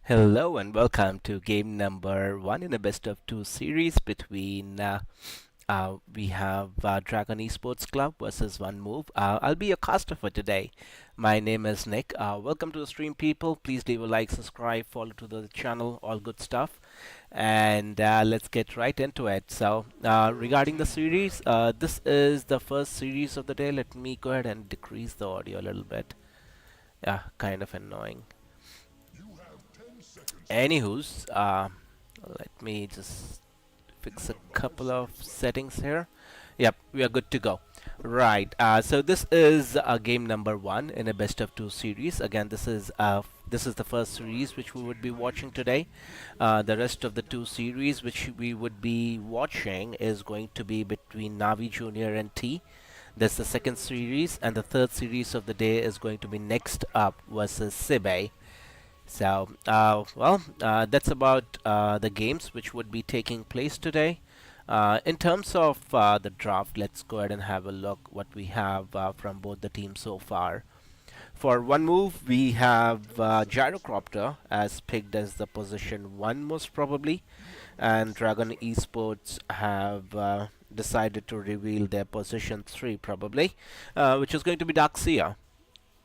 Hello and welcome to game number one in a best of two series between we have Dragon Esports Club versus One Move. I'll be your caster for today. My name is Nick. Welcome to the stream, people. Please leave a like, subscribe, follow to the channel, all good stuff. And let's get right into it. So, regarding the series, this is the first series of the day. Let me go ahead and decrease the audio a little bit. Yeah, kind of annoying. Anywho's, let me just fix a couple of settings here. Yep, we are good to go. Right. So this is game number one in a best of two series. Again, this is the first series which we would be watching today. The rest of the two series which we would be watching is going to be between Navi Junior and T. That's the second series, and the third series of the day is going to be Next Up versus SIBE. So, that's about the games which would be taking place today. In terms of the draft, let's go ahead and have a look what we have from both the teams so far. For One Move, we have Gyrocopter as picked as the position 1 most probably, and Dragon Esports have decided to reveal their position 3 probably, which is going to be Darkseer.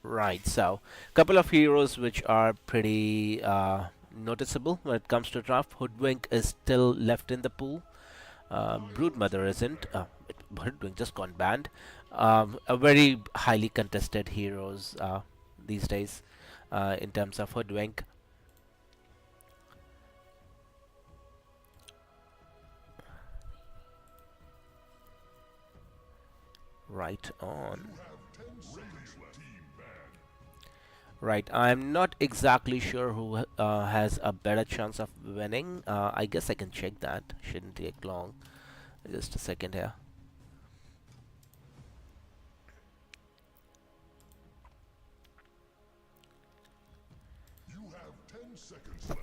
Right, so couple of heroes which are pretty noticeable when it comes to draft. Hoodwink is still left in the pool. Broodmother isn't. Hoodwink just gone banned. A very highly contested heroes these days in terms of Hoodwink. Right on. Right, I'm not exactly sure who has a better chance of winning. I guess I can check that. Shouldn't take long. Just a second here. You have 10 seconds left.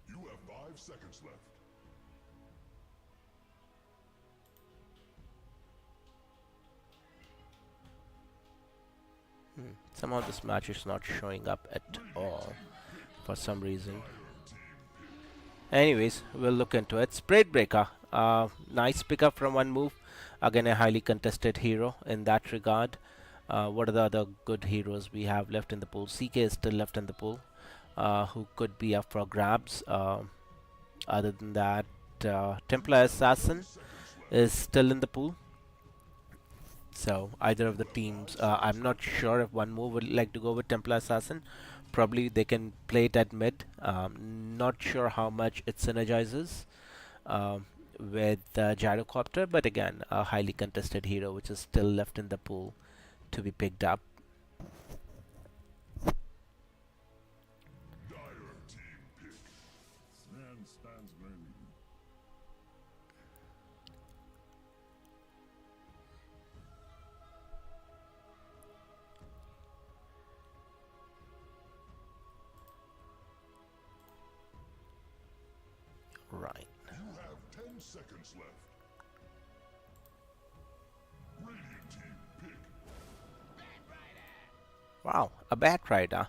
You have 5 seconds left. Somehow this match is not showing up at all for some reason. Anyways, we'll look into it. Sprite Breaker, nice pickup from One Move. Again, a highly contested hero in that regard. What are the other good heroes we have left in the pool? CK is still left in the pool, who could be up for grabs. Other than that, Templar Assassin is still in the pool. So either of the teams, I'm not sure if One Move would like to go with Templar Assassin. Probably they can play it at mid. Not sure how much it synergizes with Gyrocopter, but again, a highly contested hero which is still left in the pool to be picked up. Dire team pick. Man stands ready. Right. You have 10 seconds left. Radiant team pick. Wow, a Batrider.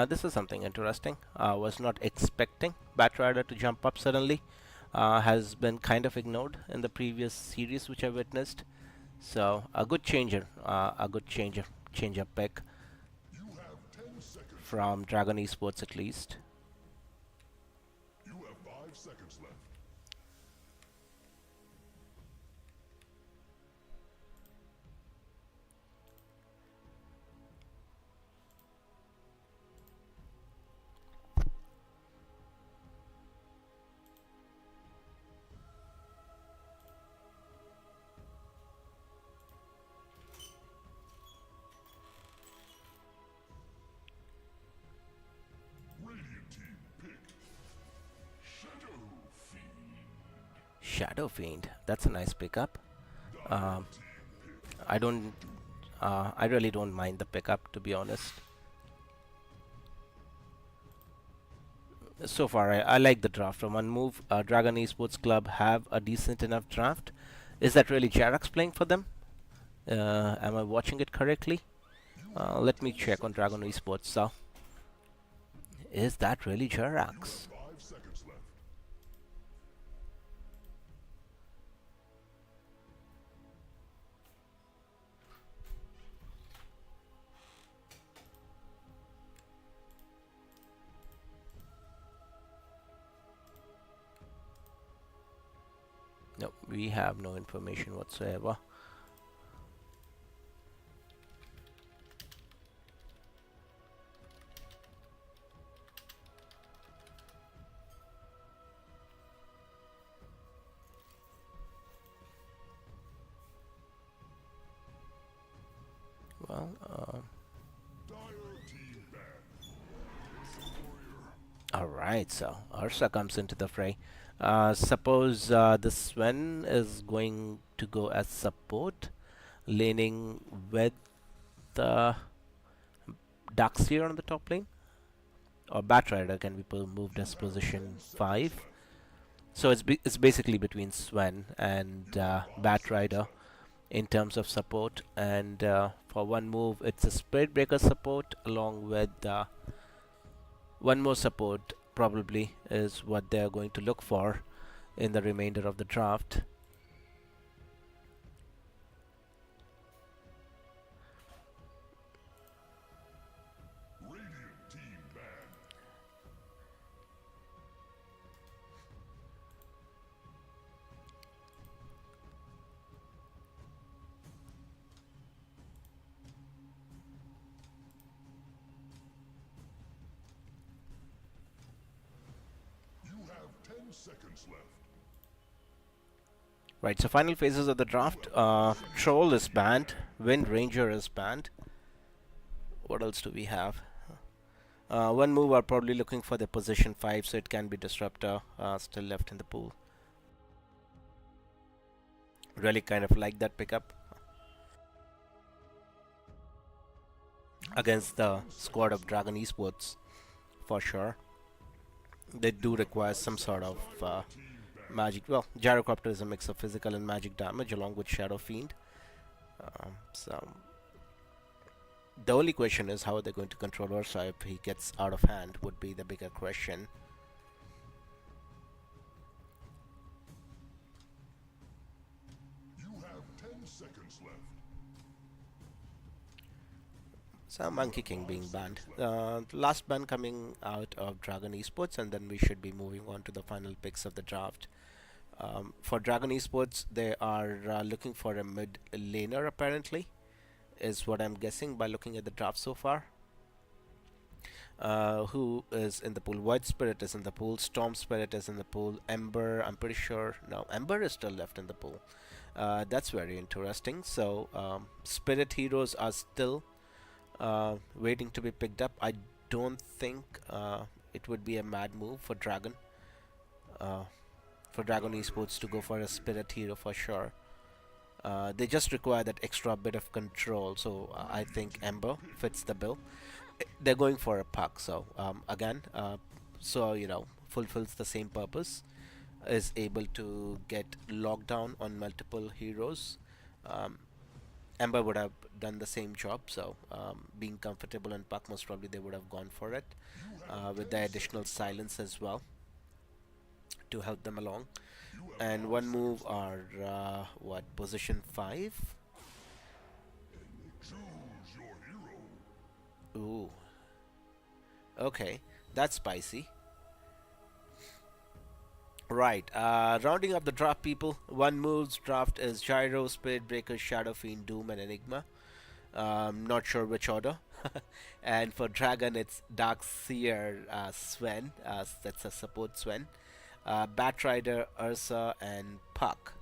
This is something interesting. Was not expecting Batrider to jump up suddenly. Has been kind of ignored in the previous series which I witnessed. So a good changer, change up pick You have 10 seconds. from Dragon Esports at least. You have 5 seconds left. Radiant team pick. Shadow Fiend. Shadow Fiend, that's a nice pickup. Um, I don't, I really don't mind the pickup to be honest. So far, I like the draft from One Move. Dragon Esports Club have a decent enough draft. Is that really Jarax playing for them? Am I watching it correctly? You Let me check on Dragon Esports. So, is that really You have Jerax? 5 seconds left. No, we have no information whatsoever. Well, Dire team ban. alright, so Ursa comes into the fray. Suppose the Sven is going to go as support, laning with the Darkseer on the top lane, or Batrider can be moved You as have position 10 seconds 5. left. So it's basically between Sven and You have 5 seconds Batrider left. in terms of support. And for one move, it's a Spirit Breaker support along with one more support. Probably is what they're going to look for in the remainder of the draft. Radiant team ban. You have 10 seconds left. Right, so final phases of the draft. Troll is banned. Wind Ranger is banned. What else do we have? One move are probably looking for the position 5, so it can be Disruptor still left in the pool. Really kind of like that pickup You against have the 10 squad seconds of left. Dragon Esports for sure. They You do have require 5 some sort seconds. of Dire team ban. magic. Well, Gyrocopter is a mix of physical and magic damage along with Shadow Fiend. So the only question is how are they going to control Ursa if he gets out of hand would be the bigger question. You have 10 seconds left. So You Monkey have King 5 being banned. seconds left. Last ban coming out of Dragon Esports, and then we should be moving on to the final picks of the draft. For Dragon Esports, they are looking for a mid laner apparently, is what I'm guessing by looking at the draft so far. Who is in the pool? White Spirit is in the pool. Storm Spirit is in the pool. Ember, I'm pretty sure. No, Ember is still left in the pool. That's very interesting. So, Spirit heroes are still waiting to be picked up. I don't think it would be a mad move uh, for Dragon Dire Esports to go team for a win. Spirit hero for sure. They just require that extra bit of control, so I Radiant think team Ember win. fits the bill. They're going for a puck, so again, so fulfills the same purpose. Is able to get lockdown on multiple heroes. Um, Ember would have done the same job, so being comfortable in puck, most probably they would have gone for it You have with the 10 additional seconds left. silence as well to help them along. You have And 5 one move seconds left. are what position 5? Choose your hero. Ooh, okay, that's spicy. Right, rounding up the draft, people. One move's draft is Gyro, Spirit Breaker, Shadow Fiend, Doom, and Enigma. Not sure which order. And for Dragon, it's Dark Seer Sven. That's a support Sven. Batrider, Ursa, and Puck.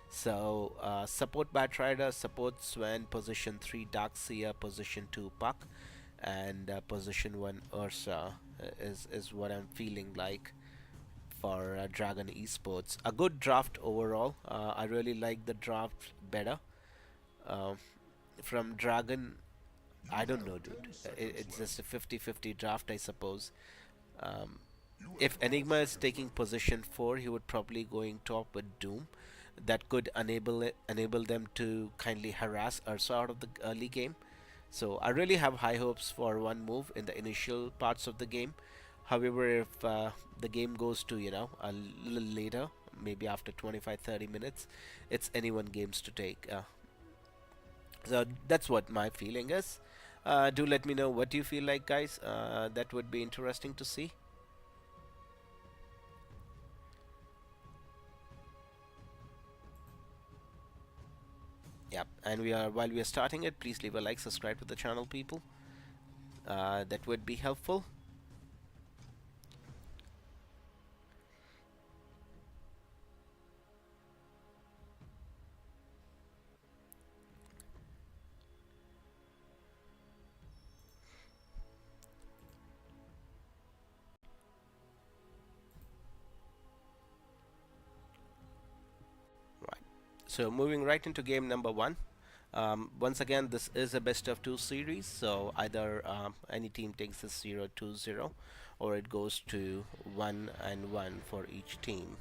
So support Batrider, support Sven, position 3 Dark Seer, position 2 Puck, and position 1 Ursa is what I'm feeling like for Dragon Esports. A good draft overall. I really like the draft better. Um, from Dragon, You I don't have know, dude. 10 seconds It's left. just a 50-50 draft, I suppose. Um, You have if 5 Enigma is seconds taking left. position 4, he would probably going top with Doom. That could enable them to kindly harass Ursa out of the early game. So I really have high hopes for one move in the initial parts of the game. However, if the game goes to, a little later, maybe after 25-30 minutes, it's anyone games to take. So that's what my feeling is. Do let me know what you feel like, guys. That would be interesting to see. Yep, and while we are starting it, please leave a like, subscribe to the channel, people. That would be helpful. Right. So moving right into game number one. Once again, this is a best of two series, so either any team takes this 0-2-0, or it goes to 1-1 for each team.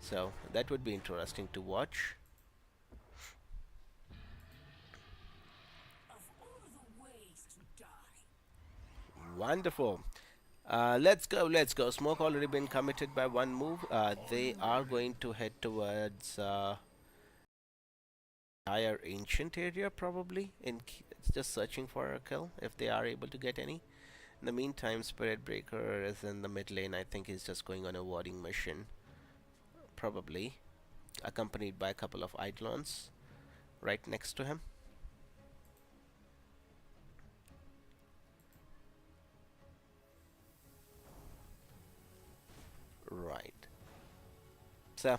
So that would be interesting to watch. Wonderful. Let's go, let's go. Smoke already been committed by one move. They are going to head towards higher ancient area, probably. Just searching for a kill if they are able to get any. In the meantime, Spirit Breaker is in the mid lane. I think he's just going on a warding mission, probably, accompanied by a couple of Eidolons right next to him. Right. So,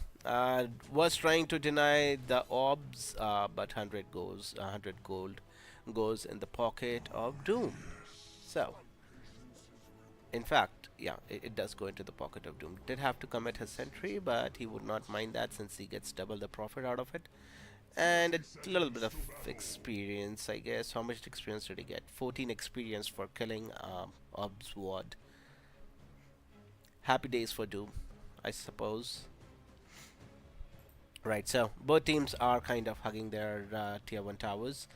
was trying to deny the orbs, but 100 gold goes in the pocket of Doom. So, in fact, yeah, it does go into the pocket of Doom. Did have to commit his sentry, but he would not mind that since he gets double the profit out of it. And a little bit of experience, I guess. How much experience did he get? 14 experience for killing Ob's Ward. Happy days for Doom, I suppose. Right, so both teams are kind of hugging their tier 1 towers.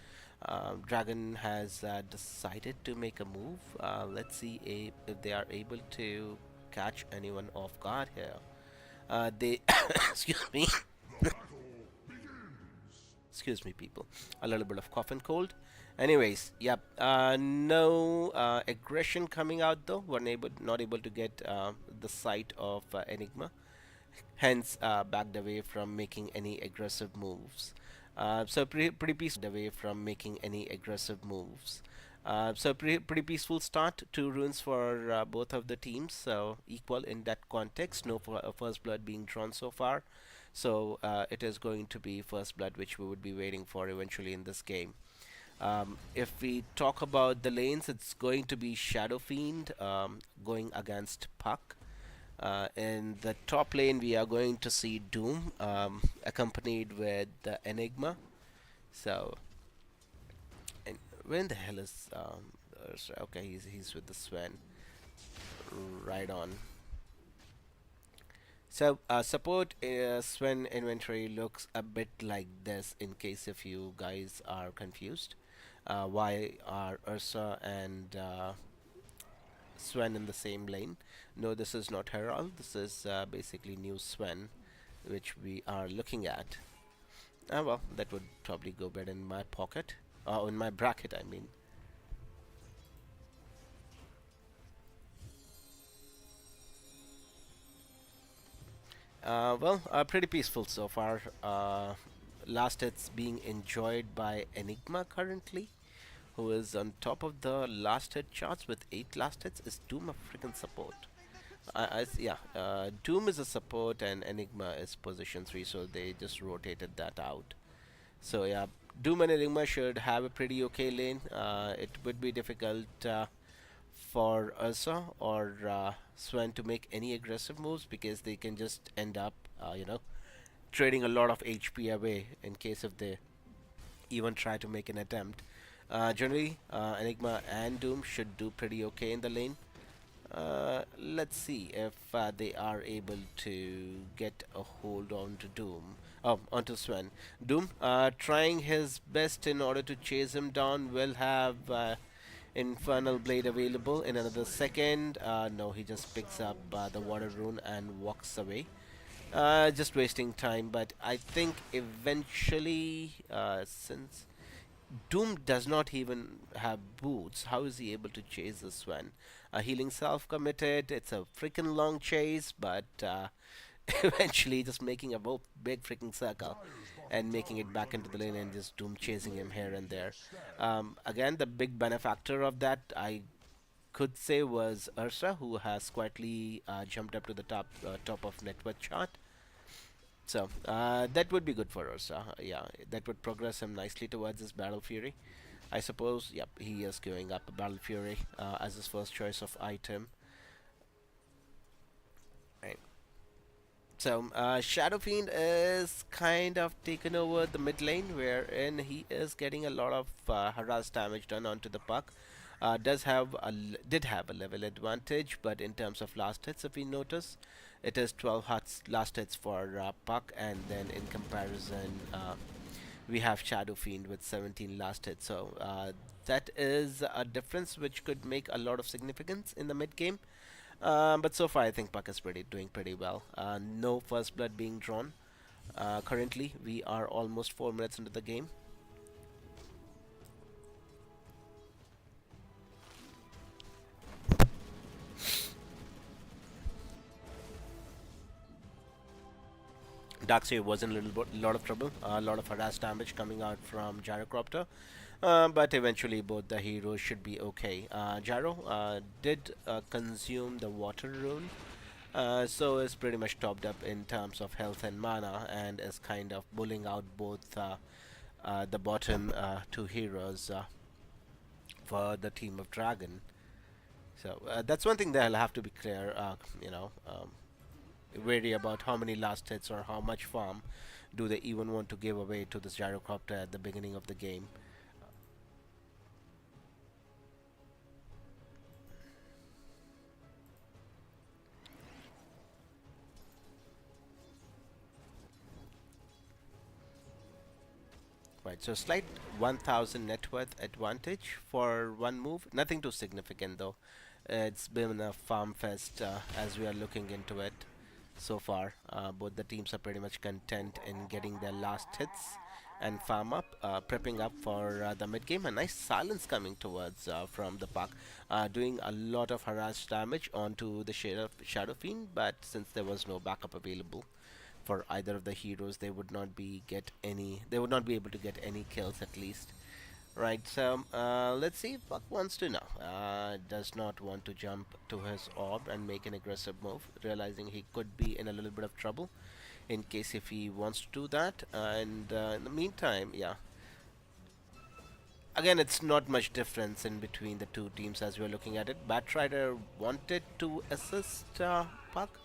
Dragon has decided to make a move. Let's see if they are able to catch anyone off guard here. They, excuse me, excuse me, people. A little bit of cough and cold. Anyways, yep. No aggression coming out though. We're not able to get the sight of Enigma. Hence, backed away from making any aggressive moves. So pretty peaceful away from making any aggressive moves. Pretty peaceful start. 2 runes for both of the teams. So equal in that context. No first blood being drawn so far. So it is going to be first blood, which we would be waiting for eventually in this game. If we talk about the lanes, it's going to be Shadow Fiend going against Puck. In the top lane, we are going to see Doom accompanied with the Enigma. So, and where in the hell is okay? He's with the Sven. Right on. So support Sven inventory looks a bit like this. In case if you guys are confused, why are Ursa and Sven in the same lane? No, this is not Herald. This is basically new Sven, which we are looking at. Well, that would probably go better in my pocket, in my bracket, I mean. Pretty peaceful so far. Last hits being enjoyed by Enigma currently, who is on top of the last hit charts with 8 last hits. Is Doom a freaking support? Yeah, Doom is a support and Enigma is position 3, so they just rotated that out. So yeah, Doom and Enigma should have a pretty okay lane. It would be difficult for Ursa or Sven to make any aggressive moves because they can just end up, trading a lot of HP away in case if they even try to make an attempt. Generally, Enigma and Doom should do pretty okay in the lane. Let's see if they are able to get a hold on to Doom. Oh, onto Sven. Doom, trying his best in order to chase him down, will have Infernal Blade available in another second. No, he just picks up the Water Rune and walks away. Just wasting time, but I think eventually, since Doom does not even have boots, how is he able to chase this one? Healing self committed, it's a freaking long chase, but eventually just making a big freaking circle and making it back into the lane and just Doom chasing him here and there. Again, the big benefactor of that, I could say, was Ursa, who has quietly jumped up to the top of net worth chart. So that would be good for us. Yeah, that would progress him nicely towards his Battle Fury. I suppose, yep, he is queuing up a Battle Fury as his first choice of item. Right. So Shadow Fiend is kind of taken over the mid lane, wherein he is getting a lot of harass damage done onto the puck. Did have a level advantage, but in terms of last hits, if we notice, it is 12 last hits for puck, and then in comparison, we have Shadow Fiend with 17 last hits. So that is a difference which could make a lot of significance in the mid game. But so far, I think Puck is doing pretty well. No first blood being drawn. Currently, we are almost 4 minutes into the game. Darkseer was in lot of trouble. A lot of harass damage coming out from Gyrocopter. But eventually both the heroes should be okay. Gyro did consume the Water Rune, so is pretty much topped up in terms of health and mana, and is kind of bullying out both the bottom two heroes for the team of Dragon. So that's one thing that I'll have to be clear. Wary about how many last hits or how much farm do they even want to give away to this Gyrocopter at the beginning of the game. Right, so slight 1000 net worth advantage for one move. Nothing too significant though. It's been a farm fest as we are looking into it so far. Both the teams are pretty much content in getting their last hits and farm up, prepping up for the mid game. A nice silence coming towards from the Puck, doing a lot of harass damage onto the Shadow Fiend, but since there was no backup available for either of the heroes, they would not be able to get any kills at least. Right, so let's see if Buck wants to know. Does not want to jump to his orb and make an aggressive move, realizing he could be in a little bit of trouble in case if he wants to do that. And in the meantime, yeah. Again, it's not much difference in between the two teams as we're looking at it. Batrider wanted to assist Puck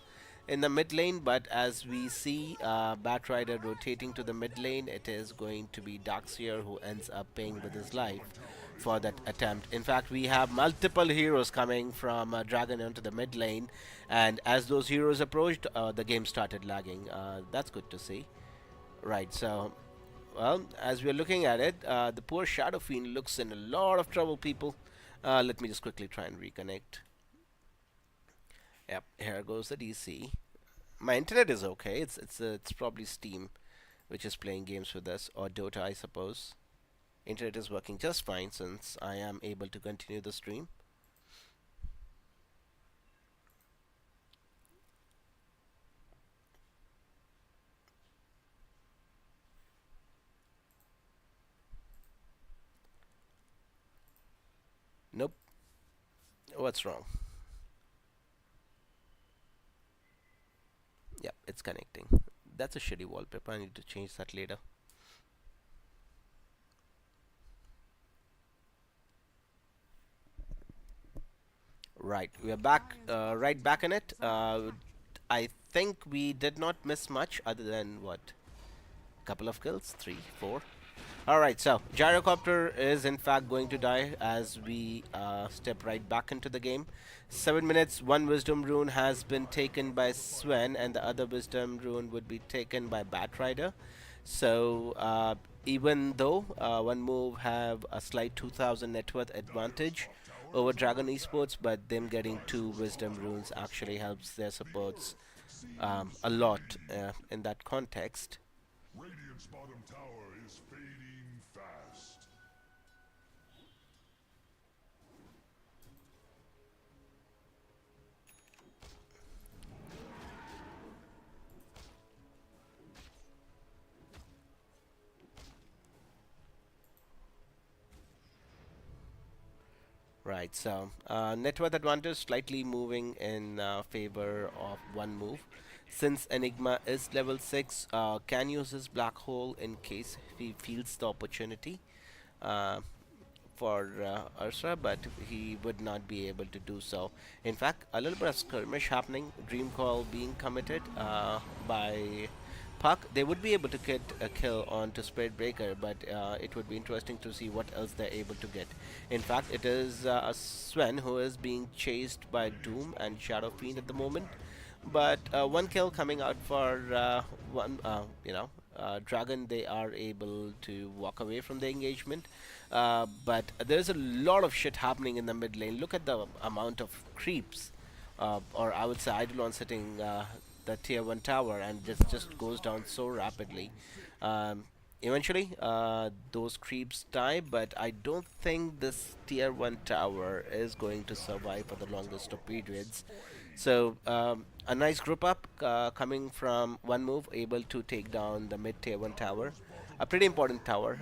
in the mid lane, but as we see Batrider rotating to the mid lane, it is going to be Darkseer who ends up paying with his life for that attempt. In fact, we have multiple heroes coming from Dragon into the mid lane, and as those heroes approached, the game started lagging. That's good to see. Right, so, well, as we're looking at it, the poor Shadow Fiend looks in a lot of trouble, people. Let me just quickly try and reconnect. Yep, here goes the DC. My internet is okay. It's probably Steam, which is playing games with us, or Dota, I suppose. Internet is working just fine since I am able to continue the stream. Nope. What's wrong? Yep, it's connecting. That's a shitty wallpaper. I need to change that later. Right, we are back, right back in it. I think we did not miss much other than what? Couple of kills? 3, 4? Alright, so Gyrocopter is in fact going to die as we step right back into the game. 7 minutes, one Wisdom Rune has been taken by Sven, and the other Wisdom Rune would be taken by Batrider. So, even though one move have a slight 2000 net worth advantage over Dragon Esports, but them getting two Wisdom Runes actually helps their supports a lot in that context. Radiant's bottom tower is fading fast. Right, so net worth advantage slightly moving in favor of one move. Since Enigma is level 6, can use his black hole in case he feels the opportunity uh, for Ursa, but he would not be able to do so. In fact, a little bit of skirmish happening, Dream Call being committed by Puck. They would be able to get a kill onto Spirit Breaker, but it would be interesting to see what else they're able to get. In fact, it is Sven who is being chased by Doom and Shadow Fiend at the moment. But one kill coming out for Dragon. They are able to walk away from the engagement. But there's a lot of shit happening in the mid lane. Look at the amount of creeps, or I would say Eidolon sitting the tier 1 tower, and just goes down so rapidly. Um, Eventually, those creeps die, but I don't think this tier 1 tower is going to survive for the longest of periods. So, a nice group up coming from one move, able to take down the mid tier 1 tower. A pretty important tower.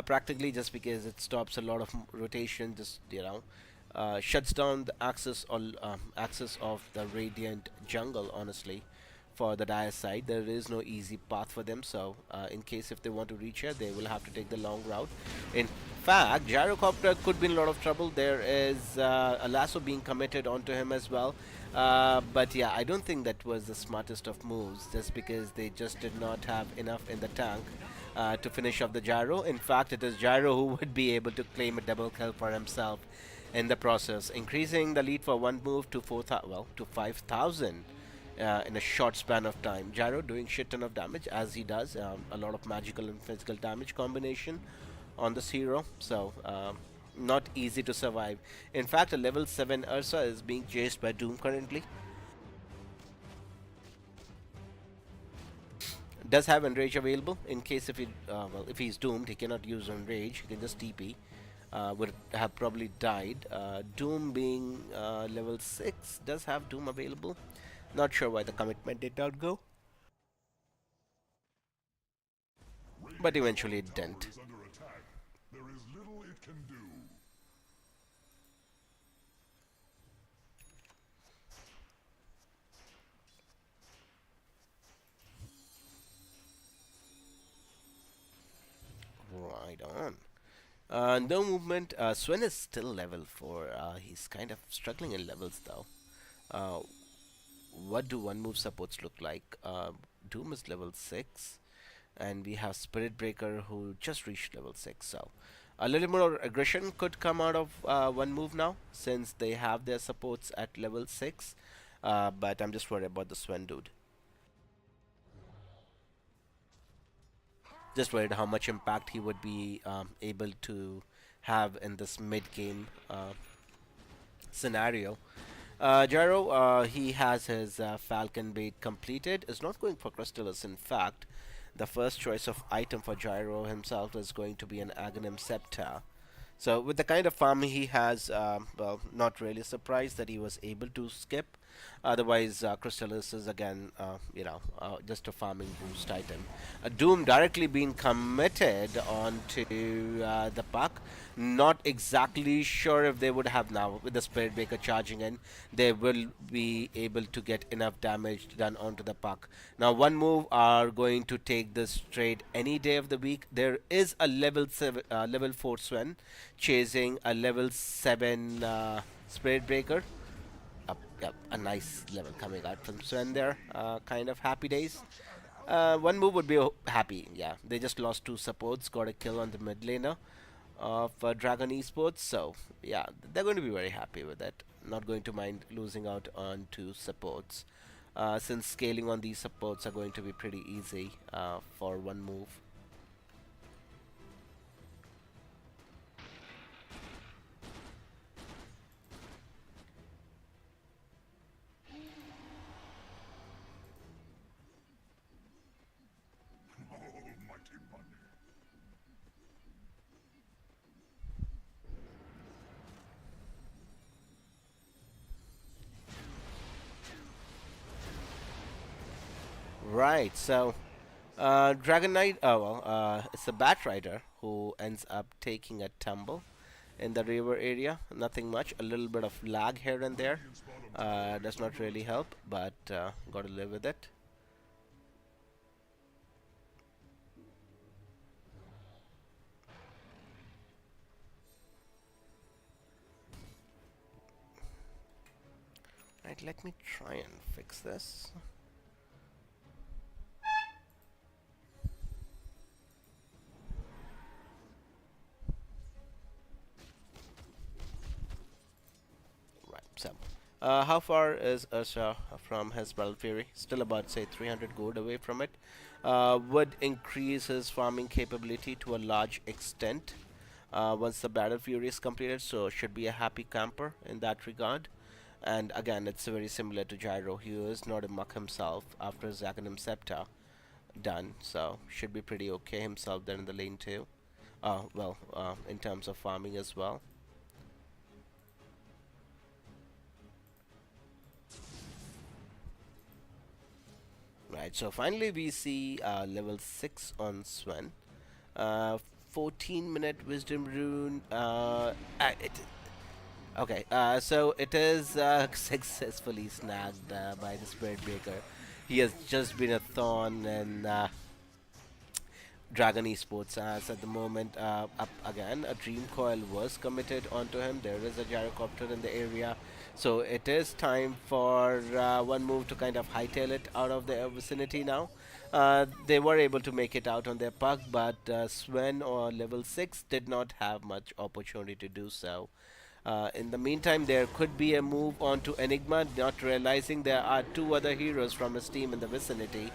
Practically just because it stops a lot of rotation, just shuts down the access of the Radiant jungle. Honestly, for the Dire side, there is no easy path for them. So, in case if they want to reach here, they will have to take the long route. In fact, Gyrocopter could be in a lot of trouble. There is a lasso being committed onto him as well. But yeah, I don't think that was the smartest of moves, just because they just did not have enough in the tank to finish off the Gyro. In fact, it is Gyro who would be able to claim a double kill for himself in the process, increasing the lead for one move to 5,000 in a short span of time. Gyro doing shit ton of damage as he does, a lot of magical and physical damage combination on this hero. So not easy to survive. In fact, a level 7 Ursa is being chased by Doom currently. Does have Enrage available in case if he's doomed, he cannot use Enrage. He can just TP. Would have probably died. Doom being level 6 does have Doom available. Not sure why the commitment did not go, but Radiant's eventually bottom it tower didn't. is under attack. There is little it can do. Right on. No movement. Swen is still level 4. He's kind of struggling in levels though. Uh, what do one move supports look like? Doom is level 6, and we have Spirit Breaker who just reached level 6. So a little more aggression could come out of one move now, since they have their supports at level 6. But I'm just worried about the Sven dude. Just worried how much impact he would be able to have in this mid game scenario. Gyro, he has his Falcon bait completed. Is not going for Crystallis. In fact, the first choice of item for Gyro himself is going to be an Aghanim Scepter. So with the kind of farm he has, well, not really surprised that he was able to skip. Otherwise, Crystallis is again, just a farming boost item. Doom directly being committed onto the puck. Not exactly sure if they would have now with the Spirit Breaker charging in. They will be able to get enough damage done onto the puck. Now, one move are going to take this trade any day of the week. There is a level 4 Sven chasing a level 7 Spirit Breaker. Yep, a nice level coming out from Sven there. Kind of happy days. One move would be happy. Yeah, they just lost two supports, got a kill on the mid laner of Dragon Esports. So yeah, they're going to be very happy with it. Not going to mind losing out on two supports, since scaling on these supports are going to be pretty easy for one move. Almighty money. Right. So Dragon Knight. Oh well, it's the Bat Rider who ends up taking a tumble in the river area. Nothing much. A little bit of lag here and there. Radiant's bottom Does not really help, but got to live with it. Right. Let me try and fix this. Right. So, how far is Ursa from his Battle Fury? Still about, say, 300 gold away from it. Would increase his farming capability to a large extent once the Battle Fury is completed, so should be a happy camper in that regard. And again, it's very similar to Gyro. He is not a muck himself after his Aghanim Scepter done, so should be pretty okay himself there in the lane too. In terms of farming as well. Right, so finally we see level 6 on Sven. 14-minute Wisdom Rune. Okay, so it is successfully snagged by the Spirit Breaker. He has just been a thorn in Dragon Esports as at the moment. Up again, a Dream Coil was committed onto him. There is a gyrocopter in the area, so it is time for one move to kind of hightail it out of the vicinity now. They were able to make it out on their puck, but Sven or level 6 did not have much opportunity to do so. In the meantime, there could be a move on to Enigma, not realizing there are two other heroes from his team in the vicinity.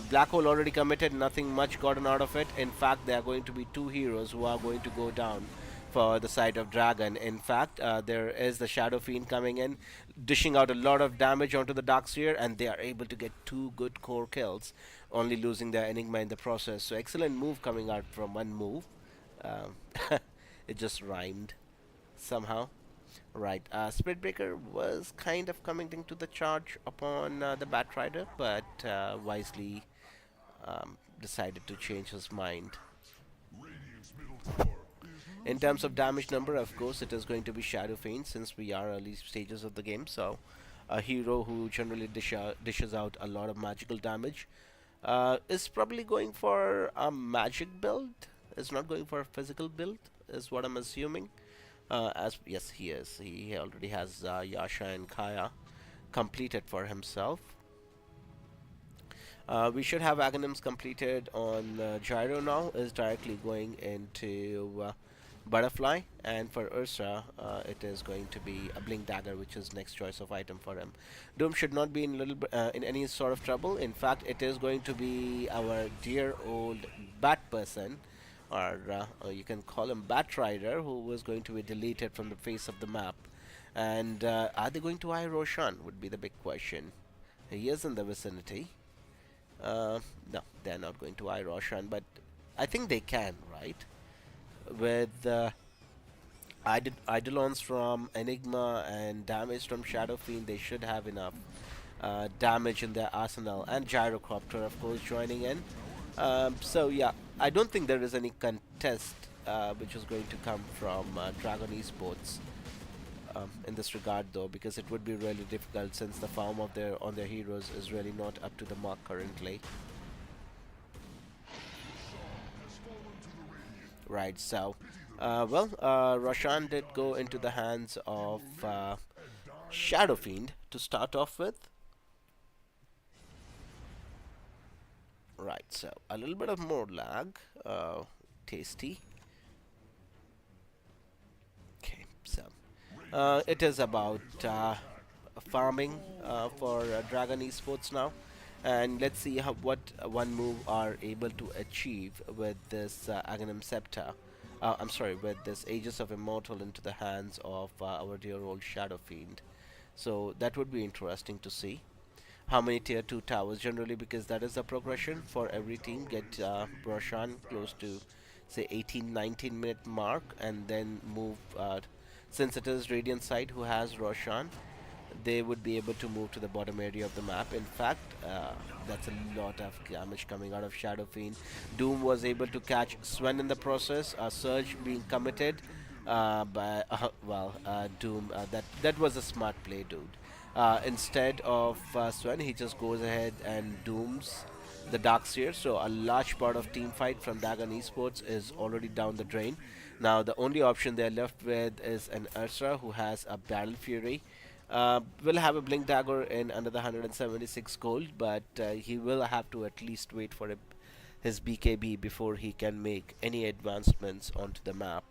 Black Hole already committed, nothing much gotten out of it. In fact, there are going to be two heroes who are going to go down for the side of Dragon. In fact, there is the Shadow Fiend coming in, dishing out a lot of damage onto the Darkseer, and they are able to get two good core kills, only losing their Enigma in the process. So excellent move coming out from one move. Um, it just rhymed somehow. Right, Spirit Breaker was kind of coming into the charge upon the Bat Rider, but wisely decided to change his mind. Radiant's middle tower is In terms of damage number, of course, it is going to be Shadow Fiend since we are early stages of the game. So, a hero who generally dishes out a lot of magical damage is probably going for a magic build. Is not going for a physical build, is what I'm assuming. As yes, he is. He already has Yasha and Kaya completed for himself. We should have Aghanims completed on Gyro now. Is directly going into Butterfly, and for Ursa, it is going to be a Blink Dagger, which is next choice of item for him. Doom should not be in in any sort of trouble. In fact, it is going to be our dear old Bat person, or you can call him Bat Rider, who was going to be deleted from the face of the map. And are they going to eye Roshan? Would be the big question. He is in the vicinity. No, they're not going to eye Roshan, but I think they can, right? With Eidolons from Enigma and damage from Shadow Fiend, they should have enough damage in their arsenal. And Gyrocopter, of course, joining in. So yeah, I don't think there is any contest which is going to come from Dragon Esports in this regard, though, because it would be really difficult since the farm of their on their heroes is really not up to the mark currently. Right, so Roshan did go into the hands of Shadow Fiend to start off with. Right, so a little bit of more lag. Tasty. Okay, so it is about farming for Dragon Esports now, and let's see how what one move are able to achieve with this Aghanim Scepter. I'm sorry, with this Aegis of Immortal into the hands of our dear old Shadow Fiend. So that would be interesting to see how many tier 2 towers generally, because that is the progression for every team. Get Roshan close to say 18-19 minute mark, and then move since it is Radiant side who has Roshan, they would be able to move to the bottom area of the map. In fact, that's a lot of damage coming out of Shadow Fiend. Doom was able to catch Sven in the process. A surge being committed by Doom. That was a smart play, dude. Instead of Sven, he just goes ahead and dooms the Darkseer. So a large part of team fight from Dagon Esports is already down the drain. Now the only option they're left with is an Ursa who has a Battle Fury. Will have a Blink Dagger in under the 176 gold, but he will have to at least wait for his BKB before he can make any advancements onto the map.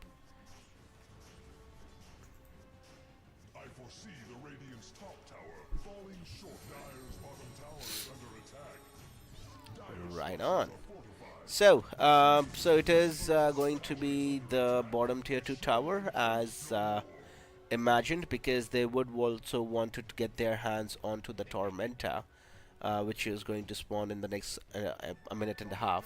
I foresee the Radiant's top tower falling short. Dire's bottom tower is under attack. Dire's Right structures on. are fortified. So it is going to be the bottom tier 2 tower as imagined, because they would also want to get their hands onto the Tormenta, which is going to spawn in the next a minute and a half.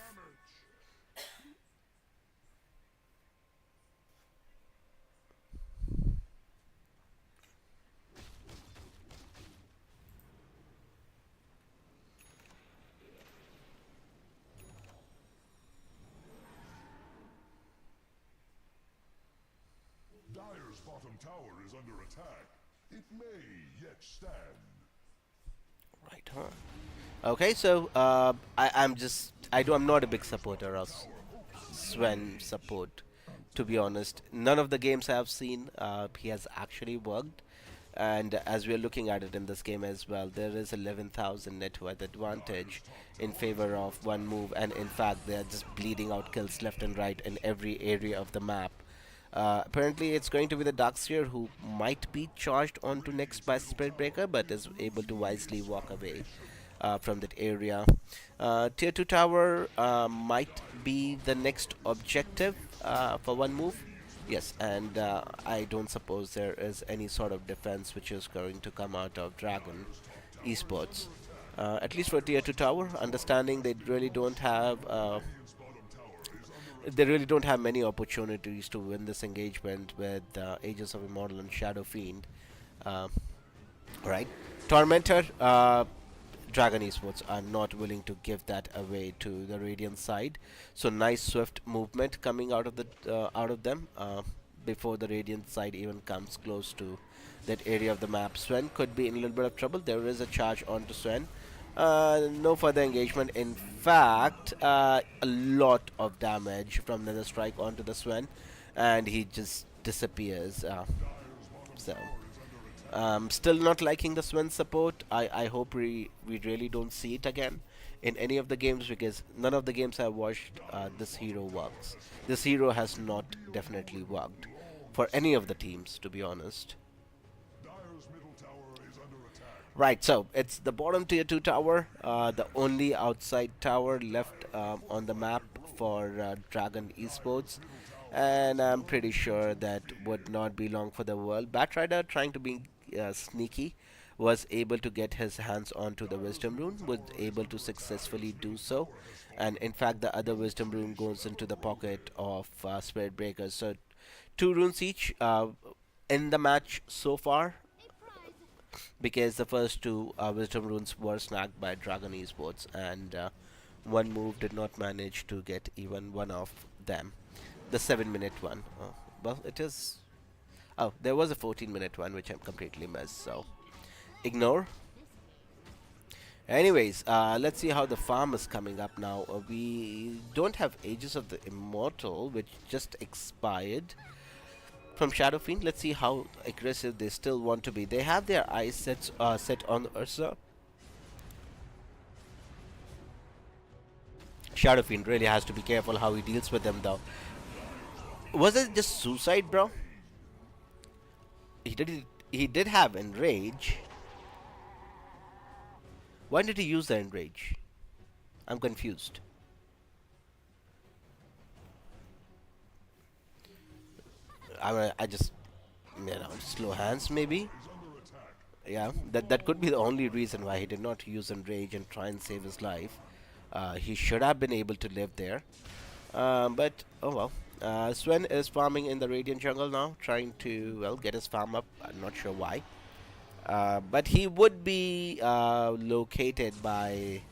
Dire's bottom tower is under attack. It may yet stand. Right, huh? Okay, so I'm not a big supporter of Sven support. To be honest, none of the games I have seen he has actually worked, and as we are looking at it in this game as well, there is 11,000 net worth advantage in favor of one move, and in fact they are just bleeding out kills left and right in every area of the map. Apparently, it's going to be the Darkseer who might be charged onto next by Spirit Breaker, but is able to wisely walk away from that area. Tier 2 tower might be the next objective for one move. Yes, and I don't suppose there is any sort of defense which is going to come out of Dragon Esports. At least for tier 2 tower, understanding they really don't have many opportunities to win this engagement with Aegis of Immortal and Shadow Fiend. Uh, right, Tormentor, Dragon Esports are not willing to give that away to the Radiant side. So nice swift movement coming out of them before the Radiant side even comes close to that area of the map. Sven could be in a little bit of trouble. There is a charge onto Sven. No further engagement. In fact, a lot of damage from Nether Strike onto the Sven, and he just disappears. So still not liking the Sven support. I hope we really don't see it again in any of the games, because none of the games I've watched this hero works. This hero has not definitely worked for any of the teams, to be honest. Dire's middle tower is under attack. Right, so it's the bottom tier 2 tower, the only outside tower left on the map for Dragon Esports, and I'm pretty sure that would not be long for the world. Batrider, trying to be sneaky, was able to get his hands onto the Wisdom Rune, was able to successfully do so, and in fact the other Wisdom Rune goes into the pocket of Spirit Breakers. So 2 runes each in the match so far, because the first two Wisdom Runes were snagged by Dragon Esports, and one move did not manage to get even one of them. The 7 minute one. Oh, well, it is. Oh, there was a 14 minute one which I'm completely missed, so ignore. Anyways, let's see how the farm is coming up now. We don't have Aegis of the Immortal, which just expired from Shadow Fiend. Let's see how aggressive they still want to be. They have their eyes set on Ursa. Shadow Fiend really has to be careful how he deals with them, though. Was it just suicide, bro? He did. He did have enrage. Why did he use the enrage? I'm confused. I just, slow hands maybe. Yeah, that could be the only reason why he did not use enrage and try and save his life. He should have been able to live there. But oh well. Sven is farming in the Radiant jungle now, trying to get his farm up. I'm not sure why. But he would be located by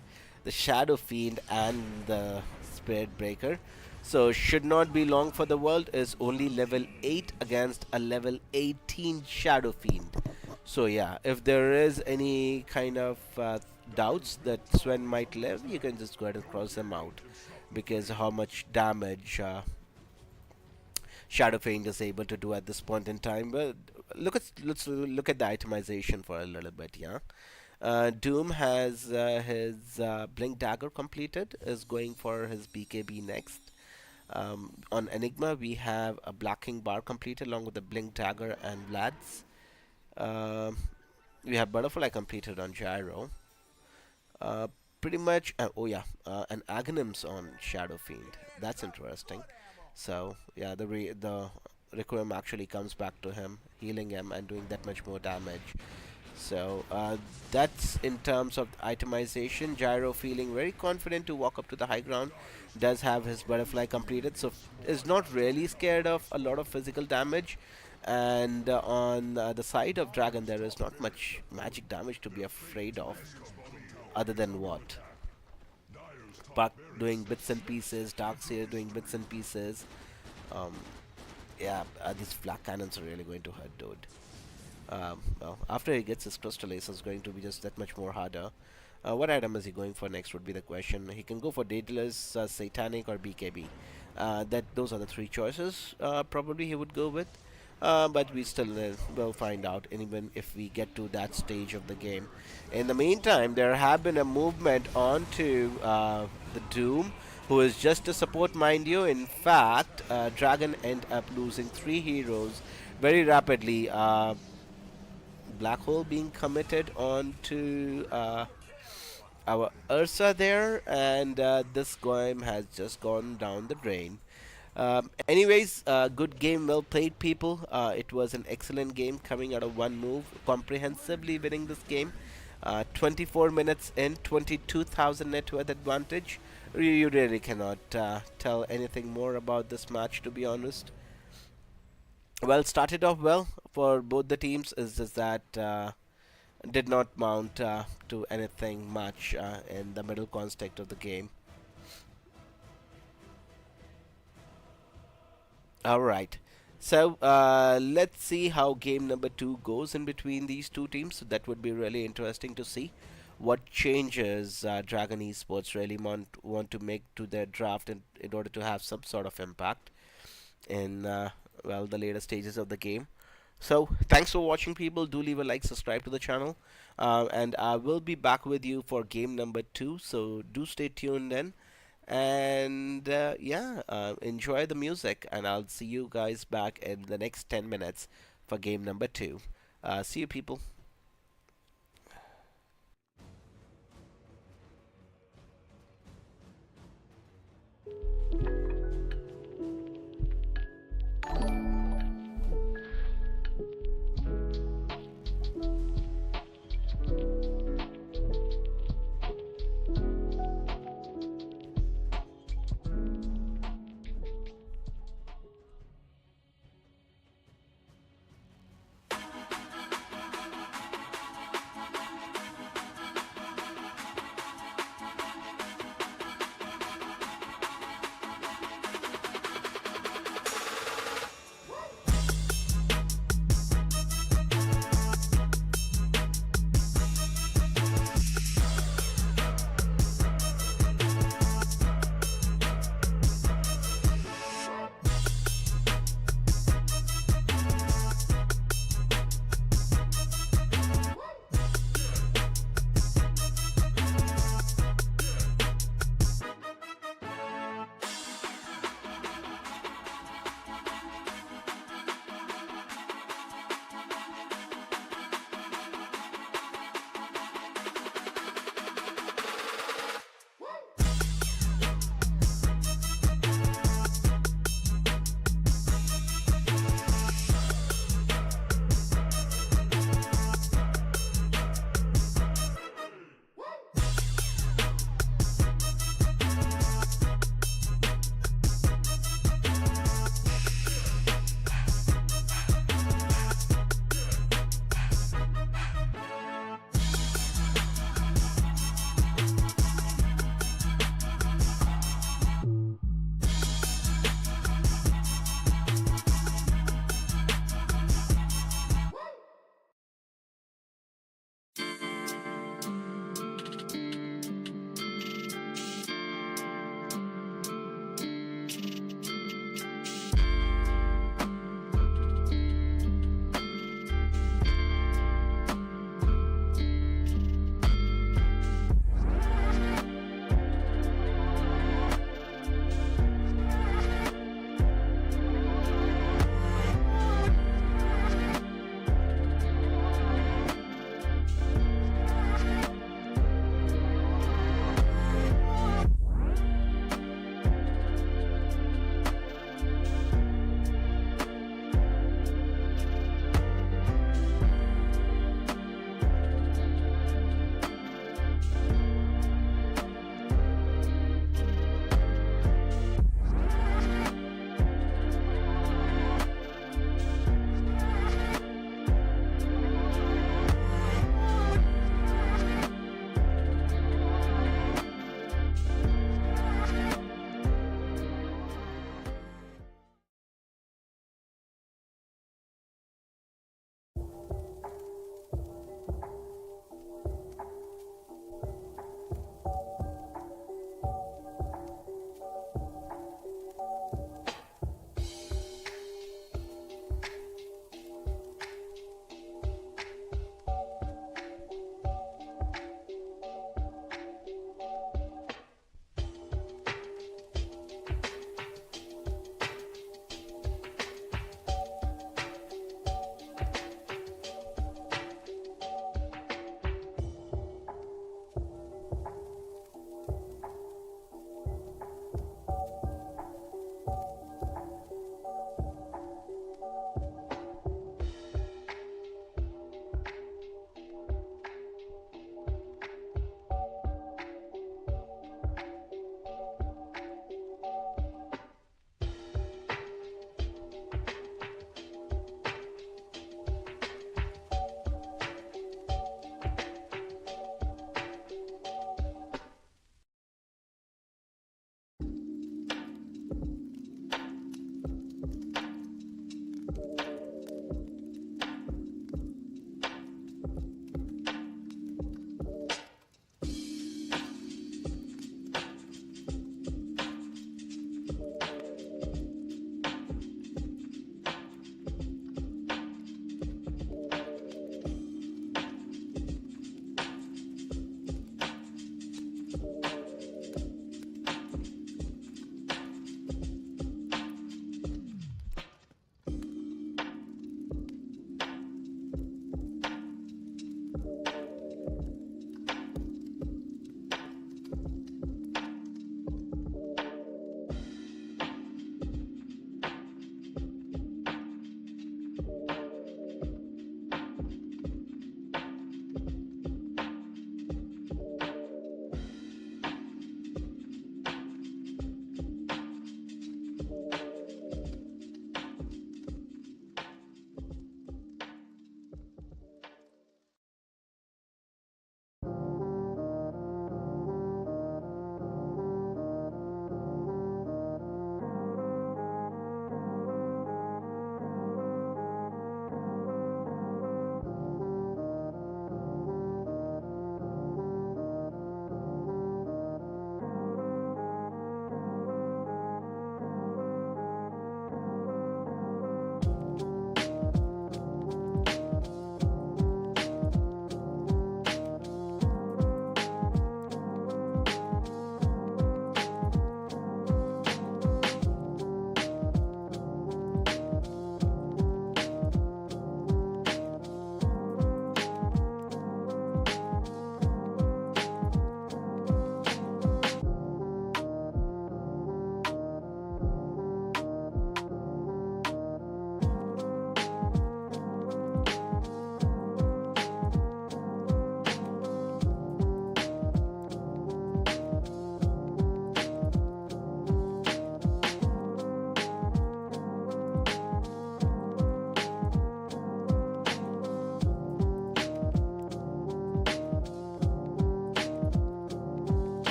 the Shadow Fiend and the Spirit Breaker. So should not be long for the world. Is only level 8 against a level 18 Shadow Fiend. So yeah, if there is any kind of doubts that Sven might live, you can just go ahead and cross him out, because how much damage Shadow Fiend is able to do at this point in time. But let's look at the itemization for a little bit. Yeah, Doom has his Blink Dagger completed. Is going for his BKB next. On Enigma, we have a Blacking Bar completed along with the Blink Dagger and Vlad's. Um, we have Butterfly completed on Gyro. Uh, Pretty much. Oh yeah, and Aghanims on Shadow Fiend. That's interesting. So yeah, the Requiem actually comes back to him, healing him and doing that much more damage. So that's in terms of itemization. Gyro feeling very confident to walk up to the high ground. Does have his butterfly completed, so is not really scared of a lot of physical damage. And on the side of Dragon, there is not much magic damage to be afraid of, other than what? Puck doing bits and pieces, Darkseer doing bits and pieces. Um, yeah, these flak cannons are really going to hurt, dude. Well, after he gets his crystal ace, it's going to be just that much more harder. What item is he going for next would be the question. He can go for Daedalus, Satanic, or BKB. Those are the three choices. Probably he would go with. But we still will find out, even if we get to that stage of the game. In the meantime, there have been a movement onto the Doom, who is just a support, mind you. In fact, Dragon end up losing 3 heroes very rapidly. Black Hole being committed onto our Ursa there, and this game has just gone down the drain. Anyways, good game, well played, people. It was an excellent game coming out of one move, comprehensively winning this game. 24 minutes in, 22,000 net worth advantage. You really cannot tell anything more about this match, to be honest. Well, started off well for both the teams. Is just that did not mount to anything much in the middle construct of the game. All right. So let's see how game number 2 goes in between these two teams. So that would be really interesting to see what changes Dragon Esports really want to make to their draft in order to have some sort of impact in the later stages of the game. So thanks for watching, people. Do leave a like, subscribe to the channel, and I will be back with you for game number 2. So do stay tuned then, and enjoy the music, and I'll see you guys back in the next 10 minutes for game number 2. See you, people.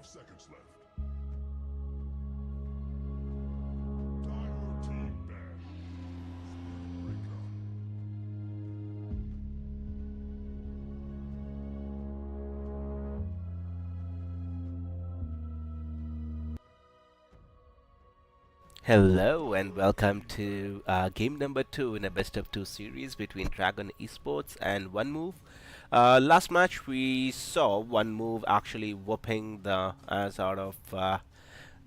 seconds left. Dire team ban. Breaker. Hello and welcome to game number 2 in a best of 2 series between Dragon Esports and One Move. Last match we saw One Move actually whooping the ass out of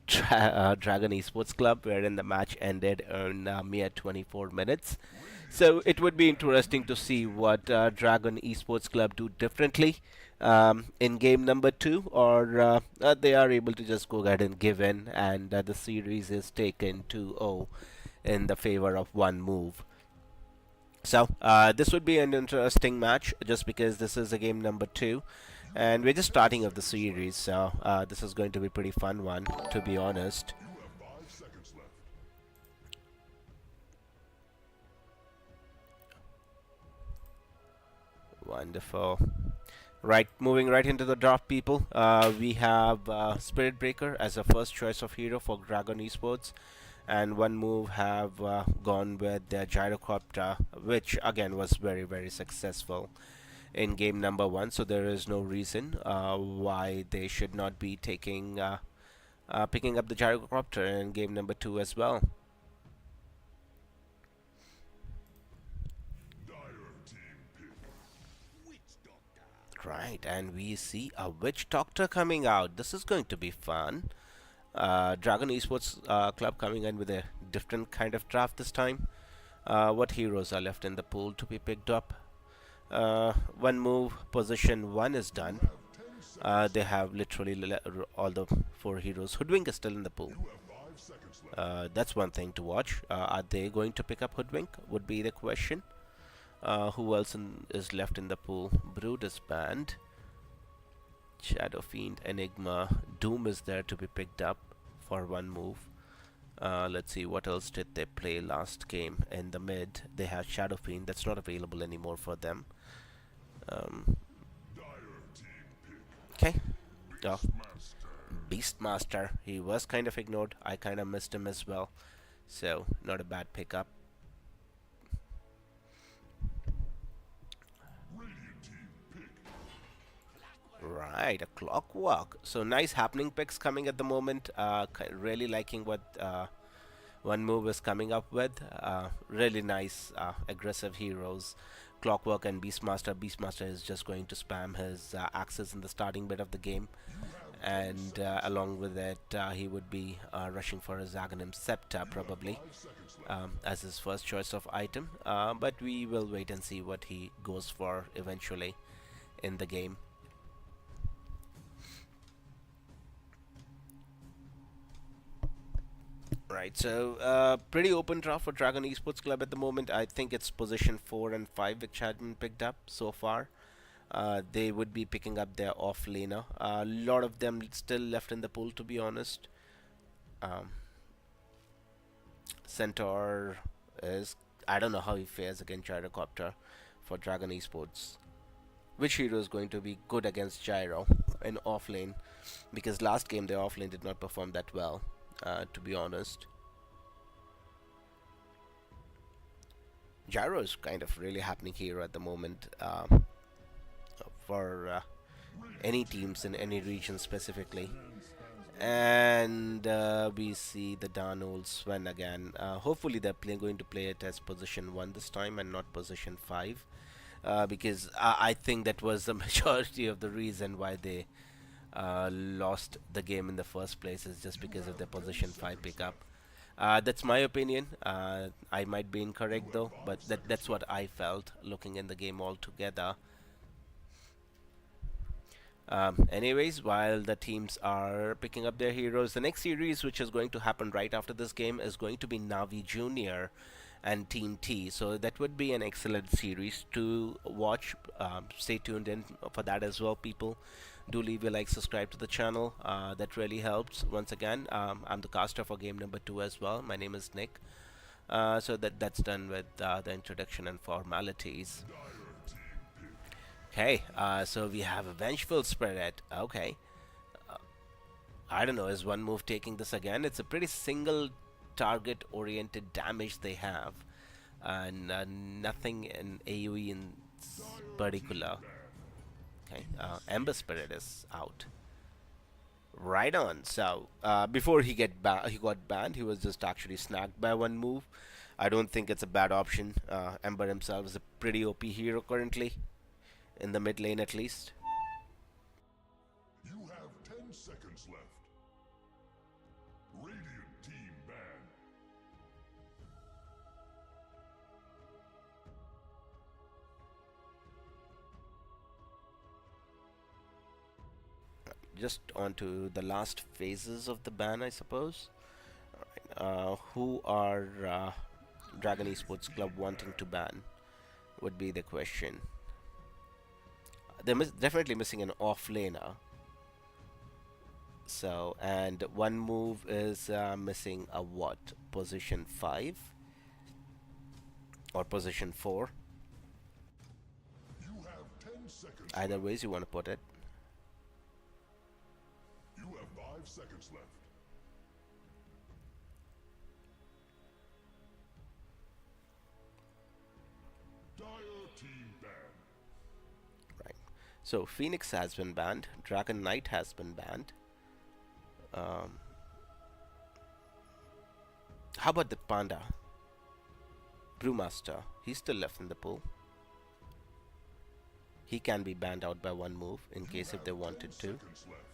Dragon Esports Club, wherein the match ended in mere 24 minutes. So it would be interesting to see what Dragon Esports Club do differently in game number 2, or they are able to just go ahead and give in, and the series is taken 2-0 in the favor of One Move. So this would be an interesting match, just because this is a game number 2, and we're just starting of the series. So this is going to be a pretty fun one, to be honest. You have 5 seconds left. Wonderful. Right, moving right into the draft, people. We have Spirit Breaker as a first choice of hero for Dragon Esports, and One Move have gone with their Gyrocopter, which again was very successful in game number 1. So there is no reason why they should not be taking picking up the Gyrocopter in game number 2 as well. Dire team pick. Right, and we see a Witch Doctor coming out. This is going to be fun. Dragon Esports Club coming in with a different kind of draft this time. What heroes are left in the pool to be picked up? One Move position 1 is done. They have literally all the 4 heroes. Hoodwink is still in the pool. You have 5 seconds left. That's one thing to watch. Are they going to pick up Hoodwink? Would be the question. Who else is left in the pool? Brood is banned. Shadow Fiend, Enigma, Doom is there to be picked up for One Move. Let's see, what else did they play last game in the mid? They have Shadow Fiend, that's not available anymore for them. Dire team pick. Okay. Oh, Master. Beastmaster, he was kind of ignored. I kind of missed him as well. So, not a bad pickup. Radiant team pick. Right, a Clockwork. So nice happening picks coming at the moment. Really liking what One Move is coming up with. Really nice aggressive heroes. Clockwork and Beastmaster. Beastmaster is just going to spam his axes in the starting bit of the game, and along with it, he would be rushing for his Aghanim Scepter probably as his first choice of item. But we will wait and see what he goes for eventually in the game. Right, so pretty open draft for Dragon Esports Club at the moment. I think it's position 4 and 5 which had been picked up so far. They would be picking up their off laner. A lot of them still left in the pool, to be honest. Centaur is... I don't know how he fares against Gyrocopter for Dragon Esports. Which hero is going to be good against Gyro in off lane? Because last game their off lane did not perform that well. To be honest, Gyro is kind of really happening hero at the moment for any teams in any region specifically. And we see the darn old Sven again. Hopefully they're going to play it as position 1 this time and not position 5, because I think that was the majority of the reason why they lost the game in the first place, is just because of their position 5 pickup. That's my opinion. I might be incorrect though, but that's what I felt looking in the game altogether. Anyways, while the teams are picking up their heroes, the next series, which is going to happen right after this game, is going to be Navi Junior and Team T. So that would be an excellent series to watch. Stay tuned in for that as well, people. Do leave a like, subscribe to the channel. That really helps. Once again, I'm the caster for game number 2 as well. My name is Nick. So that's done with the introduction and formalities. Okay, so we have a Vengeful Spirit. Okay. I don't know, is one move taking this again? It's a pretty single target oriented damage they have, and nothing in AoE in Dire team particular. ban. Okay, Insane. Ember Spirit is out. Right on. So before he got banned, he was just actually snagged by one move. I don't think it's a bad option. Ember himself is a pretty OP hero currently in the mid lane at least. You have 10 seconds left. Radiant team ban. Just on to the last phases of the ban, I suppose. Who are Dragon Esports Club wanting to ban would be the question. They're definitely missing an off laner. So, and one move is missing a what? Position 5 or position 4? You have 10 seconds Either left. ways you want to put it. You have 5 seconds left. Dire team ban. Right. So, Phoenix has been banned. Dragon Knight has been banned. Um, how about the Panda? Brewmaster. He's still left in the pool. He can be banned out by one move in You case if have they 10 wanted to. seconds left.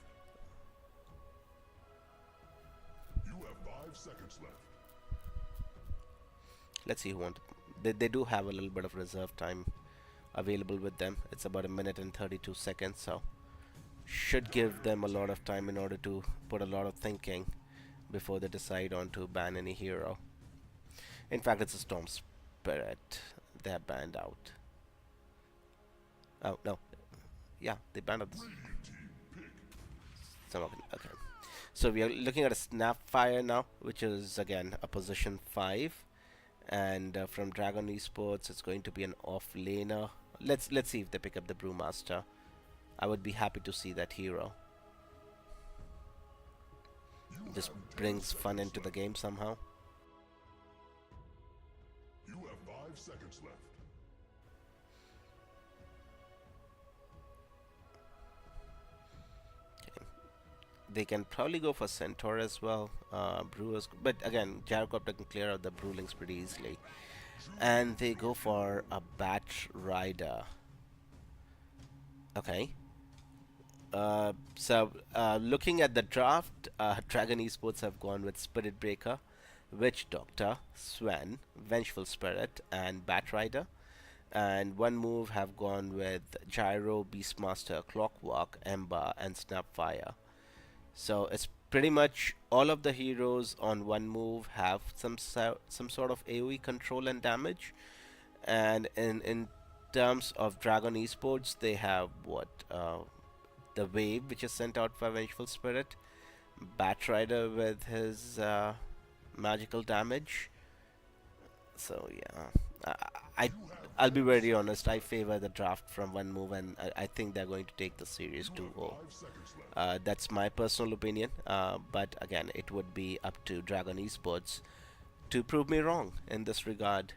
You have 5 seconds left. Let's see who wants. They do have a little bit of reserve time available with them. It's about a minute and 32 seconds, so should give them a lot of time in order to put a lot of thinking before they decide on to ban any hero. In fact, it's a Storm Spirit they have banned out. Oh no, yeah, they banned out this. Radiant team pick. Some of it. Okay, so we are looking at a Snapfire now, which is again a position 5, and from Dragon Esports, it's going to be an off laner. Let's see if they pick up the Brewmaster. I would be happy to see that hero. You Just have 10 brings fun seconds into the left. game somehow. You have 5 seconds left. They can probably go for Centaur as well. Brewers, but again, Gyrocopter can clear out the Brewlings pretty easily. And they go for a Bat Rider. Okay. Looking at the draft, Dragon Esports have gone with Spirit Breaker, Witch Doctor, Sven, Vengeful Spirit, and Bat Rider. And one move have gone with Gyro, Beastmaster, Clockwork, Ember, and Snapfire. So it's pretty much all of the heroes on one move have some sort of AoE control and damage. And in terms of Dragon Esports, they have what the wave, which is sent out by Vengeful Spirit, Batrider with his magical damage. So yeah, I You have I'll be 10 very honest. seconds I left. favor the draft from one move, and I think they're going to take the series You 2-0. have 5 seconds left. That's my personal opinion. But again, it would be up to Dragon Esports to prove me wrong in this regard.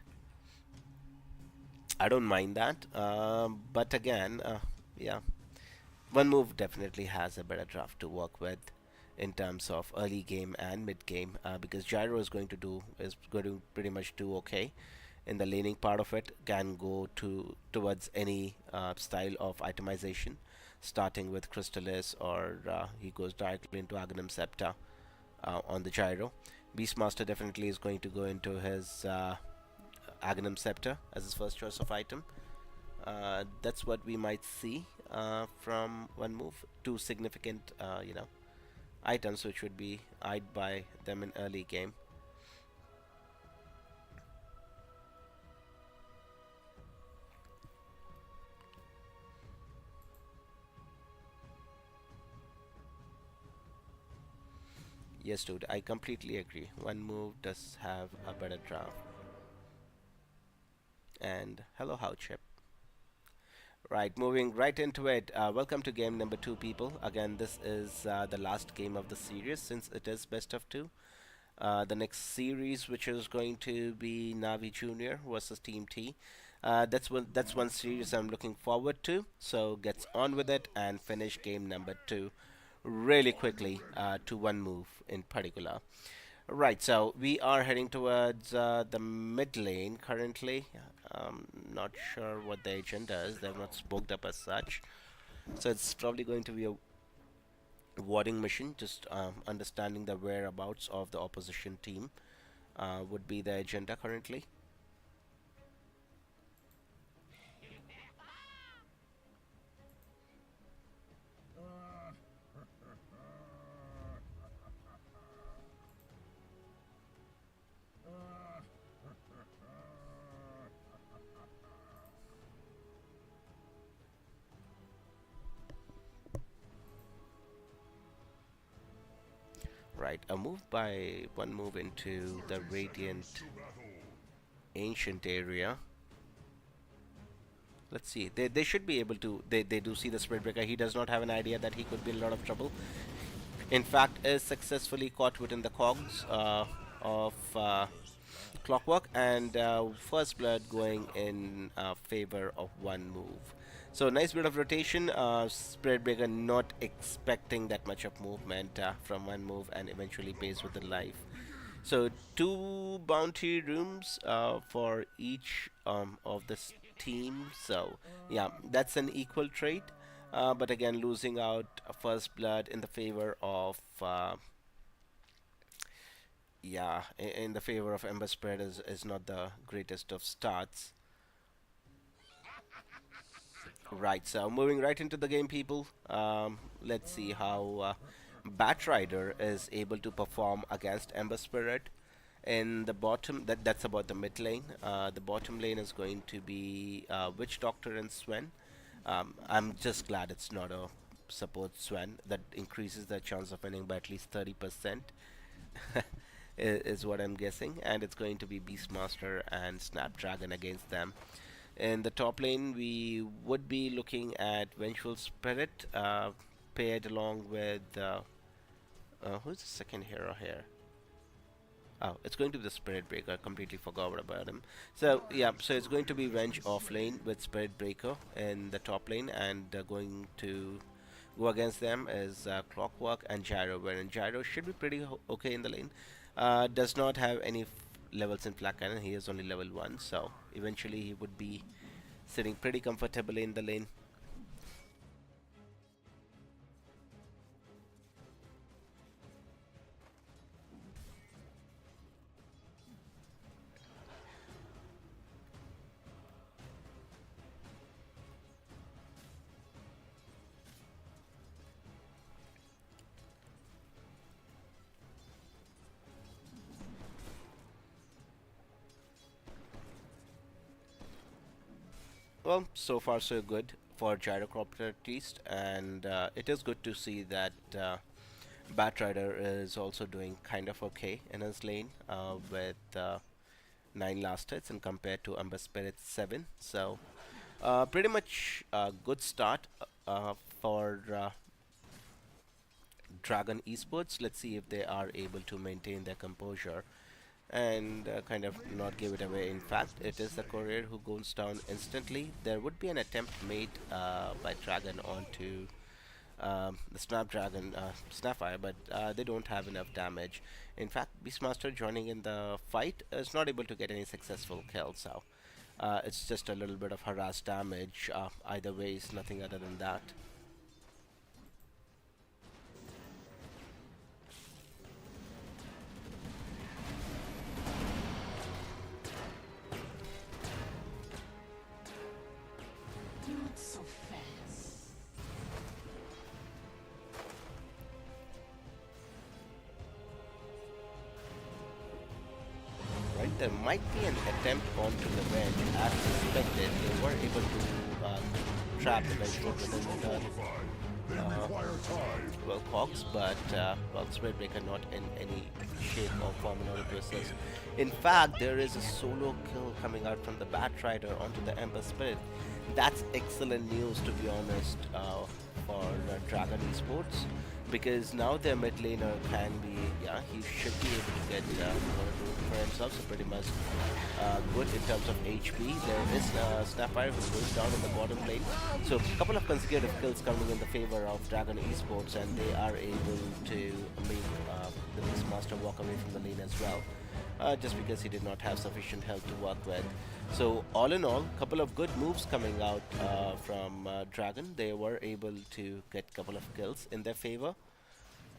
I don't mind that. But again, yeah, one move definitely has a better draft to work with in terms of early game and mid game, because Gyro is going to pretty much do okay in the laning part of it. Can go towards any style of itemization, starting with Crystallis, or he goes directly into Aghanim Scepter on the Gyro. Beastmaster definitely is going to go into his Aghanim Scepter as his first choice of item. That's what we might see from one move. Two significant, items which would be eyed by them in early game. Yes, dude, I completely agree. One move does have a better draft. And hello, how chip. Right, moving right into it. Welcome to game number two, people. Again, this is the last game of the series since it is best of two. The next series, which is going to be Navi Junior versus Team T. That's one series I'm looking forward to. So gets on with it and finish game number two really quickly to one move in particular. Right, so we are heading towards the mid lane currently. Not sure what the agenda is. They've not spoke up as such. So it's probably going to be a warding mission, just understanding the whereabouts of the opposition team would be the agenda currently. Right, a move by one move into the Radiant Ancient area. Let's see. They should be able to. They do see the Spirit Breaker. He does not have an idea that he could be in a lot of trouble. In fact, is successfully caught within the cogs of Clockwork, and First Blood going in favor of one move. So nice bit of rotation. Spirit Breaker not expecting that much of movement from one move, and eventually pays with the life. So two bounty rooms for each of this team. So yeah, that's an equal trade. But again, losing out First Blood in the favor of yeah, in the favor of Ember Spread is not the greatest of starts. Right, so moving right into the game, people. Let's see how Batrider is able to perform against Ember Spirit. In the bottom, that's about the mid lane. The bottom lane is going to be Witch Doctor and Sven. I'm just glad it's not a support Sven. That increases the chance of winning by at least 30%. Is what I'm guessing, and it's going to be Beastmaster and Snapdragon against them. In the top lane, we would be looking at Vengeful Spirit paired along with who's the second hero here? Oh, it's going to be the Spirit Breaker. I completely forgot about him. So yeah, so it's going to be Venge off lane with Spirit Breaker in the top lane, and going to go against them is Clockwork and Gyro, wherein Gyro should be pretty okay in the lane. Does not have any levels in Flak Cannon. He is only level 1, so eventually he would be sitting pretty comfortably in the lane. Well, so far so good for Gyrocopter at least, and it is good to see that Batrider is also doing kind of okay in his lane with 9 last hits and compared to Umber Spirit 7. So pretty much a good start for Dragon Esports. Let's see if they are able to maintain their composure and kind of not give it away. In fact, it is the courier who goes down instantly. There would be an attempt made by Dragon onto the Snapdragon Snapfire, but they don't have enough damage. In fact, Beastmaster joining in the fight is not able to get any successful kill, so it's just a little bit of harass damage. Either way, it's nothing other than that. Not so fast. Right, there might be an attempt onto the bench. As suspected, they were able to trap the bench within the turn. You require time. well, Cox, but well, Spreadbreaker not in any shape or form in order to assist. In fact, there is a solo kill coming out from the Batrider onto the Ember Spirit. That's excellent news, to be honest, for Dragon Esports, because now their mid laner can be, yeah, he should be able to get one or two for himself, so pretty much good in terms of HP. There is Snapfire who goes down in the bottom lane, so a couple of consecutive kills coming in the favor of Dragon Esports, and they are able to make the Beastmaster walk away from the lane as well. Just because he did not have sufficient health to work with. So all in all, couple of good moves coming out from Dragon. They were able to get couple of kills in their favor,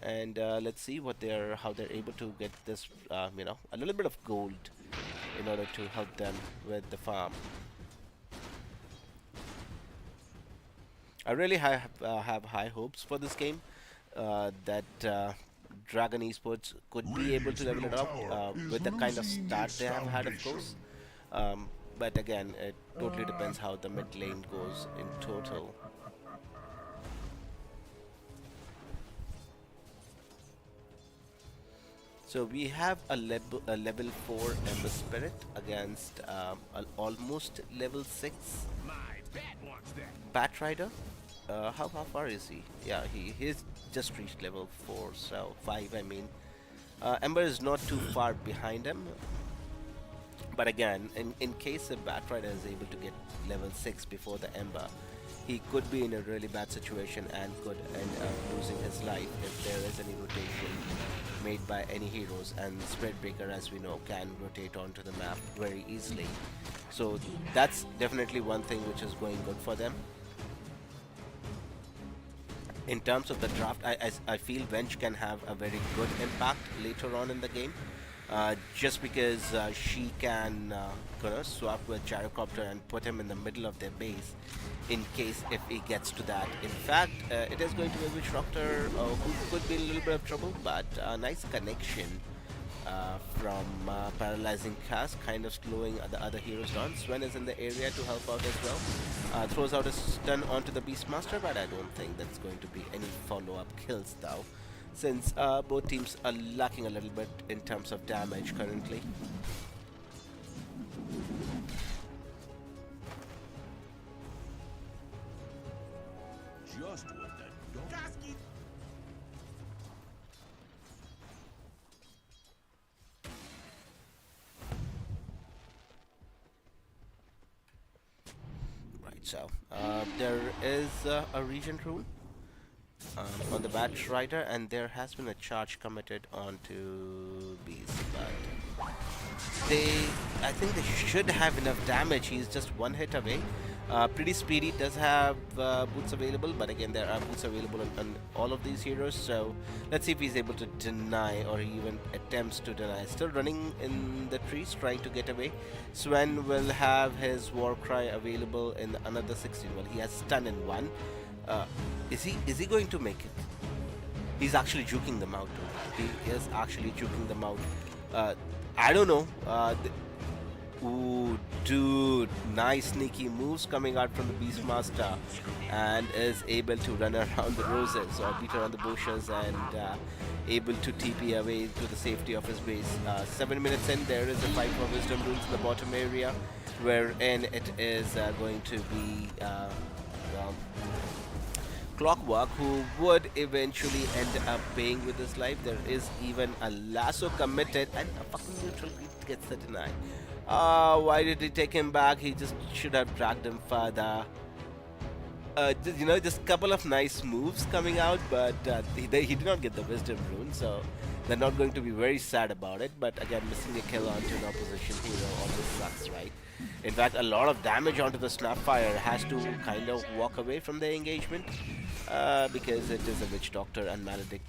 and let's see how they're able to get this, a little bit of gold in order to help them with the farm. I really have high hopes for this game, that Dragon Esports could be able to level it up with the kind of start they have had, of course. But again, it totally depends how the mid lane goes in total. So we have a level 4 Ember Spirit against an almost level 6 Batrider. How far is he? Yeah, he's just reached level 4, so 5 I mean. Ember is not too far behind him. But again, in case a Batrider is able to get level 6 before the Ember, he could be in a really bad situation and could end up losing his life if there is any rotation made by any heroes, and Spreadbreaker, as we know, can rotate onto the map very easily. So that's definitely one thing which is going good for them. In terms of the draft, I feel Venge can have a very good impact later on in the game. Just because she can swap with Gyrocopter and put him in the middle of their base in case if he gets to that. In fact, it is going to be a Witch Doctor who could be in a little bit of trouble, but a nice connection from Paralyzing Cast, kind of slowing the other heroes down. Sven is in the area to help out as well. Throws out a stun onto the Beastmaster, but I don't think that's going to be any follow-up kills though, since both teams are lacking a little bit in terms of damage currently. Just what the dog. Right, so there is a region rule on the Batrider, and there has been a charge committed onto Beast, but I think they should have enough damage. He's just one hit away. Pretty speedy, does have boots available, but again, there are boots available on all of these heroes, so let's see if he's able to deny, or he even attempts to deny. Still running in the trees, trying to get away. Sven will have his war cry available in another 16. Well, he has stun in one. Is he going to make it? He's actually juking them out. He is actually juking them out. I don't know. Ooh, dude, nice sneaky moves coming out from the Beastmaster, and is able to run around the roses or beat around the bushes, and able to TP away to the safety of his base. 7 minutes in, there is a fight for Wisdom Runes in the bottom area, wherein it is going to be Clockwork, who would eventually end up paying with his life. There is even a lasso committed, and a fucking neutral gets the deny. Why did he take him back? He just should have dragged him further. Just couple of nice moves coming out, but he did not get the Wisdom Rune, so they're not going to be very sad about it. But again, missing a kill onto an opposition hero always sucks, right? In fact, a lot of damage onto the Snapfire has to kind of walk away from the engagement, because it is a Witch Doctor, and Maledict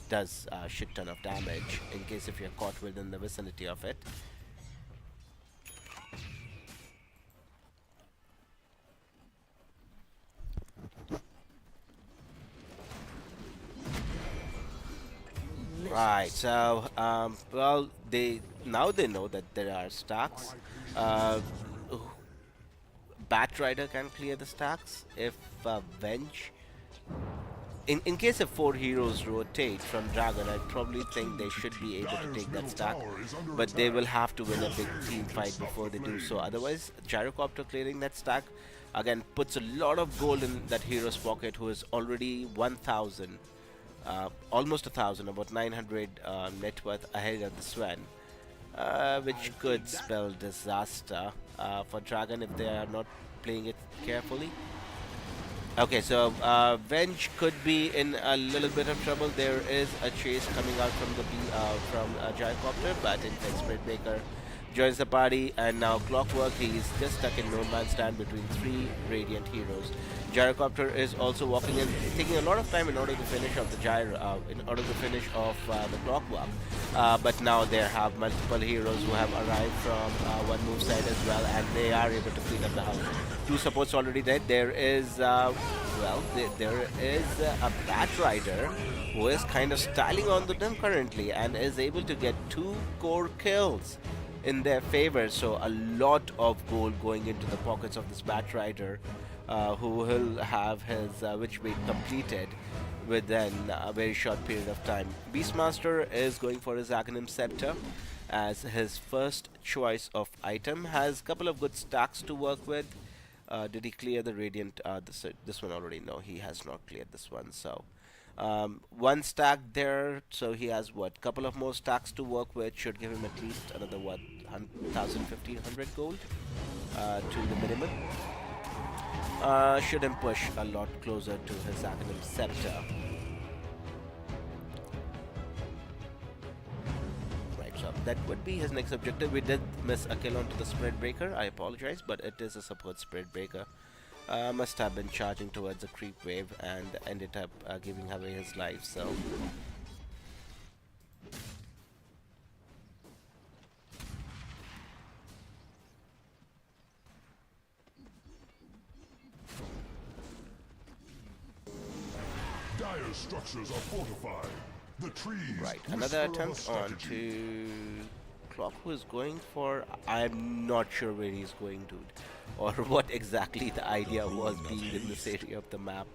does a shit ton of damage in case if you're caught within the vicinity of it. Right, so well, they know that there are stacks. Batrider can clear the stacks if Venge in case if 4 heroes rotate from Dragon, I probably think they should be able to Dire's take that middle stack, tower is under but they will attack. have to win a big team Who can fight stop before the they do so. flames? Otherwise, Gyrocopter clearing that stack again puts a lot of gold in that hero's pocket, who is already 1,000, almost 1,000, about 900 net worth ahead of the Sven, which could spell disaster for Dragon if they are not playing it carefully. Okay, so Venge could be in a little bit of trouble. There is a chase coming out from the Gyrocopter, but in fact, Spirit Breaker joins the party, and now Clockwork, he's just stuck in no man's land between 3 Radiant heroes. Gyrocopter is also walking in, taking a lot of time in order to finish off the the Clockwork. But now there have multiple heroes who have arrived from one move side as well, and they are able to clean up the house. 2 supports already dead. There is there is a Bat Rider who is kind of styling on them currently and is able to get 2 core kills in their favor. So a lot of gold going into the pockets of this Bat Rider, who will have his witch bait completed within a very short period of time. Beastmaster is going for his Aghanim Scepter as his first choice of item. Has a couple of good stacks to work with. Did he clear the Radiant? This one already? No, he has not cleared this one. So one stack there. So he has what? Couple of more stacks to work with. Should give him at least another what? 1,500 gold to the minimum. Should him push a lot closer to his Aghanim Scepter. So that would be his next objective. We did miss a kill onto the Spirit Breaker. I apologize, but it is a support Spirit Breaker. Must have been charging towards a creep wave and ended up giving away his life. So Dire's structures are fortified. The trees right, whisper another of a attempt on strategy. to Clock, who is going for. I'm not sure where he's going to, or what exactly the idea was being in this area of the map.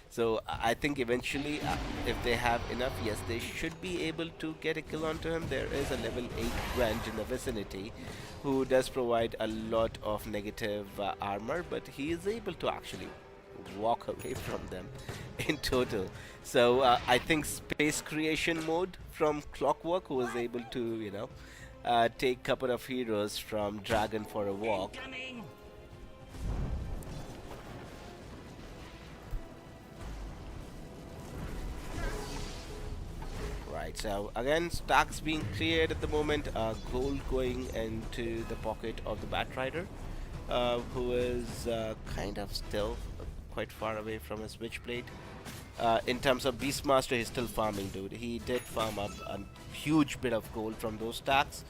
So I think eventually, if they have enough, yes, they should be able to get a kill onto him. There is a level 8 Gwent in the vicinity, who does provide a lot of negative armor, but he is able to actually walk away from them in total. So I think space creation mode from Clockwork, who was able to, take a couple of heroes from Dragon for a walk. Right, so again, stacks being cleared at the moment. Gold going into the pocket of the Bat Rider, who is kind of still quite far away from his Witchblade. In terms of Beastmaster, he's still farming, dude. He did farm up a huge bit of gold from those stacks.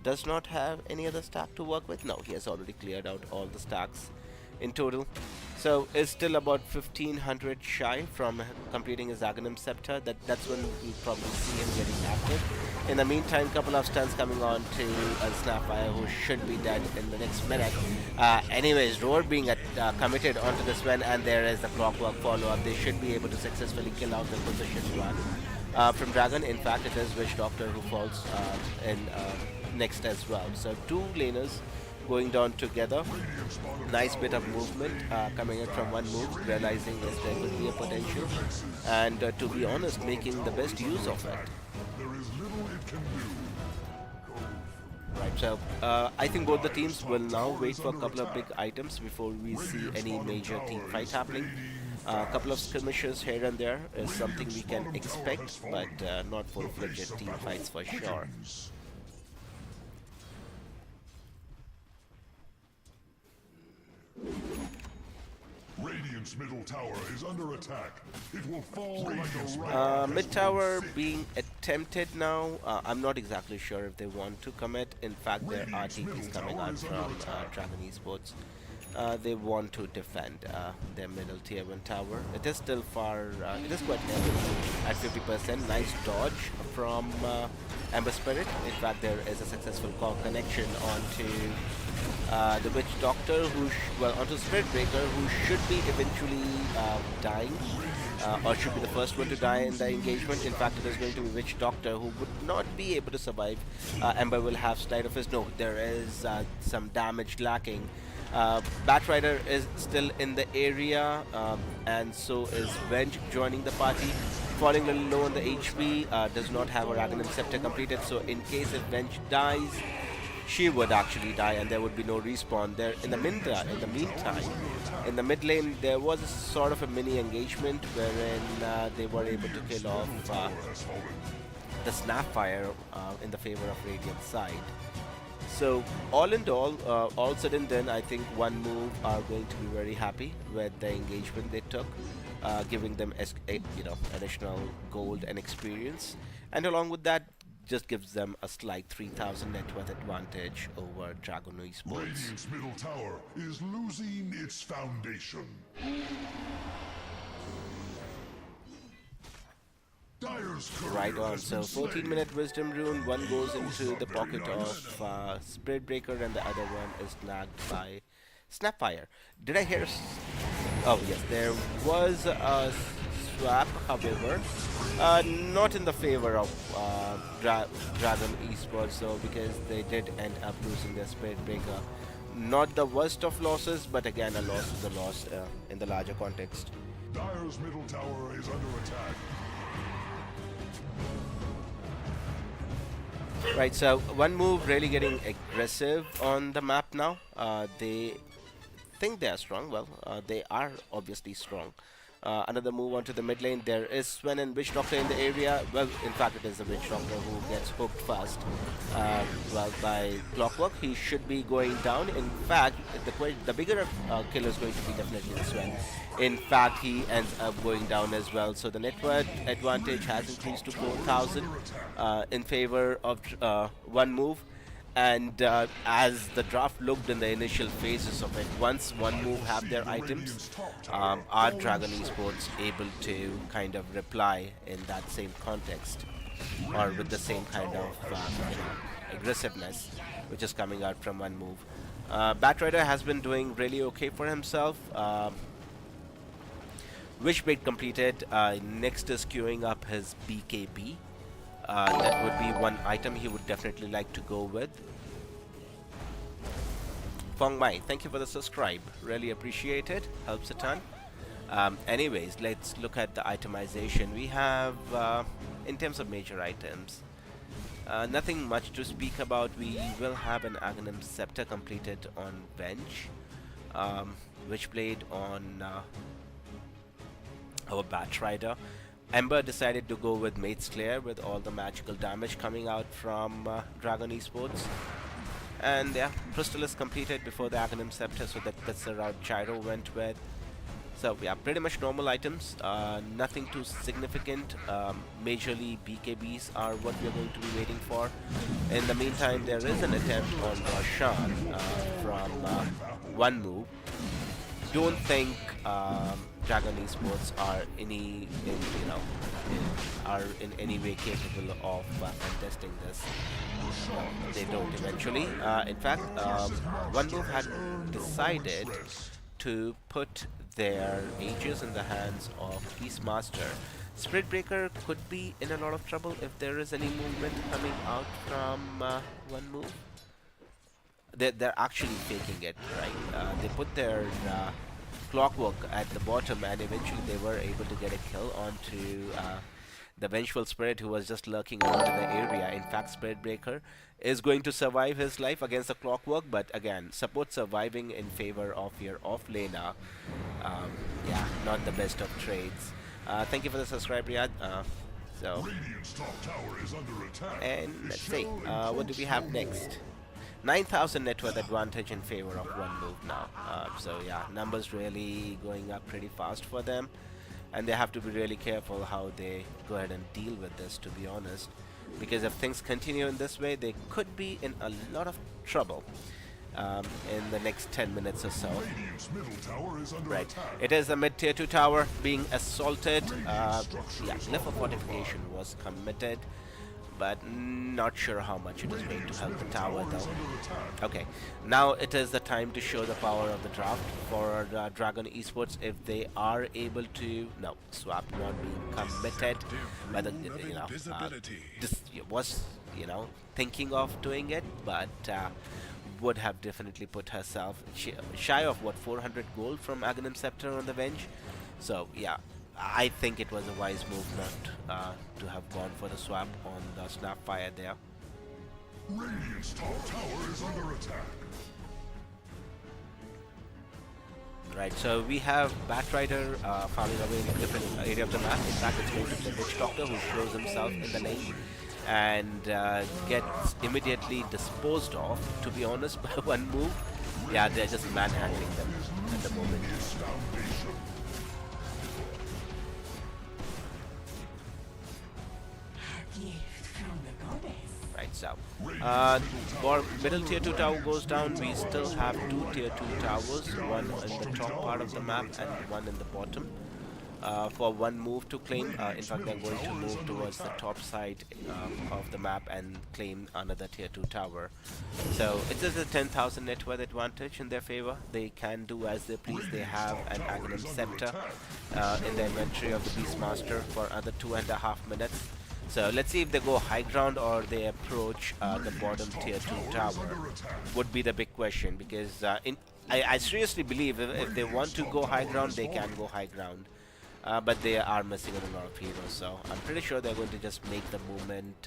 Does not have any other stack to work with. No, he has already cleared out all the stacks in total. So is still about 1,500 shy from completing his Aghanim Scepter. That's when we'll probably see him getting active. In the meantime, couple of stuns coming on to Snapfire, who should be dead in the next minute. Anyways, Roar being committed onto this one, and there is the Clockwork follow-up. They should be able to successfully kill out the position one from Dragon. In fact, it is Witch Doctor who falls in next as well. So 2 laners going down together. Nice bit of movement coming in from one move, realizing that there could be a potential, and to be honest, making the best use of it. There is little it can do. Right, so I think both the teams will now wait for a couple of big items before we see any major team fight happening. A couple of skirmishes here and there is something we can expect, but not full-fledged team fights for sure. Radiant's middle tower is under attack. It will fall like a rock. Mid tower being attempted now. I'm not exactly sure if they want to commit. In fact, there are TPs coming out from Dragon Esports. They want to defend their middle tier 1 tower. It is still far, it is quite heavy at 50%. Nice dodge from Ember Spirit. In fact, there is a successful call connection onto the Witch Doctor, onto Spirit Breaker, who should be eventually dying. or should be the first one to die in the engagement. In fact, it is going to be Witch Doctor, who would not be able to survive. Ember will have Sleight of His. No, there is some damage lacking. Batrider is still in the area, and so is Venge joining the party. Falling a little low on the HP, does not have her Aghanim Scepter completed, so in case if Venge dies, she would actually die and there would be no respawn. There in the meantime, in the mid lane, there was a sort of a mini engagement wherein they were able to kill off the Snapfire in the favor of Radiant side. So all in all said and done, I think One Move are going to be very happy with the engagement they took, giving them additional gold and experience, and along with that, just gives them a slight 3,000 net worth advantage over Dragon Esports. Radiant's middle tower is losing its foundation. Dire's courier Right on, has so been 14-minute Wisdom Rune, one goes into the pocket of Spirit Breaker and the other one is snagged by Snapfire. Did I hear... Oh yes, there was a swap, however, not in the favor of Dragon Esports though, because they did end up losing their Spirit Breaker. Not the worst of losses, but again a loss is a loss in the larger context. Dire's middle tower is under attack. Right, so One Move really getting aggressive on the map now. They think they are strong. Well, they are obviously strong. Another move onto the mid lane. There is Sven and Witch Doctor in the area. Well, in fact, it is the Witch Doctor who gets hooked first. Well, by Clockwork, he should be going down. In fact, the bigger killer is going to be definitely the Sven. In fact, he ends up going down as well. So the net worth advantage has increased to 4,000 in favor of One Move. And as the draft looked in the initial phases of it, once One Move have their items, are Dragon Esports able to kind of reply in that same context, or with the same kind of aggressiveness which is coming out from One Move? Batrider has been doing really okay for himself. Wishblade completed. Next is queuing up his BKB. That would be one item he would definitely like to go with. Fong Mai, thank you for the subscribe. Really appreciate it. Helps a ton. Anyways, let's look at the itemization. We have, in terms of major items, nothing much to speak about. We will have an Aghanim Scepter completed on Venge. Witchblade on our Batrider. Ember decided to go with Mate's Clair with all the magical damage coming out from Dragon Esports. And yeah, Crystal is completed before the Aghanim Scepter, so that's the route Gyro went with. So yeah, pretty much normal items, nothing too significant. Majorly BKBs are what we're going to be waiting for. In the meantime, there is an attempt on Roshan from One Move. Don't think Dragon Esports are in any way capable of contesting this. They don't eventually. In fact, One Move had decided to put their ages in the hands of Beastmaster. Spirit Breaker could be in a lot of trouble if there is any movement coming out from One Move. They're actually faking it, right? They put their Clockwork at the bottom, and eventually they were able to get a kill onto the Vengeful Spirit, who was just lurking around in the area. In fact, Spirit Breaker is going to survive his life against the Clockwork, but again, support surviving in favor of your off-laner. Yeah, not the best of trades. Thank you for the subscribe, Riyadh. Radiant's top tower is under attack. And let's see, what do we have next? 9,000 net worth advantage in favor of One Move now. So yeah, numbers really going up pretty fast for them, and they have to be really careful how they go ahead and deal with this, to be honest, because if things continue in this way, they could be in a lot of trouble in the next 10 minutes or so. Radiant's middle tower is under Right, attack. it is a mid tier 2 tower being assaulted. Yeah, Glyph of Fortification was committed. but not sure how much it is going to help the tower though. Under attack. Okay, now it is the time to show the power of the draft for Dragon Esports. If they are able to, no, swap not being committed by the, this was, thinking of doing it, but would have definitely put herself shy of what 400 gold from Aghanim Scepter on the bench. So yeah, I think it was a wise move not to have gone for the swap on the Snapfire there. Radiant's top tower is under attack. Right, so we have Batrider farming away in a different area of the map. In fact, it's going to be the Witch Doctor who shows himself in the lane and gets immediately disposed of, to be honest, by one move. Yeah, they're just manhandling them at the moment. Gift from the goddess. Right, so middle tier 2 tower goes down. We still have 2 tier 2 towers, one in the top part of the map and one in the bottom. For one move to claim, in fact they're going to move towards the top side of the map and claim another tier 2 tower. So it is a 10,000 net worth advantage in their favor. They can do as they please. They have an Aghanim Scepter in the inventory of the Beastmaster for another 2.5 minutes. So let's see if they go high ground or they approach the bottom tier 2 tower would be the big question, because I seriously believe if they want to go high ground, they can go high ground. But they are missing a lot of heroes, so I'm pretty sure they're going to just make the movement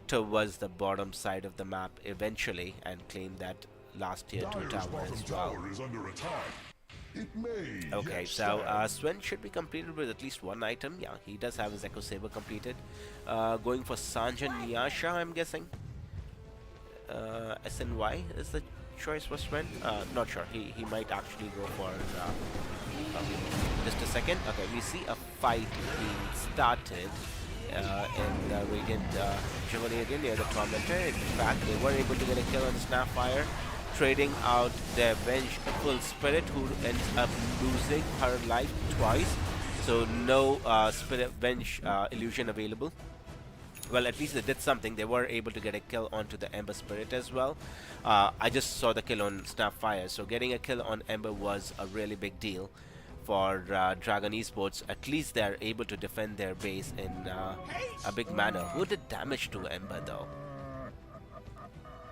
towards the bottom side of the map eventually and claim that last tier 2 tower as well. Tower is under attack. It may Okay, yet so stand. Sven should be completed with at least one item. Yeah, he does have his Echo Saber completed. Going for Sanjan Nyasha, I'm guessing. SNY is the choice for Sven. Not sure. He might actually go for just a second. Okay, we see a fight being started in the Radiant Jubilee again near the Tormentor. In fact, they were able to get a kill on the Snapfire, trading out their Vengeful Spirit, who ends up losing her life twice. So no Spirit Venge illusion available. Well, at least they did something. They were able to get a kill onto the Ember Spirit as well. I just saw the kill on Snapfire, so getting a kill on Ember was a really big deal for Dragon Esports. At least they are able to defend their base in a big manner. Who did damage to Ember though?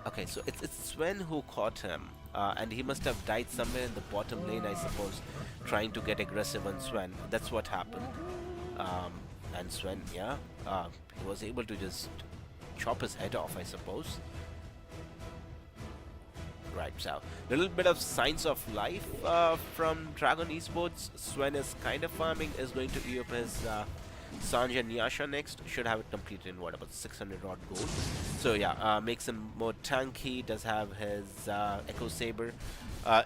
Okay, so it's Sven who caught him, and he must have died somewhere in the bottom lane, I suppose, trying to get aggressive on Sven. That's what happened. And Sven, yeah, he was able to just chop his head off, I suppose. Right, so little bit of signs of life from Dragon Esports. Sven is kind of farming, is going to eat up his Sanjay Nyasha next. Should have it completed in what, about 600 odd gold. So yeah, makes him more tanky. Does have his Echo Saber.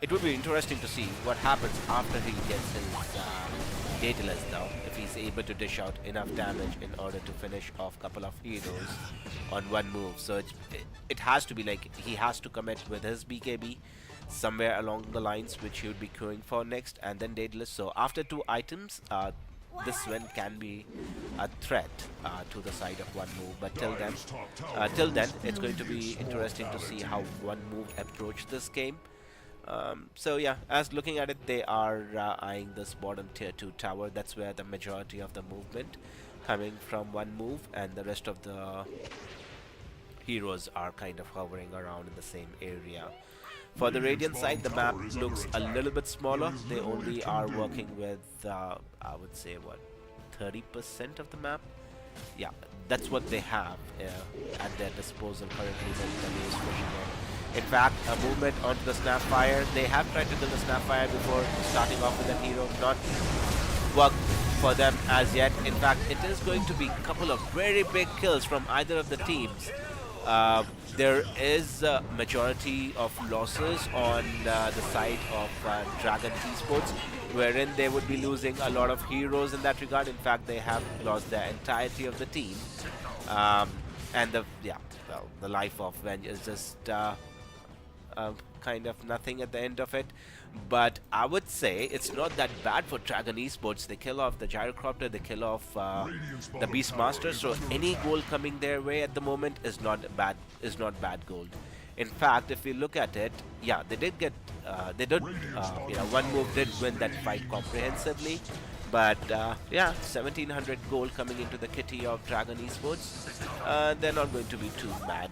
It would be interesting to see what happens after he gets his Daedalus though, if he's able to dish out enough damage in order to finish off a couple of heroes on one move. So it has to be like he has to commit with his BKB somewhere along the lines, which he would be queuing for next, and then Daedalus. So after 2 items, this Sven can be a threat to the side of one move. But till then, it's going to be interesting to see how one move approach this game. So yeah, as looking at it, they are eyeing this bottom tier 2 tower. That's where the majority of the movement coming from one move, and the rest of the heroes are kind of hovering around in the same area. For the Radiant side, the map looks a little bit smaller. They only are working with, I would say, what, 30% of the map? Yeah, that's what they have at their disposal currently when the is pushing in. In fact, a movement onto the Snapfire. They have tried to kill the Snapfire before starting off with a hero. Not worked for them as yet. In fact, it is going to be a couple of very big kills from either of the teams. There is a majority of losses on the side of Dragon Esports, wherein they would be losing a lot of heroes in that regard. In fact, they have lost the entirety of the team. And the life of Venge is just kind of nothing at the end of it. But I would say it's not that bad for Dragon Esports. They kill off the Gyrocopter, they kill off the Beastmaster, so any goal coming their way at the moment is not bad. Gold. In fact, if we look at it, yeah, they did get, one move did win that fight comprehensively. But yeah, 1700 gold coming into the kitty of Dragon Esports. They're not going to be too mad.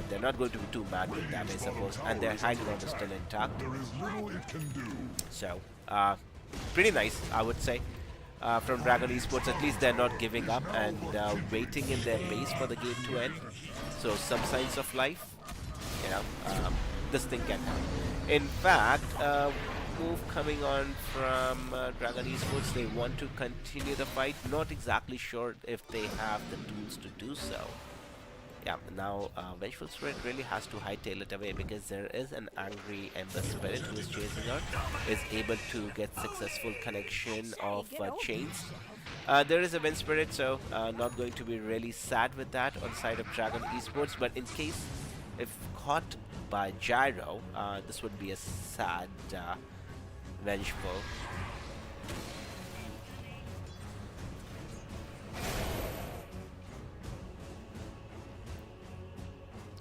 They're not going to be too mad with that, I suppose. And their high ground is still intact. There is little it can do. So, pretty nice, I would say. From Dragon Esports, at least they're not giving up and waiting in their base for the game to end. So, some signs of life. You know, this thing can happen. In fact, move coming on from Dragon Esports, they want to continue the fight. Not exactly sure if they have the tools to do so. Yeah, now Vengeful Spirit really has to hightail it away because there is an angry Ember Spirit who is chasing her, is able to get successful connection of chains. There is a Wind Spirit, so not going to be really sad with that on the side of Dragon Esports, but in case if caught by Gyro, this would be a sad Vengeful.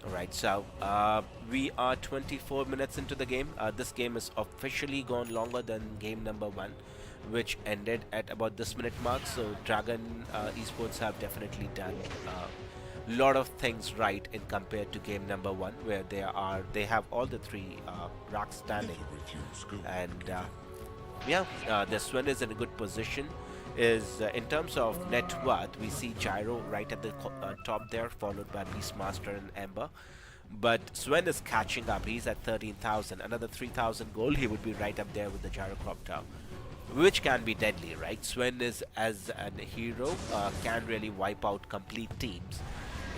Alright, so we are 24 minutes into the game. This game has officially gone longer than game number 1, which ended at about this minute mark. So Dragon Esports have definitely done a lot of things right in compared to game number 1, where they have all the 3 racks standing. And yeah, the Sven is in a good position. In terms of net worth, we see Gyro right at the top there, followed by Beastmaster and Ember. But Sven is catching up. He's at 13,000. Another 3,000 gold, he would be right up there with the Gyrocopter, which can be deadly, right? Sven is, as a hero, can really wipe out complete teams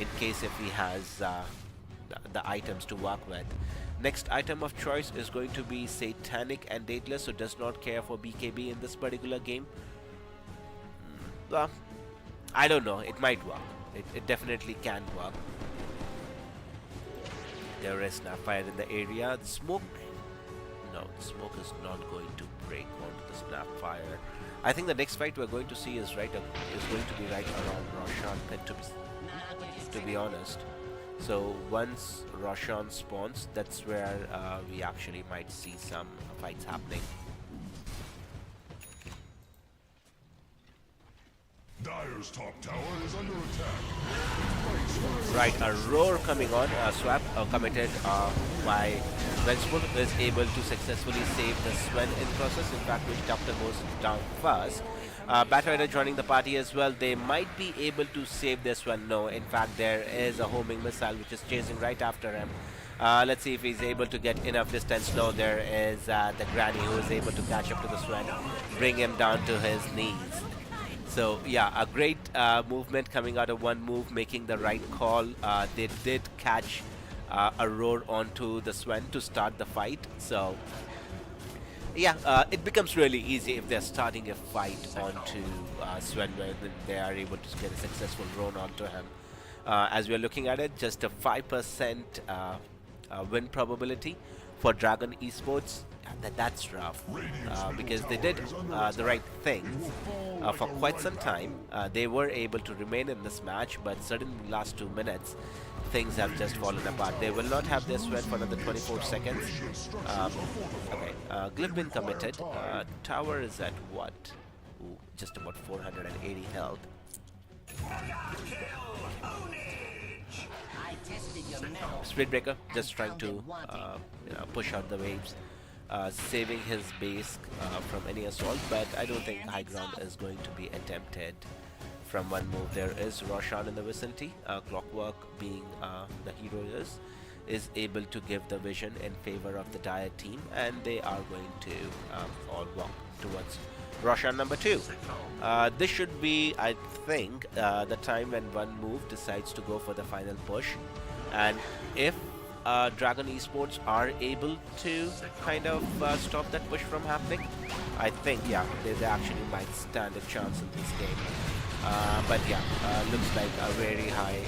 in case if he has the items to work with. Next item of choice is going to be Satanic and Dateless, who does not care for BKB in this particular game. Well, I don't know. It might work. It definitely can work. There is Snapfire in the area. The smoke... No, the smoke is not going to break onto the Snapfire. I think the next fight we're going to see is going to be right around Roshan Pit, to be honest. So once Roshan spawns, that's where we actually might see some fights happening. Dire's top tower is under attack. Right, a roar coming on, a swap committed by Vengeful is able to successfully save the Sven in process. In fact, which Doctor goes down first. Batrider joining the party as well. They might be able to save this one. No, in fact, there is a homing missile which is chasing right after him. Let's see if he's able to get enough distance. No, there is the Granny who is able to catch up to the Sven, bring him down to his knees. So yeah, a great movement coming out of one move, making the right call. They did catch a roar onto the Sven to start the fight. So yeah, it becomes really easy if they're starting a fight onto Sven, where they are able to get a successful roar onto him. As we're looking at it, just a 5% win probability for Dragon Esports. That's rough, because they did the right things for quite some time. They were able to remain in this match, but certainly in the last 2 minutes, things have just fallen apart. They will not have their Sven for another 24 seconds. Okay, Glyph been committed. Tower is at what? Ooh, just about 480 health. Spirit Breaker just trying to push out the waves. Saving his base from any assault, but I don't think high ground is going to be attempted from one move. There is Roshan in the vicinity. Clockwork, being the hero is able to give the vision in favor of the Dire team, and they are going to all walk towards Roshan number 2. This should be, I think, the time when one move decides to go for the final push, and if Dragon Esports are able to kind of stop that push from happening, I think, yeah, they actually might stand a chance in this game. But yeah, looks like a very high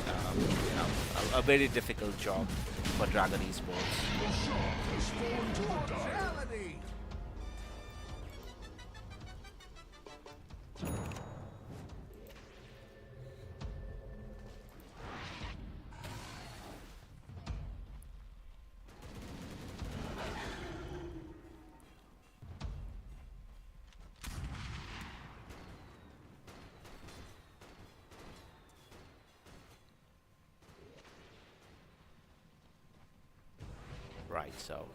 a very difficult job for Dragon Esports. Right, so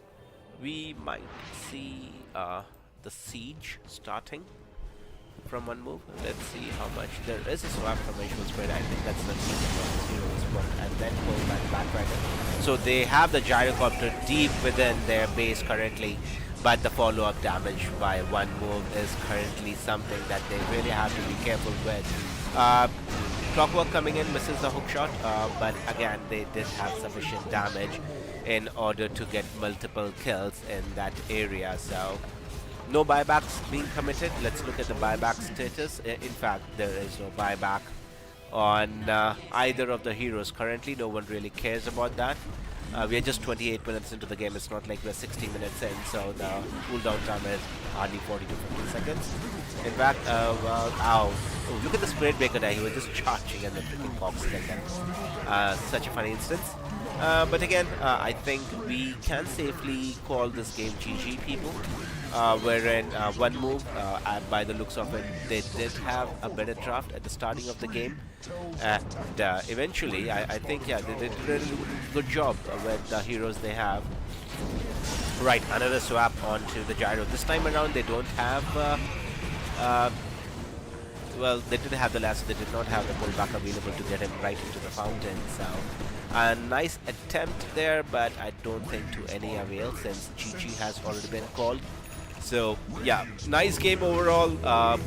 we might see the siege starting from one move. Let's see how much. There is a swap from visual spread. I think that's the reason why zero is one, and then pull back Backdragon. So they have the gyrocopter deep within their base currently, but the follow-up damage by one move is currently something that they really have to be careful with. Clockwork coming in misses the hook shot, but again they did have sufficient damage in order to get multiple kills in that area. So no buybacks being committed. Let's look at the buyback status. In fact, there is no buyback on either of the heroes currently. No one really cares about that. We are just 28 minutes into the game. It's not like we're 60 minutes in, so the cooldown time is hardly 40 to 50 seconds. In fact, well, ow. Oh, look at the Spirit Breaker there. He was just charging and the freaking box like that. Such a funny instance. But again, I think we can safely call this game GG, people. Wherein one move, by the looks of it, they did have a better draft at the starting of the game. And eventually, I think, yeah, they did a really good job with the heroes they have. Right, another swap onto the gyro. This time around, they don't have... well, they did have the last, they did not have the pullback available to get him right into the fountain, so a nice attempt there, but I don't think to any avail since GG has already been called. So yeah, nice game overall,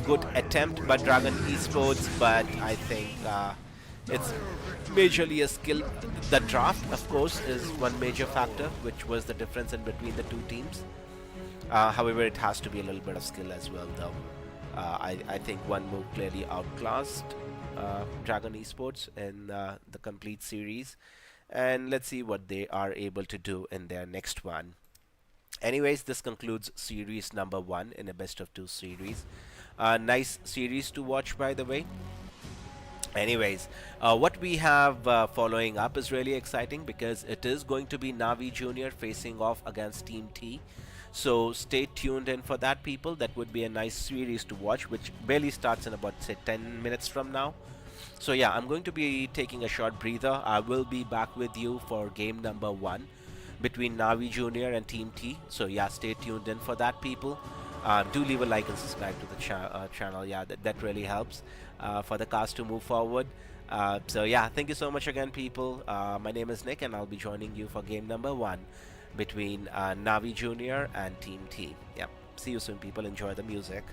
good attempt by Dragon Esports, but I think it's majorly a skill. The draft, of course, is one major factor, which was the difference in between the two teams. However, it has to be a little bit of skill as well, though. I think one move clearly outclassed Dragon Esports in the complete series, and let's see what they are able to do in their next one. Anyways, this concludes series number 1 in a best of 2 series. Nice series to watch, by the way. Anyways, what we have following up is really exciting because it is going to be Navi Junior facing off against Team T. So stay tuned in for that, people. That would be a nice series to watch, which barely starts in about, say, 10 minutes from now. So yeah, I'm going to be taking a short breather. I will be back with you for game number 1 between Navi Junior and Team T. So yeah, stay tuned in for that, people. Do leave a like and subscribe to the channel. Yeah, that really helps for the cast to move forward. So yeah, thank you so much again, people. My name is Nick, and I'll be joining you for game number 1 between Navi Junior and Team T. Yep. See you soon, people. Enjoy the music.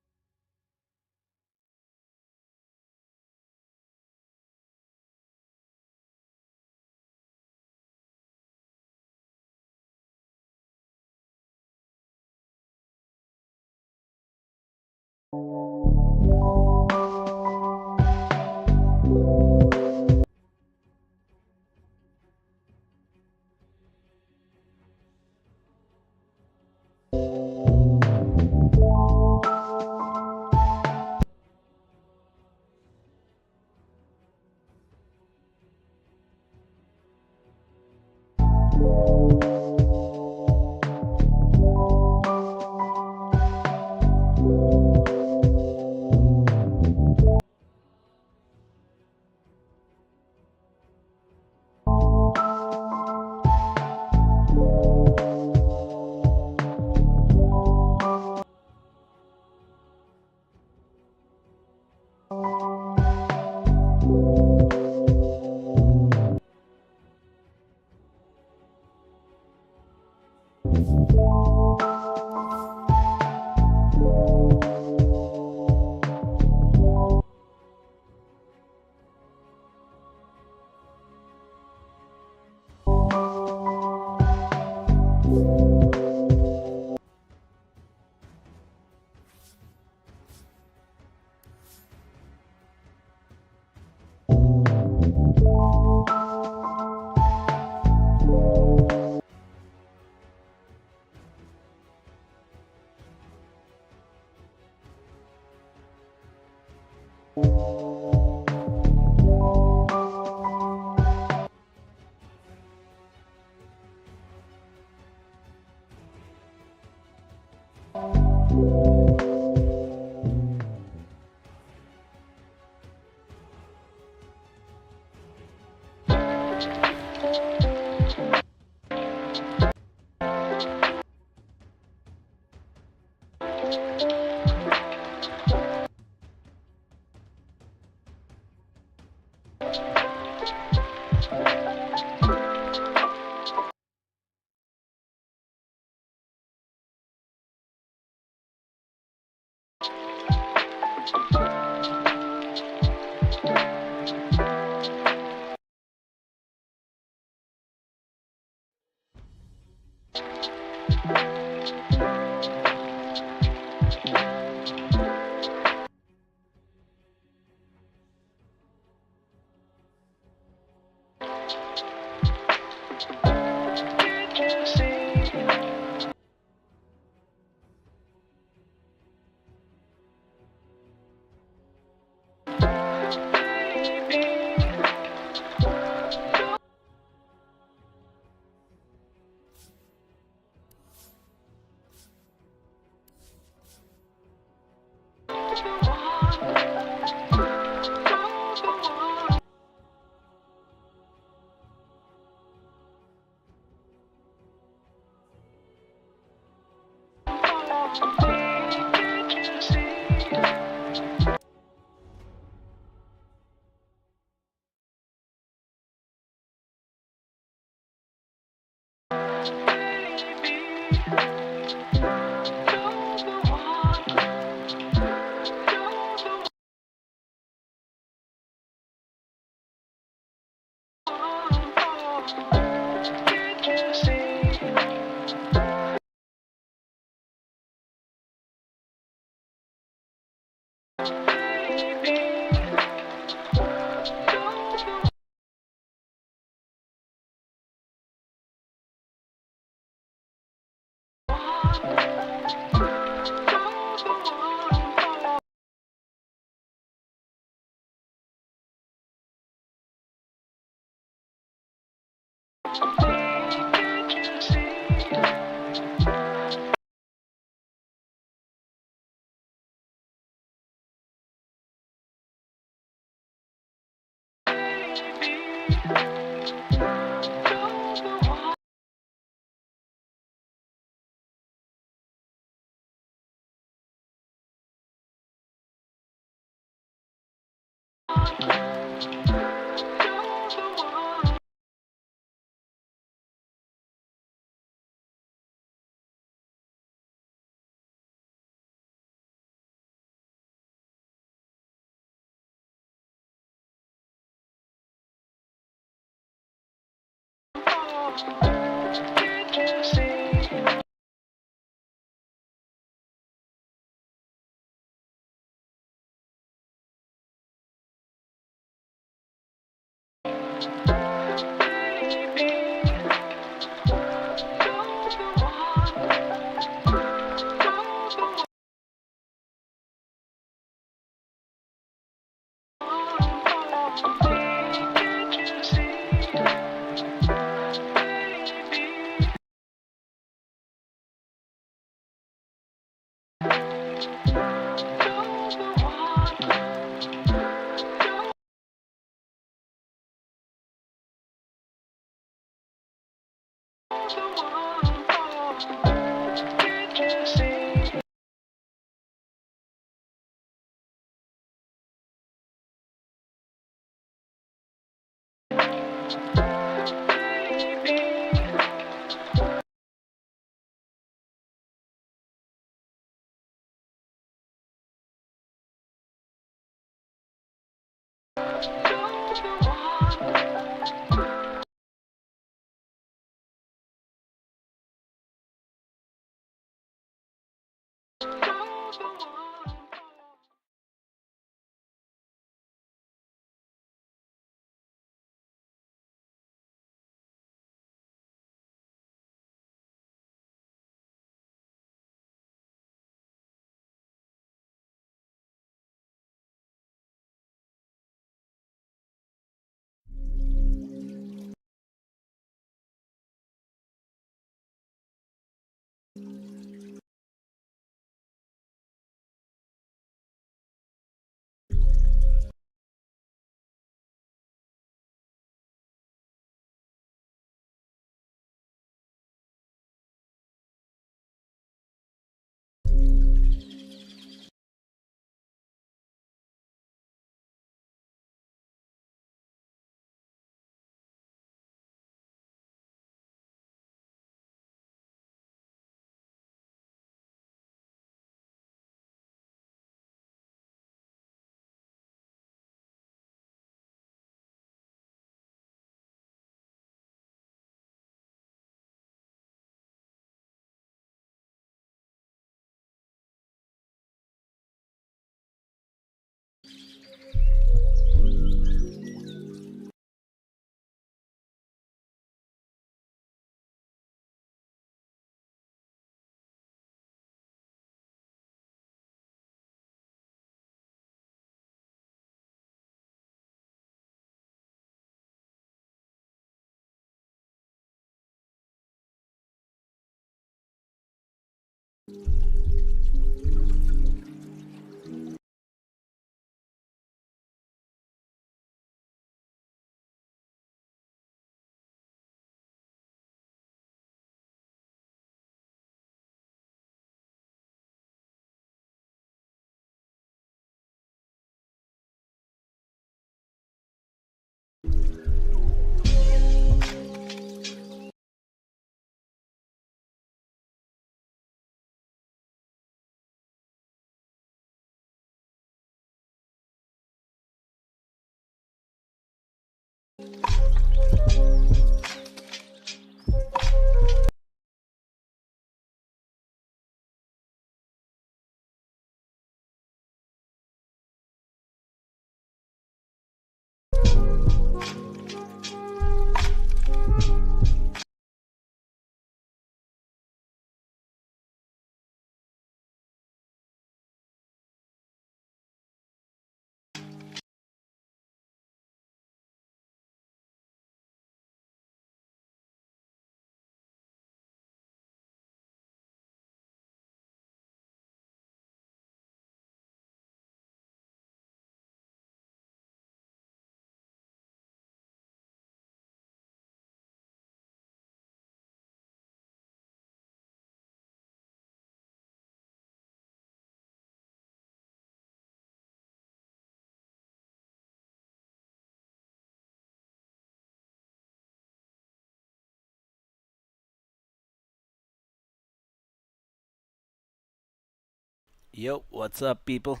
Yo, what's up, people?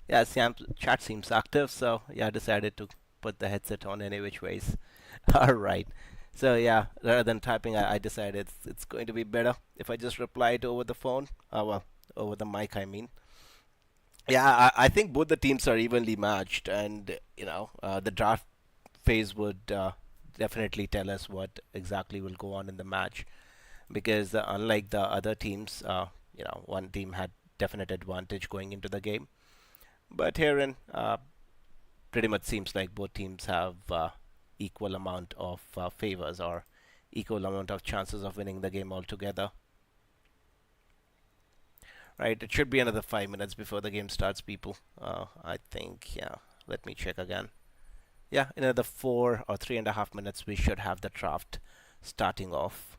Yeah, chat seems active, so yeah, I decided to put the headset on any which ways. All right. So yeah, rather than typing, I decided it's going to be better if I just reply it over the phone. Well, over the mic, I mean. Yeah, I think both the teams are evenly matched, and the draft phase would definitely tell us what exactly will go on in the match. Because unlike the other teams, one team had definite advantage going into the game. But herein, pretty much seems like both teams have equal amount of favors or equal amount of chances of winning the game altogether. Right? It should be another 5 minutes before the game starts, people. I think, yeah. Let me check again. Yeah, in another 4 or 3.5 minutes, we should have the draft starting off.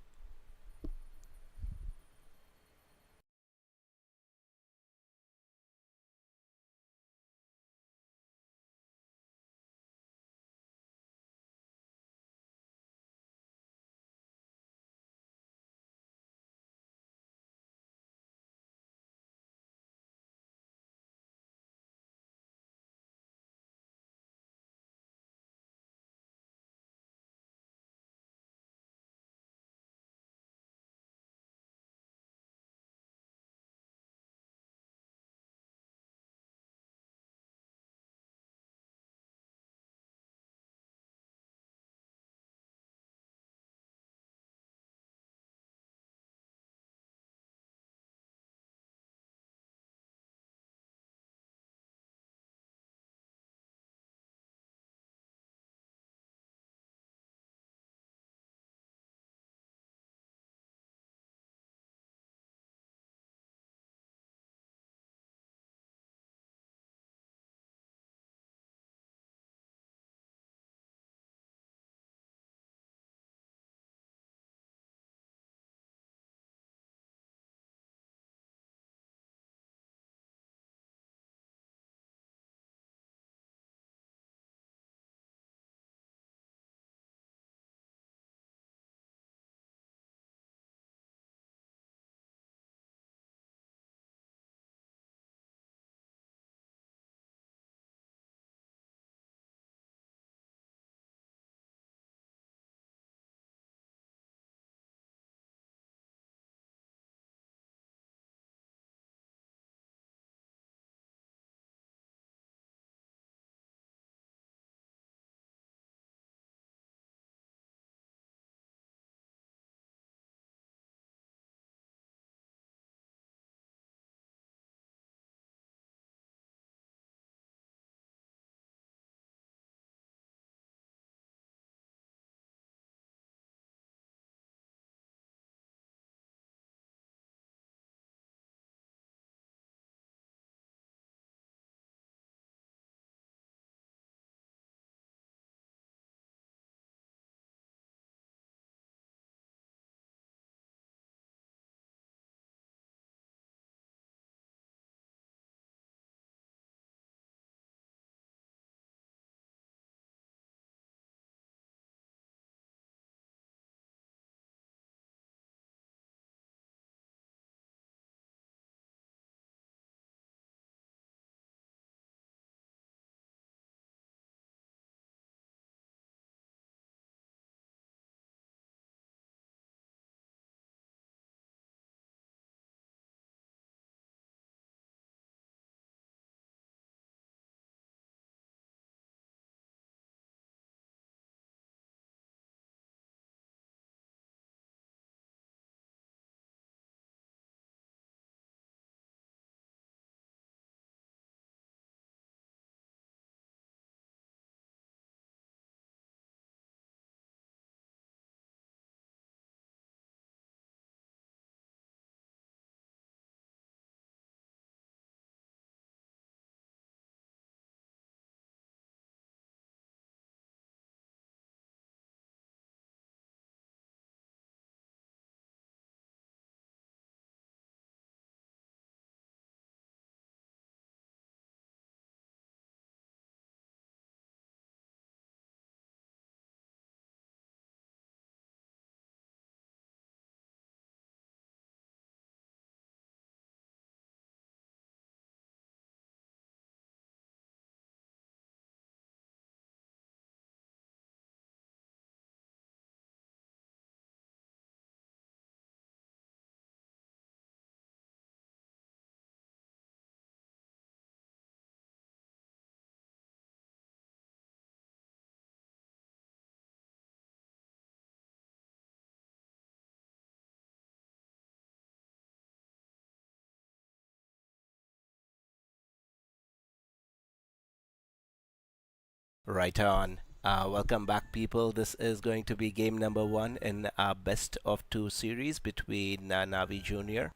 Right on. Welcome back, people. This is going to be game number one in our best of two series between Navi Junior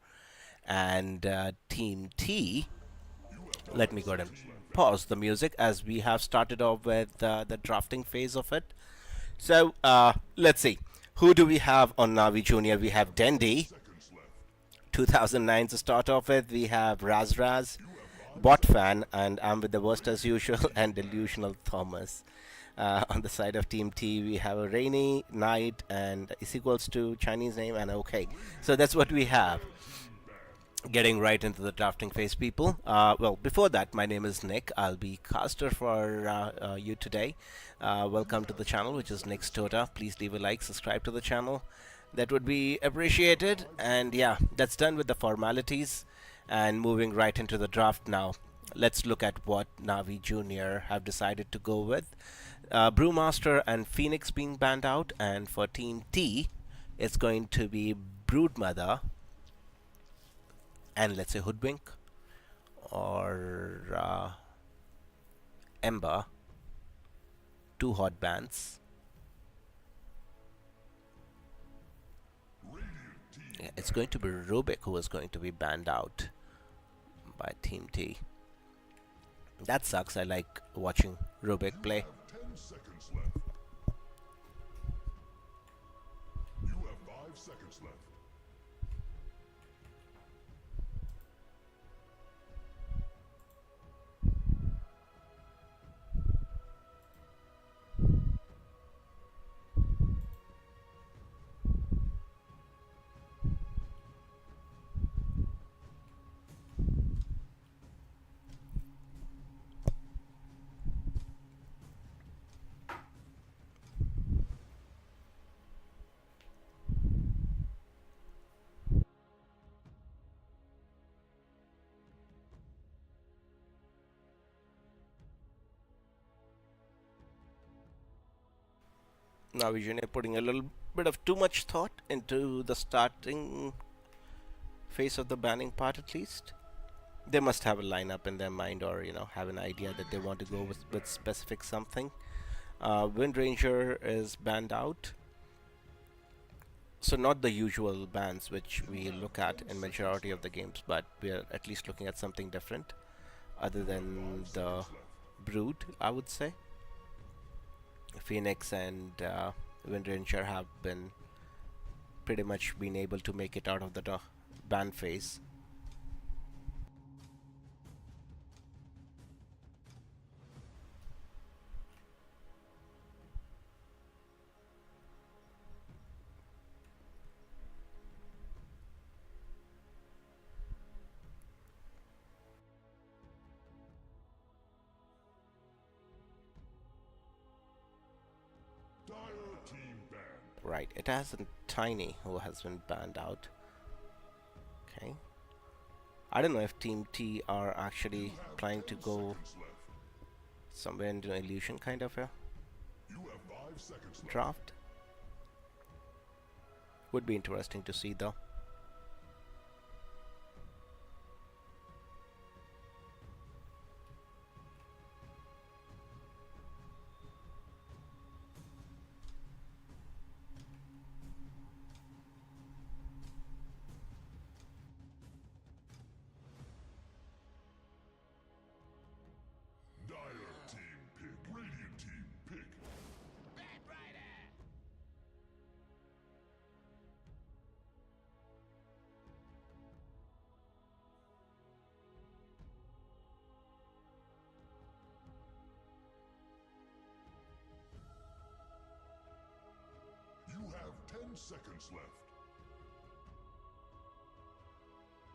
and Team T. Let me go ahead and pause the music as we have started off with the drafting phase of it. So let's see. Who do we have on Navi Junior? We have Dendi, 2009 to start off with. We have Raz, Bot Fan, and I'm with the worst as usual, and Delusional Thomas. On the side of Team T, we have a Rainy, Night, and is equals to Chinese name, and okay. So that's what we have. Getting right into the drafting phase, people. Well, before that, my name is Nick. I'll be caster for you today. Welcome to the channel, which is Nick's Dota. Please leave a like, subscribe to the channel. That would be appreciated. And yeah, that's done with the formalities. And moving right into the draft now. Let's look at what Navi Junior have decided to go with. Brewmaster and Phoenix being banned out, and for Team T, it's going to be Broodmother and let's say Hoodwink or Ember, two hot bans. Yeah, it's going to be Rubik who is going to be banned out by Team T. That sucks. I like watching Rubik play. 10 seconds left. You have 5 seconds left. Now we're putting a little bit of too much thought into the starting phase of the banning part at least. They must have a lineup in their mind, or have an idea that they want to go with specific something. Wind Ranger is banned out, so not the usual bans which we look at in majority of the games, but we are at least looking at something different other than the Brood, I would say. Phoenix and Wind Ranger have been pretty much been able to make it out of the ban phase. Dire team banned. Right, it has a Tiny who has been banned out. Okay. I don't know if Team T are actually planning to go somewhere into an illusion kind of a You have 5 seconds left. draft. Would be interesting to see though. Dire team pick. Radiant team pick. You have 10 seconds left.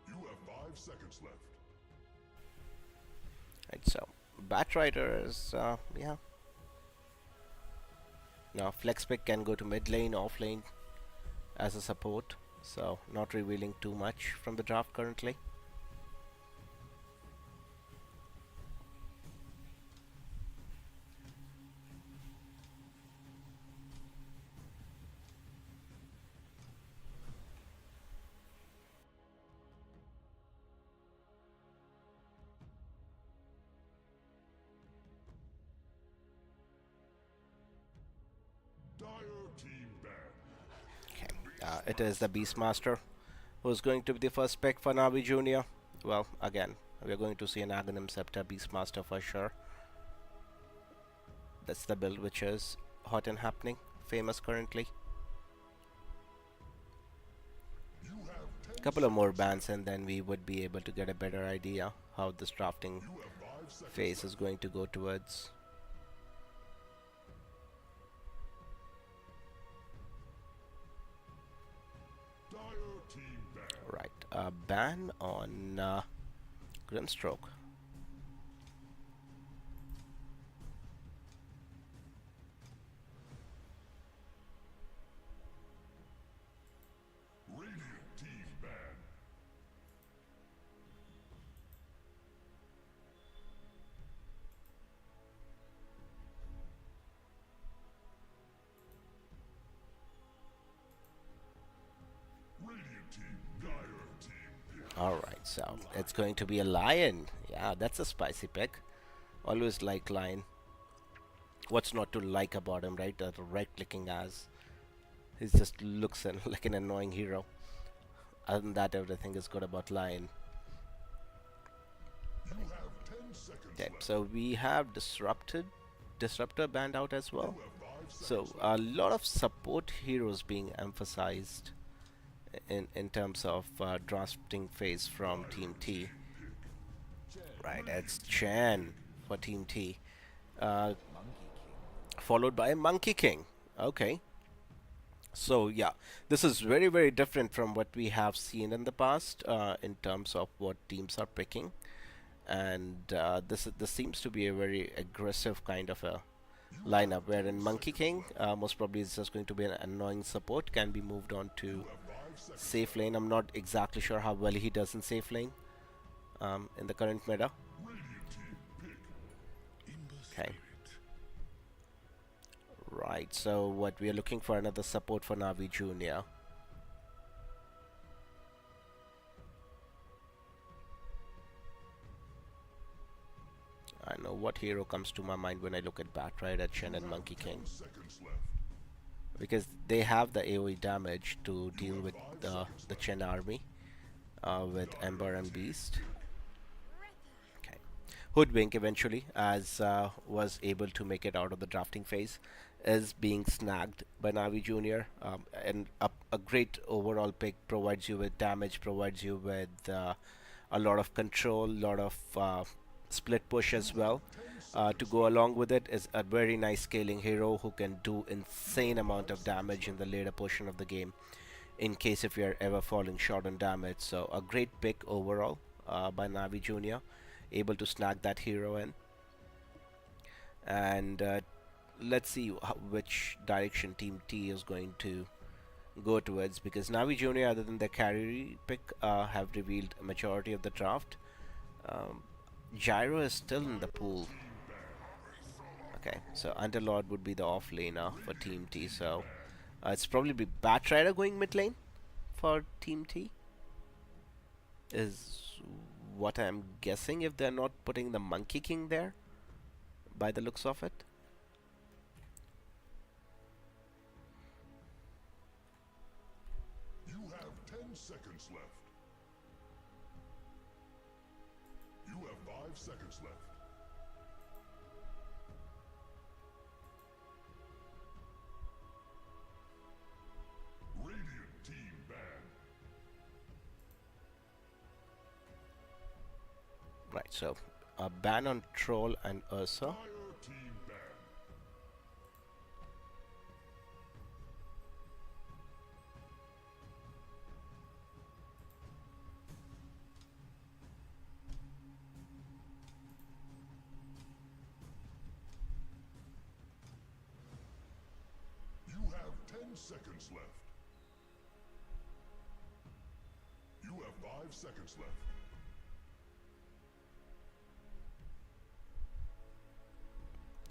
You have 5 seconds left. Right, so Batrider is yeah. Now Flex Pick can go to mid lane, off lane as a support, so not revealing too much from the draft currently. Yeah, it is the Beastmaster who's going to be the first pick for Navi Junior. Well, again, we're going to see an Aghanim Scepter Beastmaster for sure. That's the build which is hot and happening, famous currently. Couple of more bans and then we would be able to get a better idea how this drafting phase is going to go towards. Right, ban on Grimstroke. Alright, so it's going to be a lion. Yeah, that's a spicy pick. Always like lion. What's not to like about him, right? The right clicking as. He just looks like an annoying hero. Other than that, everything is good about lion. Okay, so we have Disruptor banned out as well. So a lot of support heroes being emphasized in terms of drafting phase from Team T. Right, it's Chen for Team T, followed by Monkey King. Okay, so yeah, this is very different from what we have seen in the past in terms of what teams are picking, and this seems to be a very aggressive kind of a lineup. Wherein Monkey King most probably is just going to be an annoying support, can be moved on to safe lane. I'm not exactly sure how well he does in safe lane in the current meta. Okay. Right, so what we are looking for another support for Navi Junior. I know what hero comes to my mind when I look at Batrider, at Shen and Monkey King. Because they have the AoE damage to deal with the Chen army with Ember and Beast. Okay. Hoodwink eventually, as was able to make it out of the drafting phase, is being snagged by Navi Junior. And a great overall pick, provides you with damage, provides you with a lot of control, lot of split push as well. To go along with it is a very nice scaling hero who can do insane amount of damage in the later portion of the game in case if you're ever falling short on damage. So a great pick overall by Navi Junior, able to snag that hero in. And let's see which direction Team T is going to go towards, because Navi Junior, other than the carry pick, have revealed a majority of the draft. Gyro is still in the pool. Okay, so Underlord would be the off laner for Team T, so it's probably be Batrider going mid lane for Team T, is what I'm guessing, if they're not putting the Monkey King there, by the looks of it. You have 10 seconds left. You have 5 seconds left. Radiant team banned. Right, so a ban on Troll and Ursa. Fire team banned. You have 10 seconds left. You have 5 seconds left.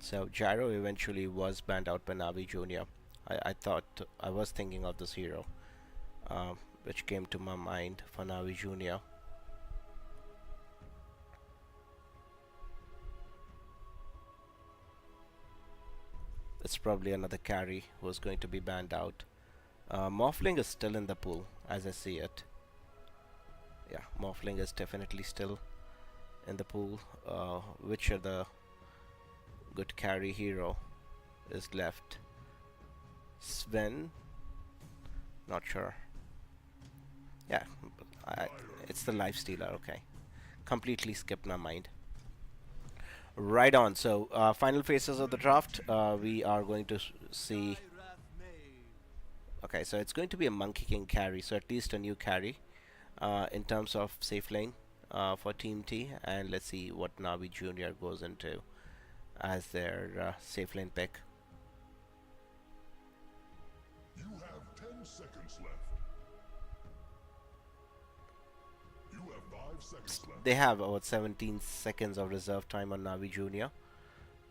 So Gyro eventually was banned out by Navi Junior. I was thinking of this hero, which came to my mind for Navi Junior. It's probably another carry who's going to be banned out Morphling is still in the pool as I see it. Yeah, Morphling is definitely still in the pool. Which are the good carry hero is left? Sven? Not sure. Yeah, I, it's the life stealer. Okay, completely skipped my mind. Right on. So, final phases of the draft. We are going to see. Okay, so it's going to be a Monkey King carry, so at least a new carry in terms of safe lane for Team T. And let's see what Navi Junior goes into as their safe lane pick. You have 10 seconds left. You have 5 seconds left. They have about 17 seconds of reserve time on Navi Junior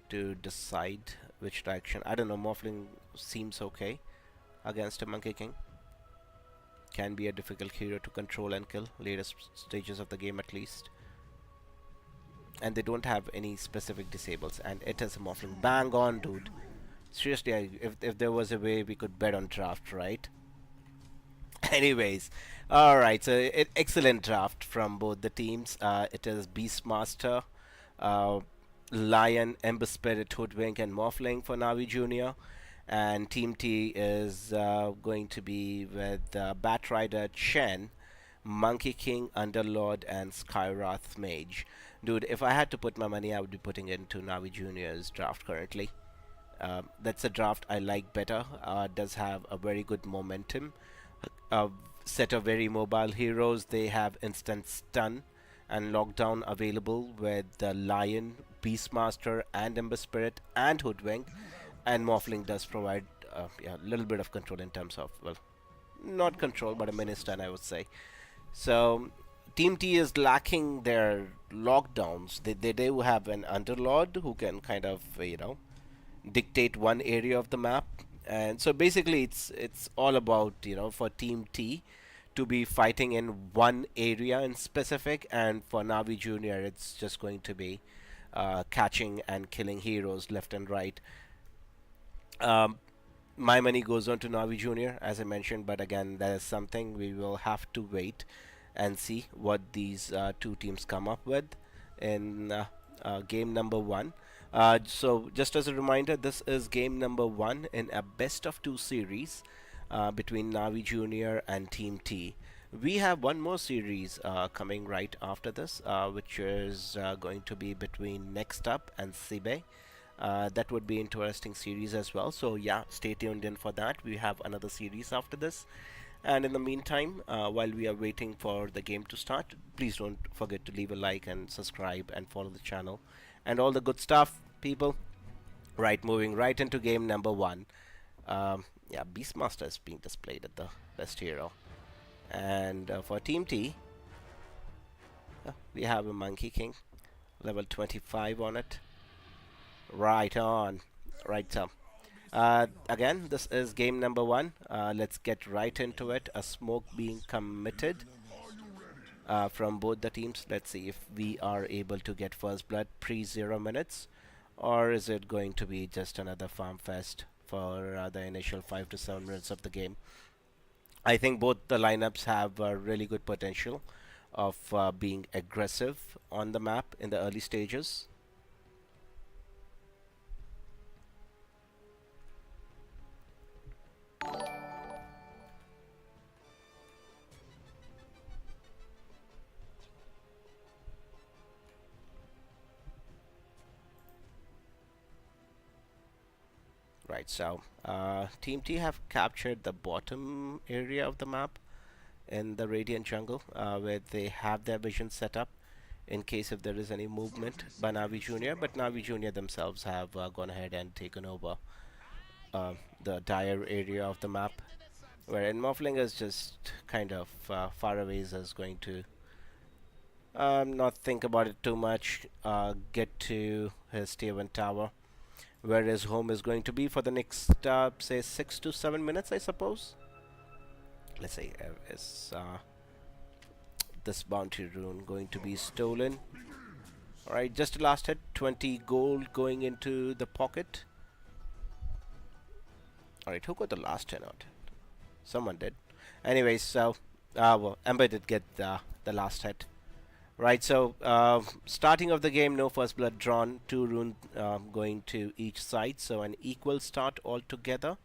to decide which direction. I don't know, Morphling seems okay against a Monkey King. Can be a difficult hero to control and kill, later stages of the game at least. And they don't have any specific disables, and it is a Morphling. Bang on, dude. Seriously, if there was a way we could bet on draft, right? Anyways, alright, so excellent draft from both the teams. It is Beastmaster, uh, Lion, Ember Spirit, Hoodwink, and Morphling for Navi Junior. And Team T is going to be with Batrider Chen, Monkey King, Underlord, and Skywrath Mage. Dude, if I had to put my money, I would be putting it into Navi Junior's draft currently. That's a draft I like better. Does have a very good momentum. A set of very mobile heroes. They have instant stun and lockdown available with the Lion, Beastmaster, and Ember Spirit, and Hoodwink. And Morphling does provide a little bit of control in terms of, well, not control, but a mini stun, I would say. So, Team T is lacking their lockdowns. They do have an Underlord who can kind of, dictate one area of the map. And so basically it's all about, for Team T to be fighting in one area in specific, and for Navi Junior it's just going to be catching and killing heroes left and right. My money goes on to Navi Junior, as I mentioned, but again, that is something we will have to wait and see what these two teams come up with in game number 1. So just as a reminder, this is game number 1 in a best of 2 series between Navi Junior and Team T. We have one more series coming right after this, which is going to be between NextUp and SIBE. That would be interesting series as well. So yeah, stay tuned in for that. We have another series after this. And in the meantime, while we are waiting for the game to start, please don't forget to leave a like and subscribe and follow the channel and all the good stuff, people. Right, moving right into game number 1. Yeah, Beastmaster is being displayed at the best hero. And for Team T, we have a Monkey King, level 25 on it. Right on. Right, so again, this is game number 1. Let's get right into it. A smoke being committed from both the teams. Let's see if we are able to get first blood pre-0 minutes, or is it going to be just another farm fest for the initial 5 to 7 minutes of the game. I think both the lineups have really good potential of being aggressive on the map in the early stages. Right, so Team T have captured the bottom area of the map in the Radiant Jungle, where they have their vision set up in case if there is any movement by Navi Junior, but Navi Junior themselves have gone ahead and taken over the dire area of the map, wherein Morphling is just kind of far away, is going to not think about it too much, get to his tier 1 tower, where his home is going to be for the next, say, 6 to 7 minutes, I suppose. Let's say, is this bounty rune going to be stolen? Alright, just a last hit, 20 gold going into the pocket. Alright, who got the last 10 out? Someone did. Anyways, so well, Ember did get the last hit. Right, so starting of the game, no first blood drawn, two runes going to each side, so an equal start altogether.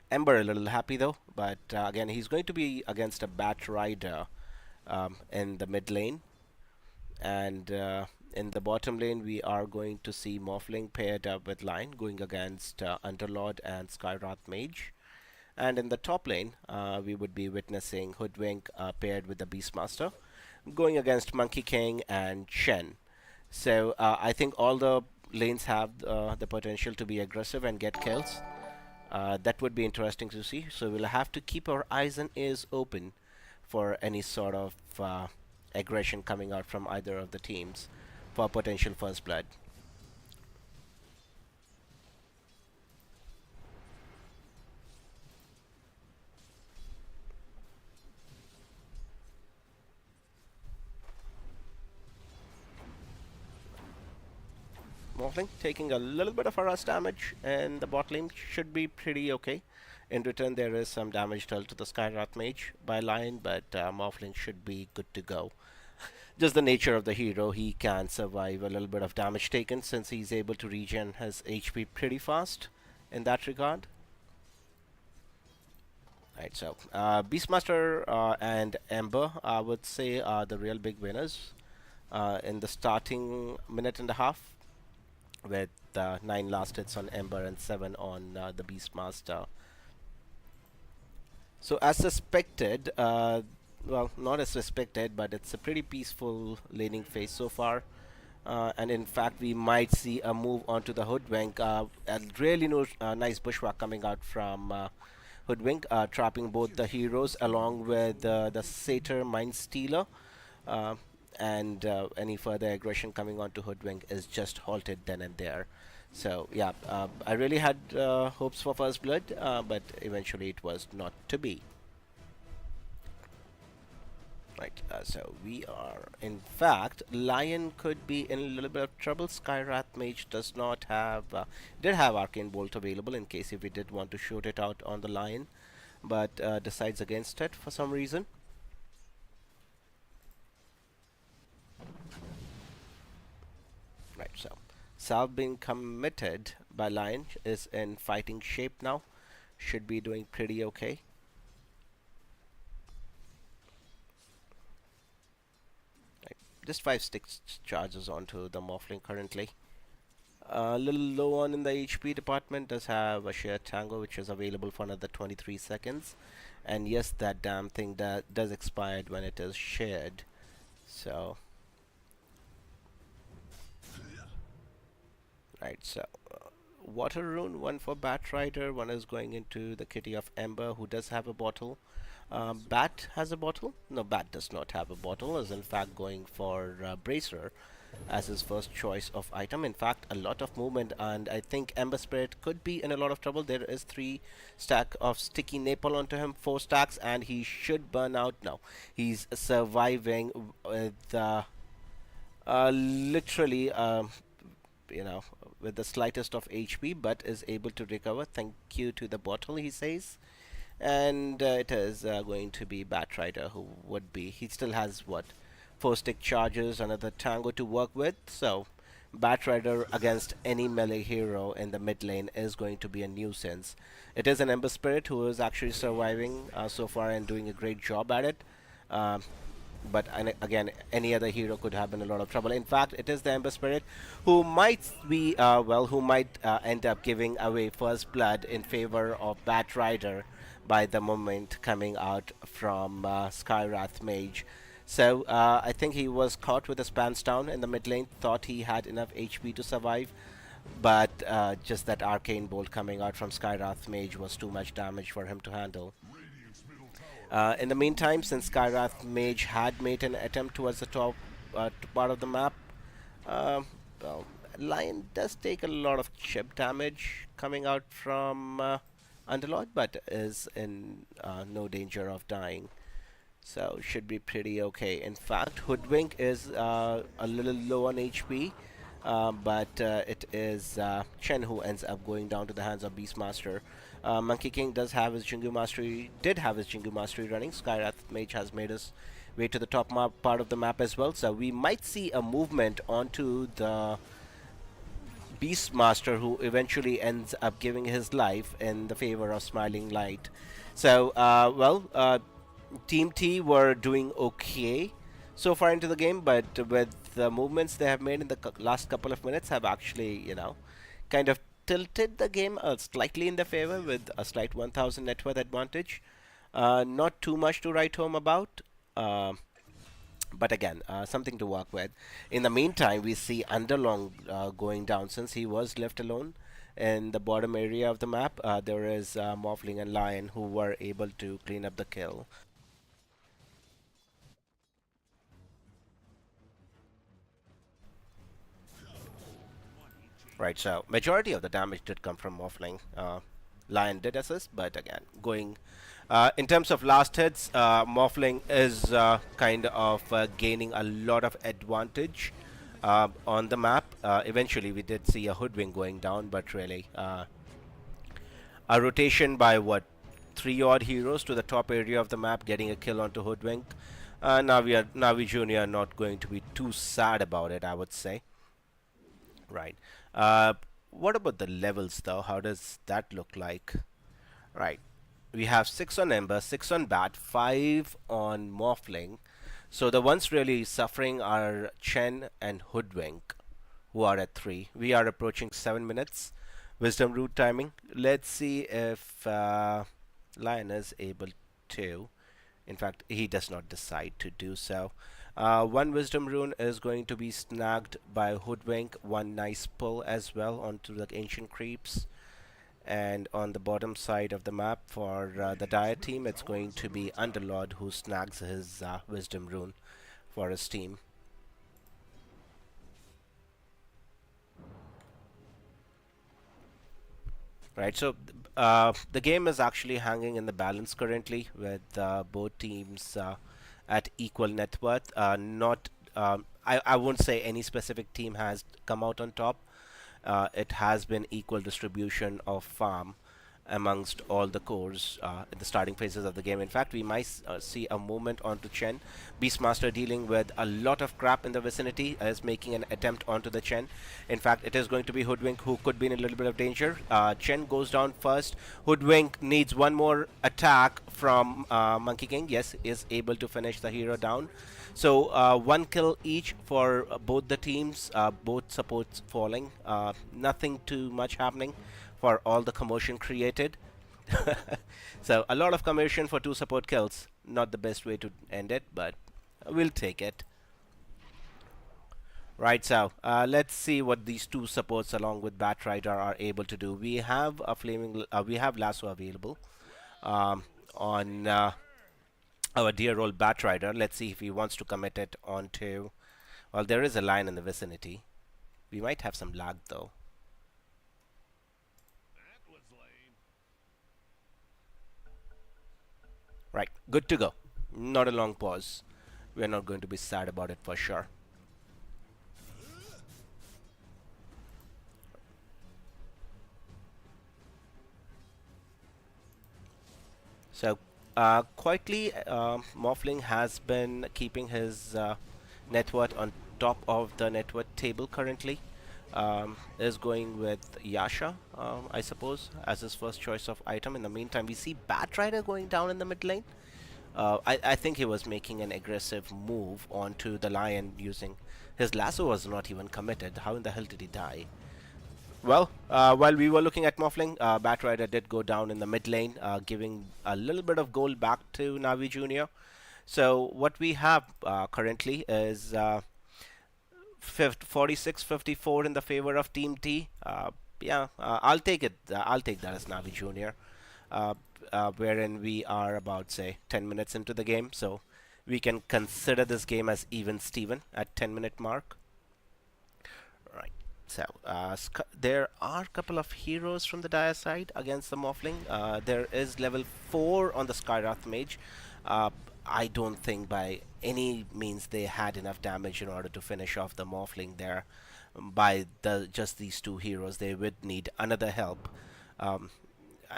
Ember a little happy though, but again, he's going to be against a Bat Rider in the mid lane, and in the bottom lane, we are going to see Morphling paired up with Lion going against Underlord and Skywrath Mage. And in the top lane, we would be witnessing Hoodwink paired with the Beastmaster going against Monkey King and Shen. So I think all the lanes have the potential to be aggressive and get kills. That would be interesting to see. So we'll have to keep our eyes and ears open for any sort of aggression coming out from either of the teams for potential first blood. Morphling taking a little bit of harass damage, and the bot lane should be pretty okay. In return, there is some damage dealt to the Skywrath Mage by Lion, but Morphling should be good to go. Just the nature of the hero, he can survive a little bit of damage taken since he's able to regen his HP pretty fast in that regard. Right, so Beastmaster and Ember, I would say, are the real big winners in the starting minute and a half, with 9 last hits on Ember and 7 on the Beastmaster. So as suspected, well, not as suspected, but it's a pretty peaceful laning phase so far. And in fact, we might see a move onto the Hoodwink. A really nice bushwhack coming out from Hoodwink, trapping both the heroes along with the Satyr Mind Stealer. Uh, and any further aggression coming onto Hoodwink is just halted then and there. So yeah, I really had hopes for first blood, but eventually it was not to be. Right, so we are, in fact, Lion could be in a little bit of trouble. Skywrath Mage does not have, did have Arcane Bolt available in case if we did want to shoot it out on the Lion, but decides against it for some reason. Right, so Salve being committed by Lion is in fighting shape now. Should be doing pretty okay. Right, just 5 sticks charges onto the Morphling currently. A little low on in the HP department, does have a shared tango which is available for another 23 seconds. And yes, that damn thing that does expire when it is shared. So right, so water rune, one for Bat Rider, one is going into the kitty of Ember, who does have a bottle. Bat has a bottle? No, Bat does not have a bottle, is in fact going for Bracer as his first choice of item. In fact, a lot of movement, and I think Ember Spirit could be in a lot of trouble. There is 3 stack of sticky Napal onto him, 4 stacks, and he should burn out now. He's surviving with literally you know, with the slightest of HP, but is able to recover. Thank you to the bottle, he says. And it is going to be Bat Rider who would be. He still has what? 4 stick charges, another tango to work with. So Bat Rider against any melee hero in the mid lane is going to be a nuisance. It is an Ember Spirit who is actually surviving so far and doing a great job at it. But again, any other hero could have been a lot of trouble. In fact, it is the Ember Spirit who might be, who might end up giving away first blood in favor of Bat Rider by the moment coming out from Skywrath Mage. So I think he was caught with a Spans down in the mid lane, thought he had enough HP to survive, but just that Arcane Bolt coming out from Skywrath Mage was too much damage for him to handle. In the meantime, since Skywrath Mage had made an attempt towards the top part of the map, well, Lion does take a lot of chip damage coming out from Underlord, but is in no danger of dying. So should be pretty okay. In fact, Hoodwink is a little low on HP. but it is Chen who ends up going down to the hands of Beastmaster. Monkey King does have his Jingu Mastery, did have his Jingu Mastery running. Skyrath Mage has made his way to the top part of the map as well, so we might see a movement onto the Beastmaster, who eventually ends up giving his life in the favor of Smiling Light. So, Team T were doing okay so far into the game, but with the movements they have made in the last couple of minutes have actually, kind of tilted the game slightly in their favor with a slight 1000 net worth advantage. Not too much to write home about. But again, something to work with. In the meantime, we see Underlong going down since he was left alone in the bottom area of the map. There is Morphling and Lion who were able to clean up the kill. Right, so majority of the damage did come from Morphling. Lion did assist, but again, going in terms of last hits, Morphling is kind of gaining a lot of advantage on the map. Eventually, we did see a Hoodwink going down, but really, a rotation by what, 3 odd heroes to the top area of the map, getting a kill onto Hoodwink. Navi Junior are not going to be too sad about it, I would say. Right. What about the levels though? How does that look like? Right. We have 6 on Ember, 6 on Bat, 5 on Morphling. So the ones really suffering are Chen and Hoodwink, who are at 3. We are approaching 7 minutes. Wisdom root timing. Let's see if Lion is able to. In fact, he does not decide to do so. One wisdom rune is going to be snagged by Hoodwink. One nice pull as well onto the ancient creeps. And on the bottom side of the map for the Dire team, it's going to be Underlord who snags his wisdom rune for his team. Right, so the game is actually hanging in the balance currently with both teams at equal net worth. Not, I won't say any specific team has come out on top. It has been equal distribution of farm amongst all the cores in the starting phases of the game. In fact, we might see a movement onto Chen. Beastmaster dealing with a lot of crap in the vicinity is making an attempt onto the Chen. In fact, it is going to be Hoodwink who could be in a little bit of danger. Chen goes down first. Hoodwink needs one more attack from Monkey King. Yes, is able to finish the hero down. So one kill each for both the teams, both supports falling. Nothing too much happening for all the commotion created. So a lot of commotion for 2 support kills. Not the best way to end it, but we'll take it. Right, so let's see what these 2 supports along with Batrider are able to do. We have a we have Lasso available on our dear old Batrider. Let's see if he wants to commit it onto. Well, there is a line in the vicinity. We might have some lag though. Right, good to go. Not a long pause. We're not going to be sad about it for sure. So, quietly, Morphling has been keeping his net worth on top of the net worth table currently. Is going with Yasha, I suppose, as his first choice of item. In the meantime, we see Batrider going down in the mid lane. I think he was making an aggressive move onto the Lion using his lasso was not even committed. How in the hell did he die? Well, while we were looking at Morphling, Batrider did go down in the mid lane, giving a little bit of gold back to Navi Junior. So what we have currently is 46-54 in the favor of Team T. I'll take it. I'll take that as Navi Junior. Wherein we are about, say, 10 minutes into the game. So we can consider this game as even Steven at 10-minute mark. Right. So there are a couple of heroes from the Dire side against the Morphling. There is level 4 on the Skyrath Mage. I don't think by any means they had enough damage in order to finish off the Morphling there. by just these two heroes. They would need another help, um,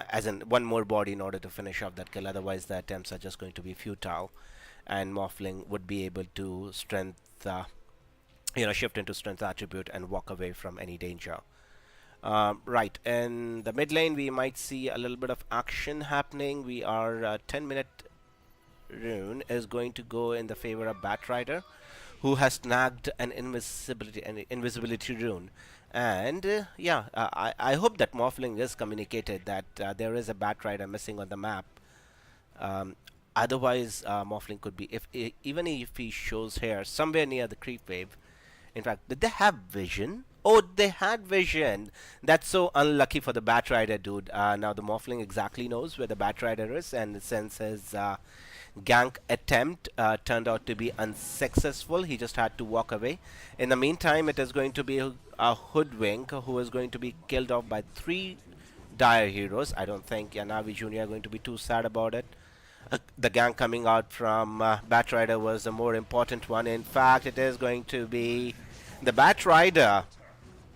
as in one more body in order to finish off that kill. Otherwise, the attempts are just going to be futile, and Morphling would be able to shift into strength attribute and walk away from any danger. Right, in the mid lane, we might see a little bit of action happening. We are 10-minute rune is going to go in the favor of Batrider, who has snagged an invisibility rune. And I hope that Morphling is communicated that there is a Batrider missing on the map. Um, Otherwise, Morphling could be, even if he shows here somewhere near the creep wave. In fact, did they have vision? Oh, they had vision. That's so unlucky for the Batrider, dude. Now the Morphling exactly knows where the Batrider is, and since his gank attempt turned out to be unsuccessful, he just had to walk away. In the meantime, it is going to be a Hoodwink who is going to be killed off by 3 dire heroes. I don't think Navi Jr. are going to be too sad about it. The gank coming out from Batrider was the more important one. In fact, it is going to be the Batrider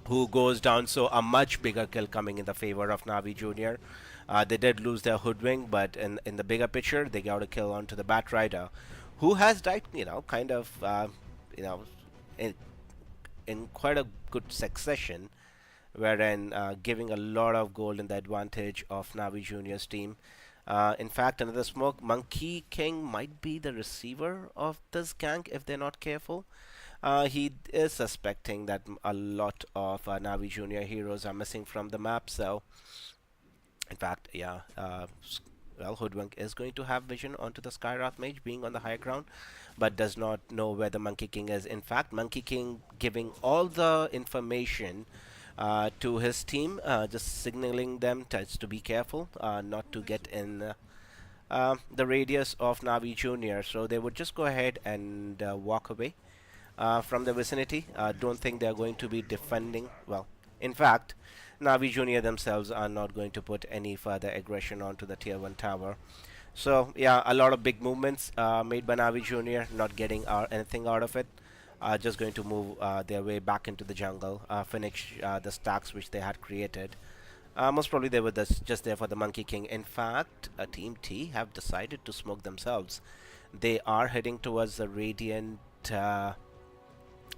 who goes down, so a much bigger kill coming in the favor of Navi Jr. They did lose their Hoodwink, but in the bigger picture, they got a kill onto the Batrider, who has died, kind of, in, in quite a good succession, wherein giving a lot of gold in the advantage of Navi Jr.'s team. In fact, another smoke, Monkey King might be the receiver of this gank if they're not careful. He is suspecting that a lot of Navi Junior heroes are missing from the map. So, in fact, Hoodwink is going to have vision onto the Skywrath Mage being on the high ground, but does not know where the Monkey King is. In fact, Monkey King giving all the information to his team, just signaling them to be careful, not to get in the radius of Navi Junior. So they would just go ahead and walk away from the vicinity. Don't think they're going to be defending. Well, in fact, Navi Junior themselves are not going to put any further aggression onto the tier 1 tower. So yeah, a lot of big movements made by Navi Junior, not getting anything out of it. Just going to move their way back into the jungle, finish the stacks which they had created. Most probably they were just there for the Monkey King. In fact, Team T have decided to smoke themselves. They are heading towards the Radiant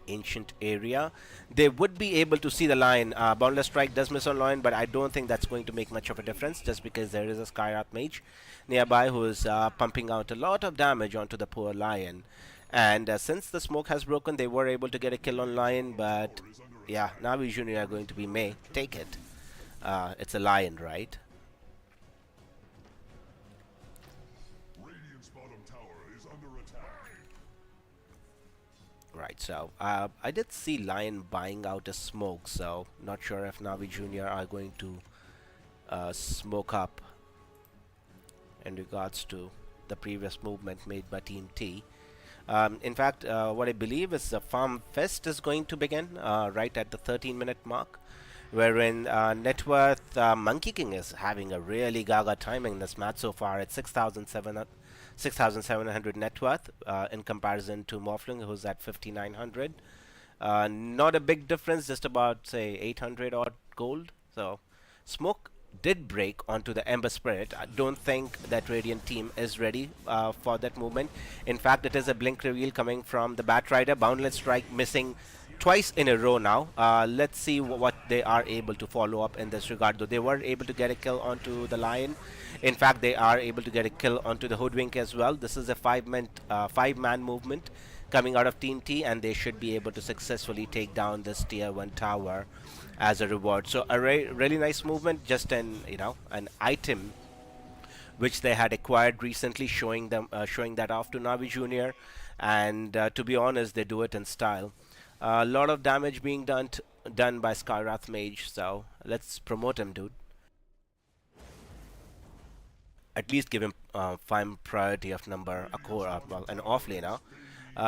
Ancient area. They would be able to see the Lion. Boundless Strike does miss on Lion, but I don't think that's going to make much of a difference, just because there is a Skywrath Mage nearby who is pumping out a lot of damage onto the poor Lion. And since the smoke has broken, they were able to get a kill on Lion, but yeah, Navi Junior are going to be May. Take it. It's a Lion, right? Radiant's bottom tower is under attack. Right, so I did see Lion buying out a smoke, so not sure if Navi Junior are going to smoke up in regards to the previous movement made by Team T. In fact, what I believe is the Farm Fest is going to begin right at the 13-minute mark, wherein net worth Monkey King is having a really gaga time in this match so far. It's 6,700 net worth in comparison to Morphling, who's at 5,900. Not a big difference, just about, say, 800 odd gold. So, Smoke did break onto the Ember Spirit. I don't think that Radiant team is ready for that movement. In fact, it is a blink reveal coming from the Batrider. Boundless Strike missing twice in a row now. Let's see what they are able to follow up in this regard. Though they were able to get a kill onto the Lion. In fact, they are able to get a kill onto the Hoodwink as well. This is a five-man movement coming out of Team T, and they should be able to successfully take down this tier 1 tower as a reward. So a really nice movement, just an item which they had acquired recently, showing that off to Navi Junior, and to be honest, they do it in style. A lot of damage being done by Skywrath Mage, so let's promote him, dude. At least give him fine priority of number a core, well, an off laner,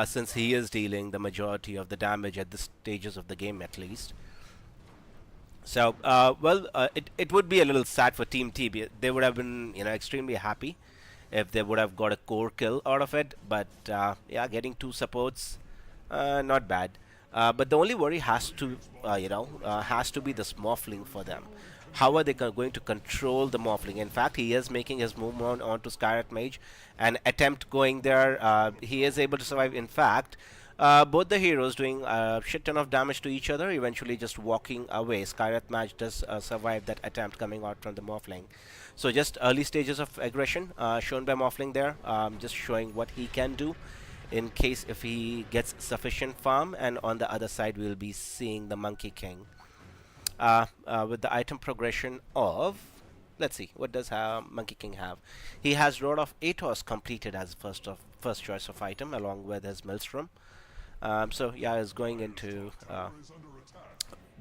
since he is dealing the majority of the damage at the stages of the game, at least. So, it would be a little sad for Team T. They would have been, extremely happy if they would have got a core kill out of it. But yeah, getting 2 supports, not bad. But the only worry has to, has to be this morphling for them. How are they going to control the morphling? In fact, he is making his move onto Skyrat Mage, an attempt going there. He is able to survive. In fact, both the heroes doing a shit ton of damage to each other, eventually just walking away. Skyrat Mage does survive that attempt coming out from the morphling. So just early stages of aggression shown by morphling there, just showing what he can do in case if he gets sufficient farm. And on the other side we'll be seeing the Monkey King with the item progression of, let's see, what does Monkey King have? He has Rod of Atos completed as first choice of item along with his Maelstrom. So yeah, is going into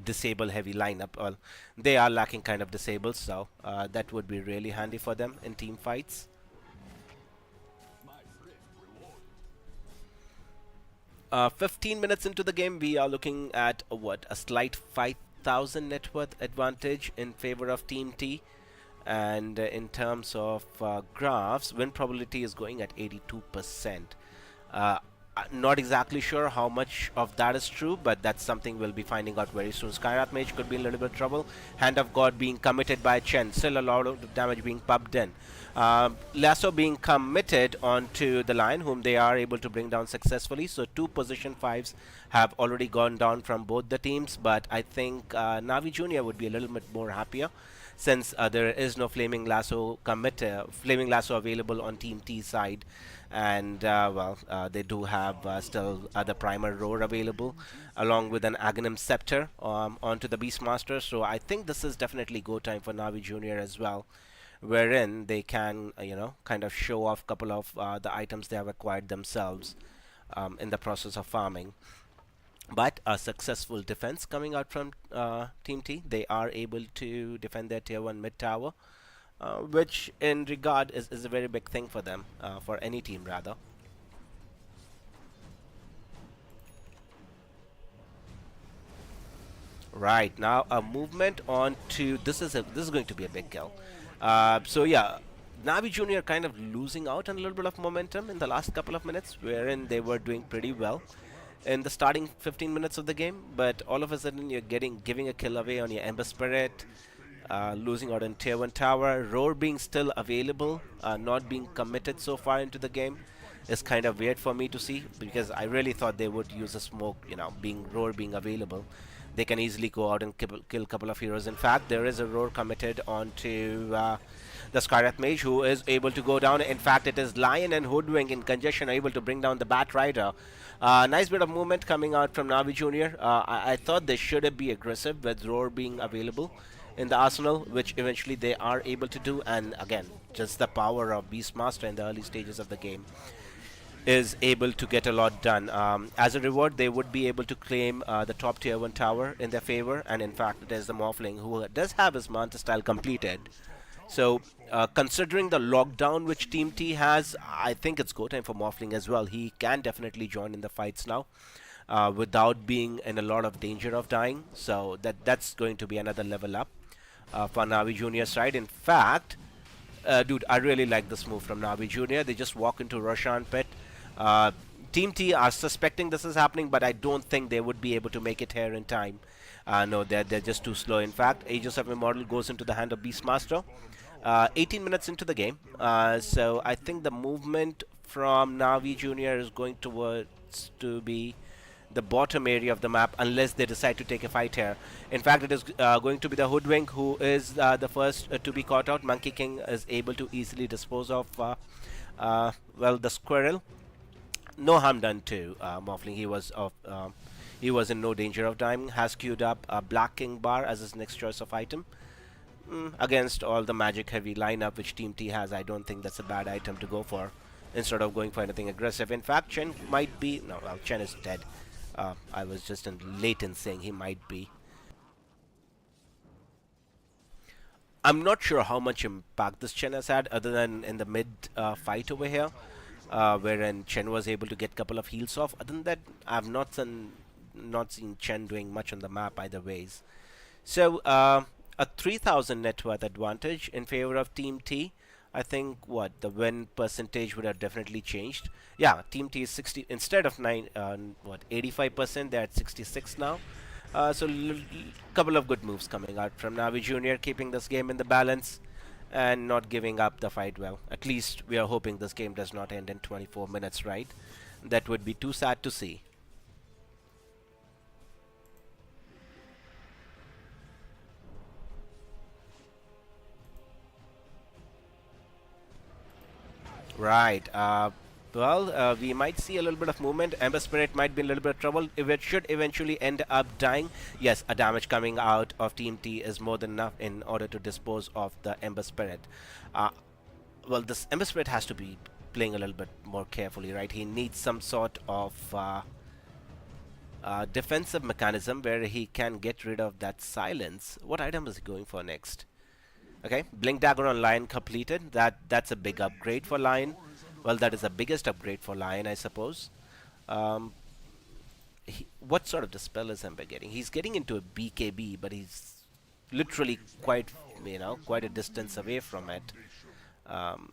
disable heavy lineup. Well, they are lacking kind of disables, so that would be really handy for them in team fights. 15 minutes into the game, we are looking at what, a slight 5,000 net worth advantage in favor of Team T. And in terms of graphs, win probability is going at 82%. Not exactly sure how much of that is true, but that's something we'll be finding out very soon. Skyrat Mage could be in a little bit of trouble. Hand of God being committed by Chen. Still a lot of damage being pumped in. Lasso being committed onto the Lion, whom they are able to bring down successfully. So 2 position 5s have already gone down from both the teams, but I think Navi Jr. would be a little bit more happier since there is no Flaming Lasso Flaming Lasso available on Team T side. And they do have still the Primer Roar available along with an Aghanim Scepter onto the Beastmaster. So I think this is definitely go time for Navi Jr. as well, wherein they can kind of show off a couple of the items they have acquired themselves in the process of farming. But a successful defense coming out from Team T. They are able to defend their tier 1 mid tower, which in regard is a very big thing for them, for any team rather. Right, now a movement on to this is going to be a big kill. So yeah, Navi Junior kind of losing out on a little bit of momentum in the last couple of minutes, wherein they were doing pretty well in the starting 15 minutes of the game, but all of a sudden you're giving a kill away on your Ember Spirit, losing out on tier 1 tower. Roar being still available, not being committed so far into the game is kind of weird for me to see, because I really thought they would use a smoke, Roar being available. They can easily go out and kill a couple of heroes. In fact, there is a Roar committed onto the Skyrat Mage, who is able to go down. In fact, it is Lion and Hoodwink in congestion able to bring down the Bat Rider. Nice bit of movement coming out from Navi Jr. I thought they should be aggressive with Roar being available in the arsenal, which eventually they are able to do. And again, just the power of Beastmaster in the early stages of the game is able to get a lot done. As a reward, they would be able to claim the top tier 1 tower in their favor, and in fact it is the Morphling who does have his Manta style completed. So considering the lockdown which Team T has, I think it's go time for Morphling as well. He can definitely join in the fights now without being in a lot of danger of dying. So that's going to be another level up for Navi Junior side. In fact, dude, I really like this move from Navi Junior. They just walk into Roshan Pit. Team T are suspecting this is happening, but I don't think they would be able to make it here in time. No, they're just too slow. In fact, Aegis of Immortal goes into the hand of Beastmaster. 18 minutes into the game. So I think the movement from Navi Junior is going towards to be the bottom area of the map, unless they decide to take a fight here. In fact, it is going to be the Hoodwink who is the first to be caught out. Monkey King is able to easily dispose of the Squirrel. No harm done to Morphling. He was in no danger of dying. Has queued up a Black King bar as his next choice of item. Against all the magic heavy lineup which Team T has, I don't think that's a bad item to go for instead of going for anything aggressive. In fact, Chen might be... No, well, Chen is dead. I was just late in saying he might be. I'm not sure how much impact this Chen has had other than in the mid fight over here, wherein Chen was able to get a couple of heals off. Other than that, I've not seen Chen doing much on the map either ways. So, a 3,000 net worth advantage in favor of Team T. I think what the win percentage would have definitely changed. Yeah, Team T is 60 instead of 85%. They're at 66 now. So couple of good moves coming out from Navi Junior, keeping this game in the balance and not giving up the fight. Well, at least we are hoping this game does not end in 24 minutes, right? That would be too sad to see. Right. We might see a little bit of movement. Ember Spirit might be in a little bit of trouble. If it should eventually end up dying, yes, a damage coming out of Team T is more than enough in order to dispose of the Ember Spirit. Uh, well, this Ember Spirit has to be playing a little bit more carefully, right? He needs some sort of defensive mechanism where he can get rid of that silence. What item is he going for next? Okay, Blink Dagger on Lion completed. That's a big upgrade for Lion. Well, that is the biggest upgrade for Lion, I suppose. Um, what sort of dispel is Ember getting? He's getting into a BKB, but he's literally quite, quite a distance away from it. Um,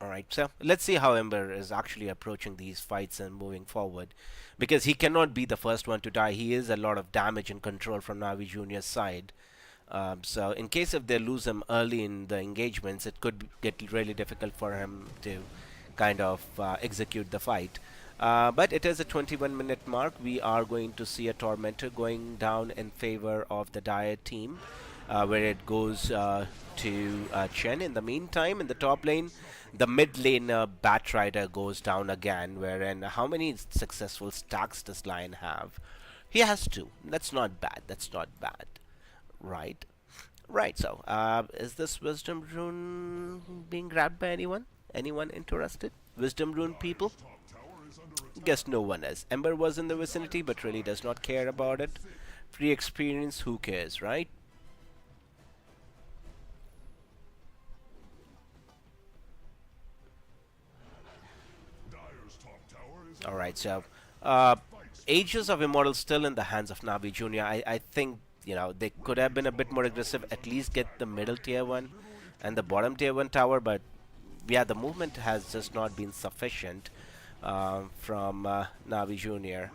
Alright, so let's see how Ember is actually approaching these fights and moving forward. Because he cannot be the first one to die. He is a lot of damage and control from Navi Junior's side. So in case if they lose him early in the engagements, it could get really difficult for him to kind of execute the fight. But it is a 21-minute mark. We are going to see a Tormentor going down in favor of the Dire team, where it goes to Chen. In the meantime, in the top lane, the mid laner Batrider goes down again, wherein how many successful stacks does Lion have? He has two. That's not bad. That's not bad. Right. Right, so, is this Wisdom Rune being grabbed by anyone? Anyone interested? Wisdom Rune people? Guess no one is. Ember was in the vicinity, but really does not care about it. Free experience, who cares, right? Alright, so, Ages of Immortal still in the hands of Navi Junior. I think, they could have been a bit more aggressive, at least get the middle tier 1 and the bottom tier 1 tower, but yeah, the movement has just not been sufficient from Navi Junior.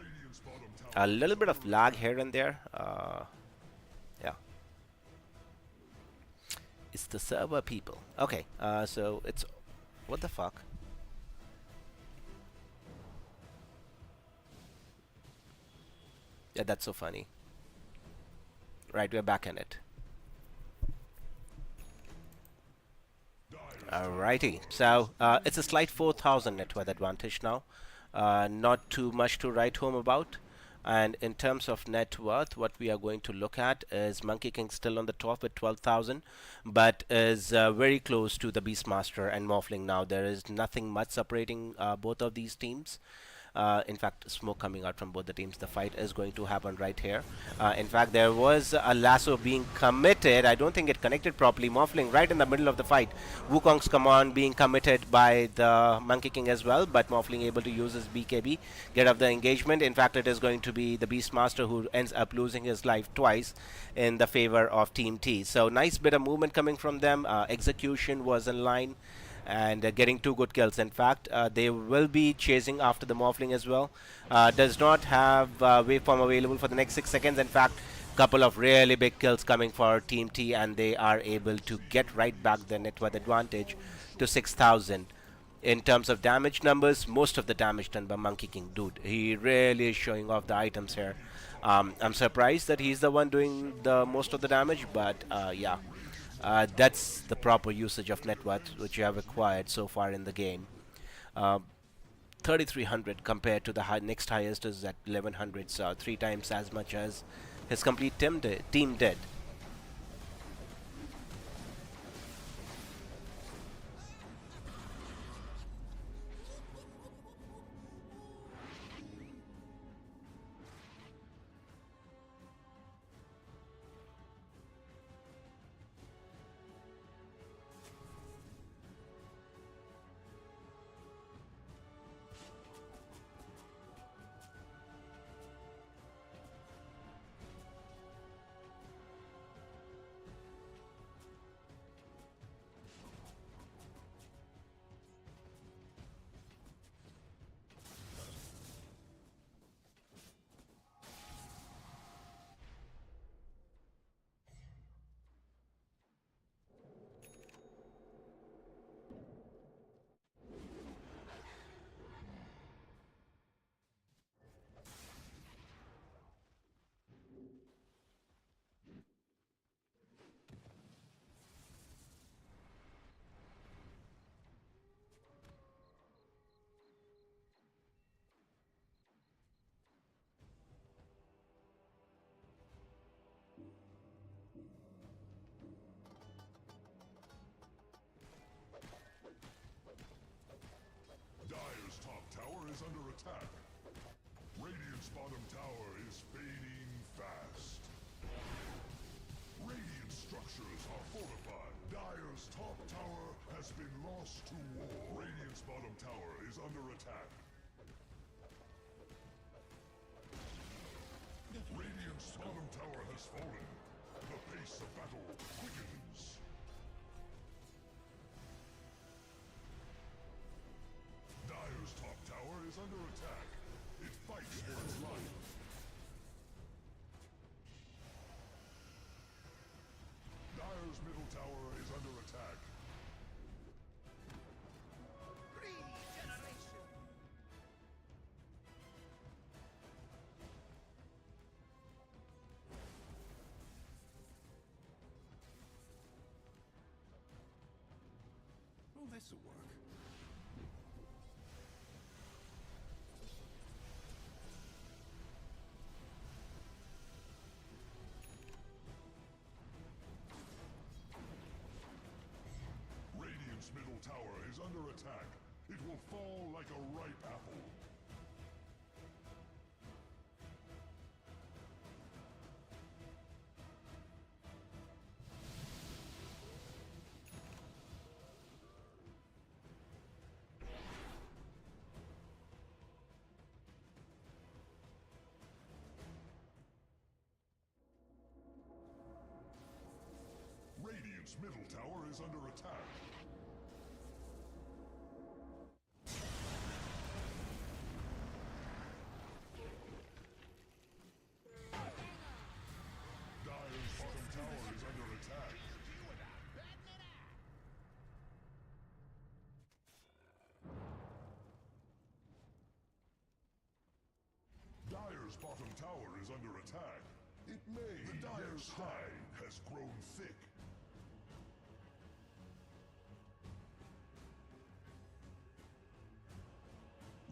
A little bit of lag here and there. Yeah. It's the server people. Okay, so it's... What the fuck? Yeah, that's so funny. Right, we're back in it. Alrighty, so it's a slight 4,000 net worth advantage now. Not too much to write home about. And in terms of net worth, what we are going to look at is Monkey King still on the top with 12,000, but is very close to the Beastmaster and Morphling now. There is nothing much separating both of these teams. In fact, smoke coming out from both the teams. The fight is going to happen right here. In fact, there was a lasso being committed. I don't think it connected properly. Morphling right in the middle of the fight. Wukong's command being committed by the Monkey King as well, but Morphling able to use his BKB, get off the engagement. In fact, it is going to be the Beastmaster who ends up losing his life twice in the favor of Team T. So nice bit of movement coming from them. Execution was in line and getting two good kills. In fact, they will be chasing after the Morphling as well. Does not have waveform available for the next 6 seconds. In fact, couple of really big kills coming for Team T, and they are able to get right back the net worth advantage to 6,000. In terms of damage numbers, most of the damage done by Monkey King. Dude, he really is showing off the items here. I'm surprised that he's the one doing the most of the damage, but yeah. That's the proper usage of net worth which you have acquired so far in the game. 3,300 compared to the next highest is at 1,100, so 3 times as much as his complete team did. lost to war. Radiant's bottom tower is under attack. Radiant's bottom tower has fallen. The pace of battle quickens. Dire's top tower is under attack. It fights for its life. Dire's middle tower is under attack. Regeneration! Well, this'll work. Radiant's middle tower is under attack. It will fall like a ripe apple. Radiant's middle tower is under attack. Dire's bottom tower is under attack. Dire's bottom tower is under attack. It may. The Dire's hide has grown thick.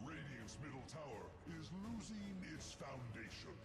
Radiant's middle tower is losing its foundation.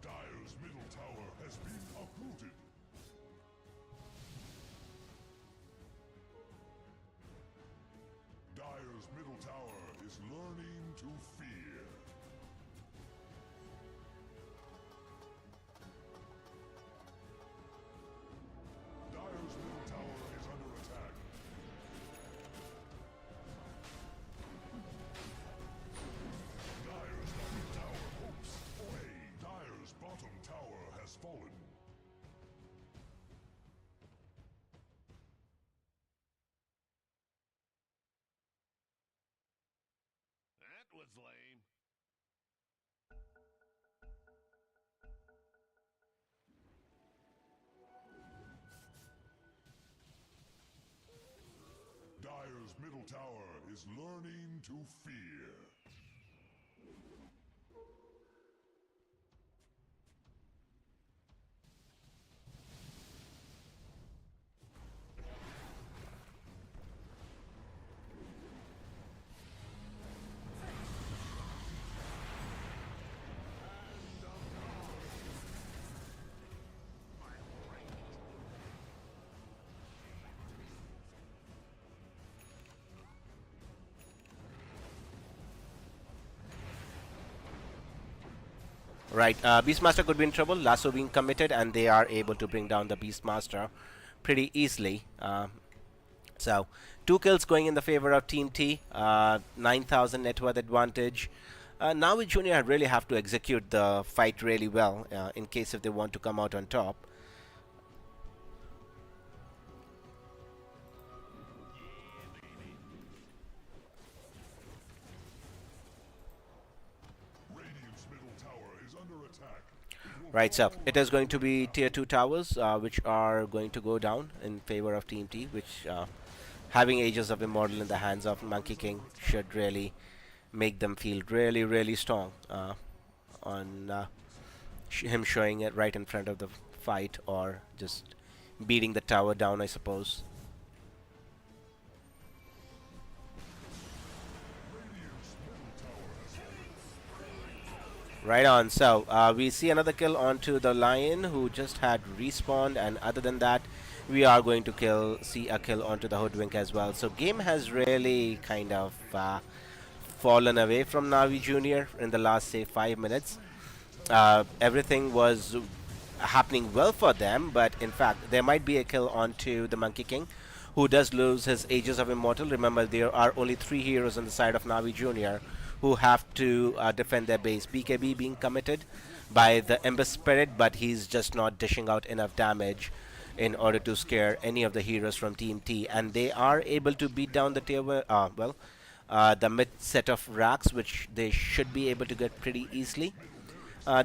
Dire's middle tower has been uprooted. Dire's middle tower is learning to fear. Dire's middle tower is under attack. Dire's bottom tower hopes away. Dire's bottom tower has fallen. That was lame. Dire's middle tower is learning to fear. Right, Beastmaster could be in trouble. Lasso being committed, and they are able to bring down the Beastmaster pretty easily. So, 2 kills going in the favor of Team T. 9,000 net worth advantage. Now we Junior really have to execute the fight really well in case if they want to come out on top. Radiant's middle tower is under attack. It Right, so it is going to be tier 2 towers, which are going to go down in favor of Team T, which having Ages of Immortal in the hands of Monkey King should really make them feel really, really strong on him showing it right in front of the fight or just beating the tower down, I suppose. Right on. So we see another kill onto the lion who just had respawned, and other than that, we are going to see a kill onto the hoodwink as well. So game has really kind of fallen away from Navi Junior in the last say 5 minutes. Everything was happening well for them, but in fact there might be a kill onto the Monkey King, who does lose his Ages of Immortal. Remember, there are only 3 heroes on the side of Navi Junior who have to defend their base. BKB being committed by the Ember Spirit, but he's just not dishing out enough damage in order to scare any of the heroes from Team T, and they are able to beat down the the mid set of racks, which they should be able to get pretty easily.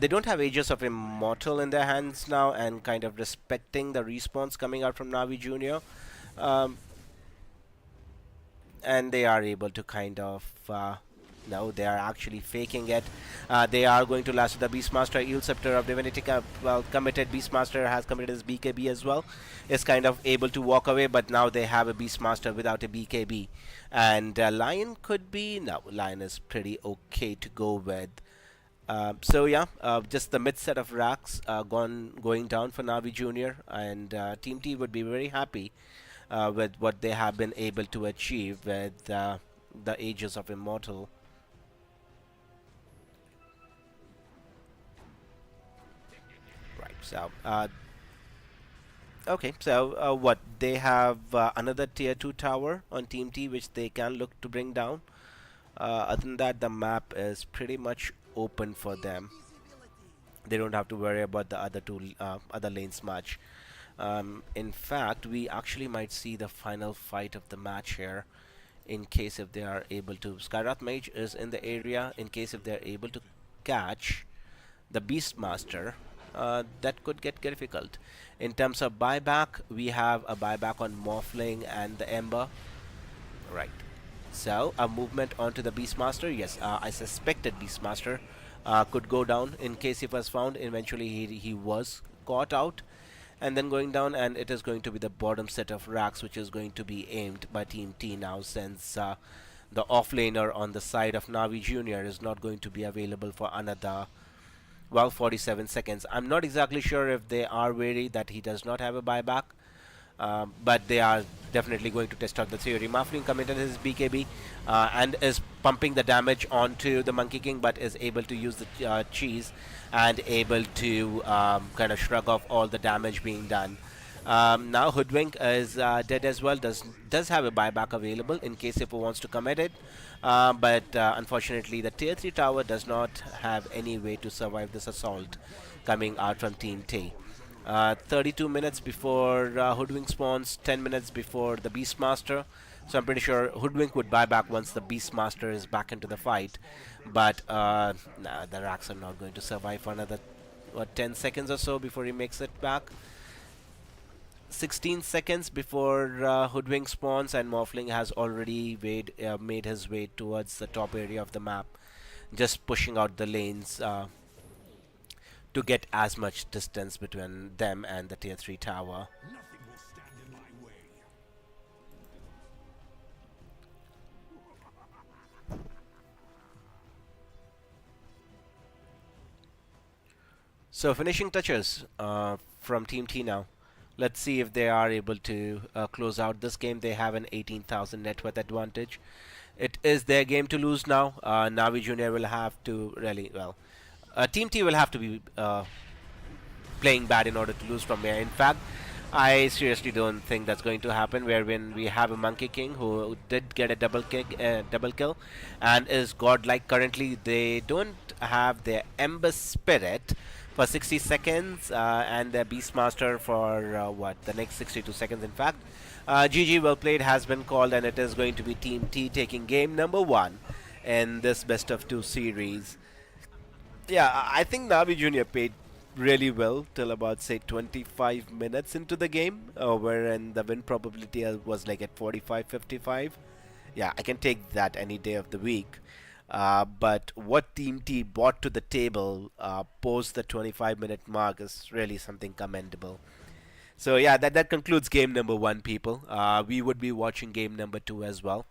They don't have Ages of Immortal in their hands now, and kind of respecting the respawns coming out from Navi Junior. Um, and they are able to kind of no, they are actually faking it. They are going to last the Beastmaster. Eel Scepter of Divinity committed. Beastmaster has committed his BKB as well. Is kind of able to walk away, but now they have a Beastmaster without a BKB. And Lion could be... No, Lion is pretty okay to go with. So yeah, just the mid set of racks going down for Navi Junior, and Team T would be very happy with what they have been able to achieve with the Ages of Immortal. Right. So okay. So what they have another tier 2 tower on Team T, which they can look to bring down. Other than that, the map is pretty much open for them. They don't have to worry about the other lanes much. In fact, we actually might see the final fight of the match here, in case if they are able to. Skyrath Mage is in the area. In case if they are able to catch the Beastmaster, that could get difficult. In terms of buyback, we have a buyback on Morphling and the Ember. Right. So a movement onto the Beastmaster. Yes, I suspected Beastmaster could go down in case he was found. Eventually he was caught out, and then going down, and it is going to be the bottom set of racks which is going to be aimed by Team T now, since the offlaner on the side of Navi Junior is not going to be available for another 47 seconds. I'm not exactly sure if they are wary that he does not have a buyback. But they are definitely going to test out the theory. Morphling committed his BKB and is pumping the damage onto the Monkey King, but is able to use the cheese and able to kind of shrug off all the damage being done. Now Hoodwink is dead as well. Does have a buyback available in case if he wants to commit it. But unfortunately, the tier 3 tower does not have any way to survive this assault coming out from Team T. 32 minutes before Hoodwink spawns, 10 minutes before the Beastmaster. So I'm pretty sure Hoodwink would buy back once the Beastmaster is back into the fight. But nah, the racks are not going to survive for another 10 seconds or so before he makes it back. 16 seconds before Hoodwink spawns, and Morphling has already made his way towards the top area of the map, just pushing out the lanes to get as much distance between them and the tier 3 tower. Nothing will stand in my way. So finishing touches from Team T now. Let's see if they are able to close out this game. They have an 18,000 net worth advantage. It is their game to lose now. Navi Junior will have to really, well, Team T will have to be playing bad in order to lose from here. In fact, I seriously don't think that's going to happen, wherein we have a Monkey King who did get a double kill and is godlike currently. They don't have their Ember Spirit for 60 seconds and their Beastmaster for the next 62 seconds. In fact, GG, well played, has been called, and it is going to be Team T taking game number 1 in this best of 2 series. Yeah, I think Navi Junior really well till about say 25 minutes into the game, wherein the win probability was like at 45, 55. Yeah, I can take that any day of the week. But what Team T brought to the table post the 25-minute mark is really something commendable. So yeah, that concludes game number one, people. We would be watching game number two as well,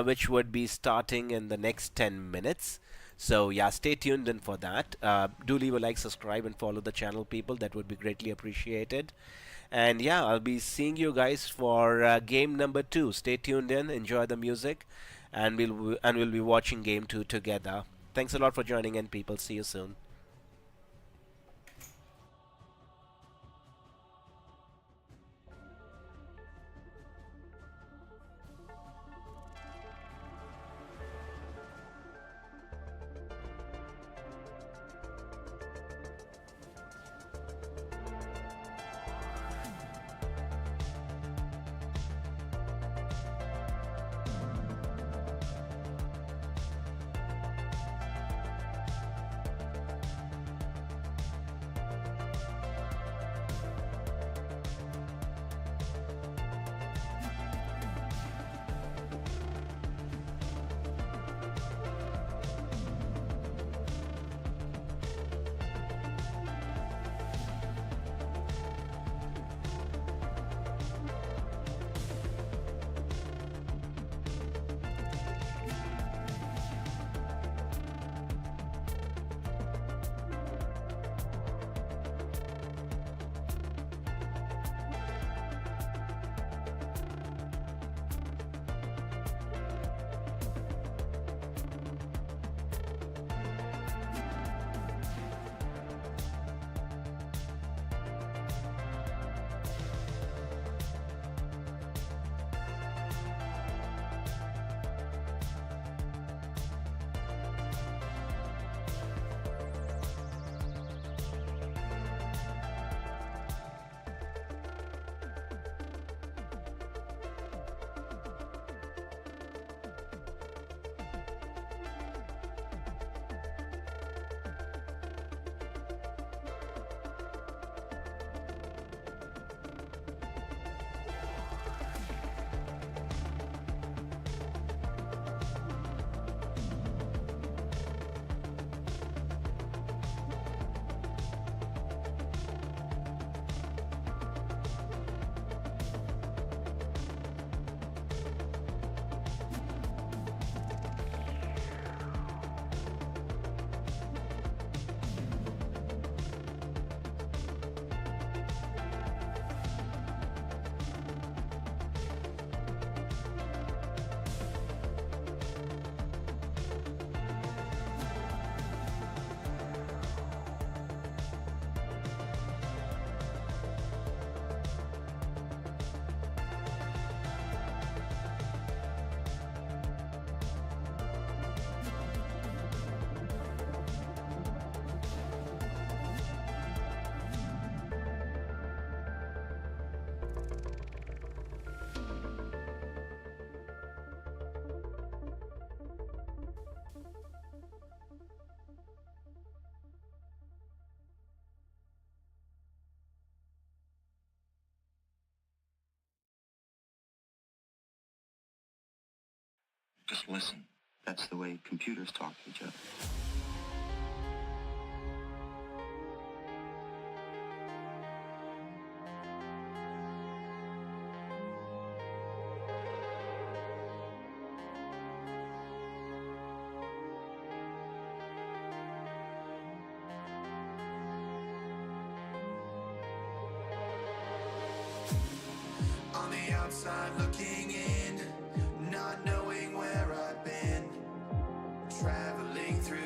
which would be starting in the next 10 minutes. So yeah, stay tuned in for that. Do leave a like, subscribe, and follow the channel, people. That would be greatly appreciated. And yeah, I'll be seeing you guys for game number two. Stay tuned in, enjoy the music, and we'll be watching game two together. Thanks a lot for joining in, people. See you soon. Just listen. That's the way computers talk to each other. On the outside looking in, not knowing where I've been, traveling through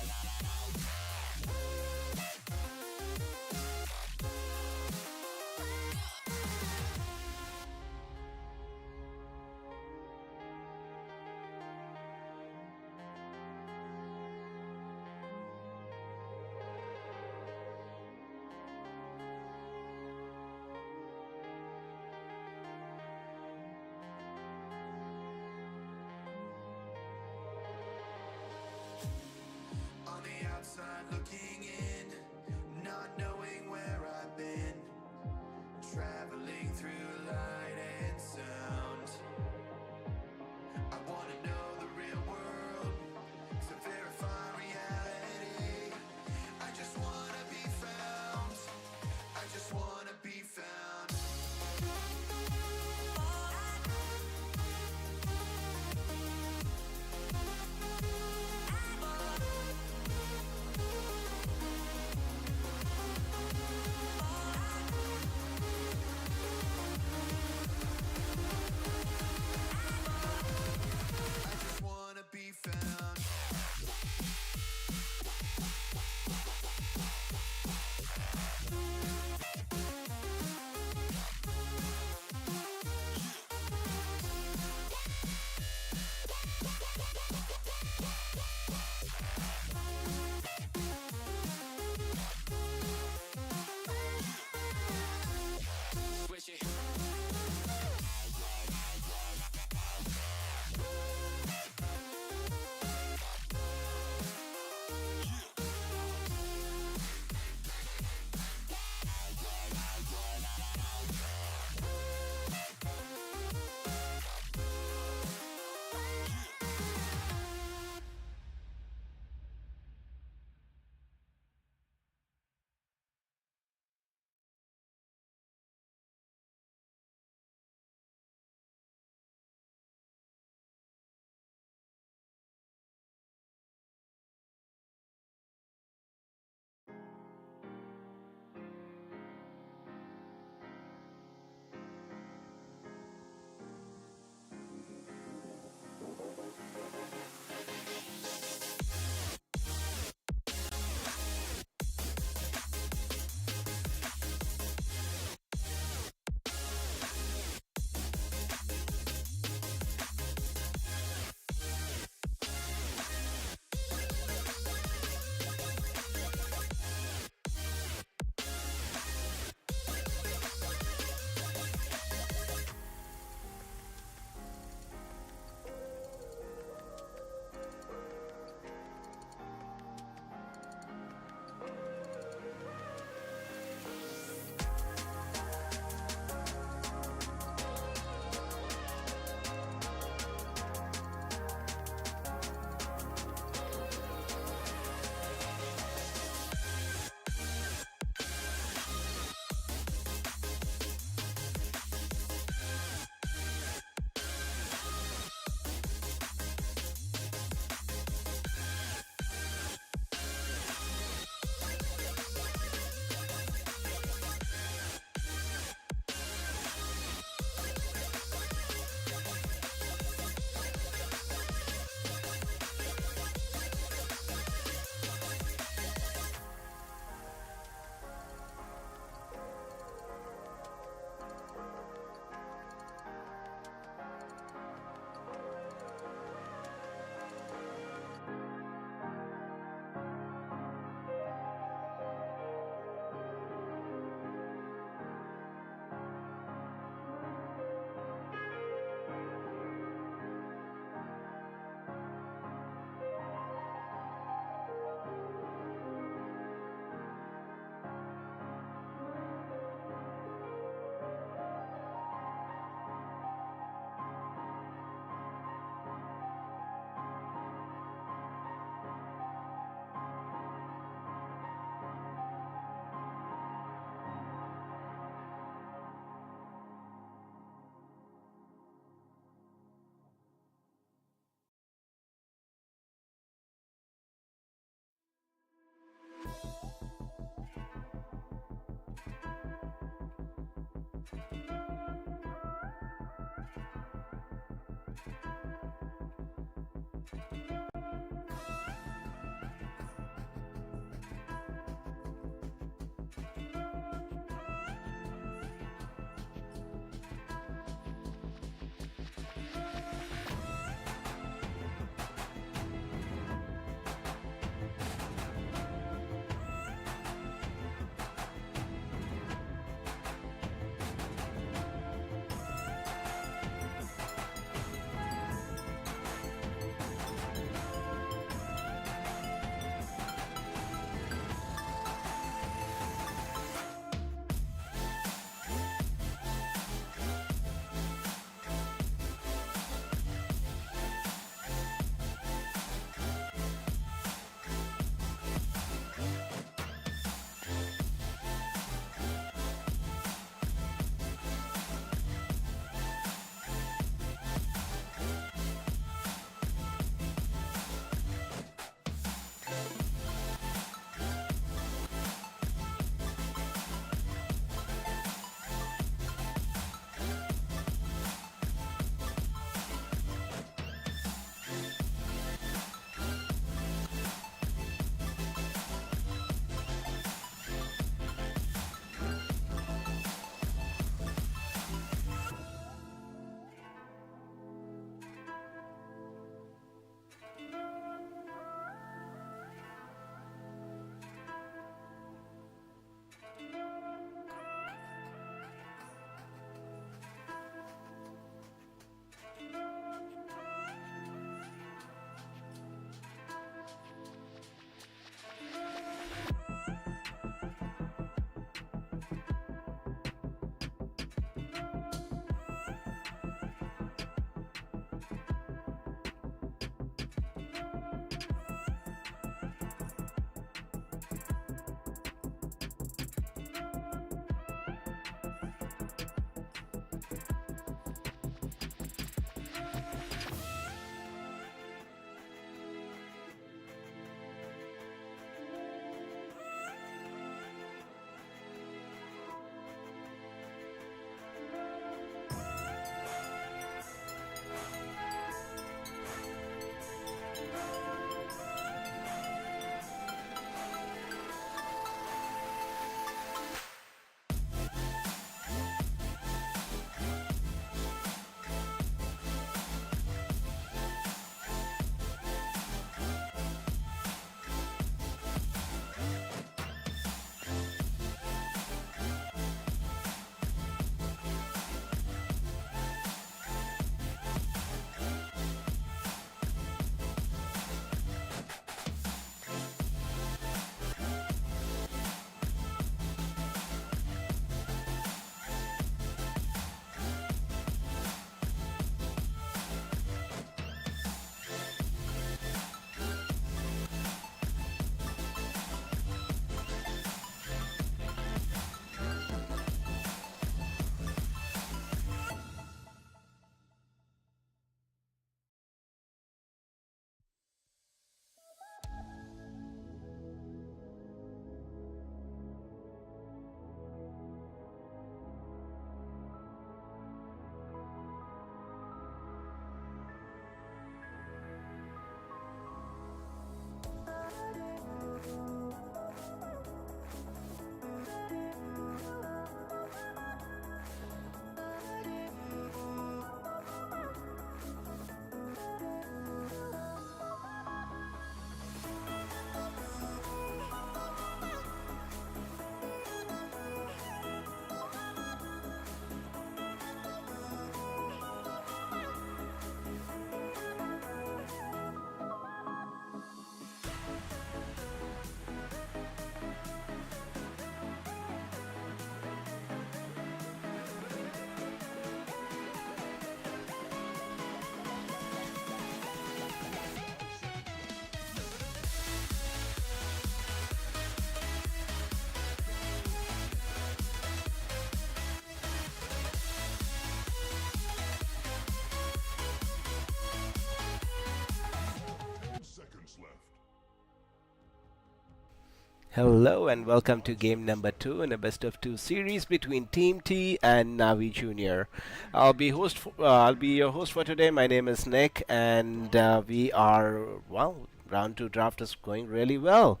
Hello and welcome to game number 2 in a best of 2 series between Team T and Navi Junior. I'll be your host for today. My name is Nick, and we are round 2 draft is going really well.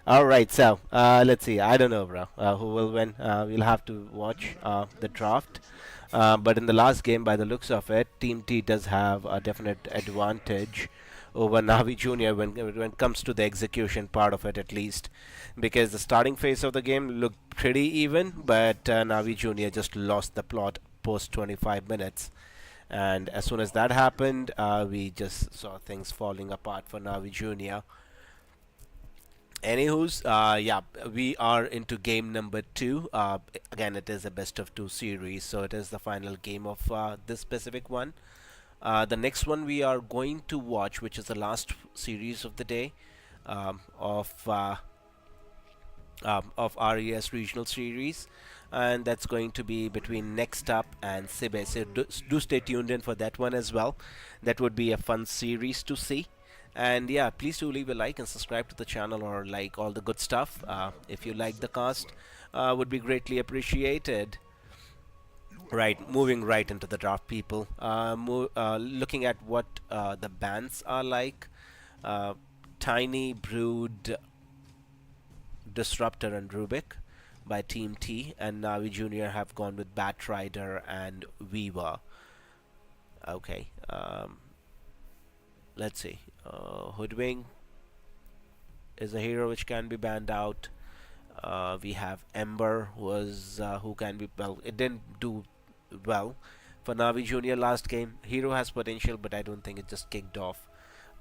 All right, so let's see. I don't know, bro, who will win. We'll have to watch the draft. But in the last game, by the looks of it, Team T does have a definite advantage over Navi Junior when it comes to the execution part of it, at least, because the starting phase of the game looked pretty even, but Navi Junior just lost the plot post 25 minutes. And as soon as that happened, we just saw things falling apart for Navi Junior. Anywho's, yeah, we are into game number 2. Again, it is a best of 2 series, so it is the final game of this specific one. The next one we are going to watch, which is the last series of the day, um, of uh, of RES regional series, and that's going to be between NextUp and SIBE. So do stay tuned in for that one as well. That would be a fun series to see. And yeah, please do leave a like and subscribe to the channel, or like all the good stuff. If you like the cast, would be greatly appreciated. Right, moving right into the draft, people. Looking at what the bans are like. Uh, Tiny, Brood, Disruptor, and Rubik by Team T, and Navi Junior have gone with Batrider and Weaver. Okay, let's see. Hoodwink is a hero which can be banned out. We have Ember, who can be, well, it didn't do well for Navi Junior last game. Hero has potential, but I don't think it just kicked off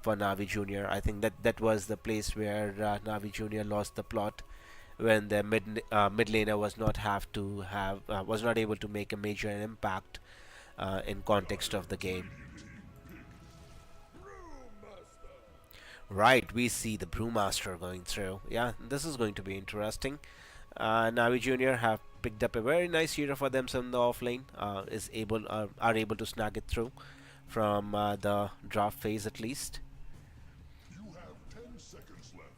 for Navi Junior. I think that was the place where Navi Junior lost the plot, when the mid laner was not able to make a major impact in context of the game. Right, we see the Brewmaster going through. Yeah, this is going to be interesting. Navi Junior have picked up a very nice hero for themselves in the offlane. Are able to snag it through from the draft phase at least. You have 10 seconds left.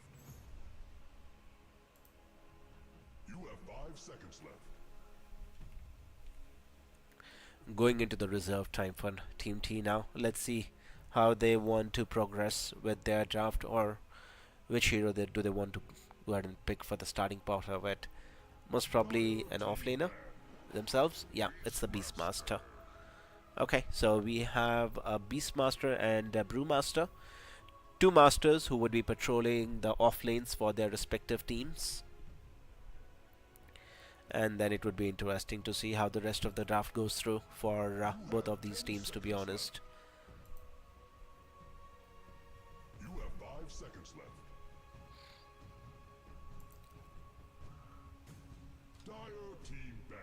You have 5 seconds left. Going into the reserve time for Team T now. Let's see how they want to progress with their draft, or which hero do they want to go ahead and pick for the starting part of it. Most probably an offlaner themselves. Yeah, it's the Beastmaster. Okay, so we have a Beastmaster and a Brewmaster, two masters who would be patrolling the off lanes for their respective teams. And then it would be interesting to see how the rest of the draft goes through for both of these teams, to be honest. You have 5 seconds left. Dire team ban.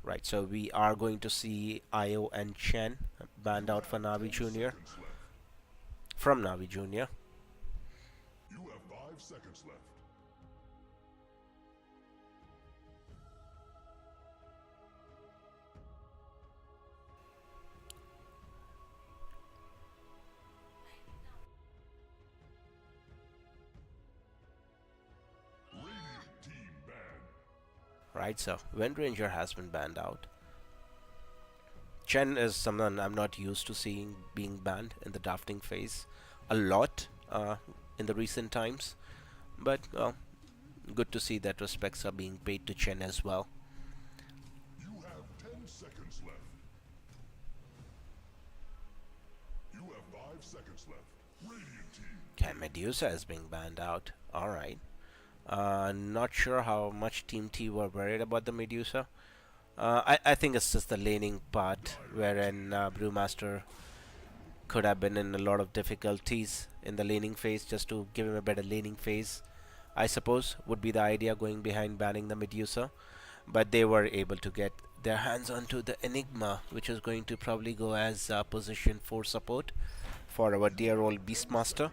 Right, so we are going to see Io and Chen banned out for Navi Junior. From Navi Junior. You have 5 seconds left. Radiant team ban. Right, so Wind Ranger has been banned out. Chen is someone I'm not used to seeing being banned in the drafting phase a lot in the recent times, but well, good to see that respects are being paid to Chen as well. You have 10 seconds left. You have 5 seconds left. Radiant team. Okay, Medusa is being banned out. Alright. Not sure how much Team T were worried about the Medusa. I think it's just the laning part, wherein Brewmaster could have been in a lot of difficulties in the laning phase. Just to give him a better laning phase, I suppose, would be the idea going behind banning the Medusa. But they were able to get their hands onto the Enigma, which is going to probably go as position 4 support for our dear old Beastmaster.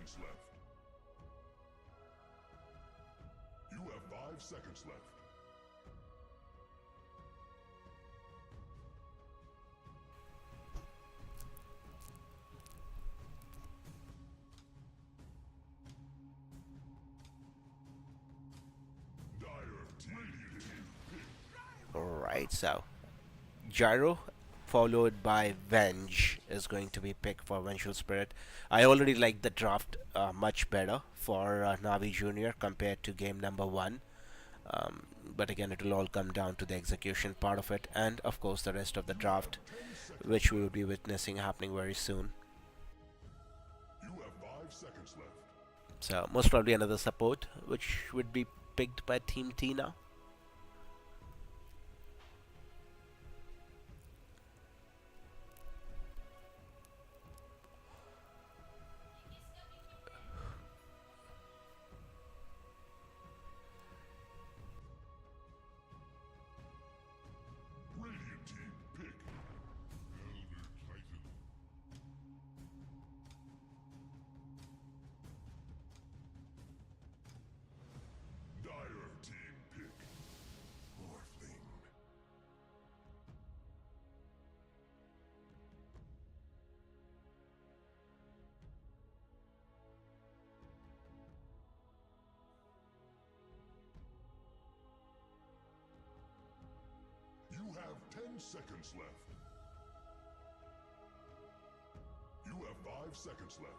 You have 5 seconds left. Dire team radiant team pick. Alright, so Gyro followed by Venge is going to be picked for Vengeful Spirit. I already like the draft much better for Navi Junior compared to game number 1. But again, it will all come down to the execution part of it, and of course the rest of the draft, 10 seconds. which we will be witnessing happening very soon. You have 5 seconds left. So most probably another support, which would be picked by Team T now. Radiant team pick. Elder Titan. Dire team pick. Morphling. You have 10 seconds left. You have 5 seconds left.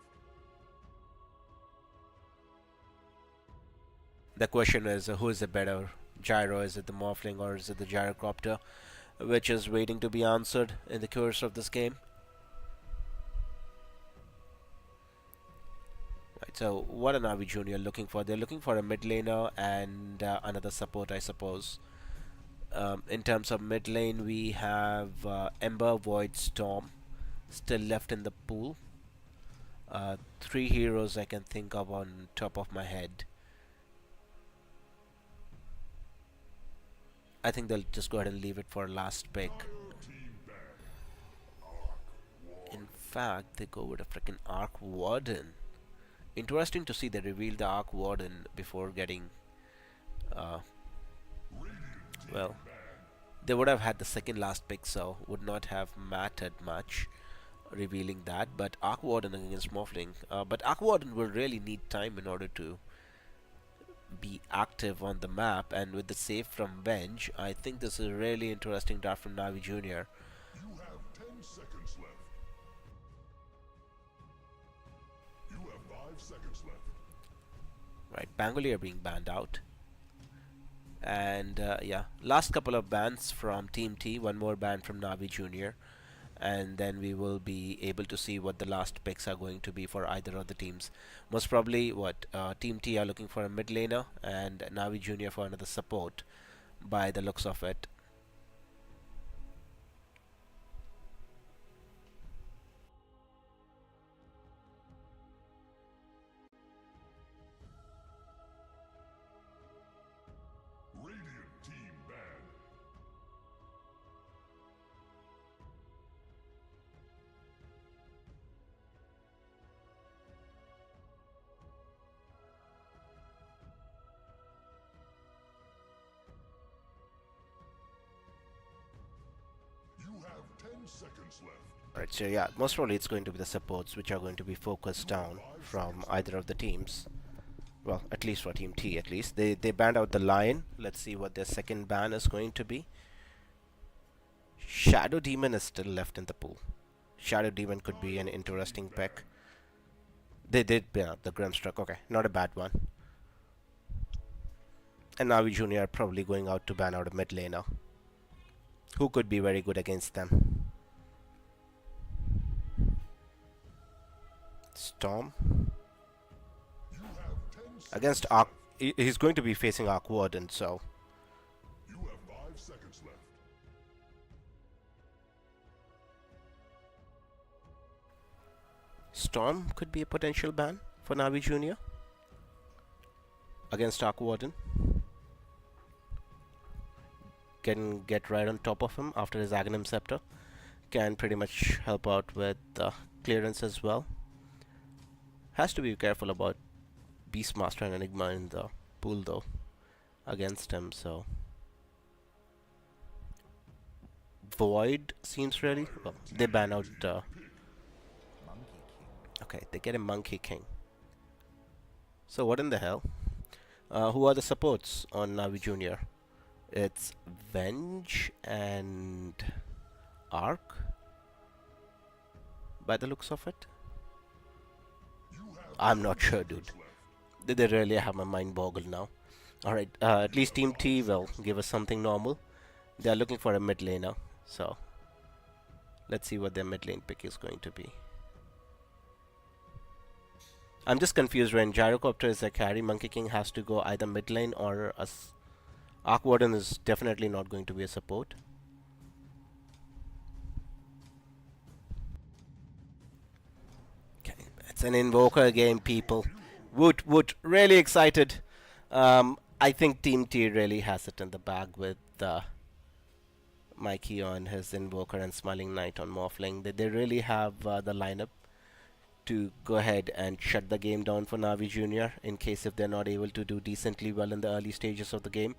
The question is, who is the better gyro? Is it the Morphling or is it the Gyrocopter? Which is waiting to be answered in the course of this game. Right, so what are Navi Junior looking for? They're looking for a mid laner and another support, I suppose. In terms of mid lane, we have Ember, Void, Storm still left in the pool. 3 heroes I can think of on top of my head. I think they'll just go ahead and leave it for last pick. Team ban. In fact, they go with a freaking Arc Warden. Interesting to see they reveal the Arc Warden before getting. Well, they would have had the second last pick, so would not have mattered much revealing that. But Arc Warden against Morphling. But Arc Warden will really need time in order to be active on the map, and with the save from Venge, I think this is a really interesting draft from Navi Junior. You have 10 seconds left. You have 5 seconds left. Right, Pangolier being banned out. And yeah, last couple of bans from Team T, one more ban from Navi Junior, and then we will be able to see what the last picks are going to be for either of the teams. Most probably, what Team T are looking for a mid laner, and Navi Junior for another support, by the looks of it. Radiant team ban. You have 10 seconds left. Right, so yeah, most probably it's going to be the supports which are going to be focused down from either of the teams. Well, at least for Team T, at least. They banned out the Lion. Let's see what their second ban is going to be. Shadow Demon is still left in the pool. Shadow Demon could be an interesting pick. They did ban out the Grimstruck. Okay, not a bad one. And Navi Junior are probably going out to ban out a mid laner, who could be very good against them. Storm You have 10 seconds. against Arc. He's going to be facing Arc Warden, so You have 5 seconds left. Storm could be a potential ban for Navi Junior against Arc Warden. Can get right on top of him after his Aghanim Scepter. Can pretty much help out with clearance as well. Has to be careful about Beastmaster and Enigma in the pool though. against him. So Void seems really well. They ban out. Okay, they get a Monkey King. So what in the hell? Who are the supports on Navi Junior? It's Venge and Arc, by the looks of it. I'm not sure, dude. They really have my mind boggled now. Alright, at least Team T will give us something normal. They are looking for a mid laner, so let's see what their mid lane pick is going to be. I'm just confused when Gyrocopter is a carry. Monkey King has to go either mid lane or Arc Warden is definitely not going to be a support. Okay, it's an Invoker game, people. Woot, really excited. I think Team T really has it in the bag with Mikey on his Invoker and Smiling Knight on Morphling. They really have the lineup to go ahead and shut the game down for Navi Junior in case if they're not able to do decently well in the early stages of the game.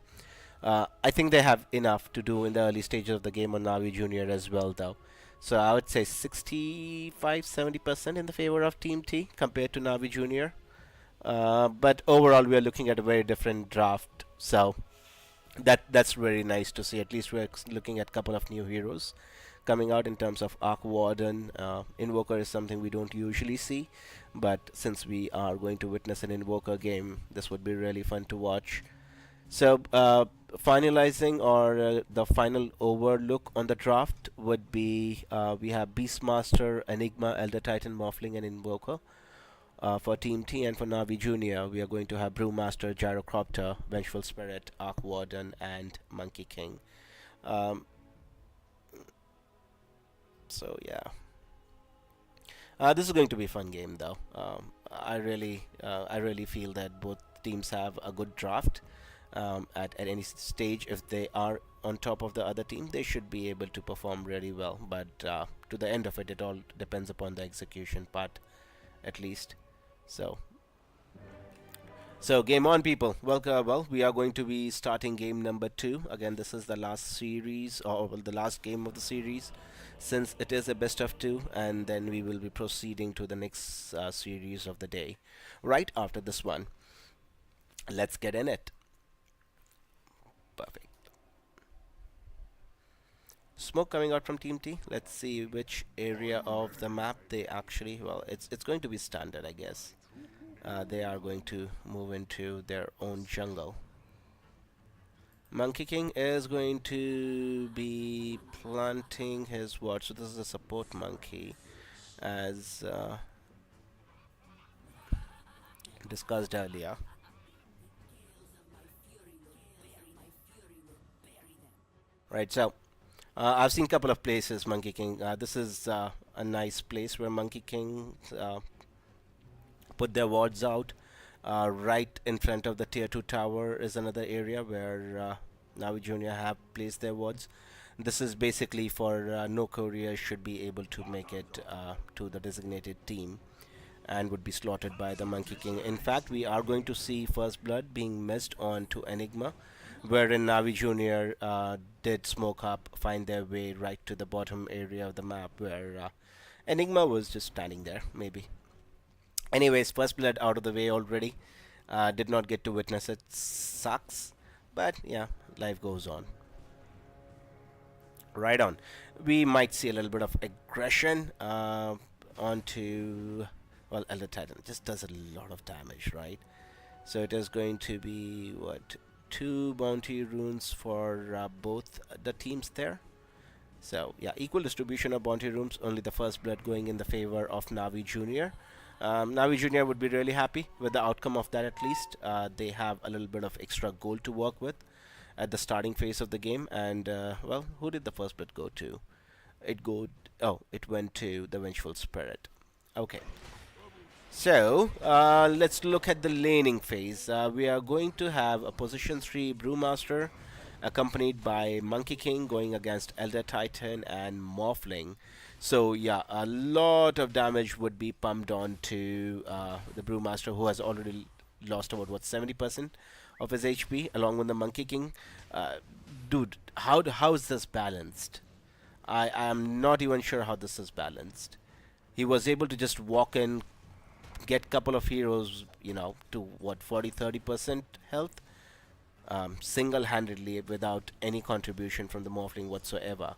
I think they have enough to do in the early stages of the game on Navi Junior as well, though. So I would say 65-70% in the favor of Team T compared to Navi Junior. But overall, we are looking at a very different draft. So that's very nice to see. At least we're looking at a couple of new heroes coming out in terms of Arc Warden. Invoker is something we don't usually see, but since we are going to witness an Invoker game, this would be really fun to watch. So finalizing or the final overlook on the draft would be we have Beastmaster, Enigma, Elder Titan, Morphling, and Invoker. For Team T, and for Navi Junior, we are going to have Brewmaster, Gyrocopter, Vengeful Spirit, Arc Warden, and Monkey King. So yeah, this is going to be a fun game, though. I really feel that both teams have a good draft. At any stage, if they are on top of the other team, they should be able to perform really well. But to the end of it, it all depends upon the execution part, at least. So game on, people. Well, we are going to be starting game number 2. Again, this is the last series, or well, the last game of the series, since it is a best of 2, and then we will be proceeding to the next series of the day right after this one. Let's get in it. Perfect. Smoke coming out from Team T. Let's see which area of the map they actually... Well, it's going to be standard, I guess. They are going to move into their own jungle. Monkey King is going to be planting his ward. So this is a support monkey, as discussed earlier. Right, so I've seen a couple of places Monkey King. This is a nice place where Monkey King put their wards out. Right in front of the tier 2 tower is another area where Navi Junior have placed their wards. This is basically for no courier should be able to make it to the designated team and would be slaughtered by the Monkey King. In fact, we are going to see First Blood being missed on to Enigma, wherein Navi Junior did smoke up, find their way right to the bottom area of the map where Enigma was just standing there, maybe. Anyways, First Blood out of the way already. Did not get to witness it. Sucks. But yeah, life goes on. Right on. We might see a little bit of aggression onto... Well, Elder Titan just does a lot of damage, right? So it is going to be, what, 2 bounty runes for both the teams there. So yeah, equal distribution of bounty runes, only the First Blood going in the favor of Navi Junior. Navi Junior would be really happy with the outcome of that, at least. They have a little bit of extra gold to work with at the starting phase of the game. And well, who did the First Blood go to? It went to the Vengeful Spirit. Okay. So let's look at the laning phase. We are going to have a position 3 Brewmaster accompanied by Monkey King going against Elder Titan and Morphling. So yeah, a lot of damage would be pumped on to the Brewmaster, who has already lost about, what, 70% of his HP along with the Monkey King. Uh, Dude, how is this balanced? I am not even sure how this is balanced. He was able to just walk in, get couple of heroes, to what 40-30% health, single-handedly without any contribution from the Morphling whatsoever.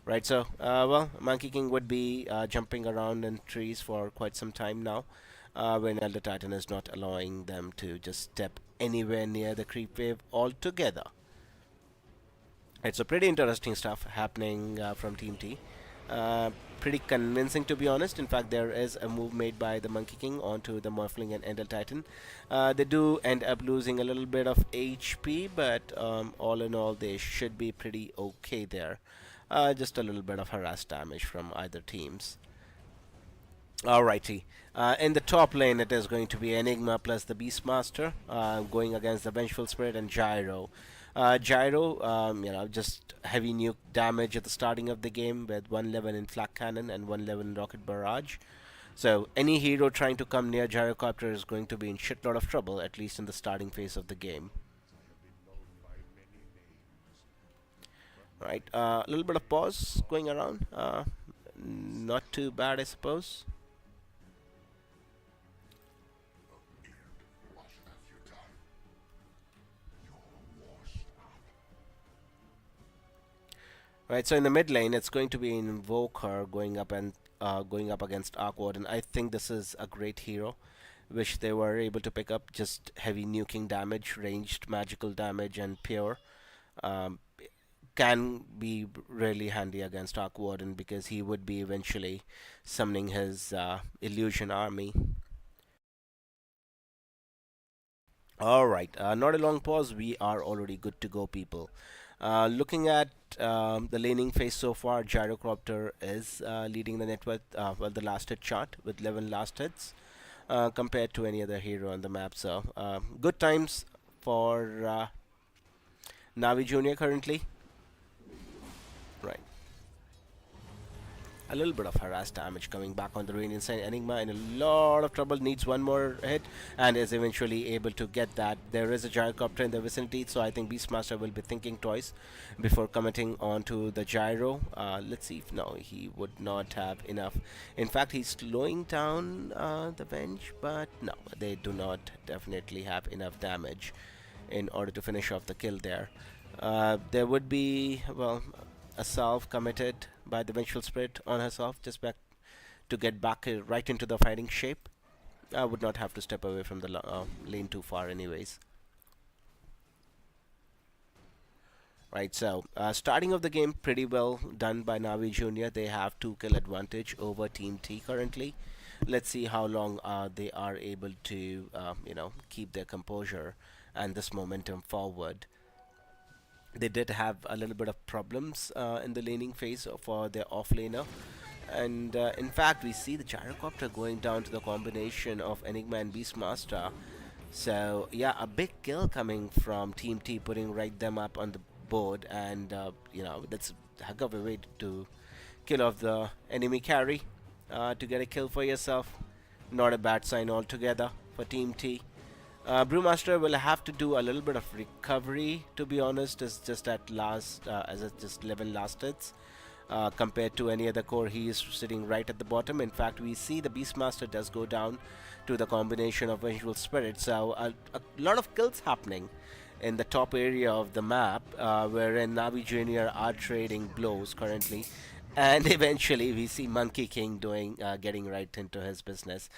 Right, so, well, Monkey King would be jumping around in trees for quite some time now, when Elder Titan is not allowing them to just step anywhere near the creep wave altogether. It's a pretty interesting stuff happening from Team T. Uh, Pretty convincing, to be honest. In fact, there is a move made by the Monkey King onto the Morphling and Elder Titan. They do end up losing a little bit of HP, but all in all, they should be pretty okay there. Just a little bit of harass damage from either teams. Alrighty. In the top lane, it is going to be Enigma plus the Beastmaster going against the Vengeful Spirit and Gyro. Gyro, just heavy nuke damage at the starting of the game with 111 in Flak Cannon and 111 in Rocket Barrage. So any hero trying to come near Gyrocopter is going to be in shitload of trouble, at least in the starting phase of the game. Right, a little bit of pause going around. Not too bad, I suppose. Right, so in the mid lane, it's going to be Invoker going up and going up against Arc Warden. I think this is a great hero, which they were able to pick up. Just heavy nuking damage, ranged magical damage, and pure. Um, can be really handy against Arc Warden because he would be eventually summoning his illusion army. Alright, not a long pause. We are already good to go, people. Looking at the laning phase so far, Gyrocopter is leading the net with the last hit chart with 11 last hits compared to any other hero on the map. So good times for Navi Junior currently. Right. A little bit of harass damage coming back on the Radiant side. Enigma in a lot of trouble, needs one more hit and is eventually able to get that. There is a Gyrocopter in the vicinity, so I think Beastmaster will be thinking twice before committing onto the Gyro. Let's see if no, he would not have enough. In fact, he's slowing down the Venge, but no, they do not definitely have enough damage in order to finish off the kill there. There would be, well, a salve committed by the Vengeful Spirit on herself just back to get back right into the fighting shape. I would not have to step away from the lane too far anyways. Right, so starting of the game pretty well done by Navi Junior. They have 2 kill advantage over Team T currently. Let's see how long they are able to keep their composure and this momentum forward. They did have a little bit of problems in the laning phase for their offlaner. And in fact, we see the Gyrocopter going down to the combination of Enigma and Beastmaster. So, yeah, a big kill coming from Team T, putting right them up on the board. And, that's a heck of a way to kill off the enemy carry to get a kill for yourself. Not a bad sign altogether for Team T. Brewmaster will have to do a little bit of recovery, to be honest, as just at last, as it's just 11 last hits. Compared to any other core, he is sitting right at the bottom. In fact, we see the Beastmaster does go down to the combination of Vengeful Spirit. So a lot of kills happening in the top area of the map, wherein Navi Junior are trading blows currently. And eventually we see Monkey King getting right into his business.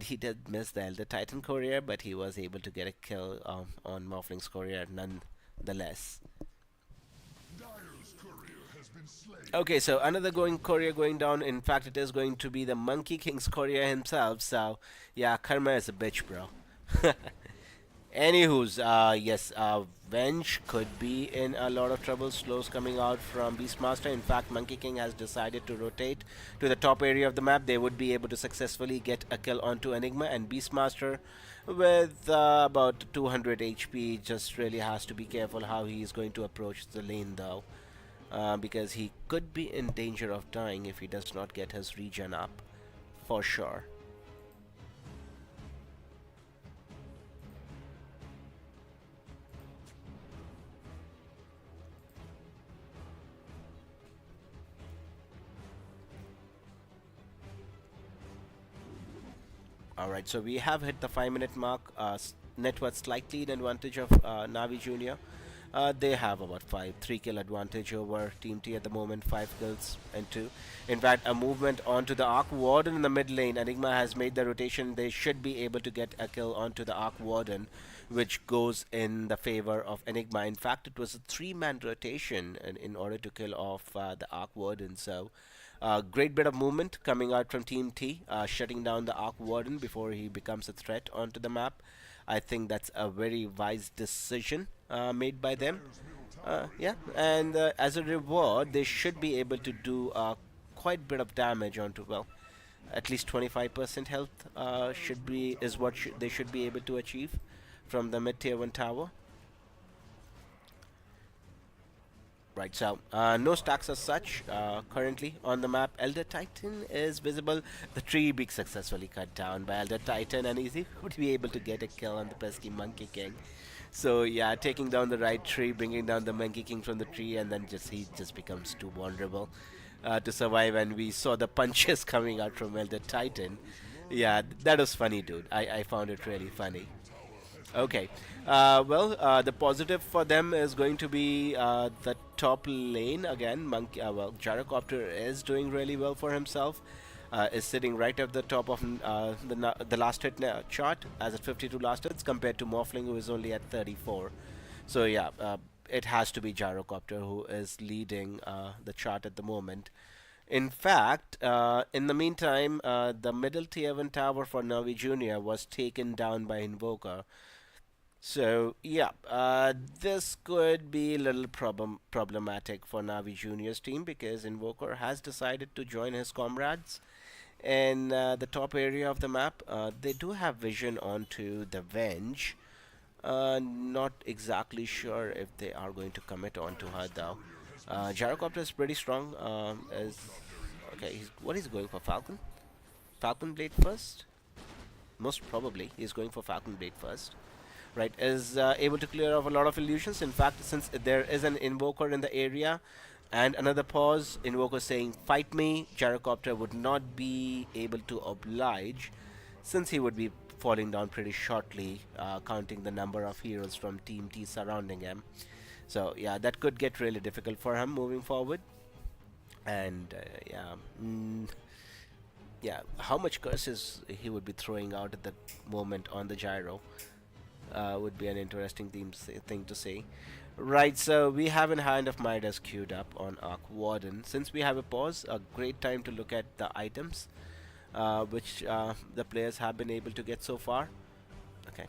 He did miss the Elder Titan courier, but he was able to get a kill on Morphling's courier nonetheless. Dyer's courier has been slain. Okay, so another courier going down. In fact, it is going to be the Monkey King's courier himself. So, yeah, karma is a bitch, bro. Anywho's, yes, Venge could be in a lot of trouble. Slows coming out from Beastmaster. In fact, Monkey King has decided to rotate to the top area of the map. They would be able to successfully get a kill onto Enigma, and Beastmaster with about 200 HP just really has to be careful how he is going to approach the lane though, because he could be in danger of dying if he does not get his regen up, for sure. All right, so we have hit the 5 minute mark. Net worth slightly in advantage of Navi Junior. They have about 3 kill advantage over Team T at the moment, 5 kills and 2. In fact, a movement onto the Arc Warden in the mid lane. Enigma has made the rotation. They should be able to get a kill onto the Arc Warden, which goes in the favor of Enigma. In fact, it was a 3-man rotation in order to kill off the Arc Warden. So, great bit of movement coming out from Team T, shutting down the Arc Warden before he becomes a threat onto the map. I think that's a very wise decision made by them. Yeah, and as a reward, they should be able to do quite bit of damage onto, well, at least 25% health should be is what they should be able to achieve from the mid tier 1 tower. Right, so no stacks as such currently on the map. Elder Titan is visible. The tree being successfully cut down by Elder Titan, and he would be able to get a kill on the pesky Monkey King. So yeah, taking down the right tree, bringing down the Monkey King from the tree, and then he just becomes too vulnerable to survive. And we saw the punches coming out from Elder Titan. Yeah, that was funny, dude. I found it really funny. Okay. The positive for them is going to be the top lane again. Monkey, Gyrocopter is doing really well for himself. Is sitting right at the top of the last hit chart as at 52 last hits compared to Morphling, who is only at 34. So yeah, it has to be Gyrocopter who is leading the chart at the moment. In fact, in the meantime, the middle tier 1 tower for Navi Junior was taken down by Invoker. So yeah, this could be a little problematic for Navi Junior's team, because Invoker has decided to join his comrades in the top area of the map. They do have vision onto the Venge. Not exactly sure if they are going to commit onto her though. Gyrocopter is pretty strong. Okay, what is he going for? Falcon? Falcon Blade first? Most probably he's going for Falcon Blade first. Right, is able to clear off a lot of illusions. In fact, since there is an Invoker in the area and another pause, Invoker saying fight me, Gyrocopter would not be able to oblige, since he would be falling down pretty shortly, counting the number of heroes from Team T surrounding him. So yeah, that could get really difficult for him moving forward. And yeah, how much curses he would be throwing out at the moment on the Gyro would be an interesting thing to see. Right, so we have in Hand of Midas queued up on Arc Warden. Since we have a pause, a great time to look at the items which the players have been able to get so far. Okay.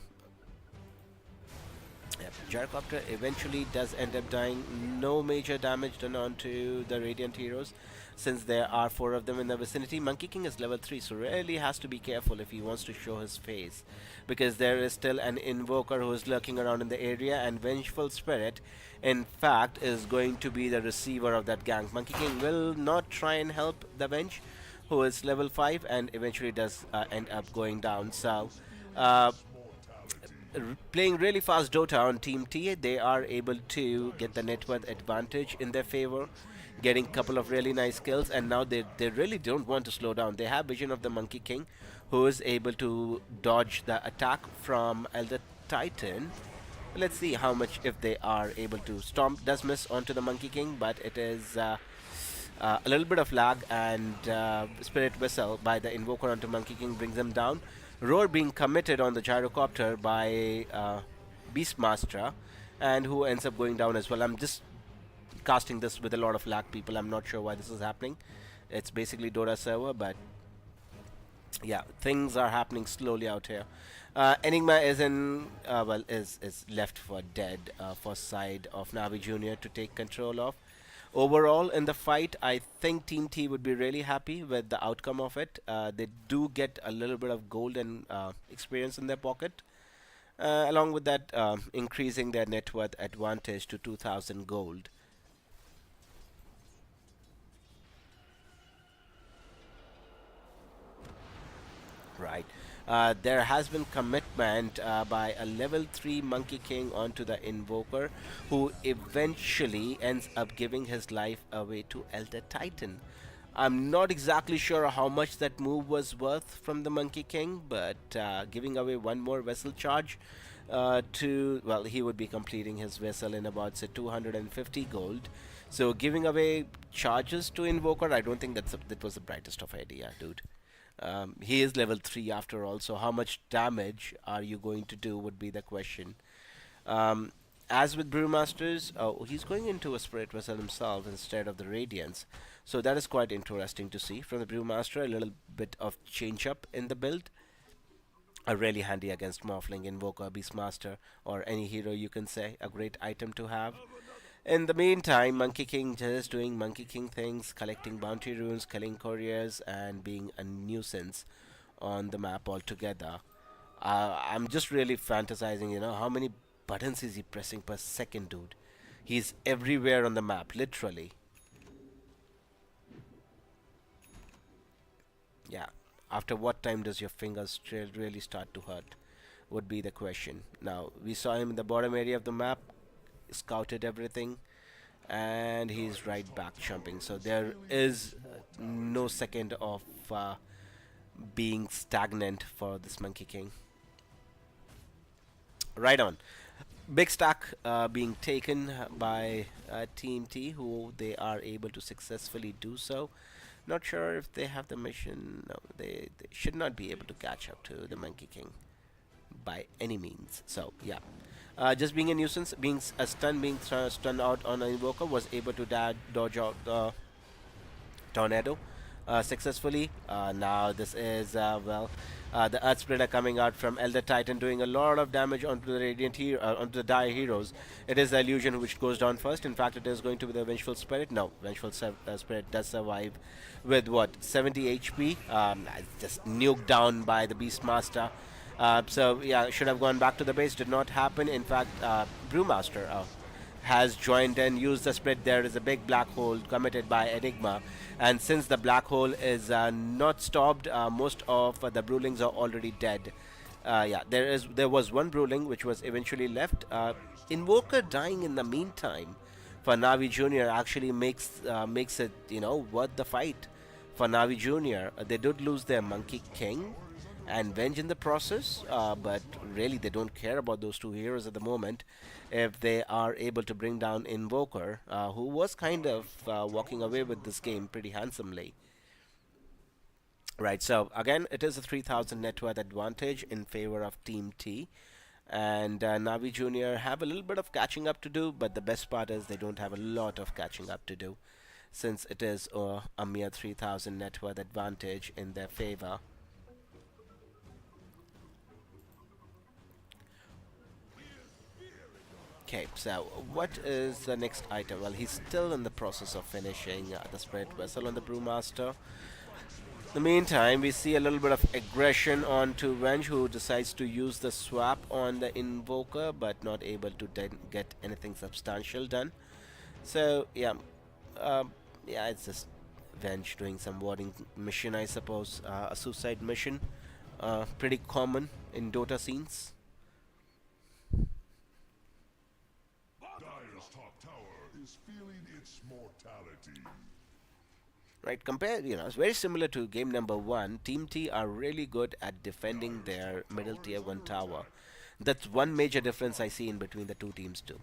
Yep, Gyrocopter eventually does end up dying. No major damage done onto the Radiant heroes, since there are 4 of them in the vicinity. Monkey King is level 3, so really has to be careful if he wants to show his face, because there is still an Invoker who is lurking around in the area, and Vengeful Spirit, in fact, is going to be the receiver of that gank. Monkey King will not try and help the Venge, who is level 5, and eventually does end up going down. So, playing really fast Dota on Team T, they are able to get the net worth advantage in their favor, getting a couple of really nice kills, and now they really don't want to slow down. They have vision of the Monkey King, who is able to dodge the attack from Elder Titan. Let's see how much if they are able to. Stomp does miss onto the Monkey King, but it is a little bit of lag, and Spirit Vessel by the Invoker onto Monkey King brings them down. Roar being committed on the Gyrocopter by Beastmaster, and who ends up going down as well. I'm just casting this with a lot of lag, people. I'm not sure why this is happening. It's basically Dota server, but yeah, things are happening slowly out here. Enigma is in is left for dead for side of Navi Junior to take control of. Overall, in the fight, I think Team T would be really happy with the outcome of it. They do get a little bit of gold and experience in their pocket. Along with that, increasing their net worth advantage to 2,000 gold. Right. There has been commitment by a level 3 Monkey King onto the Invoker, who eventually ends up giving his life away to Elder Titan. I'm not exactly sure how much that move was worth from the Monkey King, but giving away one more vessel charge to, well, he would be completing his vessel in about, say, 250 gold. So giving away charges to Invoker, I don't think that was the brightest of idea, dude. He is level 3 after all, so how much damage are you going to do would be the question. Um, as with Brewmasters, oh, he's going into a Spirit Vessel himself instead of the Radiance. So that is quite interesting to see from the Brewmaster. A little bit of change up in the build. Really handy against Morphling, Invoker, Beastmaster, or any hero you can say. A great item to have. In the meantime, Monkey King just doing Monkey King things, collecting bounty runes, killing couriers, and being a nuisance on the map altogether. I'm just really fantasizing, how many buttons is he pressing per second, dude? He's everywhere on the map, literally. Yeah. After what time does your fingers really start to hurt? Would be the question. Now, we saw him in the bottom area of the map, scouted everything, and he's right back jumping. So there is no second of being stagnant for this Monkey King. Right on. Big stack being taken by Team T, who they are able to successfully do so. Not sure if they have the mission. No, they should not be able to catch up to the Monkey King by any means. So yeah, just being a nuisance, being a stun, being stunned out on an invoker, was able to dodge out the tornado successfully. Now this is the Earth Splitter coming out from Elder Titan, doing a lot of damage onto the onto the Dire heroes. It is the illusion which goes down first. In fact, it is going to be the Vengeful Spirit. No, Vengeful Spirit does survive with what, 70 HP. Just nuked down by the Beastmaster. So yeah, should have gone back to the base. Did not happen. In fact, Brewmaster has joined and used the split. There is a big black hole committed by Enigma, and since the black hole is not stopped, most of the Brewlings are already dead. Yeah, there was one Brewling which was eventually left. Invoker dying in the meantime for Navi Junior actually makes it worth the fight for Navi Junior. They did lose their Monkey King and Venge in the process, but really they don't care about those two heroes at the moment if they are able to bring down Invoker, who was kind of walking away with this game pretty handsomely. Right, so again, it is a 3000 net worth advantage in favor of Team T. And Navi Junior have a little bit of catching up to do, but the best part is they don't have a lot of catching up to do, since it is a mere 3000 net worth advantage in their favor. Okay, so what is the next item? Well, he's still in the process of finishing the Spirit Vessel on the Brewmaster. In the meantime, we see a little bit of aggression onto Venge, who decides to use the swap on the Invoker, but not able to get anything substantial done. So, yeah, yeah, it's just Venge doing some warding mission, I suppose. A suicide mission, pretty common in Dota scenes. Dire's top tower is feeling its mortality. Right, it's very similar to game number 1. Team T are really good at defending their middle tier 1 tower. That's one major difference I see in between the two teams too.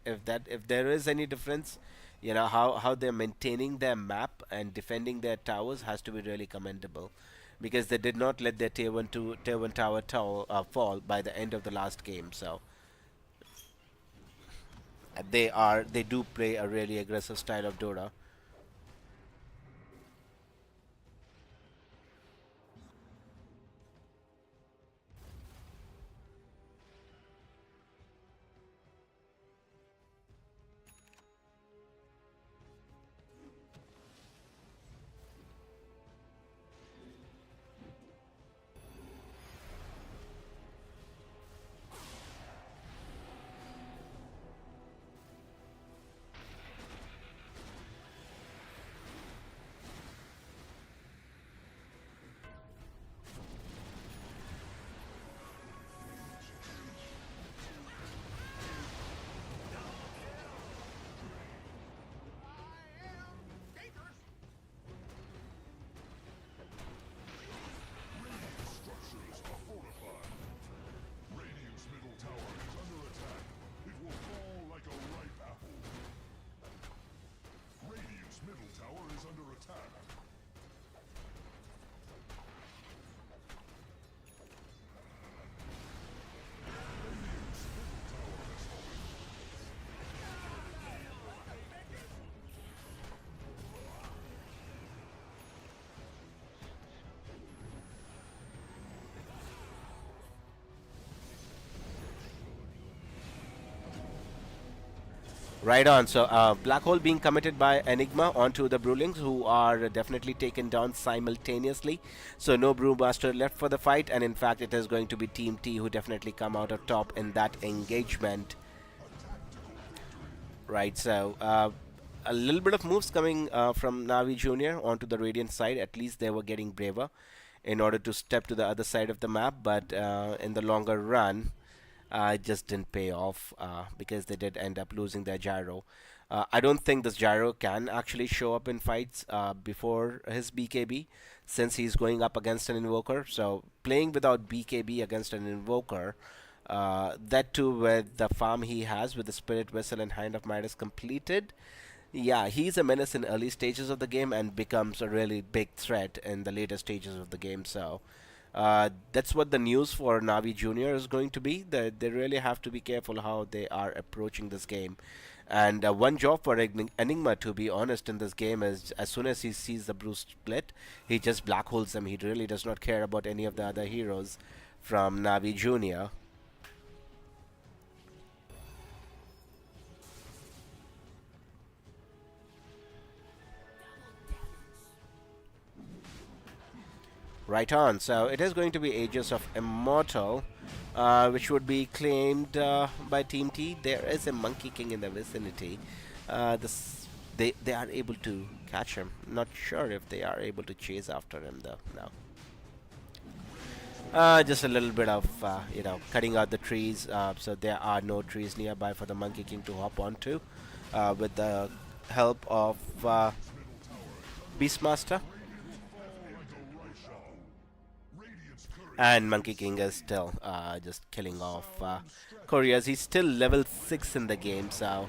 If there is any difference, how they're maintaining their map and defending their towers has to be really commendable, because they did not let their tier 1 tower fall by the end of the last game. So they do play a really aggressive style of Dota. Right on. So, Black Hole being committed by Enigma onto the Brewlings, who are definitely taken down simultaneously. So, no Brewmaster left for the fight, and in fact, it is going to be Team T who definitely come out of top in that engagement. Right. So, a little bit of moves coming from Navi Junior onto the Radiant side. At least they were getting braver in order to step to the other side of the map, but in the longer run, it just didn't pay off because they did end up losing their gyro. I don't think this gyro can actually show up in fights before his BKB since he's going up against an invoker. So playing without BKB against an invoker, that too with the farm he has with the Spirit Vessel and Hand of Midas completed, yeah, he's a menace in early stages of the game and becomes a really big threat in the later stages of the game. So that's what the news for Navi Junior is going to be. They really have to be careful how they are approaching this game. And one job for Enigma, to be honest, in this game is as soon as he sees the blue split, he just black holes them. He really does not care about any of the other heroes from Navi Junior. Right on. So it is going to be Aegis of Immortal, which would be claimed by Team T. There is a Monkey King in the vicinity. They are able to catch him. Not sure if they are able to chase after him though. No. Just a little bit of cutting out the trees. So there are no trees nearby for the Monkey King to hop onto, with the help of Beastmaster. And Monkey King is still just killing off couriers. He's still level 6 in the game, so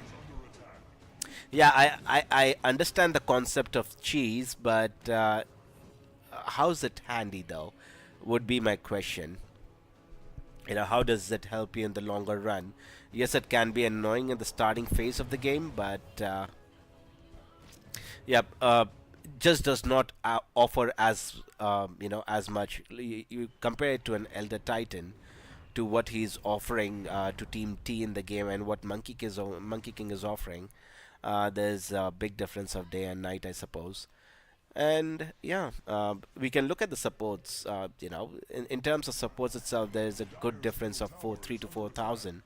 yeah, I understand the concept of cheese, but how's it handy though? Would be my question. How does it help you in the longer run? Yes, it can be annoying in the starting phase of the game, but yep, just does not offer as as much. You compare it to an Elder Titan, to what he's offering to Team T in the game, and what Monkey King is offering. There's a big difference of day and night, I suppose. And yeah, we can look at the supports. In terms of supports itself, there is a good difference of 3 to 4,000.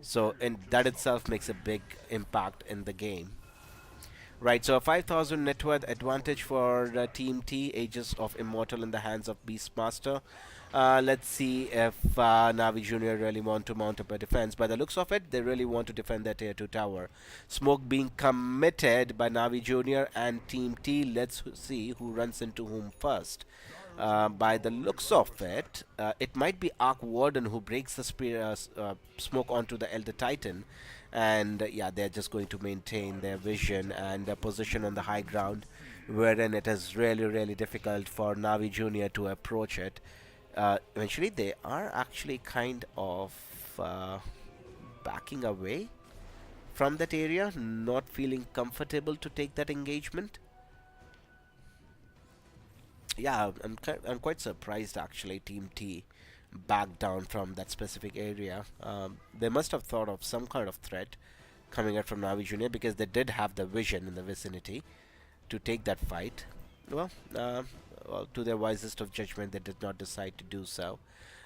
So, and that itself makes a big impact in the game. Right, so a 5,000 net worth advantage for Team T, Aegis of Immortal in the hands of Beastmaster. Let's see if Navi Junior really want to mount up a defense. By the looks of it, they really want to defend their tier 2 tower. Smoke being committed by Navi Junior and Team T. Let's see who runs into whom first. By the looks of it, it might be Arc Warden who breaks the smoke onto the Elder Titan. And yeah, they're just going to maintain their vision and their position on the high ground, wherein it is really, really difficult for Navi Junior to approach it. Eventually, they are actually kind of backing away from that area, not feeling comfortable to take that engagement. Yeah, I'm quite surprised actually. Team T backed down from that specific area. They must have thought of some kind of threat coming out from Navi Junior, because they did have the vision in the vicinity to take that fight. Well, to their wisest of judgment, they did not decide to do so.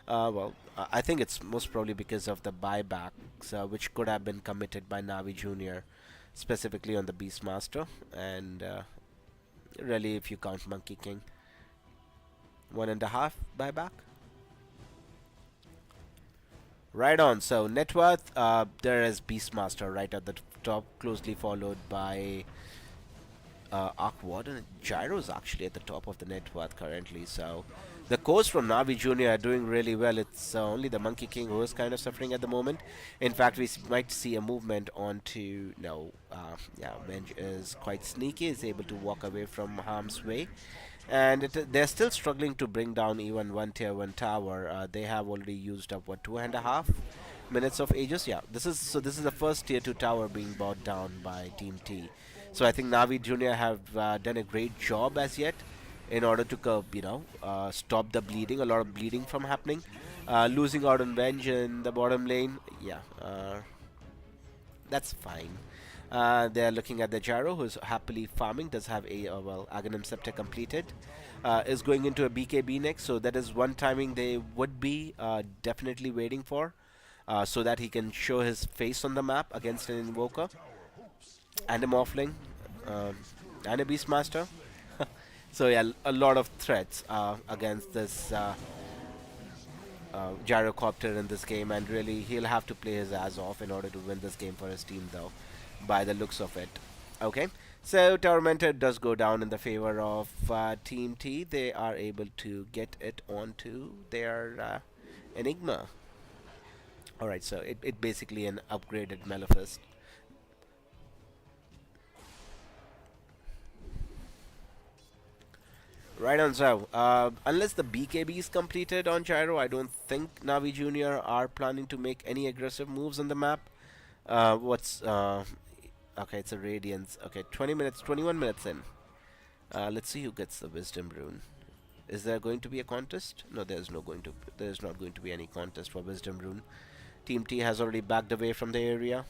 I think it's most probably because of the buybacks, which could have been committed by Navi Junior, specifically on the Beastmaster, and really, if you count Monkey King, 1.5 buyback. Right on. So net worth, there is Beastmaster right at the top, closely followed by Arc Warden. Gyro's actually at the top of the net worth currently. So the cores from Navi Junior are doing really well. It's only the Monkey King who is kind of suffering at the moment. In fact, we might see a movement onto yeah, Venge is quite sneaky. Is able to walk away from harm's way. And they're still struggling to bring down even one tier 1 tower. They have already used up what, 2.5 minutes of Aegis. Yeah, this is the first tier 2 tower being brought down by Team T. So I think Navi Junior have done a great job as yet in order to stop the bleeding, a lot of bleeding from happening. Losing out on Venge in the bottom lane, yeah, that's fine. They're looking at the Gyro, who's happily farming, does have a, well, Aghanim Scepter completed. Is going into a BKB next, so that is one timing they would be definitely waiting for, so that he can show his face on the map against an Invoker, and a Morphling, and a Beastmaster. So yeah, a lot of threats against this Gyrocopter in this game, and really he'll have to play his ass off in order to win this game for his team, though, by the looks of it. Okay, so Tormentor does go down in the favor of Team T. They are able to get it onto their Enigma. Alright, so it basically an upgraded Maleficent. Right on, so unless the BKB is completed on Gyro, I don't think Navi Junior are planning to make any aggressive moves on the map. What's okay? It's a Radiance. Okay, 20 minutes, 21 minutes in. Let's see who gets the Wisdom Rune. Is there going to be a contest? No, there's no going to. There's not going to be any contest for Wisdom Rune. Team T has already backed away from the area.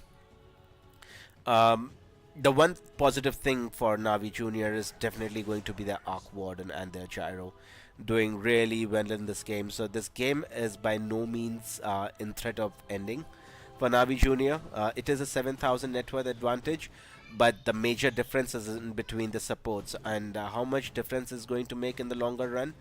The one positive thing for Navi Junior is definitely going to be their Arc Warden and their Gyro doing really well in this game. So this game is by no means in threat of ending for Navi Junior. It is a 7,000 net worth advantage, but the major difference is in between the supports, and how much difference is going to make in the longer run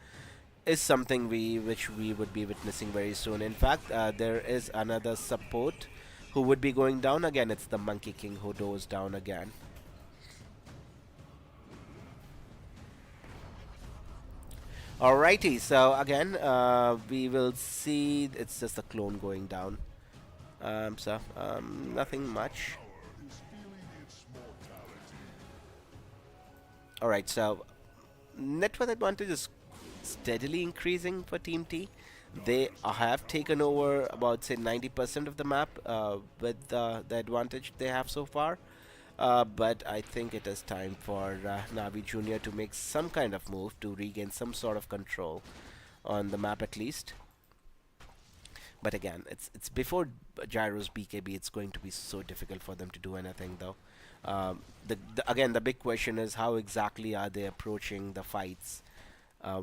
is something which we would be witnessing very soon. In fact, there is another support who would be going down again. It's the Monkey King who goes down again. Alrighty, so again, we will see it's just a clone going down. Nothing much. Alright, so net worth advantage is steadily increasing for Team T. They have taken over about, say, 90% of the map with the advantage they have so far. But I think it is time for Navi Junior to make some kind of move to regain some sort of control on the map at least. But again, it's before Gyro's BKB. It's going to be so difficult for them to do anything, though. Again, the big question is how exactly are they approaching the fights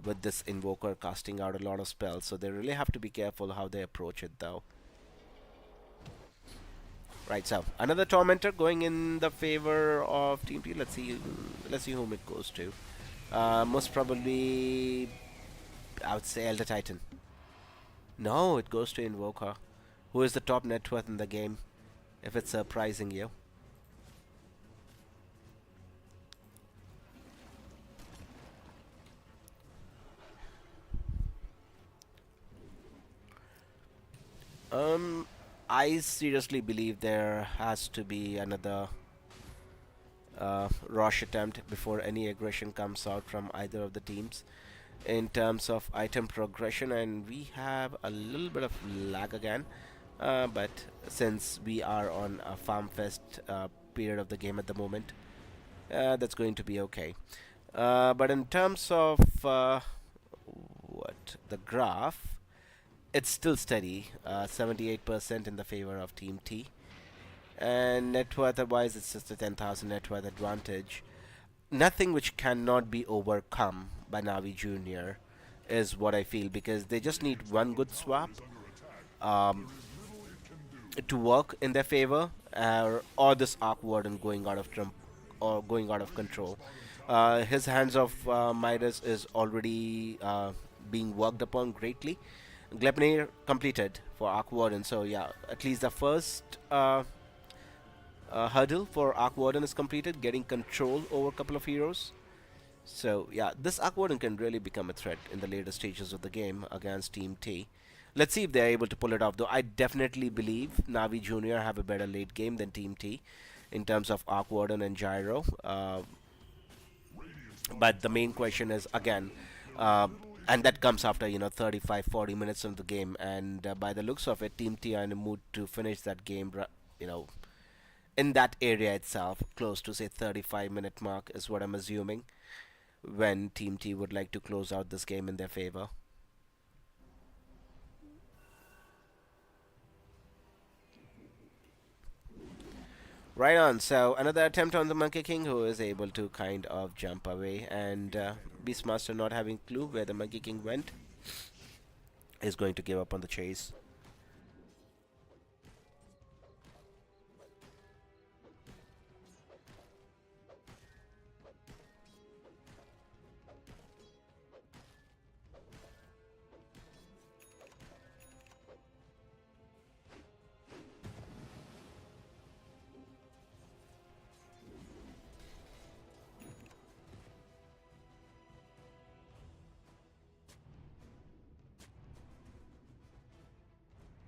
with this Invoker casting out a lot of spells. So they really have to be careful how they approach it, though. Right, so another Tormentor going in the favor of Team T. Let's see whom it goes to. Most probably, I would say Elder Titan. No, it goes to Invoker, who is the top net worth in the game, if it's surprising you. I seriously believe there has to be another rush attempt before any aggression comes out from either of the teams in terms of item progression, and we have a little bit of lag again, but since we are on a farm fest period of the game at the moment, that's going to be okay. But in terms of what the graph, it's still steady, 78% in the favor of Team T. And net worth wise, it's just a 10,000 net worth advantage. Nothing which cannot be overcome by Navi Junior is what I feel, because they just need one good swap to work in their favor, or this Arc Warden going out of going out of control. His Hands of Midas is already being worked upon greatly. Gleipnir completed for Arc Warden, so yeah, at least the first hurdle for Arc Warden is completed, getting control over a couple of heroes. So yeah, this Arc Warden can really become a threat in the later stages of the game against Team T. Let's see if they're able to pull it off, though. I definitely believe Navi Junior have a better late game than Team T in terms of Arc Warden and Gyro. But the main question is, again, and that comes after 35-40 minutes of the game, and by the looks of it, Team T are in a mood to finish that game, in that area itself, close to, say, 35-minute mark is what I'm assuming, when Team T would like to close out this game in their favor. Right on. So another attempt on the Monkey King, who is able to kind of jump away, and Beastmaster, not having clue where the Monkey King went, is going to give up on the chase.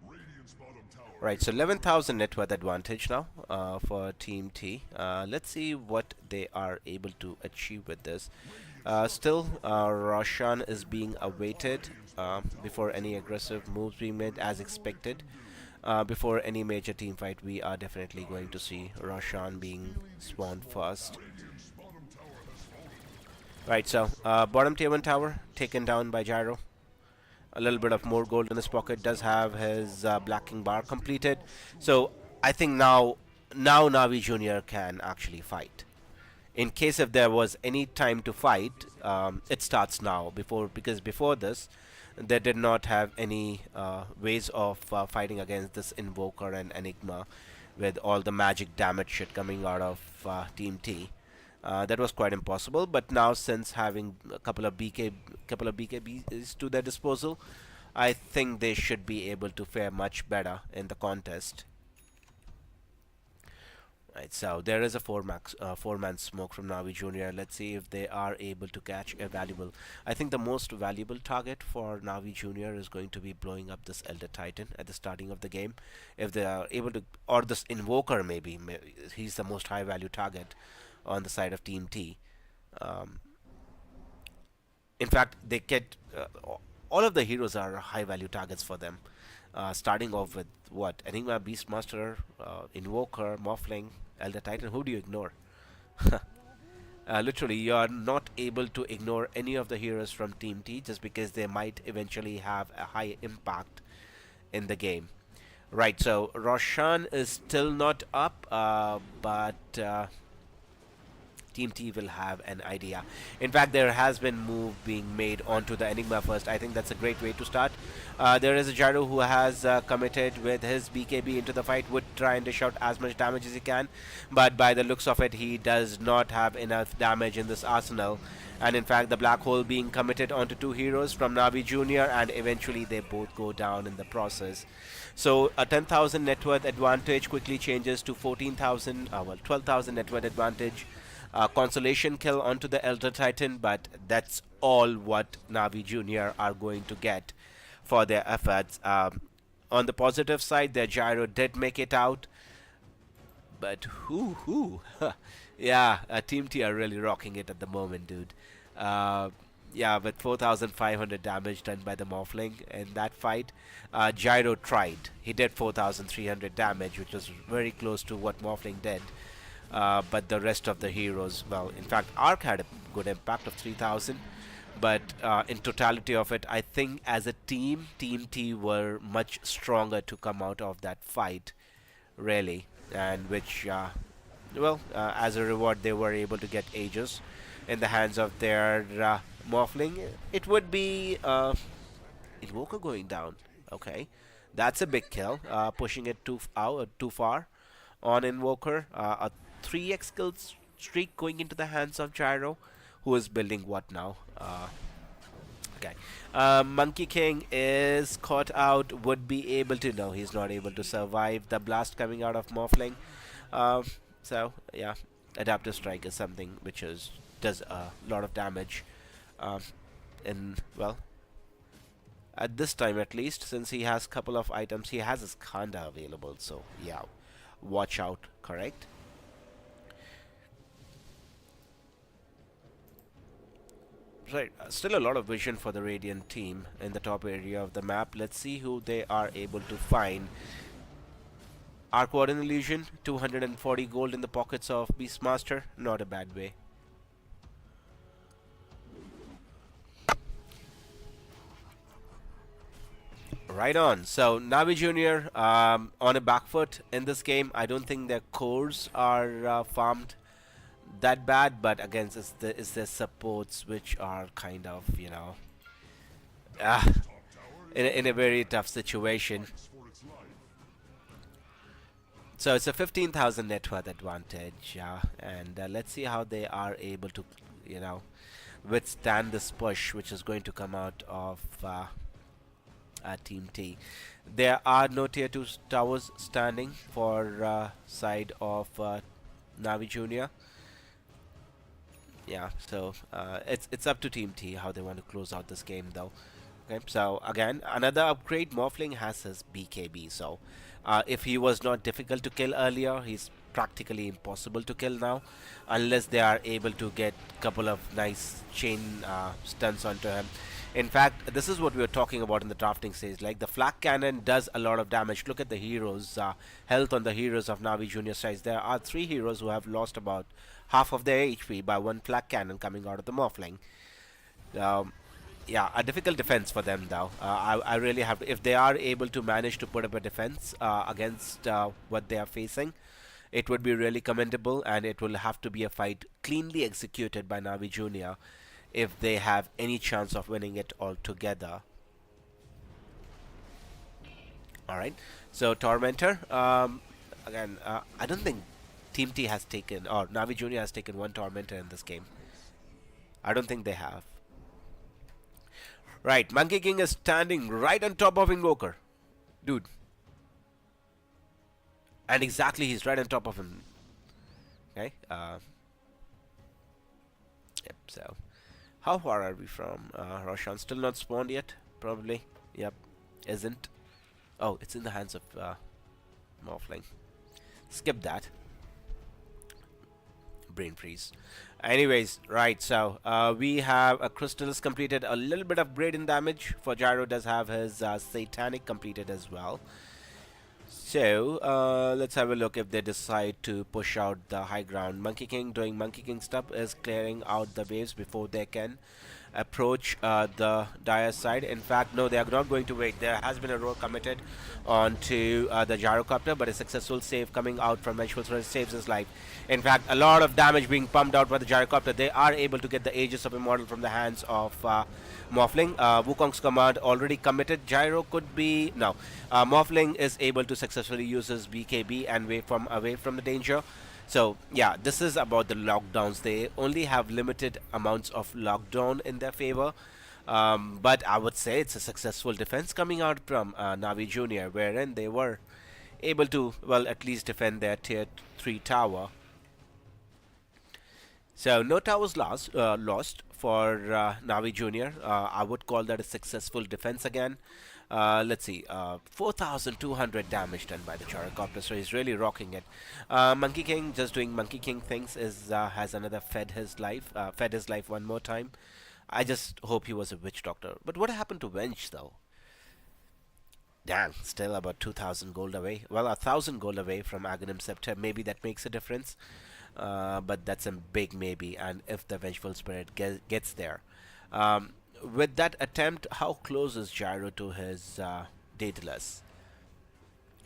Radiant's bottom tower Right, so 11,000 net worth advantage now for Team T. Let's see what they are able to achieve with this. Still, Roshan is being awaited before any aggressive moves being made as expected. Before any major team fight, we are definitely going to see Roshan being spawned first. Right, so bottom tier 1 tower taken down by Gyro. A little bit of more gold in his pocket, does have his blacking bar completed. So I think now Navi Jr. can actually fight. In case if there was any time to fight, it starts now. Because before this, they did not have any ways of fighting against this Invoker and Enigma, with all the magic damage shit coming out of Team T. That was quite impossible, but now since having a couple of BKBs to their disposal, I think they should be able to fare much better in the contest. Right, so there is a four-man smoke from Navi Junior. Let's see if they are able to catch a valuable. I think the most valuable target for Navi Junior is going to be blowing up this Elder Titan at the starting of the game. If they are able to, or this Invoker maybe, he's the most high-value target on the side of Team T. Um, in fact, they get all of the heroes are high-value targets for them. Starting off with what? Enigma, Beastmaster, Invoker, Morphling, Elder Titan. Who do you ignore? Literally, you are not able to ignore any of the heroes from Team T just because they might eventually have a high impact in the game. Right, so Roshan is still not up, but Team T will have an idea. In fact, there has been move being made onto the Enigma first. I think that's a great way to start. There is a Gyro who has committed with his BKB into the fight, would try and dish out as much damage as he can, but by the looks of it, he does not have enough damage in this arsenal. And in fact, the black hole being committed onto two heroes from Navi Jr., and eventually they both go down in the process. So a 10,000 net worth advantage quickly changes to 14,000, 12,000 net worth advantage. Consolation kill onto the Elder Titan, but that's all what Navi Jr. are going to get for their efforts. On the positive side, their Gyro did make it out, but who? Yeah, Team T are really rocking it at the moment, dude. Yeah, with 4,500 damage done by the Morphling in that fight. Gyro tried. He did 4,300 damage, which was very close to what Morphling did. But the rest of the heroes, well, in fact, Arc had a good impact of 3,000, but in totality of it, I think as a team, Team T were much stronger to come out of that fight, really, and which, as a reward, they were able to get Aegis in the hands of their Morphling. It would be Invoker going down. Okay, that's a big kill, pushing it too far on Invoker. A 3x kill streak going into the hands of Gyro, who is building what now? Okay. Monkey King is caught out, would be able to, no, he's not able to survive the blast coming out of Morphling. So, yeah, Adaptive Strike is something which does a lot of damage. And, well, at this time at least, since he has couple of items, he has his Khanda available, so, yeah, watch out, correct? Right, still a lot of vision for the Radiant team in the top area of the map. Let's see who they are able to find. Arc Warden Illusion, 240 gold in the pockets of Beastmaster, not a bad way. Right on. So Navi Junior on a back foot in this game. I don't think their cores are farmed that bad, but again, it's their supports which are kind of ah, in a very tough situation. For its life. So it's a 15,000 net worth advantage, and let's see how they are able to, withstand this push, which is going to come out of Team T. There are no tier 2 towers standing for side of Navi Junior. Yeah, so it's up to Team T how they want to close out this game, though. Okay, so again, another upgrade. Morphling has his BKB, so if he was not difficult to kill earlier, he's practically impossible to kill now, unless they are able to get a couple of nice chain stunts onto him. In fact, this is what we were talking about in the drafting stage. Like, the flak cannon does a lot of damage. Look at the heroes, health on the heroes of Navi Junior size. There are 3 heroes who have lost about half of their HP by one flak cannon coming out of the Morphling. Yeah, a difficult defense for them, though. I really have to, if they are able to manage to put up a defense against what they are facing, it would be really commendable, and it will have to be a fight cleanly executed by Navi Junior if they have any chance of winning it altogether. Alright, so Tormentor, again, I don't think Team T has taken, or Navi Junior has taken one Tormentor in this game. I don't think they have. Right, Monkey King is standing right on top of Invoker. Dude. And exactly, he's right on top of him. Okay, yep, so how far are we from Roshan? Still not spawned yet? Probably. Yep. Isn't. Oh, it's in the hands of Morphling. Skip that. Brain freeze. Anyways, right, so we have a Crystals completed, a little bit of Braden damage. For Gyro does have his Satanic completed as well. So let's have a look if they decide to push out the high ground. Monkey King doing Monkey King stuff, is clearing out the waves before they can approach the Dire side. In fact, no, they are not going to wait. There has been a roll committed onto the Gyrocopter, but a successful save coming out from Vengeful Thrust saves his life. In fact, a lot of damage being pumped out by the Gyrocopter. They are able to get the Aegis of Immortal from the hands of Morphling. Wukong's command already committed. Gyro could be... No. Morphling is able to successfully use his BKB and away from the danger. So, yeah, this is about the lockdowns. They only have limited amounts of lockdown in their favor. But I would say it's a successful defense coming out from Navi Junior, wherein they were able to, well, at least defend their tier 3 tower. So, no towers lost for Navi Junior. I would call that a successful defense again. Let's see, 4,200 damage done by the Gyrocopter, so he's really rocking it. Monkey King just doing Monkey King things has another fed his life one more time. I just hope he was a witch doctor. But what happened to Wench, though? Damn, still about 2,000 gold away. Well, 1,000 gold away from Aghanim Scepter. Maybe that makes a difference. But that's a big maybe, and if the Vengeful Spirit gets there. With that attempt, how close is Gyro to his Daedalus?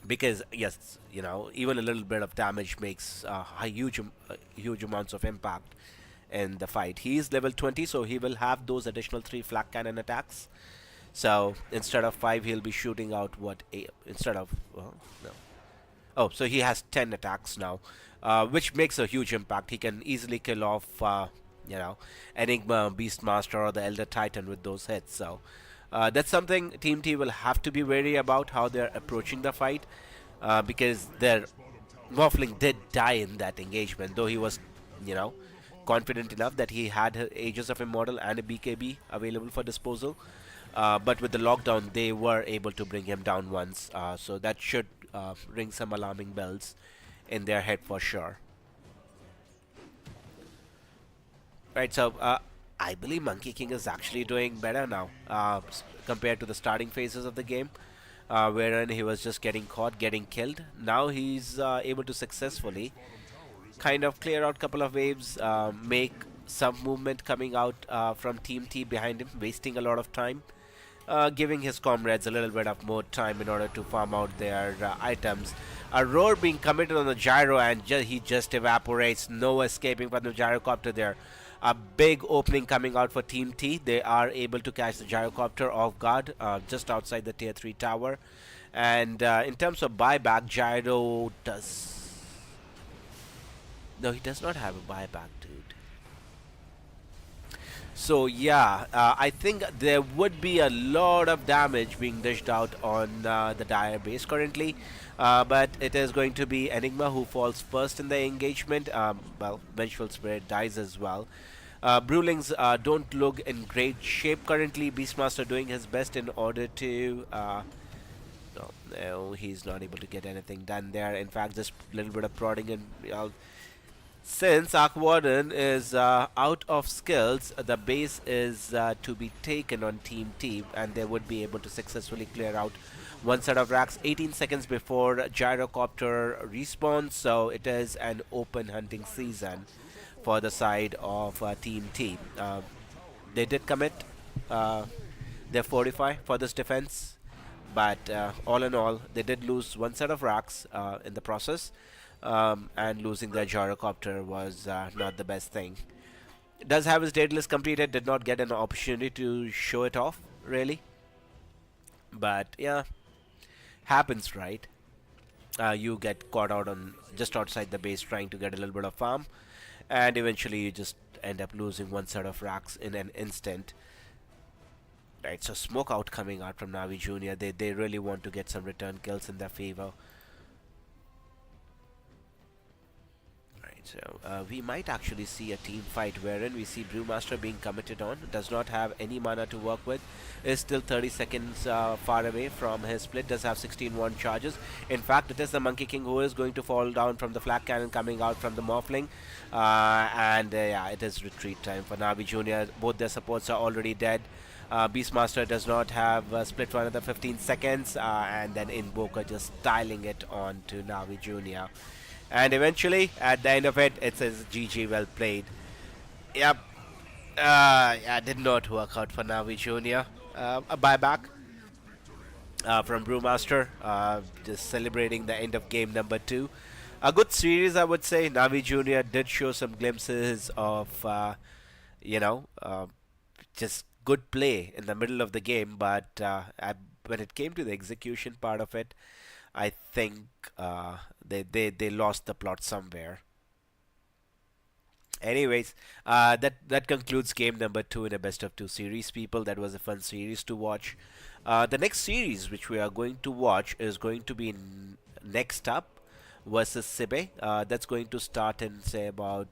Because, yes, you know, even a little bit of damage makes huge amounts of impact in the fight. He is level 20, so he will have those additional 3 flak cannon attacks. So instead of 5, he'll be shooting out what? 8, instead of... Well, no. Oh, so he has 10 attacks now, which makes a huge impact. He can easily kill off, you know, Enigma, Beastmaster, or the Elder Titan with those hits. So that's something Team T will have to be wary about, how they're approaching the fight, because their Morphling did die in that engagement, though he was, you know, confident enough that he had Aegis of Immortal and a BKB available for disposal. But with the lockdown, they were able to bring him down once, so that should ring some alarming bells in their head for sure. Right, so I believe Monkey King is actually doing better now compared to the starting phases of the game, wherein he was just getting caught, getting killed. Now he's able to successfully kind of clear out a couple of waves, make some movement coming out from Team T behind him, wasting a lot of time. giving his comrades a little bit of more time in order to farm out their items. A roar being committed on the gyro, and he just evaporates. No escaping from the gyrocopter there. A big opening coming out for Team T. They are able to catch the gyrocopter off guard just outside the tier 3 tower. And in terms of buyback, Gyro does. No, he does not have a buyback, dude. So yeah, I think there would be a lot of damage being dished out on the Dire base currently, but it is going to be Enigma who falls first in the engagement. Well, Vengeful Spirit dies as well. Brewlings don't look in great shape currently. Beastmaster doing his best in order to. No, he's not able to get anything done there. In fact, just a little bit of prodding and. Since Warden is out of skills, the base is to be taken on Team T, and they would be able to successfully clear out one set of racks 18 seconds before Gyrocopter respawns, so it is an open hunting season for the side of Team T. They did commit their fortify for this defense, but all in all, they did lose one set of racks in the process. And losing the gyrocopter was not the best thing. Does have his daedalus completed, did not get an opportunity to show it off, really. But yeah, happens, right? You get caught out on just outside the base trying to get a little bit of farm, and eventually you just end up losing one set of racks in an instant. Right, so smoke out coming out from Navi Junior. They really want to get some return kills in their favor. So we might actually see a team fight wherein we see Brewmaster being committed on, does not have any mana to work with, is still 30 seconds far away from his split, does have 16-1 charges. In fact, it is the Monkey King who is going to fall down from the flak cannon coming out from the Morphling. And yeah, it is retreat time for Navi Junior. Both their supports are already dead. Beastmaster does not have split for another 15 seconds, and then Invoker just styling it on to Navi Junior. And eventually, at the end of it, it says GG, well played. Yep. Yeah, did not work out for Navi Junior. A buyback from Brewmaster, just celebrating the end of game number 2. A good series, I would say. Navi Junior did show some glimpses of, just good play in the middle of the game, but when it came to the execution part of it, I think they lost the plot somewhere. Anyways, that concludes game number 2 in a best of 2 series, people. That was a fun series to watch. The next series which we are going to watch is going to be NextUp versus SIBE. That's going to start in, say, about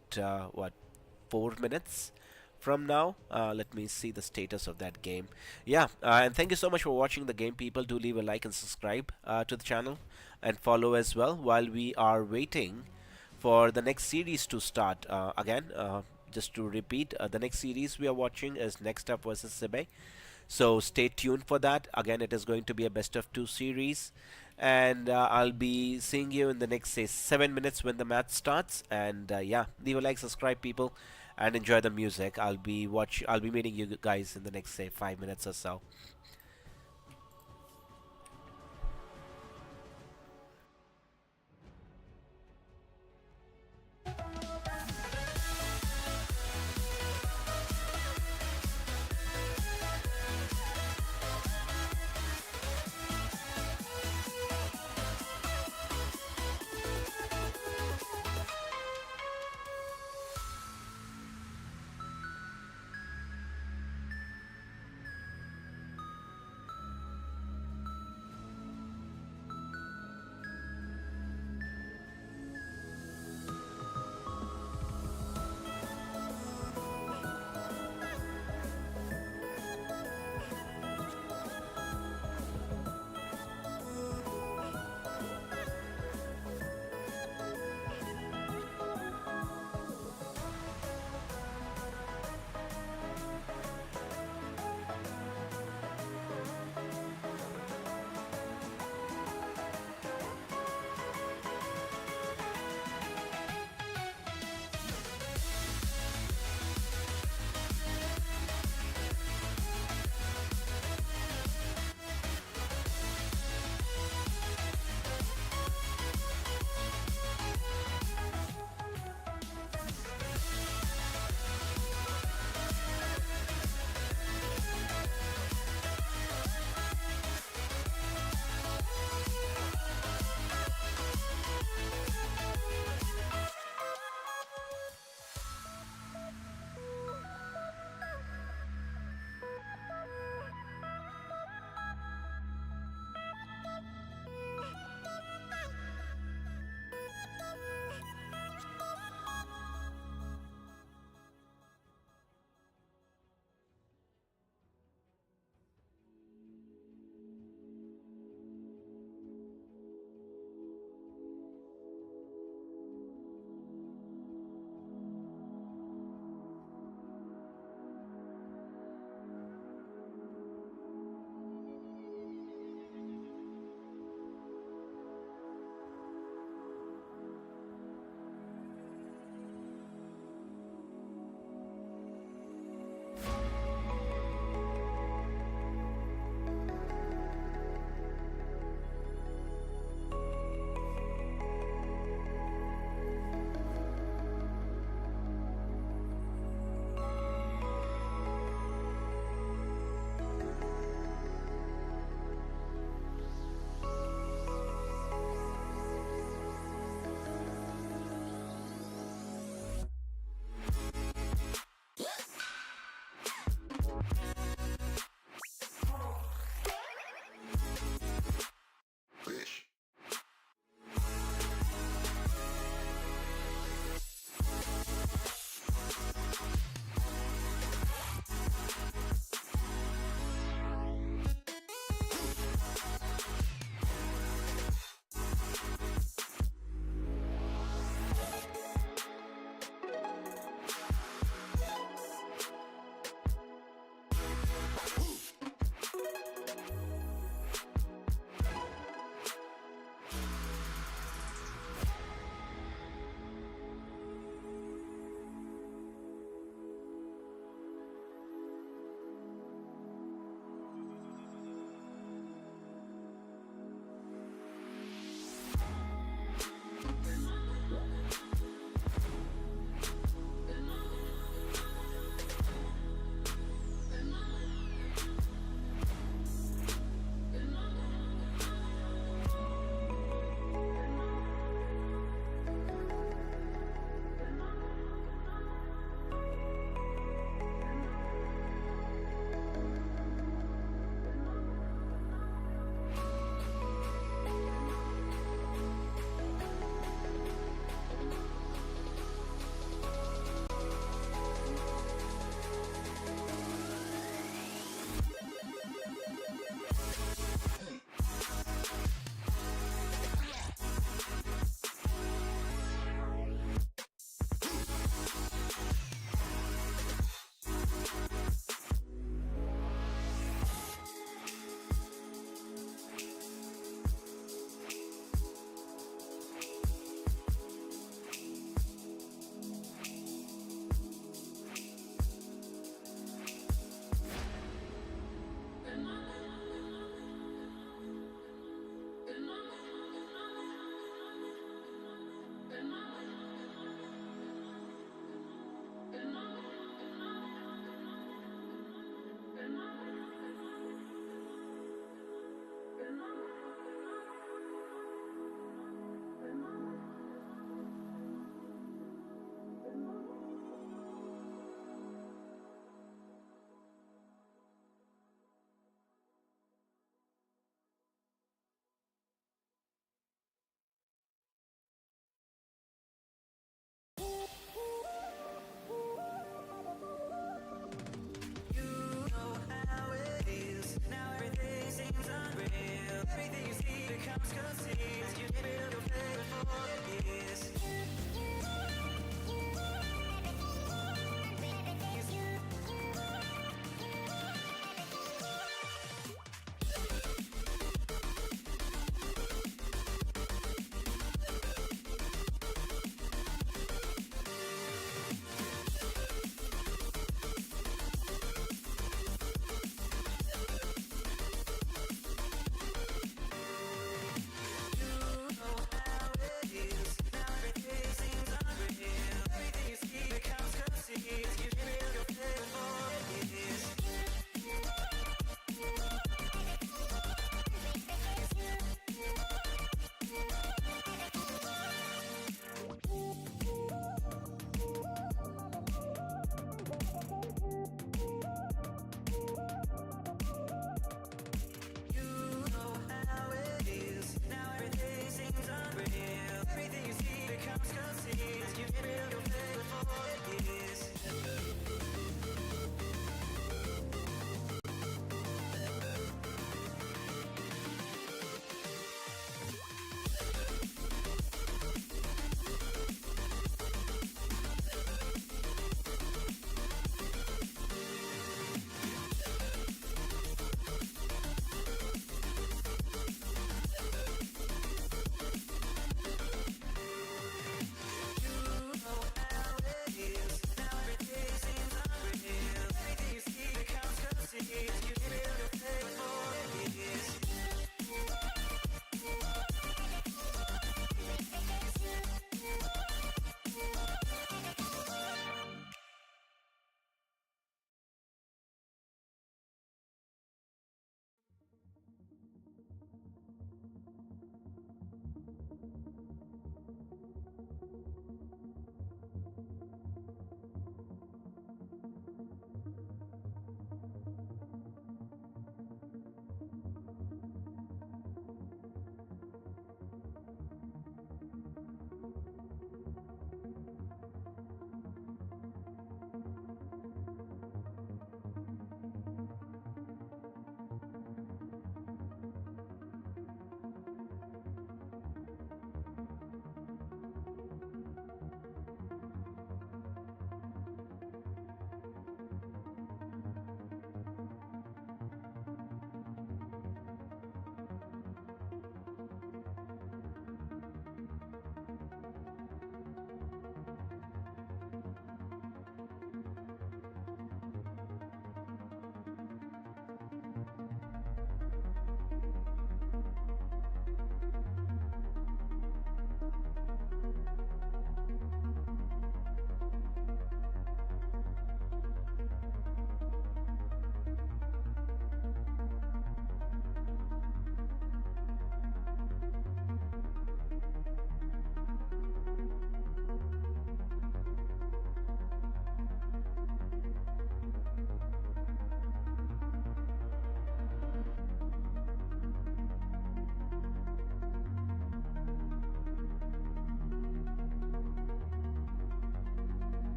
4 minutes from now. Let me see the status of that game. Yeah, and thank you so much for watching the game, people. Do leave a like and subscribe to the channel and follow as well while we are waiting for the next series to start. Again, just to repeat, the next series we are watching is NextUp versus SIBE. So stay tuned for that. Again, it is going to be a best of 2 series, and I'll be seeing you in the next, say, 7 minutes when the match starts. And yeah, leave a like, subscribe, people, and enjoy the music. I'll be meeting you guys in the next, say, 5 minutes or so.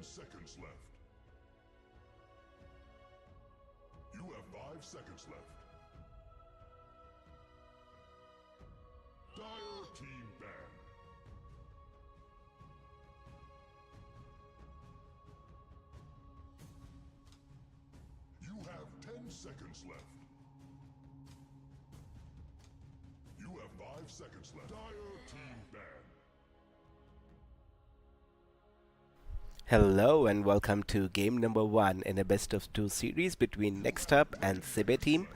10 seconds left. You have 5 seconds left. Dire team ban. You have 10 seconds left. You have 5 seconds left. Dire team ban. Hello and welcome to game number one in a best of two series between NextUp and SIBE team.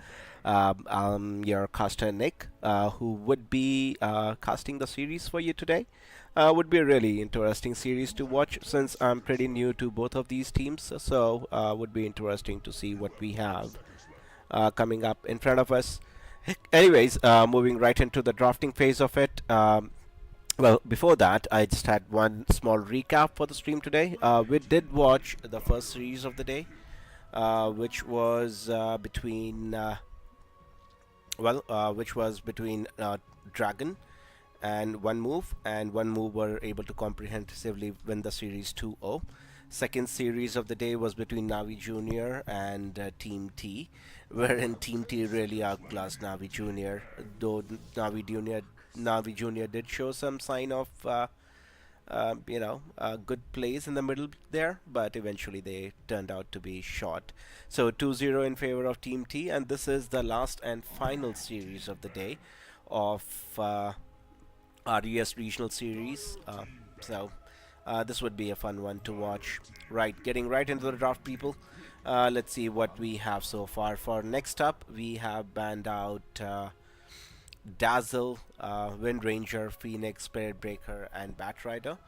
I'm your caster Nick, who would be casting the series for you today. Would be a really interesting series to watch since I'm pretty new to both of these teams, so would be interesting to see what we have coming up in front of us. Anyways, moving right into the drafting phase of it. Well, before that, I just had one small recap for the stream today. We did watch the first series of the day, which was which was between Dragon and One Move were able to comprehensively win the series 2-0. Second series of the day was between Navi Junior and Team T, wherein Team T really outclassed Navi Junior, though Navi Junior did show some sign of good plays in the middle there, but eventually they turned out to be short. So 2-0 in favor of Team T, and this is the last and final series of the day of RES Regional Series. This would be a fun one to watch. Right, getting right into the draft, people. Let's see what we have so far. For next up, we have banned out Dazzle, Wind Ranger, Phoenix, Spirit Breaker, and Bat Rider.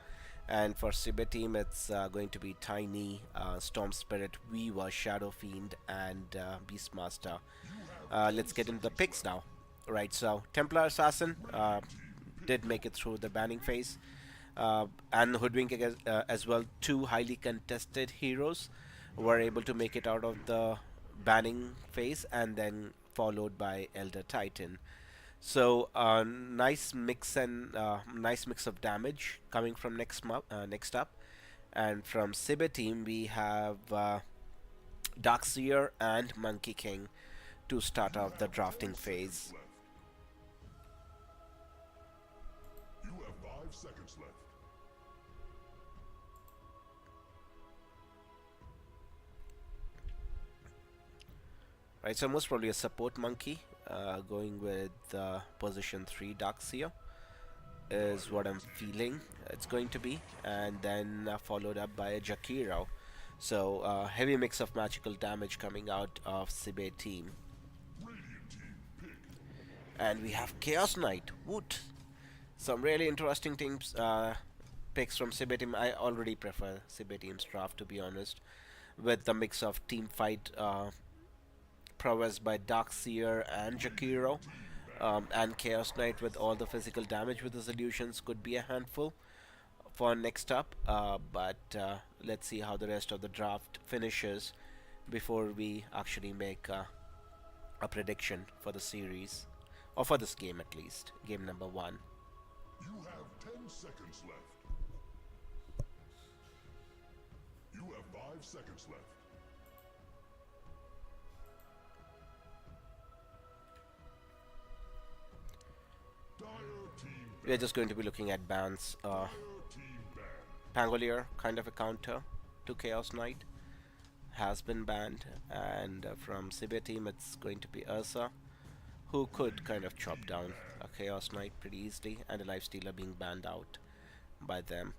And for SIBE team, it's going to be Tiny, Storm Spirit, Weaver, Shadow Fiend, and Beastmaster. Let's get into the picks now. Right, so Templar Assassin did make it through the banning phase. And Hoodwink as well, two highly contested heroes were able to make it out of the banning phase, and then followed by Elder Titan. So nice mix of damage coming from next up, and from SIBE team we have Darkseer and Monkey King to start off the drafting phase. You have 5 seconds left. Right, so most probably a support monkey, going with position 3 Darkseer is what I'm feeling it's going to be, and then followed up by a Jakiro. So heavy mix of magical damage coming out of SIBE team. And we have Chaos Knight. Woot! Some really interesting teams picks from SIBE team. I already prefer SIBE team's draft, to be honest, with the mix of team fight prowess by Darkseer and Jakiro, and Chaos Knight with all the physical damage with the solutions could be a handful for next up, but let's see how the rest of the draft finishes before we actually make a prediction for the series, or for this game at least, game number one. You have 10 seconds left. You have 5 seconds left. We are just going to be looking at bans. Pangolier, kind of a counter to Chaos Knight, has been banned, and from SIBE team it's going to be Ursa, who could kind of chop down a Chaos Knight pretty easily, and a Lifestealer being banned out by them.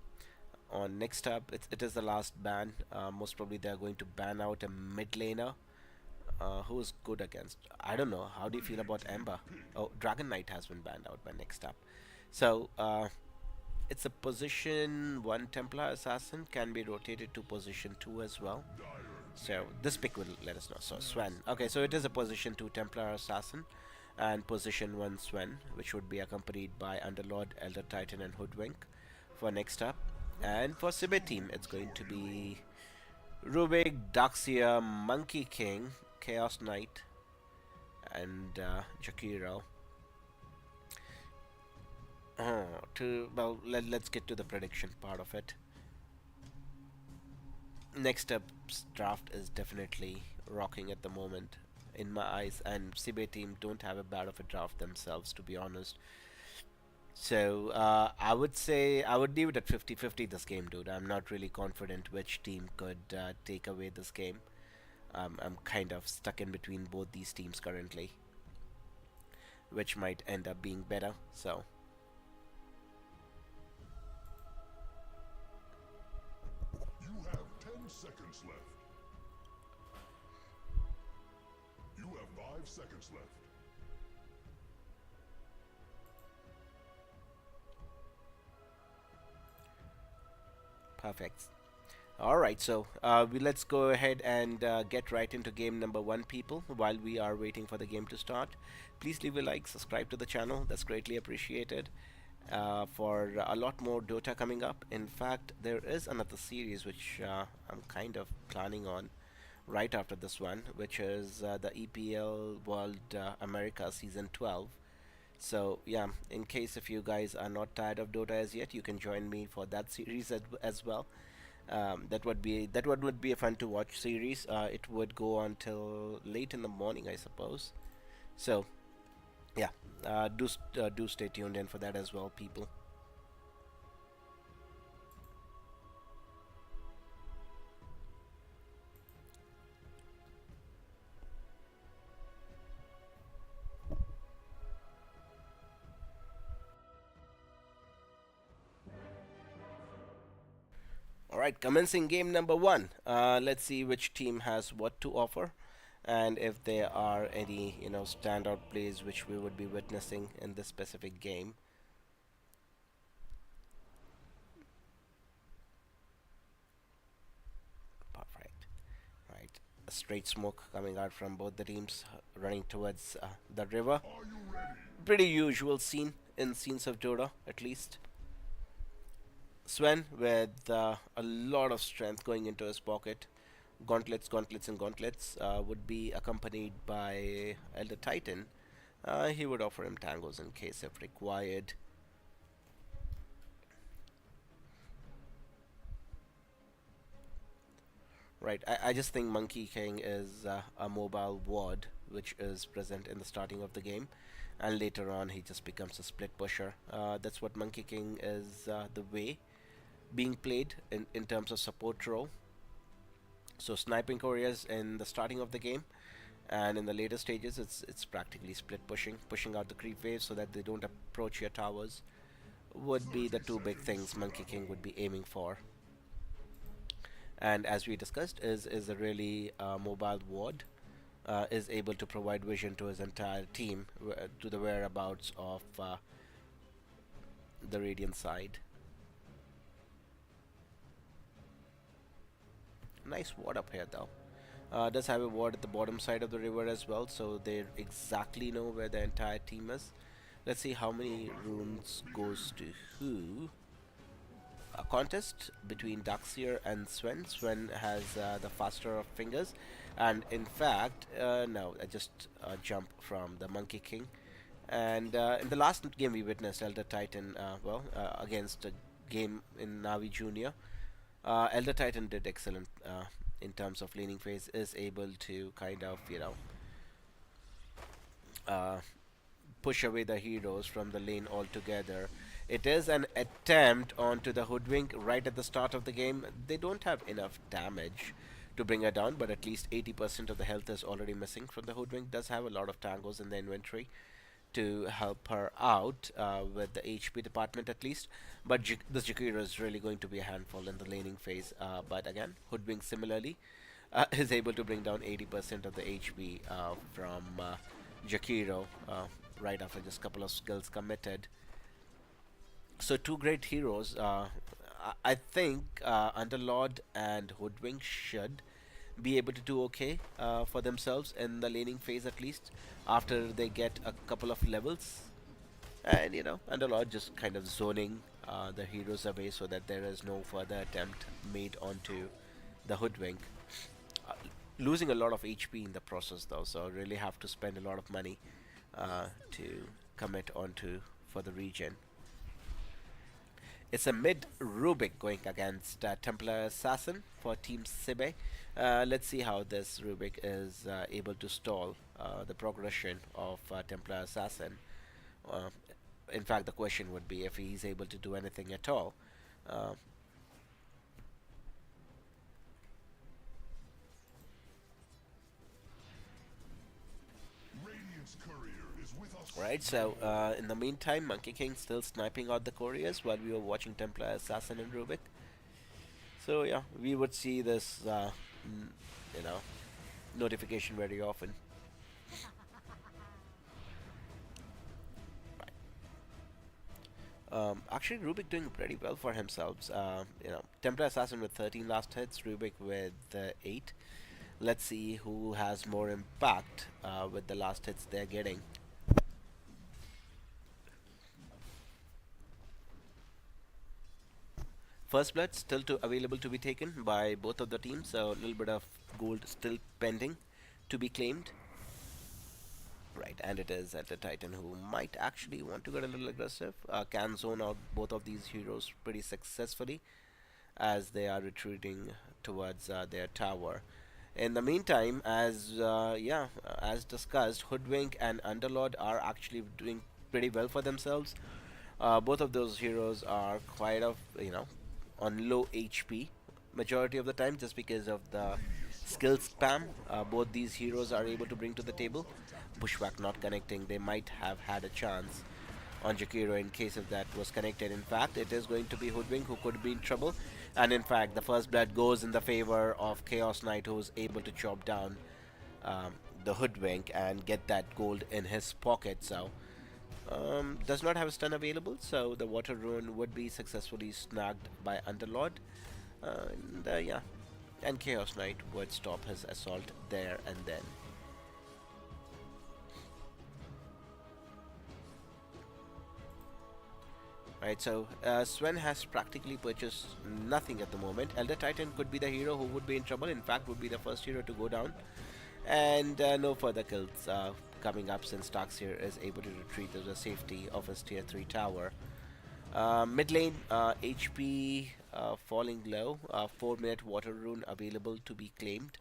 On next up, it is the last ban. Most probably they are going to ban out a mid laner. Who is good against? I don't know. How do you feel about Ember? Oh, Dragon Knight has been banned out by next up. So it's a position 1 Templar Assassin, can be rotated to position 2 as well. So this pick will let us know. So Sven. Okay, so it is a position 2 Templar Assassin and position 1 Sven, which would be accompanied by Underlord, Elder Titan, and Hoodwink for next up. And for SIBE team, it's going to be Rubik, Darkseer, Monkey King, Chaos Knight, and Jakiro. Let's get to the prediction part of it. Next up's draft is definitely rocking at the moment in my eyes, and SIBE team don't have a bad of a draft themselves, to be honest. So I would say I would leave it at 50-50 this game, dude. I'm not really confident which team could take away this game. I'm kind of stuck in between both these teams currently, which might end up being better. So You have 10 seconds left. You have 5 seconds left. perfect. All right, so let's go ahead and get right into game number one, people. While we are waiting for the game to start, please leave a like, subscribe to the channel. That's greatly appreciated. For a lot more Dota coming up. In fact, there is another series which I'm kind of planning on right after this one, which is the EPL World America Season 12. So yeah, in case if you guys are not tired of Dota as yet, you can join me for that series as well. That would be a fun to watch series. It would go until late in the morning, I suppose. So yeah, do stay tuned in for that as well, people. All right, commencing game number one. Let's see which team has what to offer, and if there are any standout plays which we would be witnessing in this specific game. Perfect. Right, a straight smoke coming out from both the teams, running towards the river. Are you ready? Pretty usual scene in scenes of Dota, at least. Sven with a lot of strength going into his pocket. Gauntlets, gauntlets, and gauntlets would be accompanied by Elder Titan. He would offer him tangos in case if required. Right, I just think Monkey King is a mobile ward which is present in the starting of the game, and later on he just becomes a split pusher. That's what Monkey King is the way being played in terms of support role. So sniping couriers in the starting of the game, and in the later stages it's practically split pushing out the creep waves so that they don't approach your towers, would be the two big things Monkey King would be aiming for. And as we discussed, is a really mobile ward, is able to provide vision to his entire team to the whereabouts of the Radiant side. Nice ward up here though. Does have a ward at the bottom side of the river as well, so they exactly know where the entire team is. Let's see how many runes goes to who. A contest between Darkseer and Sven. Sven has the faster of fingers, and in fact, no, I just jump from the Monkey King. And in the last game we witnessed Elder Titan, against a game in Navi Junior. Elder Titan did excellent in terms of laning phase, is able to kind of, uh, push away the heroes from the lane altogether. It is an attempt onto the Hoodwink right at the start of the game. They don't have enough damage to bring her down, but at least 80% of the health is already missing from the Hoodwink. Does have a lot of tangos in the inventory to help her out with the HP department at least. But this Jakiro is really going to be a handful in the laning phase. But again, Hoodwink similarly is able to bring down 80% of the HP from Jakiro right after just a couple of skills committed. So two great heroes. I think Underlord and Hoodwink should be able to do okay for themselves in the laning phase, at least after they get a couple of levels. And Underlord just kind of zoning the heroes away so that there is no further attempt made onto the Hoodwink. Uh, Losing a lot of HP in the process though, so really have to spend a lot of money to commit onto for the regen. It's a mid Rubik going against Templar Assassin for Team SIBE. Let's see how this Rubik is able to stall the progression of Templar Assassin. Uh, in fact, the question would be if he's able to do anything at all. Uh, Radiant's courier is with us right, so in the meantime, Monkey King still sniping out the couriers while we were watching Templar Assassin and Rubik. So yeah, we would see this, you know, notification very often. Actually, Rubik doing pretty well for himself. Templar Assassin with 13 last hits, Rubik with 8. Let's see who has more impact with the last hits they're getting. First blood still available to be taken by both of the teams, so a little bit of gold still pending to be claimed. Right, and it is at the Titan who might actually want to get a little aggressive. Can zone out both of these heroes pretty successfully as they are retreating towards their tower. In the meantime, as discussed, Hoodwink and Underlord are actually doing pretty well for themselves. Both of those heroes are quite of on low HP majority of the time just because of the skill spam both these heroes are able to bring to the table. Bushwhack not connecting, they might have had a chance on Jakiro in case if that was connected. In fact, it is going to be Hoodwink who could be in trouble, and in fact the first blood goes in the favor of Chaos Knight, who's able to chop down the Hoodwink and get that gold in his pocket. So does not have a stun available, so the water rune would be successfully snagged by Underlord. And Chaos Knight would stop his assault there and then. Right, so Sven has practically purchased nothing at the moment. Elder Titan could be the hero who would be in trouble. In fact, would be the first hero to go down. And no further kills coming up since Darkseer is able to retreat to the safety of his tier 3 tower. Mid lane, HP falling low. 4-minute water rune available to be claimed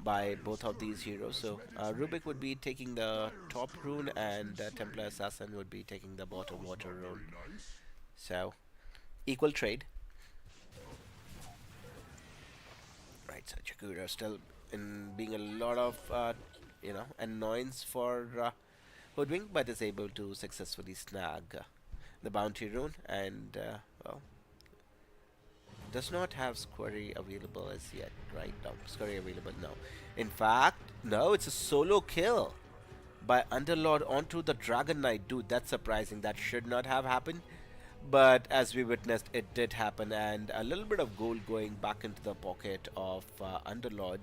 by both of these heroes. So Rubik would be taking the top rune, and Templar Assassin would be taking the bottom water rune. So equal trade. Right, so Jakura still in being a lot of annoyance for Hoodwink, but is able to successfully snag the bounty rune, and does not have Squirry available as yet. Right, no, Squirry available, no. In fact, no, it's a solo kill by Underlord onto the Dragon Knight. Dude, that's surprising. That should not have happened. But as we witnessed, it did happen, and a little bit of gold going back into the pocket of Underlord.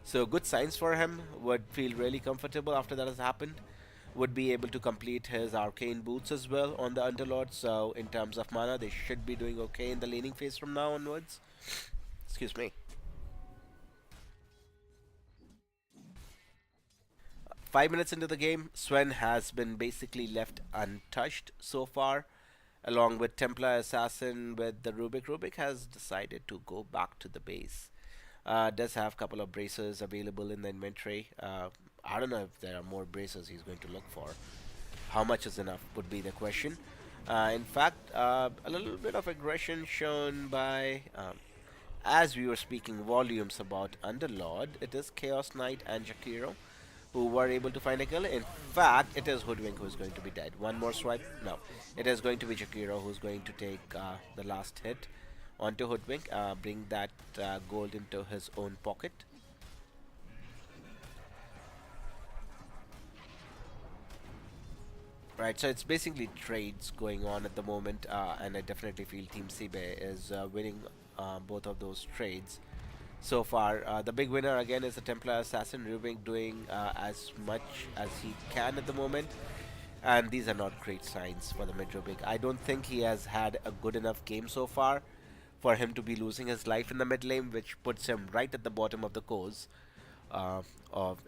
So good signs for him. Would feel really comfortable after that has happened. Would be able to complete his arcane boots as well on the Underlord. So in terms of mana, they should be doing okay in the laning phase from now onwards. Excuse me. 5 minutes into the game, Sven has been basically left untouched so far, along with Templar Assassin with the Rubik. Rubik has decided to go back to the base. Does have a couple of bracers available in the inventory. I don't know if there are more bracers he's going to look for. How much is enough would be the question. In fact, a little bit of aggression shown by, as we were speaking volumes about Underlord, it is Chaos Knight and Jakiro who were able to find a kill. In fact, it is Hoodwink who's going to be dead. One more swipe? No. It is going to be Jakiro who's going to take the last hit onto Hoodwink, bring that gold into his own pocket. Right, so it's basically trades going on at the moment, and I definitely feel Team SIBE is winning both of those trades. So far, the big winner again is the Templar Assassin. Rubik doing as much as he can at the moment, and these are not great signs for the mid Rubik. I don't think he has had a good enough game so far for him to be losing his life in the mid lane, which puts him right at the bottom of the course of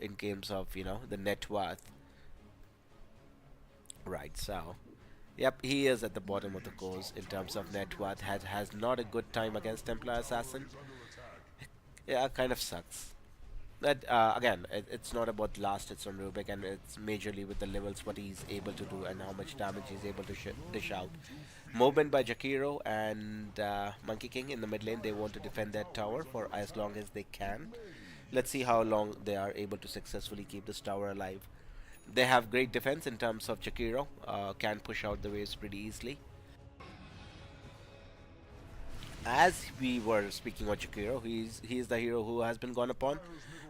in games of the net worth. Right, so Yep, he is at the bottom of the course in terms of net worth. Has not a good time against Templar Assassin. Yeah, kind of sucks. But again, it's not about last, it's on Rubik, and it's majorly with the levels what he's able to do and how much damage he's able to dish out. Movement by Jakiro and Monkey King in the mid lane. They want to defend that tower for as long as they can. Let's see how long they are able to successfully keep this tower alive. They have great defense in terms of Jakiro, can push out the waves pretty easily. As we were speaking of Jakiro, he's the hero who has been gone upon,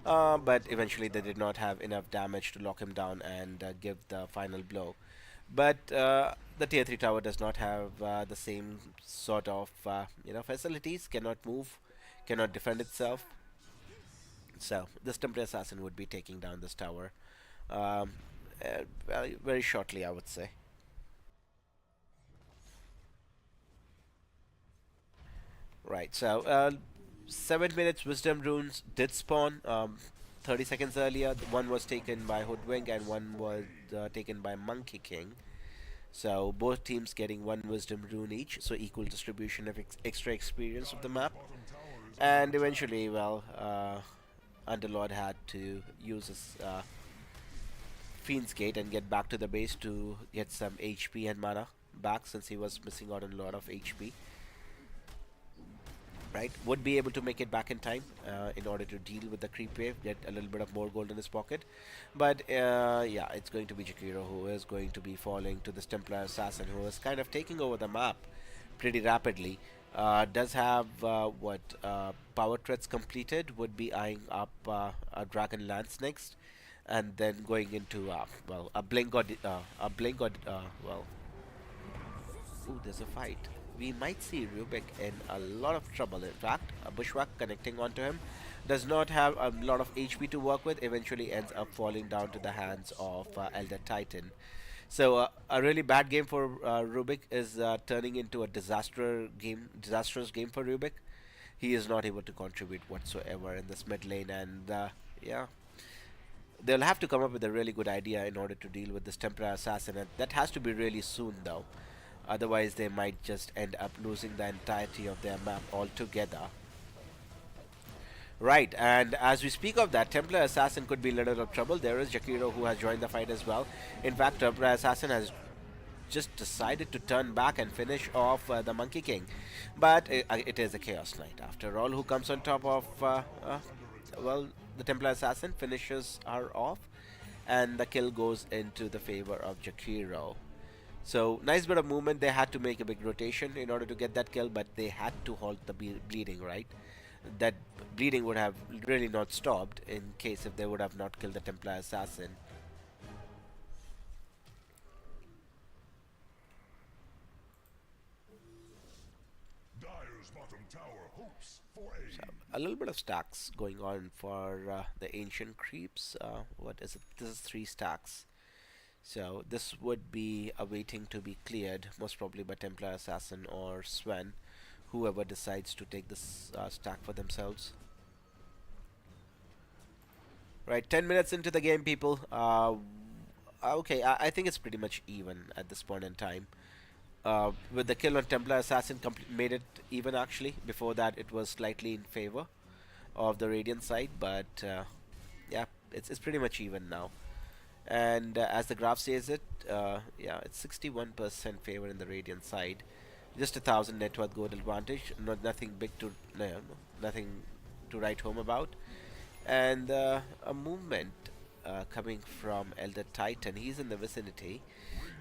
but eventually they did not have enough damage to lock him down and give the final blow. But the tier 3 tower does not have the same sort of facilities, cannot move, cannot defend itself. So this Temple Assassin would be taking down this tower very shortly, I would say. Right, so 7 minutes Wisdom Runes did spawn. 30 seconds earlier, one was taken by Hoodwink and one was taken by Monkey King. So both teams getting one Wisdom Rune each, so equal distribution of extra experience of the map. And eventually, well, Underlord had to use his Fiend's Gate and get back to the base to get some HP and mana back, since he was missing out on a lot of HP. Right, would be able to make it back in time in order to deal with the creep wave, get a little bit of more gold in his pocket. But yeah, it's going to be Jakiro who is going to be falling to this Templar Assassin, who is kind of taking over the map pretty rapidly. Does have power threats completed, would be eyeing up a Dragon Lance next, and then going into well, a Blink or well, ooh, there's a fight. We might see Rubik in a lot of trouble. In fact, a Bushwhack connecting onto him does not have a lot of HP to work with, eventually ends up falling down to the hands of Elder Titan. So a really bad game for Rubik is turning into a disastrous game for Rubik. He is not able to contribute whatsoever in this mid lane, and yeah, they'll have to come up with a really good idea in order to deal with this Templar Assassin, and that has to be really soon though. Otherwise, they might just end up losing the entirety of their map altogether. Right, and as we speak of that, Templar Assassin could be in a little trouble. There is Jakiro who has joined the fight as well. In fact, Templar Assassin has just decided to turn back and finish off the Monkey King. But it is a Chaos Knight, after all, who comes on top of, well, the Templar Assassin finishes her off, and the kill goes into the favor of Jakiro. So nice bit of movement. They had to make a big rotation in order to get that kill, but they had to halt the bleeding, right? That bleeding would have really not stopped in case if they would have not killed the Templar Assassin. Dire's bottom tower hopes for aid. So a little bit of stacks going on for the ancient creeps. What is it? This is 3 stacks. So this would be awaiting to be cleared, most probably by Templar Assassin or Sven, whoever decides to take this stack for themselves. Right, 10 minutes into the game, people. Okay, I think it's pretty much even at this point in time. With the kill on Templar Assassin made it even actually. Before that, it was slightly in favor of the Radiant side, but yeah, it's pretty much even now. And as the graph says it, yeah, it's 61% favor in the Radiant side. Just 1,000 net worth gold advantage. Nothing big to nothing to write home about. And a movement coming from Elder Titan. He's in the vicinity,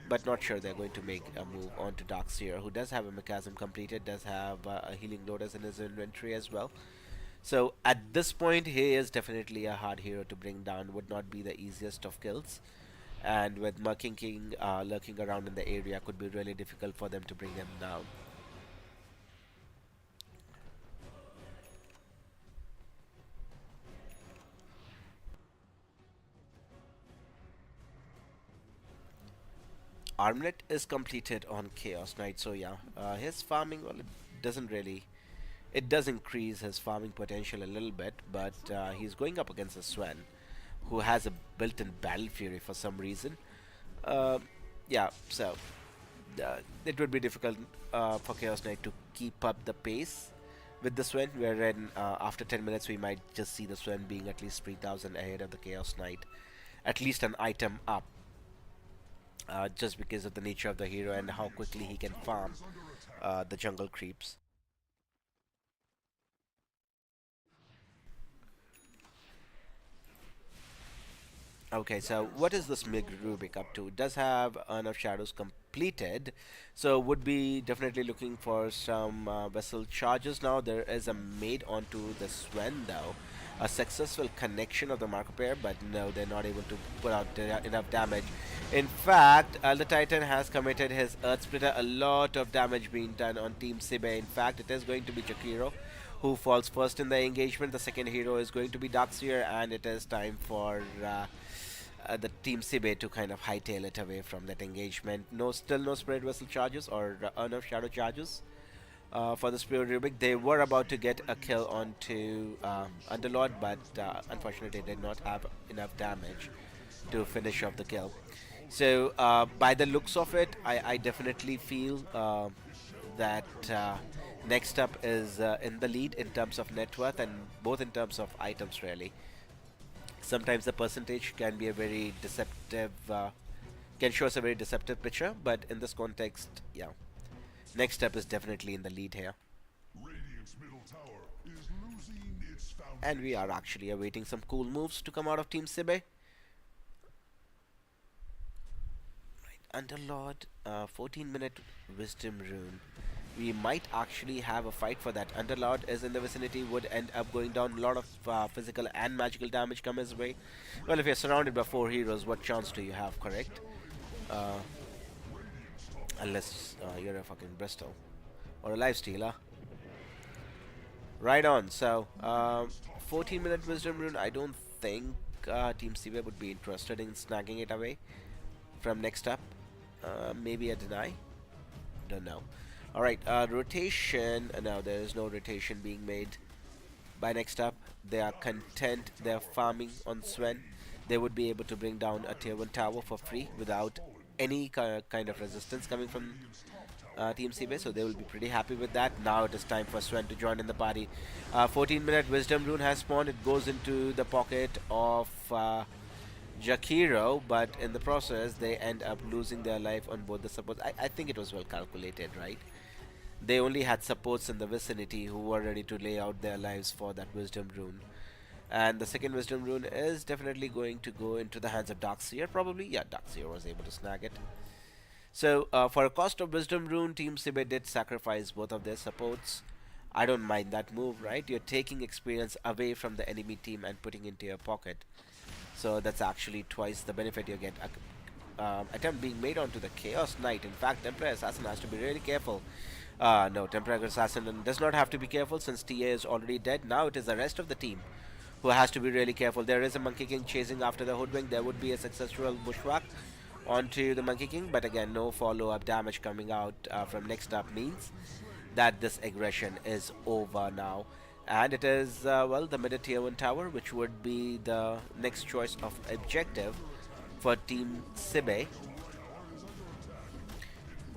but not sure they're going to make a move on to Darkseer, who does have a Mechanism completed, does have a Healing Lotus in his inventory as well. So at this point, he is definitely a hard hero to bring down. Would not be the easiest of kills, and with Monkey King lurking around in the area, could be really difficult for them to bring him down. Armlet is completed on Chaos Knight, so yeah, his farming, well, it does increase his farming potential a little bit, but he's going up against a Sven, who has a built-in Battle Fury for some reason. Yeah, so it would be difficult for Chaos Knight to keep up the pace with the Sven, wherein after 10 minutes we might just see the Sven being at least 3000 ahead of the Chaos Knight, at least an item up, just because of the nature of the hero and how quickly he can farm the jungle creeps. Okay, so what is this Mig Rubik up to? It does have Urn of Shadows completed, so would be definitely looking for some vessel charges now. There is a maid onto the Sven though, a successful connection of the marker pair, but no, they're not able to put out enough damage. In fact, Elder Titan has committed his Earth Splitter, a lot of damage being done on Team SIBE. In fact, it is going to be Jakiro who falls first in the engagement. The second hero is going to be Darkseer, and it is time for the Team SIBE to kind of hightail it away from that engagement. No, still no Spirit Vessel charges or Urn of Shadow charges for the Spirit Rubik. They were about to get a kill onto Underlord, but unfortunately did not have enough damage to finish off the kill. So by the looks of it, I definitely feel that NextUp is in the lead in terms of net worth and both in terms of items really. Sometimes the percentage can be a very deceptive, can show us a very deceptive picture, but in this context, yeah, NextUp is definitely in the lead here. Radiant's middle tower is losing its foundation. And we are actually awaiting some cool moves to come out of Team SIBE. Underlord, 14-minute Wisdom Rune. We might actually have a fight for that. Underlord is in the vicinity, would end up going down. A lot of physical and magical damage come his way. Well, if you're surrounded by 4 heroes, what chance do you have, correct? Unless you're a fucking Bristol or a lifestealer. Right on. So, 14-minute Wisdom Rune. I don't think Team SIBE would be interested in snagging it away from NextUp. Maybe a deny. Don't know. Alright, rotation. No, there is no rotation being made by NextUp. They are content. They are farming on Sven. They would be able to bring down a tier 1 tower for free without any kind of resistance coming from Team SIBE, so they will be pretty happy with that. Now it is time for Sven to join in the party. 14-minute Wisdom Rune has spawned. It goes into the pocket of Jakiro, but in the process they end up losing their life on both the supports. I think it was well calculated, right? They only had supports in the vicinity who were ready to lay out their lives for that Wisdom Rune. And the second Wisdom Rune is definitely going to go into the hands of Darkseer, probably. Yeah, Darkseer was able to snag it. So, for a cost of Wisdom Rune, Team SIBE did sacrifice both of their supports. I don't mind that move, right? You're taking experience away from the enemy team and putting into your pocket. So that's actually twice the benefit you get. Attempt being made onto the Chaos Knight. In fact, Temporary Assassin has to be really careful. No, Temporary Assassin does not have to be careful since TA is already dead. Now it is the rest of the team who has to be really careful. There is a Monkey King chasing after the Hoodwink. There would be a successful bushwhack onto the Monkey King, but again, no follow-up damage coming out from NextUp means that this aggression is over now. And it is, well, the mid tier 1 tower, which would be the next choice of objective for Team SIBE.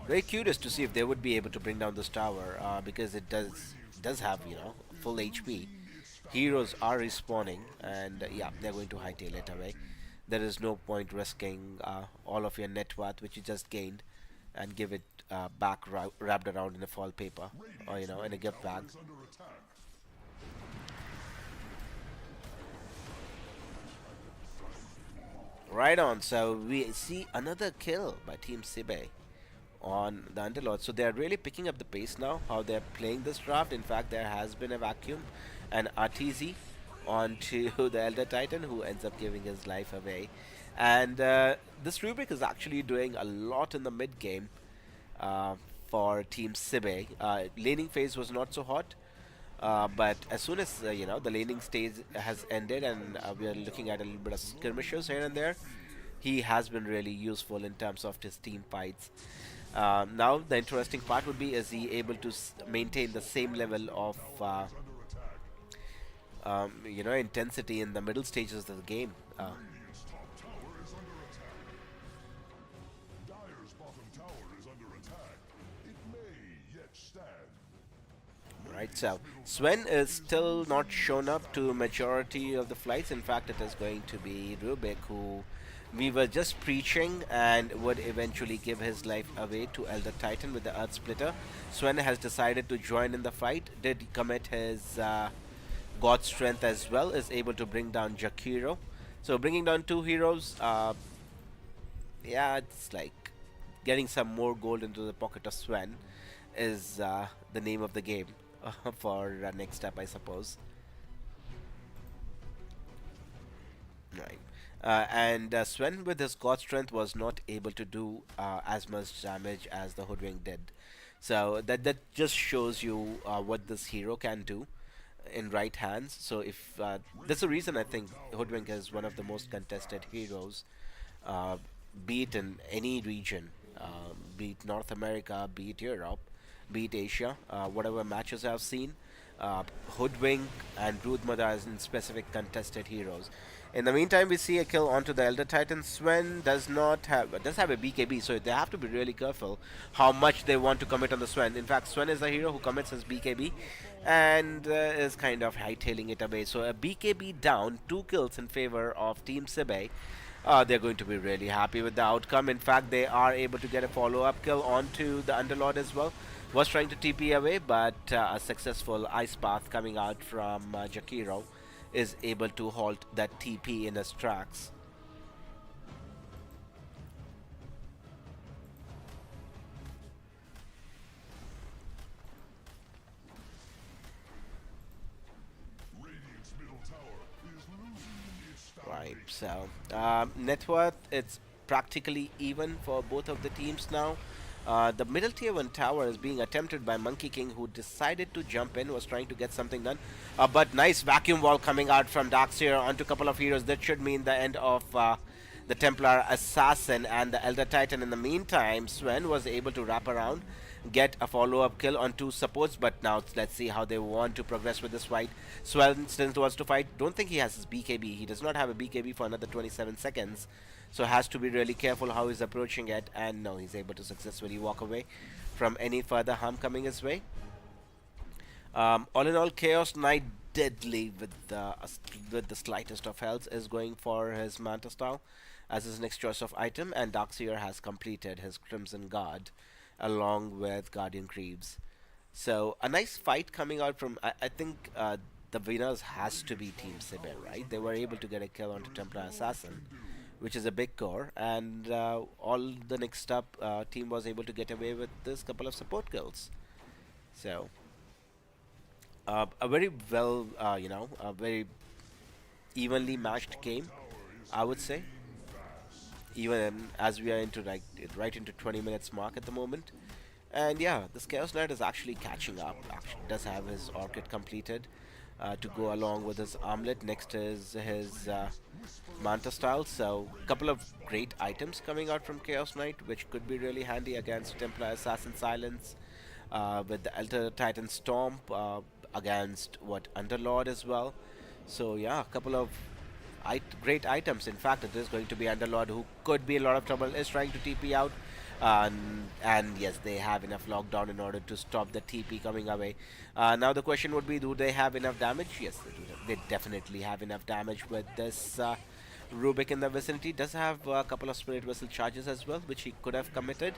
Very curious to see if they would be able to bring down this tower, because it does have, you know, full HP. Heroes are respawning, and yeah, they're going to hightail it away. There is no point risking all of your net worth, which you just gained, and give it back wrapped around in a foil paper, or, you know, in a gift bag. Right on, so we see another kill by Team SIBE on the Underlord. So they are really picking up the pace now, how they're playing this draft. In fact, there has been a vacuum, and RTZ onto the Elder Titan, who ends up giving his life away. And this Rubik is actually doing a lot in the mid game for Team SIBE. Laning phase was not so hot. But as soon as you know, the laning stage has ended and we are looking at a little bit of skirmishes here and there, he has been really useful in terms of his team fights. Now the interesting part would be, is he able to maintain the same level of you know, intensity in the middle stages of the game? Dire's bottom tower is under attack. Right, so Sven is still not shown up to majority of the flights. In fact, it is going to be Rubik who we were just preaching and would eventually give his life away to Elder Titan with the Earth Splitter. Sven has decided to join in the fight, did commit his God Strength as well, is able to bring down Jakiro. So bringing down two heroes, yeah, it's like getting some more gold into the pocket of Sven is the name of the game for next up, I suppose. Right. And Sven, with his God Strength, was not able to do as much damage as the Hoodwink did. So that just shows you what this hero can do in right hands. So if that's the reason I think Hoodwink is one of the most contested heroes, uh, be it in any region, be it North America, be it Europe, be it Asia, whatever matches I've seen, Hoodwink and Broodmother as in specific contested heroes. In the meantime, we see a kill onto the Elder Titan. Sven does have a BKB, so they have to be really careful how much they want to commit on the Sven. In fact, Sven is the hero who commits his BKB and is kind of hightailing it away. So a BKB down, 2 kills in favor of Team SIBE. They're going to be really happy with the outcome. In fact, they are able to get a follow-up kill onto the Underlord as well. Was trying to TP away, but a successful Ice Path coming out from Jakiro is able to halt that TP in his tracks. Radiant's middle tower is losing its Right, foundation. so net worth, it's practically even for both of the teams now. The middle tier 1 tower is being attempted by Monkey King, who decided to jump in, was trying to get something done. But nice vacuum wall coming out from Darkseer onto a couple of heroes. That should mean the end of the Templar Assassin and the Elder Titan. In the meantime, Sven was able to wrap around, get a follow-up kill on 2 supports, but now let's see how they want to progress with this fight. Sven still wants to fight. Don't think he has his BKB. He does not have a BKB for another 27 seconds. So has to be really careful how he's approaching it, and no, he's able to successfully walk away from any further harm coming his way. All in all, Chaos Knight deadly with the slightest of health is going for his Manta Style as his next choice of item, and Darkseer has completed his Crimson Guard along with Guardian Creeps. So a nice fight coming out from I think the winners has to be Team SIBE, right? They were able to get a kill onto Templar Assassin, which is a big core, and all the next up team was able to get away with this couple of support kills. So a very well, a very evenly matched game, I would say. Even as we are into like right into 20 minutes mark at the moment, and yeah, this Chaos Knight is actually catching up. Actually, does have his Orchid completed to go along with his armlet. Next is his Manta Style. So a couple of great items coming out from Chaos Knight, which could be really handy against Templar Assassin Silence, with the Elder Titan Stomp, against what Underlord as well. So yeah, a couple of great items. In fact, it is going to be Underlord, who could be in a lot of trouble, is trying to TP out. And yes, they have enough lockdown in order to stop the TP coming away. Now the question would be, do they have enough damage? Yes, they do. They definitely have enough damage with this Rubik in the vicinity. Does have a couple of Spirit Vessel charges as well, which he could have committed,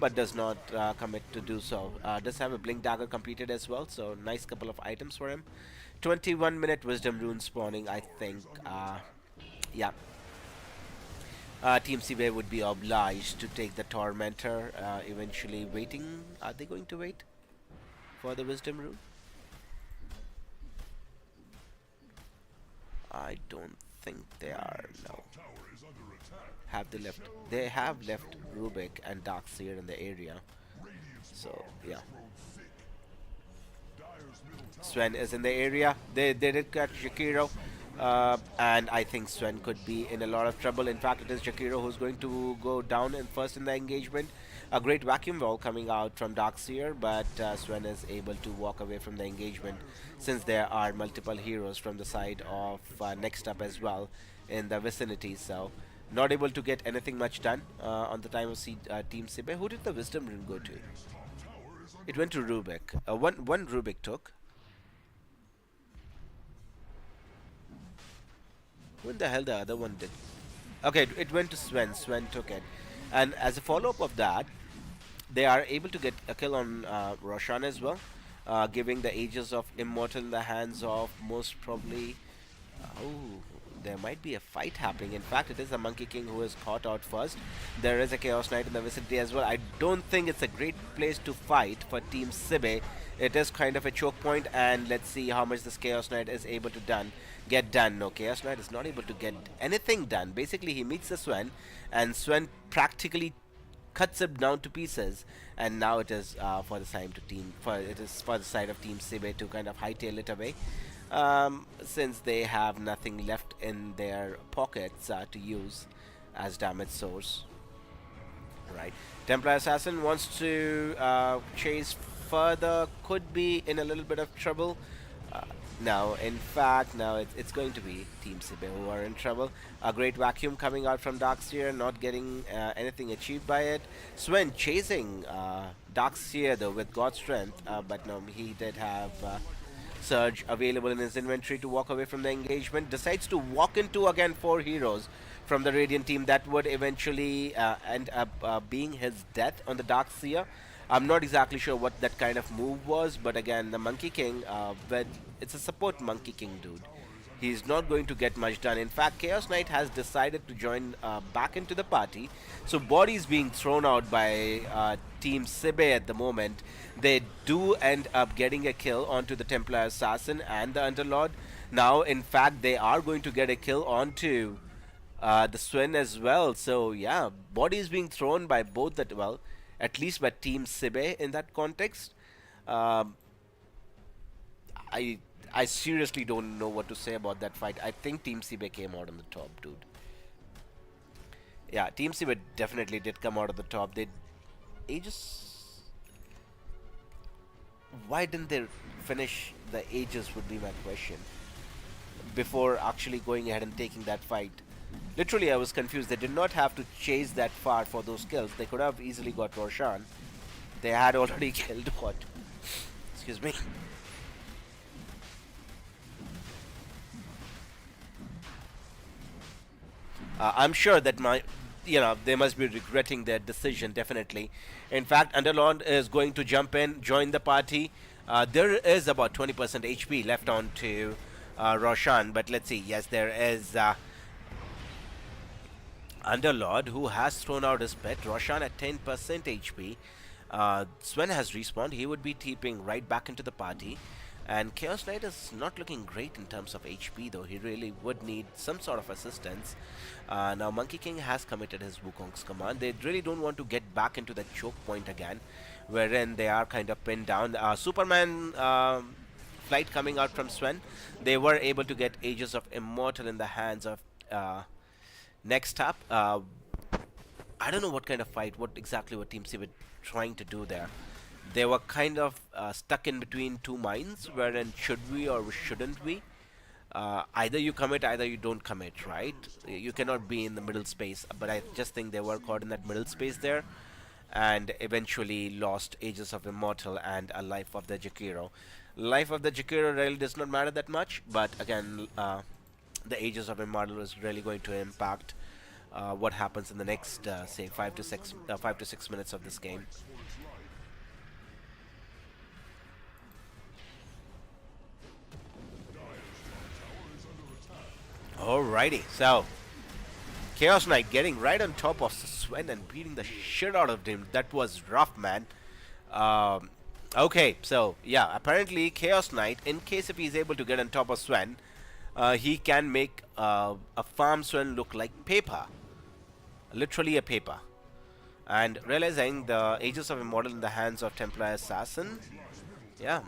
but does not commit to do so. Does have a Blink Dagger completed as well, so nice couple of items for him. 21-minute Wisdom Rune spawning, I think. Yeah. Team SIBE would be obliged to take the Tormentor, eventually waiting. Are they going to wait for the Wisdom Rune? I don't think they are, no. Tower is under attack. Have they left? They have left Rubik and Darkseer in the area. So, yeah. Dire's middle tower Sven is in the area. They did catch Jakiro. And I think Sven could be in a lot of trouble. In fact, it is Jakiro who's going to go down and first in the engagement. A great vacuum wall coming out from Darkseer, but Sven is able to walk away from the engagement since there are multiple heroes from the side of NextUp as well in the vicinity. So not able to get anything much done on the time of Team SIBE. Who did the Wisdom Rune go to? top tower is It went to Rubik. One Rubik took. When the hell the other one did? Okay, it went to Sven. Sven took it. And as a follow-up of that, they are able to get a kill on Roshan as well, giving the Aegis of Immortal in the hands of most probably. Oh, there might be a fight happening. In fact, it is the Monkey King who is caught out first. There is a Chaos Knight in the vicinity as well. I don't think it's a great place to fight for Team SIBE. It is kind of a choke point, and let's see how much this Chaos Knight is able to get done. No, Chaos Knight is not able to get anything done. Basically, he meets the Sven, and Sven practically cuts him down to pieces, and now it is for the side of Team SIBE to kind of hightail it away, since they have nothing left in their pockets to use as damage source. Right, Templar Assassin wants to chase further, could be in a little bit of trouble. Now, in fact, now it's going to be Team SIBE who are in trouble. A great vacuum coming out from Darkseer, not getting anything achieved by it. Sven chasing Darkseer though with God Strength, but no, he did have Surge available in his inventory to walk away from the engagement. Decides to walk into again 4 heroes from the Radiant team. That would eventually end up being his death on the Darkseer. I'm not exactly sure what that kind of move was, but again, the Monkey King, it's a support Monkey King dude. He's not going to get much done. In fact, Chaos Knight has decided to join back into the party. So bodies being thrown out by Team SIBE at the moment. They do end up getting a kill onto the Templar Assassin and the Underlord. Now, in fact, they are going to get a kill onto the Sven as well. So yeah, bodies being thrown by both that, well, at least by Team SIBE in that context. I seriously don't know what to say about that fight. I think Team SIBE came out on the top, dude. Yeah, Team SIBE definitely did come out on the top. They Aegis. Why didn't they finish the Aegis would be my question. Before actually going ahead and taking that fight. Literally, I was confused. They did not have to chase that far for those kills. They could have easily got Roshan. They had already killed what? Excuse me. I'm sure that they must be regretting their decision, definitely. In fact, Underlord is going to jump in, join the party. There is about 20% HP left on to Roshan, but let's see. Yes, there is Underlord who has thrown out his pet. Roshan at 10% HP. Sven has respawned. He would be TPing right back into the party. And Chaos Knight is not looking great in terms of HP though. He really would need some sort of assistance. Now Monkey King has committed his Wukong's command. They really don't want to get back into that choke point again, wherein they are kind of pinned down. Superman flight coming out from Sven. They were able to get Aegis of Immortal in the hands of NextUp. I don't know what kind of fight, what Team SIBE trying to do there. They were kind of stuck in between two minds, wherein should we or shouldn't we? Either you commit, either you don't commit, right? You cannot be in the middle space, but I just think they were caught in that middle space there, and eventually lost Aegis of Immortal and a Life of the Jakiro. Life of the Jakiro really does not matter that much, but again, the Aegis of Immortal is really going to impact what happens in the next, say, 5 to 6 minutes of this game. Alrighty, so Chaos Knight getting right on top of Sven and beating the shit out of him. That was rough, man. Okay, so yeah, apparently Chaos Knight, in case if he's able to get on top of Sven, he can make a farm Sven look like paper. Literally a paper. And realizing the Aegis of Immortal in the hands of Templar Assassin, yeah.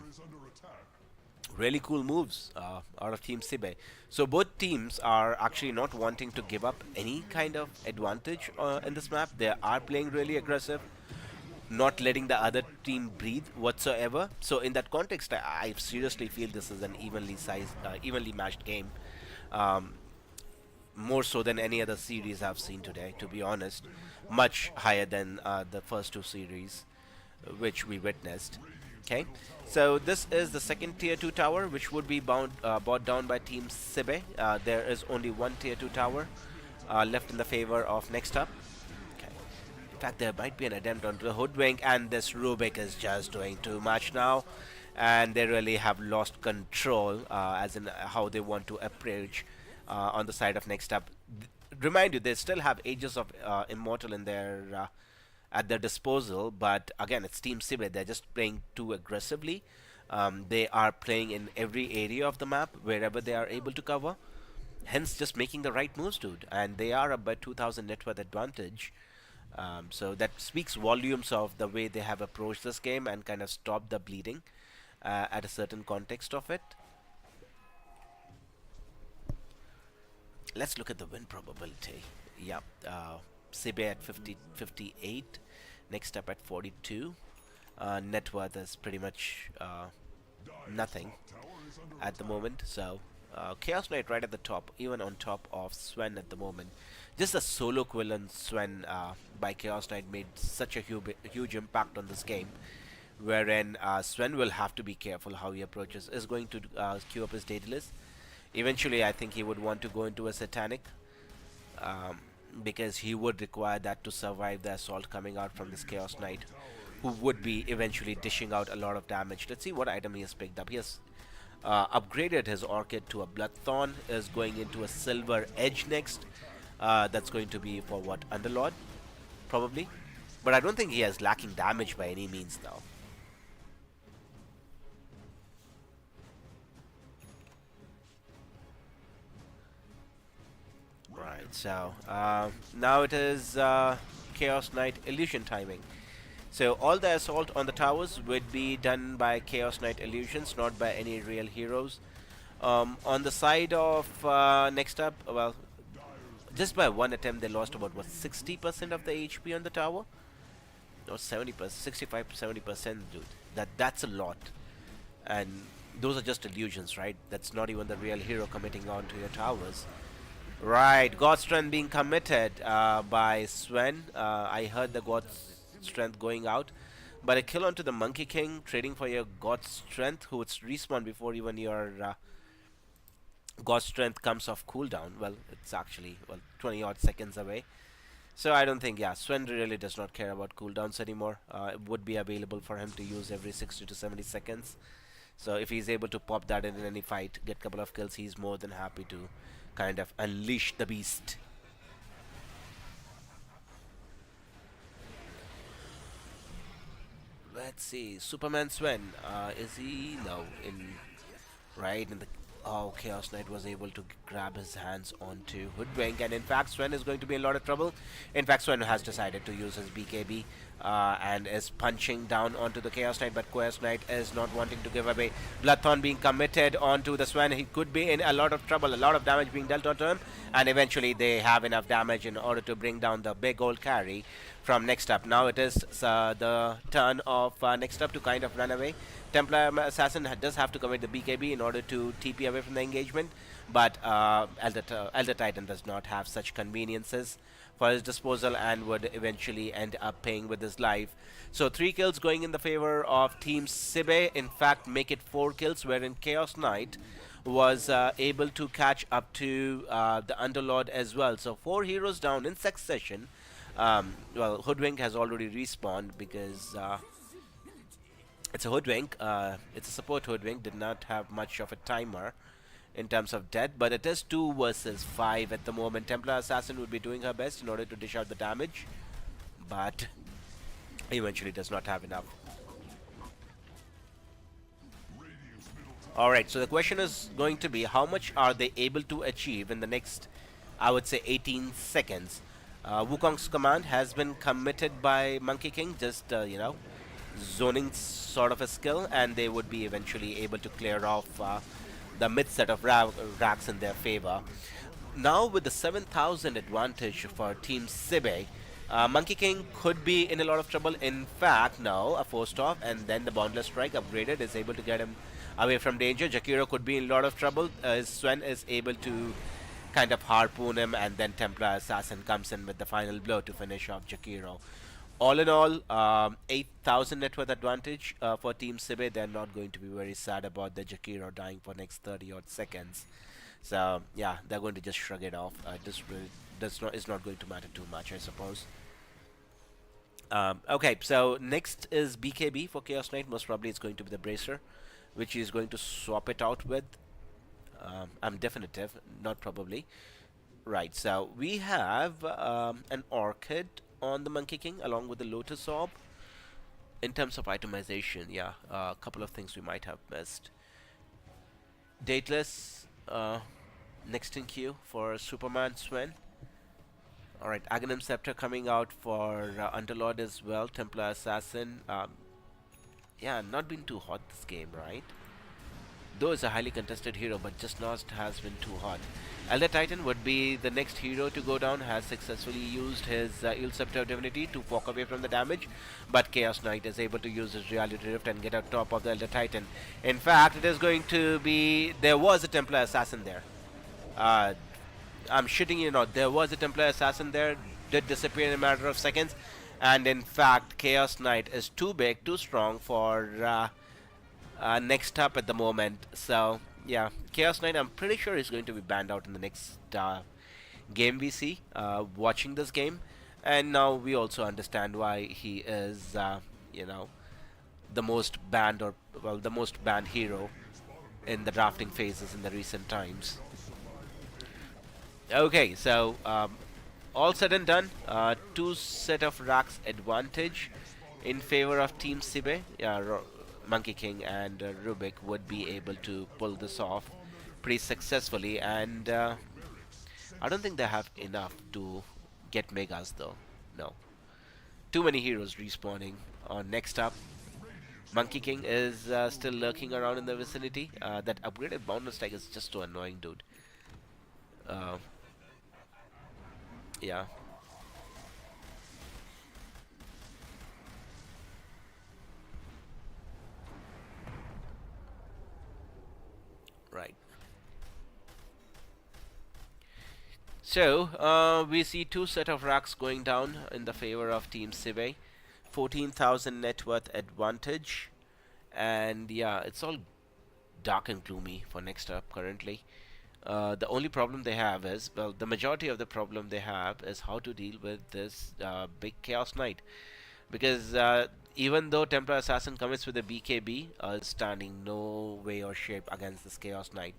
Really cool moves out of Team SIBE. So both teams are actually not wanting to give up any kind of advantage in this map. They are playing really aggressive, not letting the other team breathe whatsoever. So in that context, I seriously feel this is an evenly matched game. More so than any other series I've seen today, to be honest. Much higher than the first two series. which we witnessed. Okay, so this is the second tier 2 tower, which would be bought down by Team SIBE. There is only one tier 2 tower left in the favor of NextUp. Okay. In fact, there might be an attempt onto the Hoodwink, and this Rubik is just doing too much now, and they really have lost control, as in how they want to approach on the side of NextUp. Remind you, they still have Ages of Immortal in their at their disposal, but again, it's Team SIBE. They're just playing too aggressively. They are playing in every area of the map wherever they are able to cover, hence just making the right moves, dude. And they are up by 2000 net worth advantage. So that speaks volumes of the way they have approached this game and kind of stopped the bleeding at a certain context of it. Let's look at the win probability. Yeah, SIBE at 58, NextUp at 42. Net worth is pretty much nothing at the moment. So Chaos Knight right at the top, even on top of Sven at the moment. Just the solo kill on Sven by Chaos Knight made such a huge impact on this game, wherein Sven will have to be careful how he approaches. Is going to queue up his Daedalus. Eventually, I think he would want to go into a Satanic, because he would require that to survive the assault coming out from this Chaos Knight, who would be eventually dishing out a lot of damage. Let's see what item he has picked up. He has upgraded his Orchid to a Bloodthorn, is going into a Silver Edge next. That's going to be for what? Underlord? Probably. But I don't think he has lacking damage by any means now. Right, so now it is Chaos Knight Illusion timing. So all the assault on the towers would be done by Chaos Knight Illusions, not by any real heroes. On the side of NextUp, well, just by one attempt they lost about, what, 60% of the HP on the tower? Or 70%, 65 to 70%, dude. That's a lot. And those are just illusions, right? That's not even the real hero committing onto your towers. Right, God's Strength being committed by Sven. I heard the God's Strength going out. But a kill onto the Monkey King, trading for your God's Strength, who would respawn before even your God's Strength comes off cooldown. Well, it's actually, well, 20 odd seconds away. So I don't think, yeah, Sven really does not care about cooldowns anymore. It would be available for him to use every 60 to 70 seconds. So if he's able to pop that in any fight, get a couple of kills, he's more than happy to kind of unleash the beast. Let's see, Superman Sven, is he? No, right in the... Oh, Chaos Knight was able to grab his hands onto Hoodwink, and in fact Sven is going to be in a lot of trouble. In fact, Sven has decided to use his BKB and is punching down onto the Chaos Knight, but Chaos Knight is not wanting to give away. Bloodthorn being committed onto the Sven. He could be in a lot of trouble, a lot of damage being dealt onto him, and eventually they have enough damage in order to bring down the big old carry from NextUp. Now it is the turn of NextUp to kind of run away. Templar Assassin does have to commit the BKB in order to TP away from the engagement, but Elder Titan does not have such conveniences for his disposal and would eventually end up paying with his life. So 3 kills going in the favor of Team SIBE. In fact, make it 4 kills, wherein Chaos Knight was able to catch up to the Underlord as well. So 4 heroes down in succession. Well, Hoodwink has already respawned because it's a Hoodwink. It's a support Hoodwink. Did not have much of a timer in terms of death, but it is 2 versus 5 at the moment. Templar Assassin would be doing her best in order to dish out the damage, but eventually does not have enough. Alright, so the question is going to be, how much are they able to achieve in the next, I would say, 18 seconds? Wukong's command has been committed by Monkey King, just, zoning sort of a skill, and they would be eventually able to clear off the mid set of racks in their favor. Now with the 7,000 advantage for Team SIBE, Monkey King could be in a lot of trouble. In fact, now a 4-stop and then the Boundless Strike upgraded is able to get him away from danger. Jakiro could be in a lot of trouble. Sven is able to kind of harpoon him, and then Templar Assassin comes in with the final blow to finish off Jakiro. All in all, 8,000 net worth advantage for Team SIBE. They're not going to be very sad about the Jakiro dying for next 30 odd seconds. So yeah, they're going to just shrug it off. This really does not is not going to matter too much, I suppose. Okay, so next is BKB for Chaos Knight. Most probably it's going to be the Bracer, which he's going to swap it out with. I'm definitive, not probably. Right, so we have an Orchid on the Monkey King along with the Lotus Orb. In terms of itemization, yeah, a couple of things we might have missed. Dateless, next in queue for Superman Sven. Alright, Aghanim Scepter coming out for Underlord as well, Templar Assassin. Yeah, not been too hot this game, right? Though it's a highly contested hero, but just not has been too hot. Elder Titan would be the next hero to go down, has successfully used his Eel Scepter of Divinity to walk away from the damage, but Chaos Knight is able to use his Reality Rift and get on top of the Elder Titan. In fact, it is going to be... There was a Templar Assassin there. I'm shitting you not. There was a Templar Assassin there, did disappear in a matter of seconds, and in fact, Chaos Knight is too big, too strong for NextUp at the moment. So yeah, Chaos Knight, I'm pretty sure is going to be banned out in the next game we see. Watching this game, and now we also understand why he is, you know, the most banned or well, the most banned hero in the drafting phases in the recent times. Okay, so all said and done, two set of racks advantage in favor of Team SIBE. Yeah, Monkey King and Rubik would be able to pull this off pretty successfully, and I don't think they have enough to get Megas though. No. Too many heroes respawning on NextUp. Monkey King is still lurking around in the vicinity. That upgraded boundless tag is just so annoying, dude. Yeah. Right. So, we see two set of racks going down in the favor of Team SIBE. 14,000 net worth advantage. And yeah, it's all dark and gloomy for NextUp currently. The only problem they have is, well, the majority of the problem they have is how to deal with this big Chaos Knight. Because even though Templar Assassin commits with a BKB, standing no way or shape against this Chaos Knight,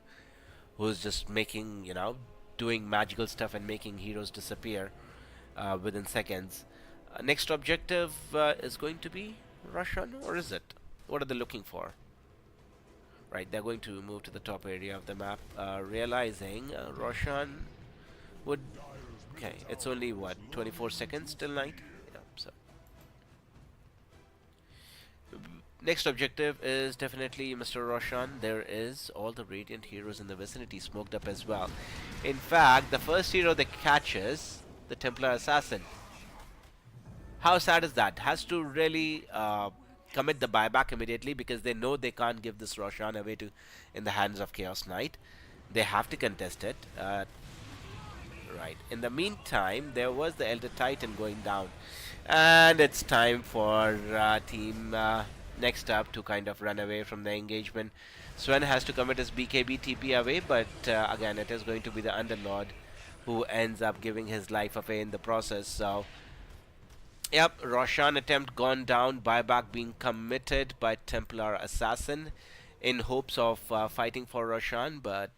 who's just making, you know, doing magical stuff and making heroes disappear within seconds. Next objective is going to be Russian, or is it? What are they looking for? Right, they're going to move to the top area of the map, realizing Roshan would... Okay, it's only, what, 24 seconds till night? Yeah, so... Next objective is definitely Mr. Roshan. There is all the Radiant heroes in the vicinity smoked up as well. In fact, the first hero that catches the Templar Assassin. How sad is that? Has to really... commit the buyback immediately because they know they can't give this Roshan away to in the hands of Chaos Knight. They have to contest it. Right. In the meantime, there was the Elder Titan going down, and it's time for Team NextUp to kind of run away from the engagement. Sven has to commit his BKB TP away, but again, it is going to be the Underlord who ends up giving his life away in the process. So. Yep, Roshan attempt gone down, buyback being committed by Templar Assassin in hopes of fighting for Roshan, but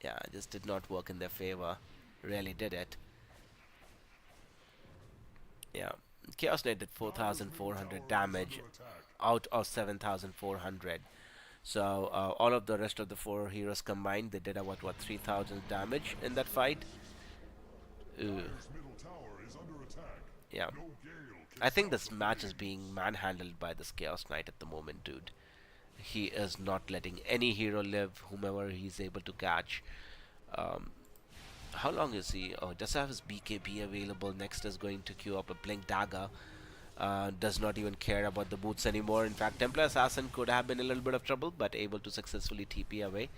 yeah, just did not work in their favor. Really did it. Yeah, Chaos Knight did 4,400 damage out of 7,400. So all of the rest of the four heroes combined, they did about what 3,000 damage in that fight. Ooh. Yeah. I think this match is being manhandled by this Chaos Knight at the moment, dude. He is not letting any hero live, whomever he's able to catch. How long is he? Oh, does have his BKB available. Next is going to queue up a Blink Dagger. does not even care about the boots anymore. In fact, Templar Assassin could have been in a little bit of trouble, but able to successfully TP away.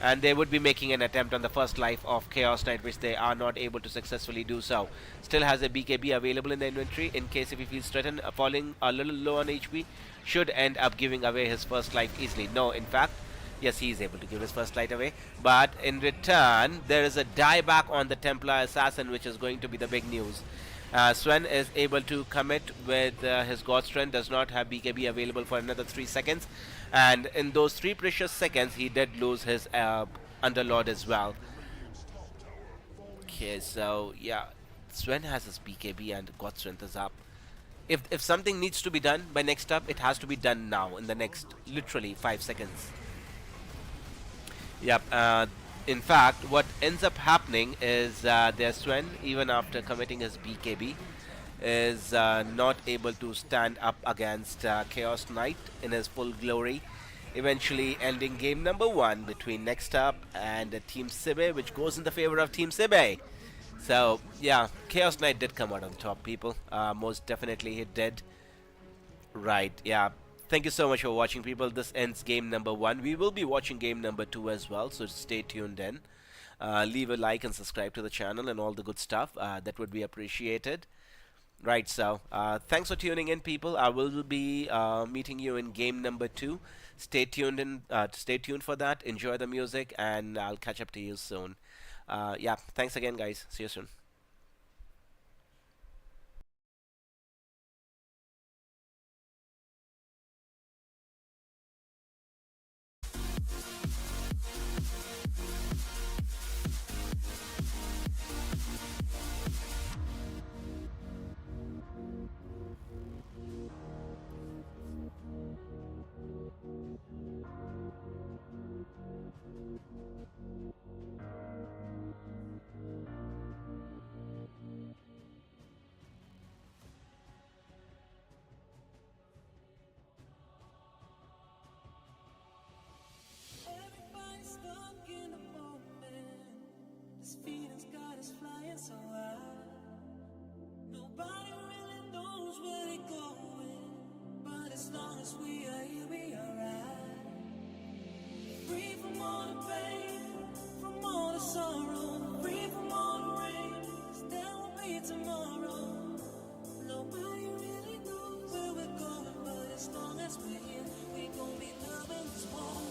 And they would be making an attempt on the first life of Chaos Knight, which they are not able to successfully do so. Still has a BKB available in the inventory in case if he feels threatened, falling a little low on HP, should end up giving away his first life easily. No, in fact, yes, he is able to give his first light away, but in return, there is a dieback on the Templar Assassin, which is going to be the big news. Sven is able to commit with his God Strength, does not have BKB available for another 3 seconds, and in those 3 precious seconds, he did lose his Underlord as well. Okay, so yeah, Sven has his BKB and God Strength is up. If something needs to be done by NextUp, it has to be done now in the next literally 5 seconds. Yep. In fact, what ends up happening is their Sven, even after committing his BKB, is not able to stand up against Chaos Knight in his full glory, eventually ending game number 1 between NextUp and Team SIBE, which goes in the favor of Team SIBE. So, yeah, Chaos Knight did come out on top, people. Most definitely he did. Right, yeah. Thank you so much for watching, people. This ends game number 1. We will be watching game number 2 as well, so stay tuned in. Leave a like and subscribe to the channel and all the good stuff. That would be appreciated. Right, so thanks for tuning in, people. I will be meeting you in game number 2. Stay tuned stay tuned for that. Enjoy the music, and I'll catch up to you soon. Yeah, thanks again, guys. See you soon. Everybody's stuck in the moment. This feeling's got us flying so high. Nobody really knows where they're going, but as long as we are here, we are right. Free from all the pain, from all the sorrow, free from all the rain. 'Cause there will be tomorrow. Nobody really knows where we're going, but as long as we're here, we gon' be loving this moment.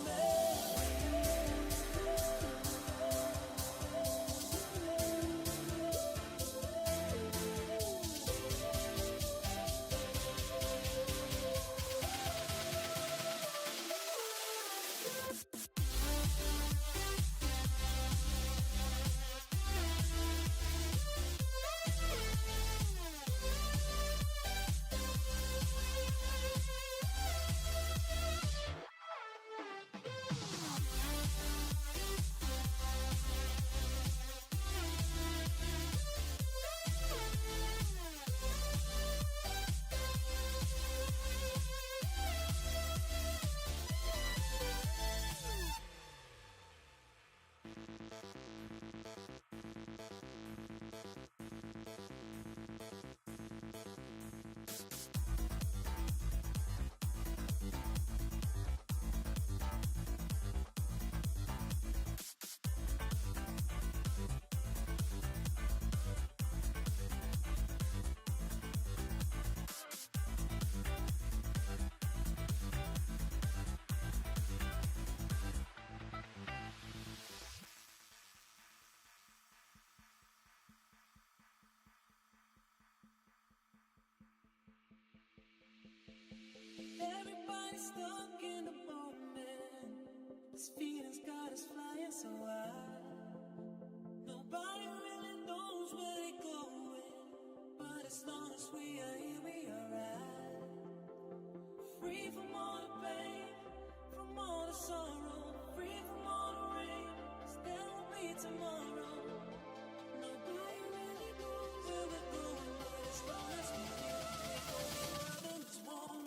Everybody's stuck in the moment. This feeling's got us flying so high. Nobody really knows where they're going, but as long as we are here, we are right. Free from all the pain, from all the sorrow, free from all the rain. 'Cause there will be tomorrow. Nobody really knows where we're going, but as long as we're here, we gon' be loving this moment.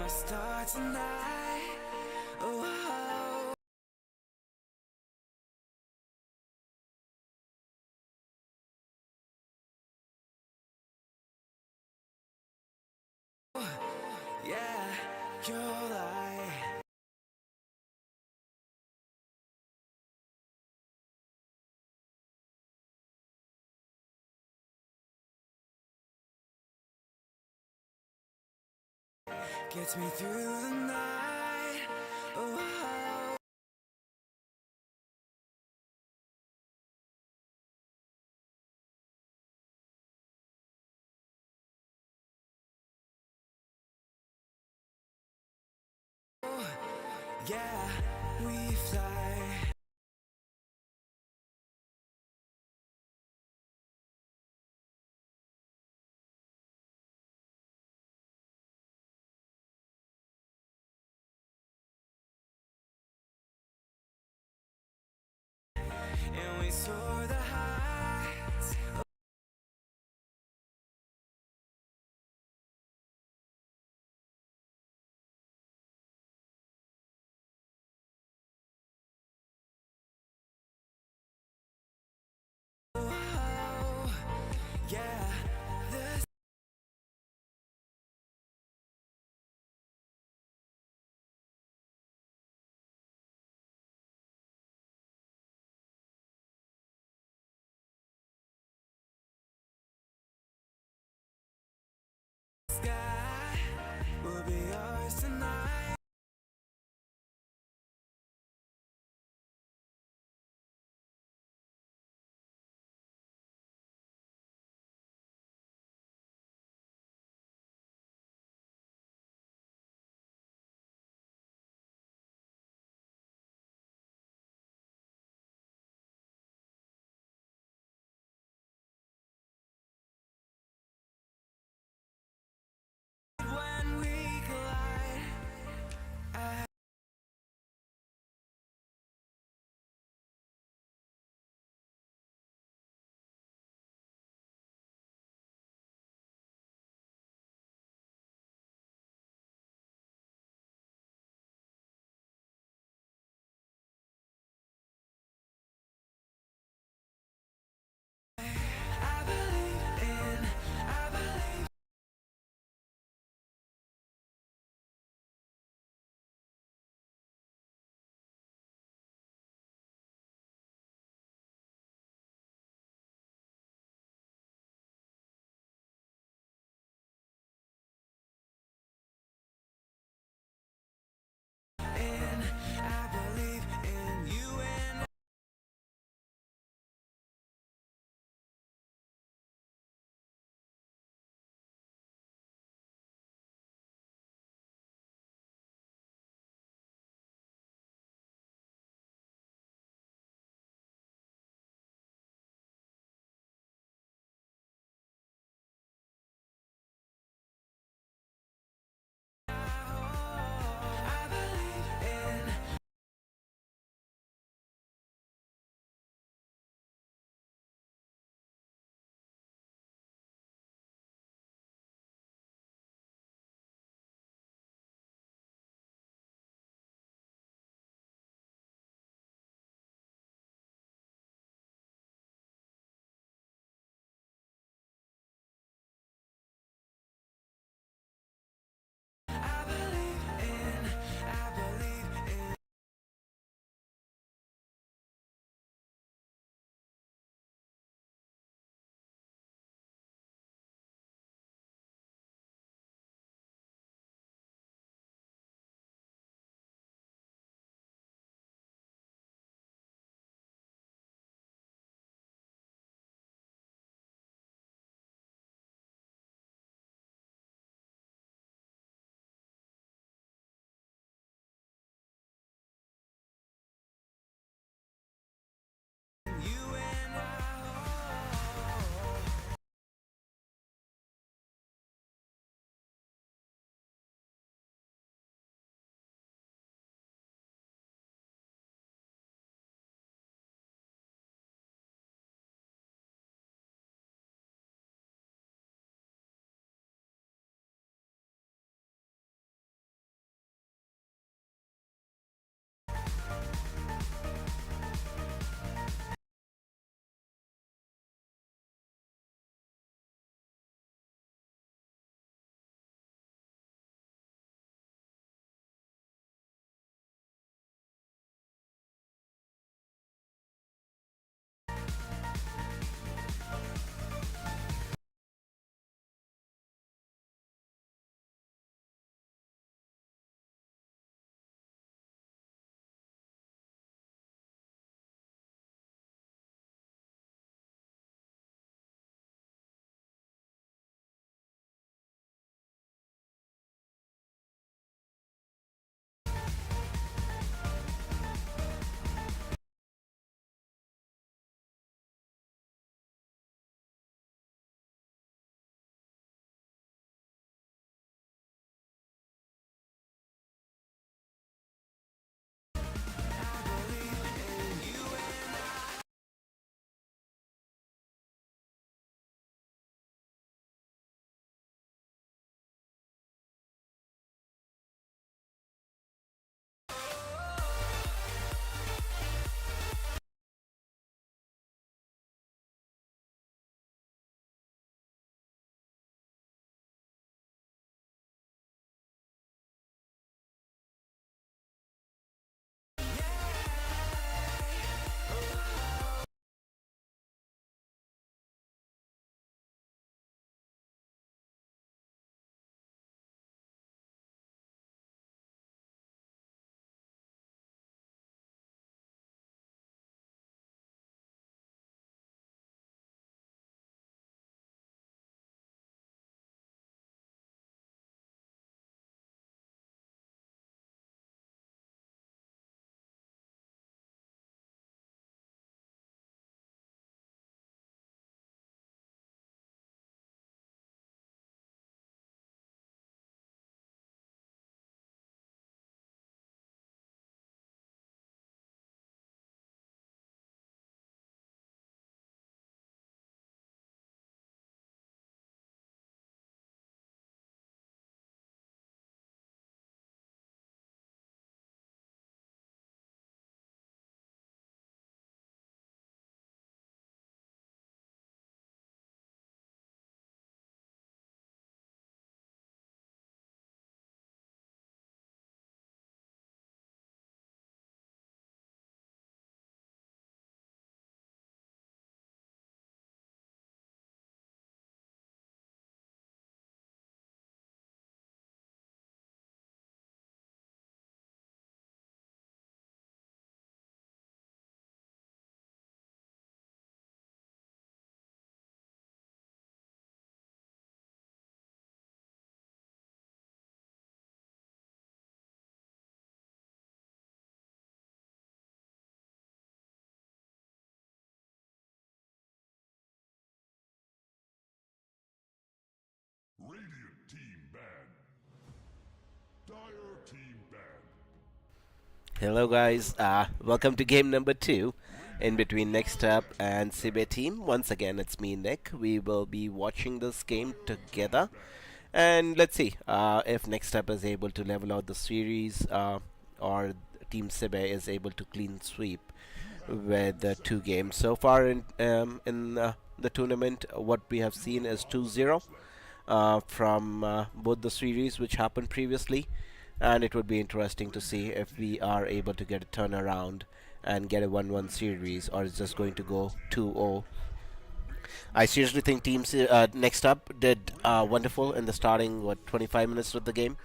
gonna start tonight. Oh, yeah, you're light. Gets me through the night. Oh, yeah, we fly. And we soar the heights. Oh, yeah, the sky will be ours tonight. When we collide, Dire team banned. Hello guys, welcome to game number 2 in between NextUp and SIBE team. Once again, it's me, Nick. We will be watching this game together. And let's see if NextUp is able to level out the series or Team SIBE is able to clean sweep with the 2 games. So far in the tournament, what we have seen is 2-0 from both the series which happened previously, and it would be interesting to see if we are able to get a turnaround and get a 1-1 series, or it's just going to go 2-0. I seriously think NextUp did wonderful in the starting 25 minutes of the game.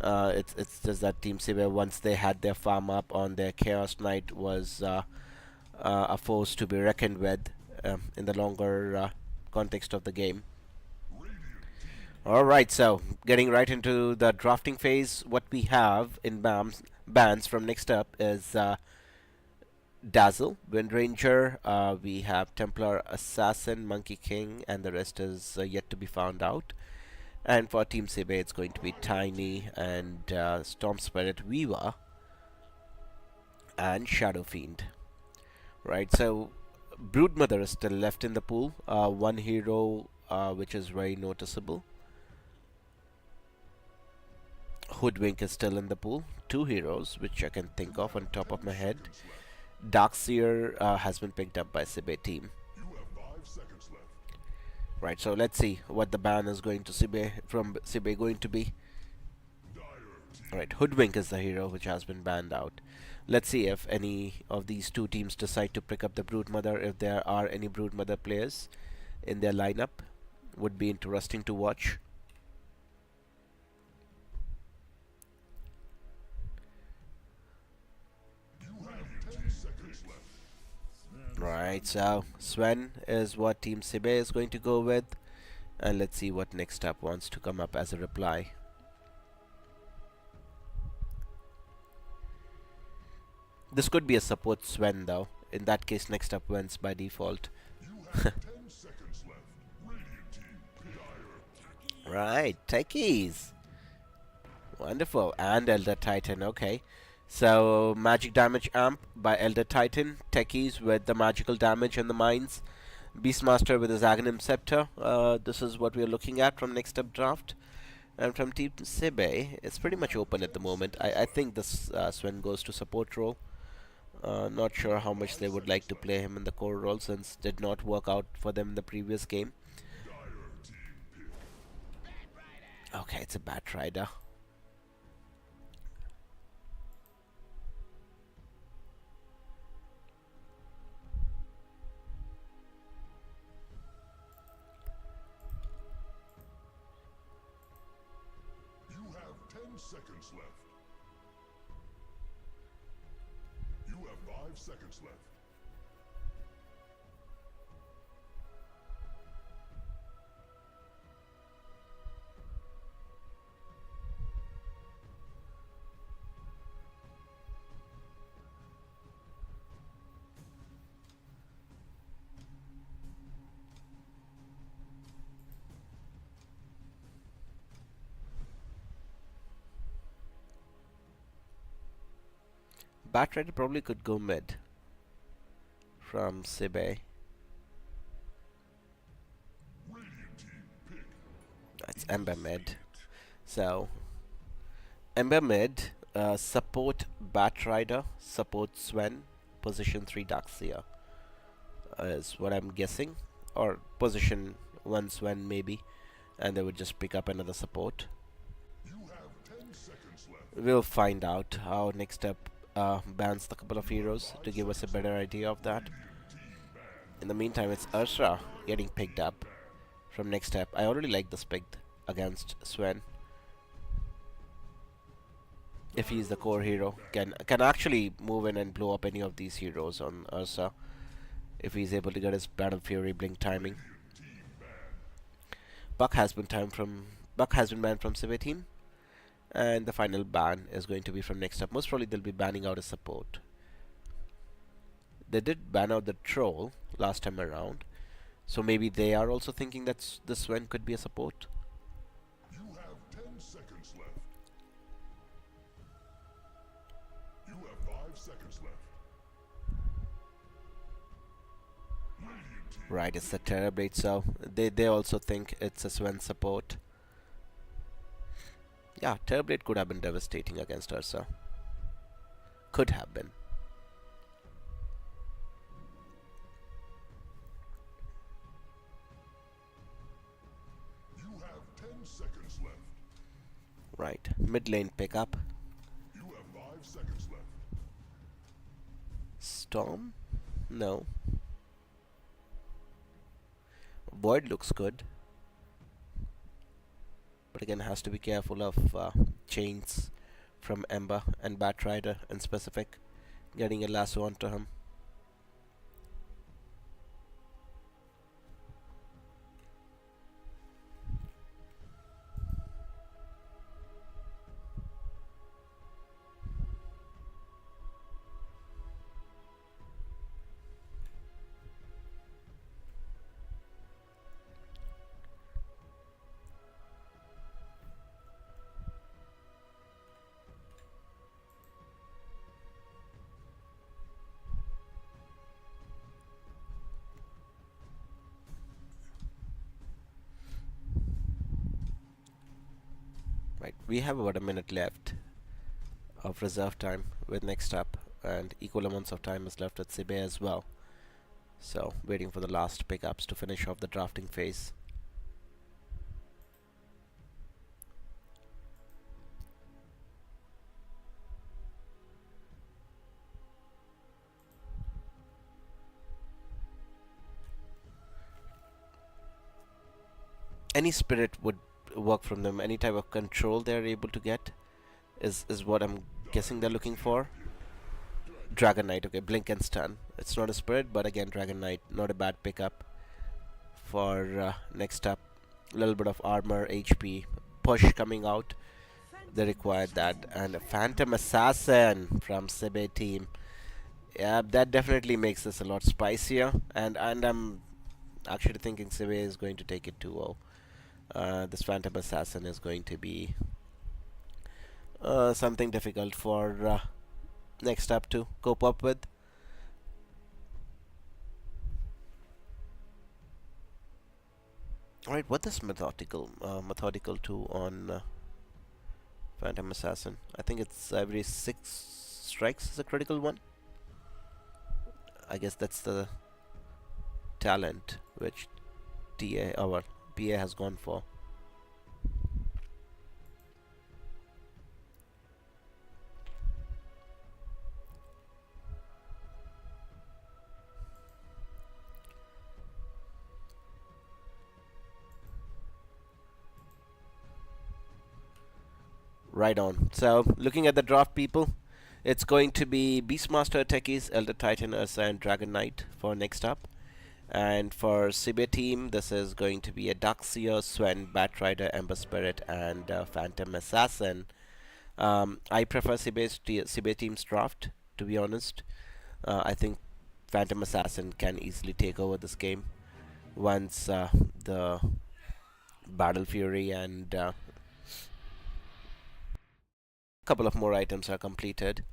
It's just that Team SIBE, once they had their farm up on their Chaos Knight, was a force to be reckoned with in the longer context of the game. Alright, so getting right into the drafting phase, what we have in bans from NextUp is Dazzle, Wind Ranger, we have Templar, Assassin, Monkey King, and the rest is yet to be found out. And for Team SIBE, it's going to be Tiny and Storm Spirit Weaver and Shadow Fiend. Right, so Broodmother is still left in the pool. One hero which is very noticeable. Hoodwink is still in the pool. 2 heroes which I can think of on top of my head. Darkseer has been picked up by SIBE team. You have 5 seconds left. Right, so let's see what the ban is going to from SIBE going to be. Alright, Hoodwink is the hero which has been banned out. Let's see if any of these 2 teams decide to pick up the Broodmother, if there are any Broodmother players in their lineup. Would be interesting to watch. You have 10 seconds left. Right, so Sven is what Team SIBE is going to go with. And let's see what NextUp wants to come up as a reply. This could be a support Sven though. In that case, NextUp wins by default. You have 10 seconds left. Radiant team, Dire. Right, techies. Wonderful. And Elder Titan, okay. So, magic damage amp by Elder Titan. Techies with the magical damage and the mines. Beastmaster with his Aghanim Scepter. This is what we are looking at from NextUp draft. And from Team SIBE, it's pretty much open at the moment. I think this Sven goes to support role. Not sure how much they would like to play him in the core role, since did not work out for them in the previous game. Okay, it's a Bat Rider. You have 10 seconds left. You have 5 seconds left. Bat Rider probably could go mid from SIBE. Radiant team, pick. That's Ember mid. So, Ember mid, support Bat Rider, support Sven, position 3 Darkseer is what I'm guessing. Or position 1 Sven maybe, and they would just pick up another support. You have 10 seconds left. We'll find out how NextUp bans the couple of heroes to give us a better idea of that. In the meantime, it's Ursa getting picked up from NextUp. I already like this pick against Sven. If he's the core hero, can actually move in and blow up any of these heroes on Ursa if he's able to get his Battle Fury blink timing. Buck has been banned from SIBE team. And the final ban is going to be from NextUp. Most probably they'll be banning out a support. They did ban out the troll last time around, so maybe they are also thinking that this Sven could be a support. You have 10 seconds left. You have 5 seconds left. Radiant team. Right, it's the Terrorblade, so they also think it's a Sven support. Yeah, Terrorblade could have been devastating against Ursa. Could have been. You have 10 seconds left. Right, mid lane pickup. You have 5 seconds left. Storm? No. Void looks good. But again, has to be careful of chains from Ember and Batrider in specific. Getting a lasso onto him. Right, we have about a minute left of reserve time with NextUp, and equal amounts of time is left with SIBE as well. So, waiting for the last pickups to finish off the drafting phase. Any spirit would work from them. Any type of control they're able to get is what I'm guessing they're looking for. Dragon Knight, okay, blink and stun. It's not a spirit, but again, Dragon Knight, not a bad pickup for NextUp. A little bit of armor, HP, push coming out. They required that, and a Phantom Assassin from SIBE team. Yeah, that definitely makes this a lot spicier, and I'm actually thinking SIBE is going to take it 2-0. This Phantom Assassin is going to be something difficult for NextUp to cope up with. Alright, what is methodical 2 on Phantom Assassin? I think it's every 6 strikes is a critical one. I guess that's the talent which PA has gone for. Right on. So, looking at the draft, people, it's going to be Beastmaster, Techies, Elder Titan, Ursa, and Dragon Knight for NextUp. And for SIBE team, this is going to be a Darkseer, Sven, Batrider, Ember Spirit, and Phantom Assassin. I prefer SIBE team's draft, to be honest. I think Phantom Assassin can easily take over this game once the Battle Fury and couple of more items are completed.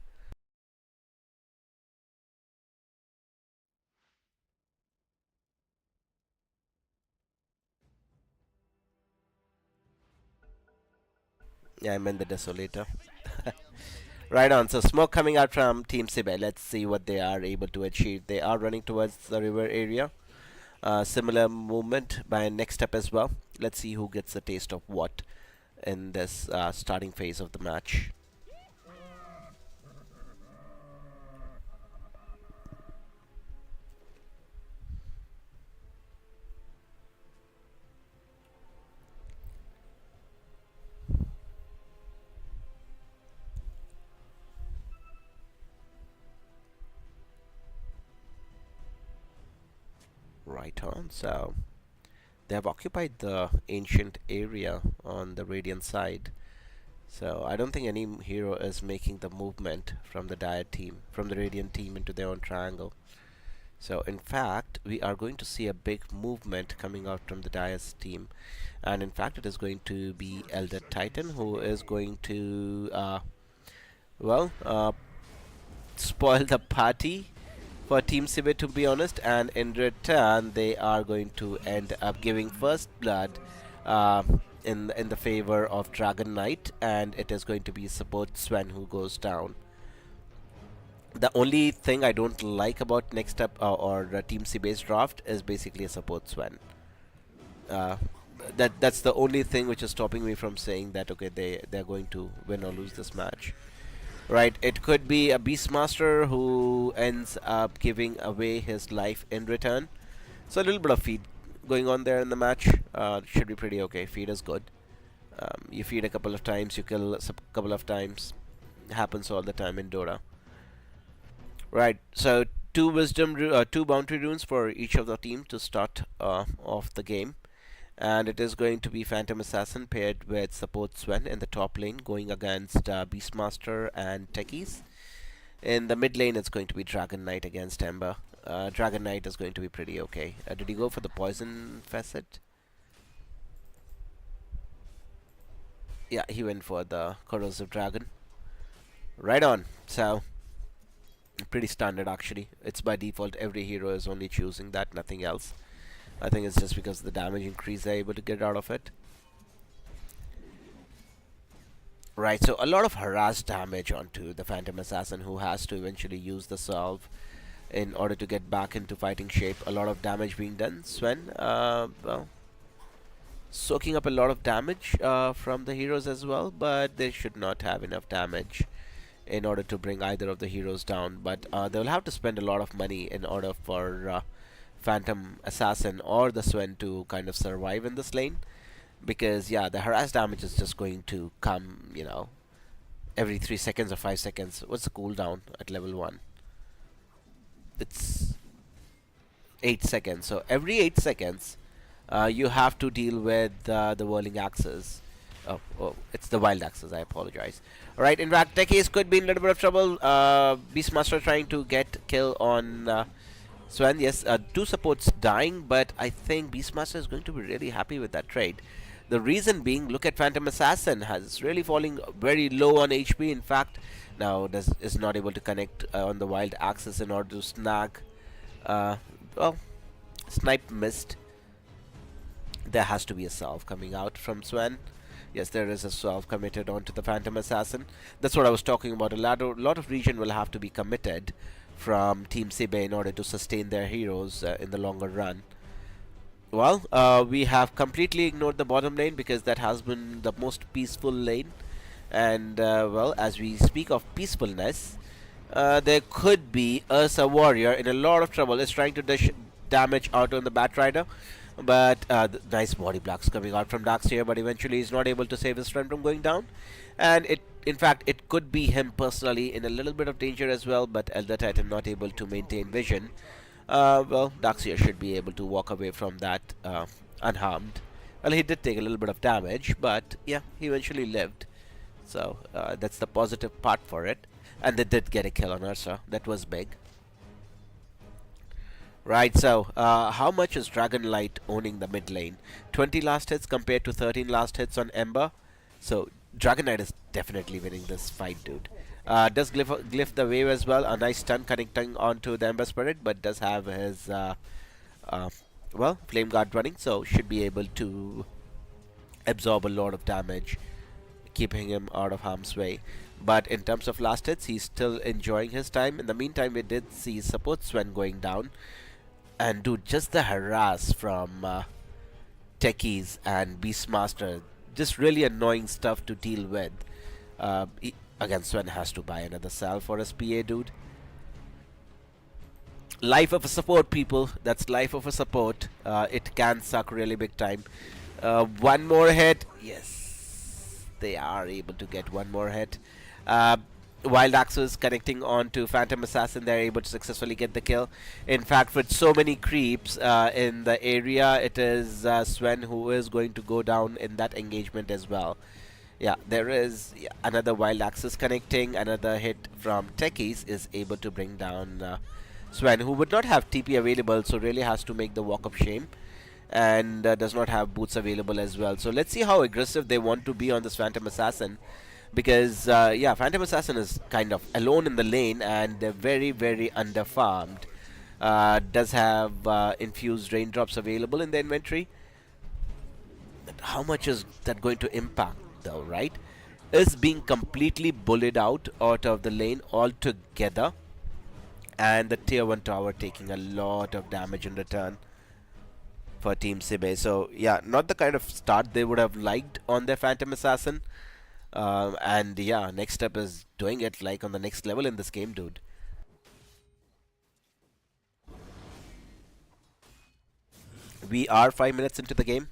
Yeah, I meant the Desolator. Right on, so smoke coming out from Team SIBE. Let's see what they are able to achieve. They are running towards the river area. Similar movement by NextUp as well. Let's see who gets a taste of what in this starting phase of the match. Right on, so they have occupied the ancient area on the Radiant side. So I don't think any hero is making the movement from the Radiant team into their own triangle. So in fact, we are going to see a big movement coming out from the Dire's team. And in fact, it is going to be Elder Titan who is going to, spoil the party for Team SIBE, to be honest, and in return they are going to end up giving first blood uh, in the favor of Dragon Knight, and it is going to be support Sven who goes down. The only thing I don't like about NextUp or Team SIBE's draft is basically a support Sven. Uh, that's the only thing which is stopping me from saying that okay they're going to win or lose this match. Right, it could be a Beastmaster who ends up giving away his life in return. So a little bit of feed going on there in the match. Should be pretty okay. Feed is good. You feed a couple of times, you kill a couple of times. Happens all the time in Dota. Right, so two boundary runes for each of the team to start off the game. And it is going to be Phantom Assassin paired with support Sven in the top lane, going against Beastmaster and Techies. In the mid lane, it's going to be Dragon Knight against Ember. Dragon Knight is going to be pretty okay. Did he go for the poison facet? Yeah, he went for the corrosive dragon. Right on. So pretty standard actually. It's by default. Every hero is only choosing that, nothing else. I think it's just because of the damage increase they're able to get out of it. Right, so a lot of harass damage onto the Phantom Assassin, who has to eventually use the salve in order to get back into fighting shape. A lot of damage being done. Sven, well, soaking up a lot of damage from the heroes as well, but they should not have enough damage in order to bring either of the heroes down. But they'll have to spend a lot of money in order for Phantom Assassin or the Sven to kind of survive in this lane, because yeah, the harass damage is just going to come, you know, every 3 seconds or 5 seconds. What's the cooldown at level 1? It's 8 seconds. So every 8 seconds you have to deal with the whirling axes. Oh, it's the wild axes, I apologize. Alright, in fact, Techies could be in a little bit of trouble. Beastmaster trying to get kill on Sven. Yes, 2 supports dying, but I think Beastmaster is going to be really happy with that trade. The reason being, look at Phantom Assassin, has really falling very low on HP. In fact, now is not able to connect on the wild axis in order to snag. Well, snipe missed. There has to be a salve coming out from Sven. Yes, there is a salve committed onto the Phantom Assassin. That's what I was talking about. A lot of region will have to be committed from Team SIBE in order to sustain their heroes in the longer run. Well, we have completely ignored the bottom lane because that has been the most peaceful lane. And, well, as we speak of peacefulness, there could be Ursa Warrior in a lot of trouble. Is trying to dish damage out on the Batrider. But nice body blocks coming out from Darkseer, but eventually he's not able to save his friend from going down. And in fact, it could be him personally in a little bit of danger as well, but Elder Titan not able to maintain vision. Well, Darkseer should be able to walk away from that unharmed. Well, he did take a little bit of damage, but yeah, he eventually lived. So that's the positive part for it. And they did get a kill on Ursa. That was big. Right, so how much is Dragon Light owning the mid lane? 20 last hits compared to 13 last hits on Ember. So Dragon Knight is definitely winning this fight, dude. Does glyph the wave as well. A nice stun connecting onto the Ember Spirit, but does have his well, Flame Guard running, so should be able to absorb a lot of damage, keeping him out of harm's way. But in terms of last hits, he's still enjoying his time. In the meantime, we did see support Sven going down. And dude, just the harass from Techies and Beastmaster, just really annoying stuff to deal with. Again, Sven has to buy another salve for his PA, dude. Life of a support, people. That's life of a support. It can suck really big time. One more hit. Yes, they are able to get one more hit. Wild Axes connecting on to Phantom Assassin, they're able to successfully get the kill. In fact, with so many creeps in the area, it is Sven who is going to go down in that engagement as well. Yeah, there is another Wild Axes connecting. Another hit from Techies is able to bring down Sven, who would not have TP available, so really has to make the walk of shame. And does not have boots available as well. So let's see how aggressive they want to be on this Phantom Assassin. because yeah, Phantom Assassin is kind of alone in the lane and they're very underfarmed. Does have infused raindrops available in the inventory. But how much is that going to impact though, right? Is being completely bullied out of the lane altogether, and the tier 1 tower taking a lot of damage in return for Team SIBE. So yeah, not the kind of start they would have liked on their Phantom Assassin. And yeah, NextUp is doing it like on the next level in this game, dude. We are 5 minutes into the game.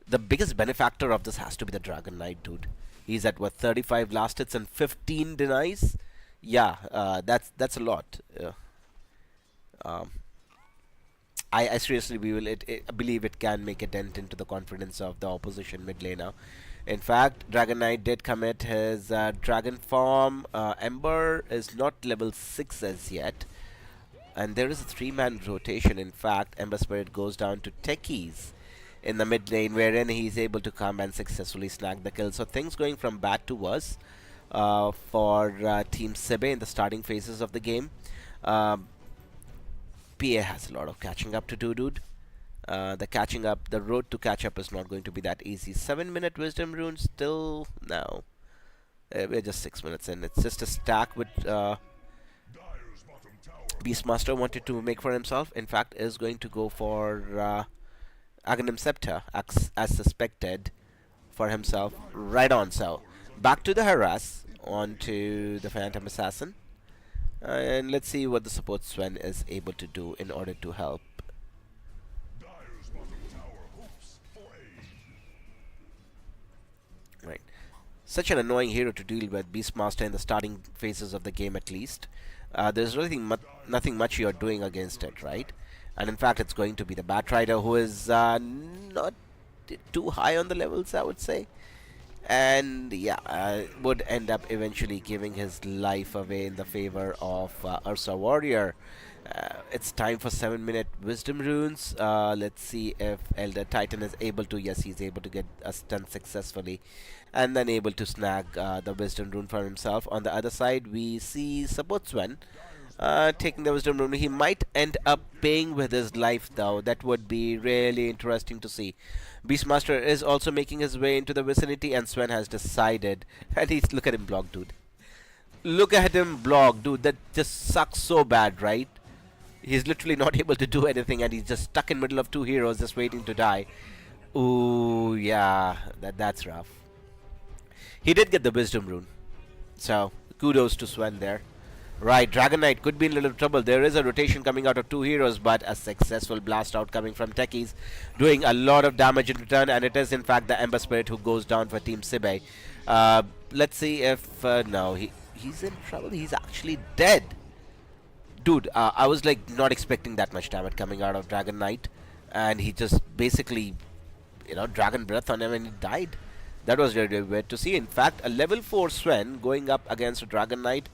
The biggest benefactor of this has to be the Dragon Knight, dude. He's at what, 35 last hits and 15 denies. Yeah, that's a lot. Um, I seriously believe it can make a dent into the confidence of the opposition mid laner. In fact, Dragon Knight did commit his dragon form. Ember is not level 6 as yet. And there is a 3-man rotation. In fact, Ember Spirit goes down to Techies in the mid lane, wherein he's able to come and successfully snag the kill. So things going from bad to worse for Team SIBE in the starting phases of the game. PA has a lot of catching up to do, dude. The road to catch up is not going to be that easy. 7-minute wisdom rune still, no. We're just 6 minutes in. It's just a stack with Beastmaster wanted to make for himself. In fact, is going to go for Aghanim Scepter, as suspected, for himself. Right on. So back to the harass, on to the Phantom Assassin. And let's see what the support Sven is able to do in order to help. Right. Such an annoying hero to deal with, Beastmaster, in the starting phases of the game at least. There's really nothing much you're doing against it, right? And in fact, it's going to be the Batrider who is not too high on the levels, I would say. And yeah, would end up eventually giving his life away in the favor of Ursa Warrior. It's time for 7-minute wisdom runes. Let's see if Elder Titan is able to. Yes, he's able to get a stun successfully, and then able to snag the wisdom rune for himself. On the other side, we see support Sven taking the wisdom rune. He might end up paying with his life, though. That would be really interesting to see. Beastmaster is also making his way into the vicinity, and Sven has decided. And look at him block, dude. Look at him block, dude. That just sucks so bad, right? He's literally not able to do anything, and he's just stuck in middle of 2 heroes, just waiting to die. Ooh, yeah, that's rough. He did get the wisdom rune, so kudos to Sven there. Right, Dragon Knight could be in a little trouble. There is a rotation coming out of 2 heroes, but a successful blast out coming from Techies, doing a lot of damage in return, and it is in fact the Ember Spirit who goes down for Team SIBE. Let's see if no, he's in trouble. He's actually dead. Dude, I was like not expecting that much damage coming out of Dragon Knight, and he just basically, Dragon Breath on him and he died. That was really weird to see. In fact, a level 4 Sven going up against a Dragon Knight.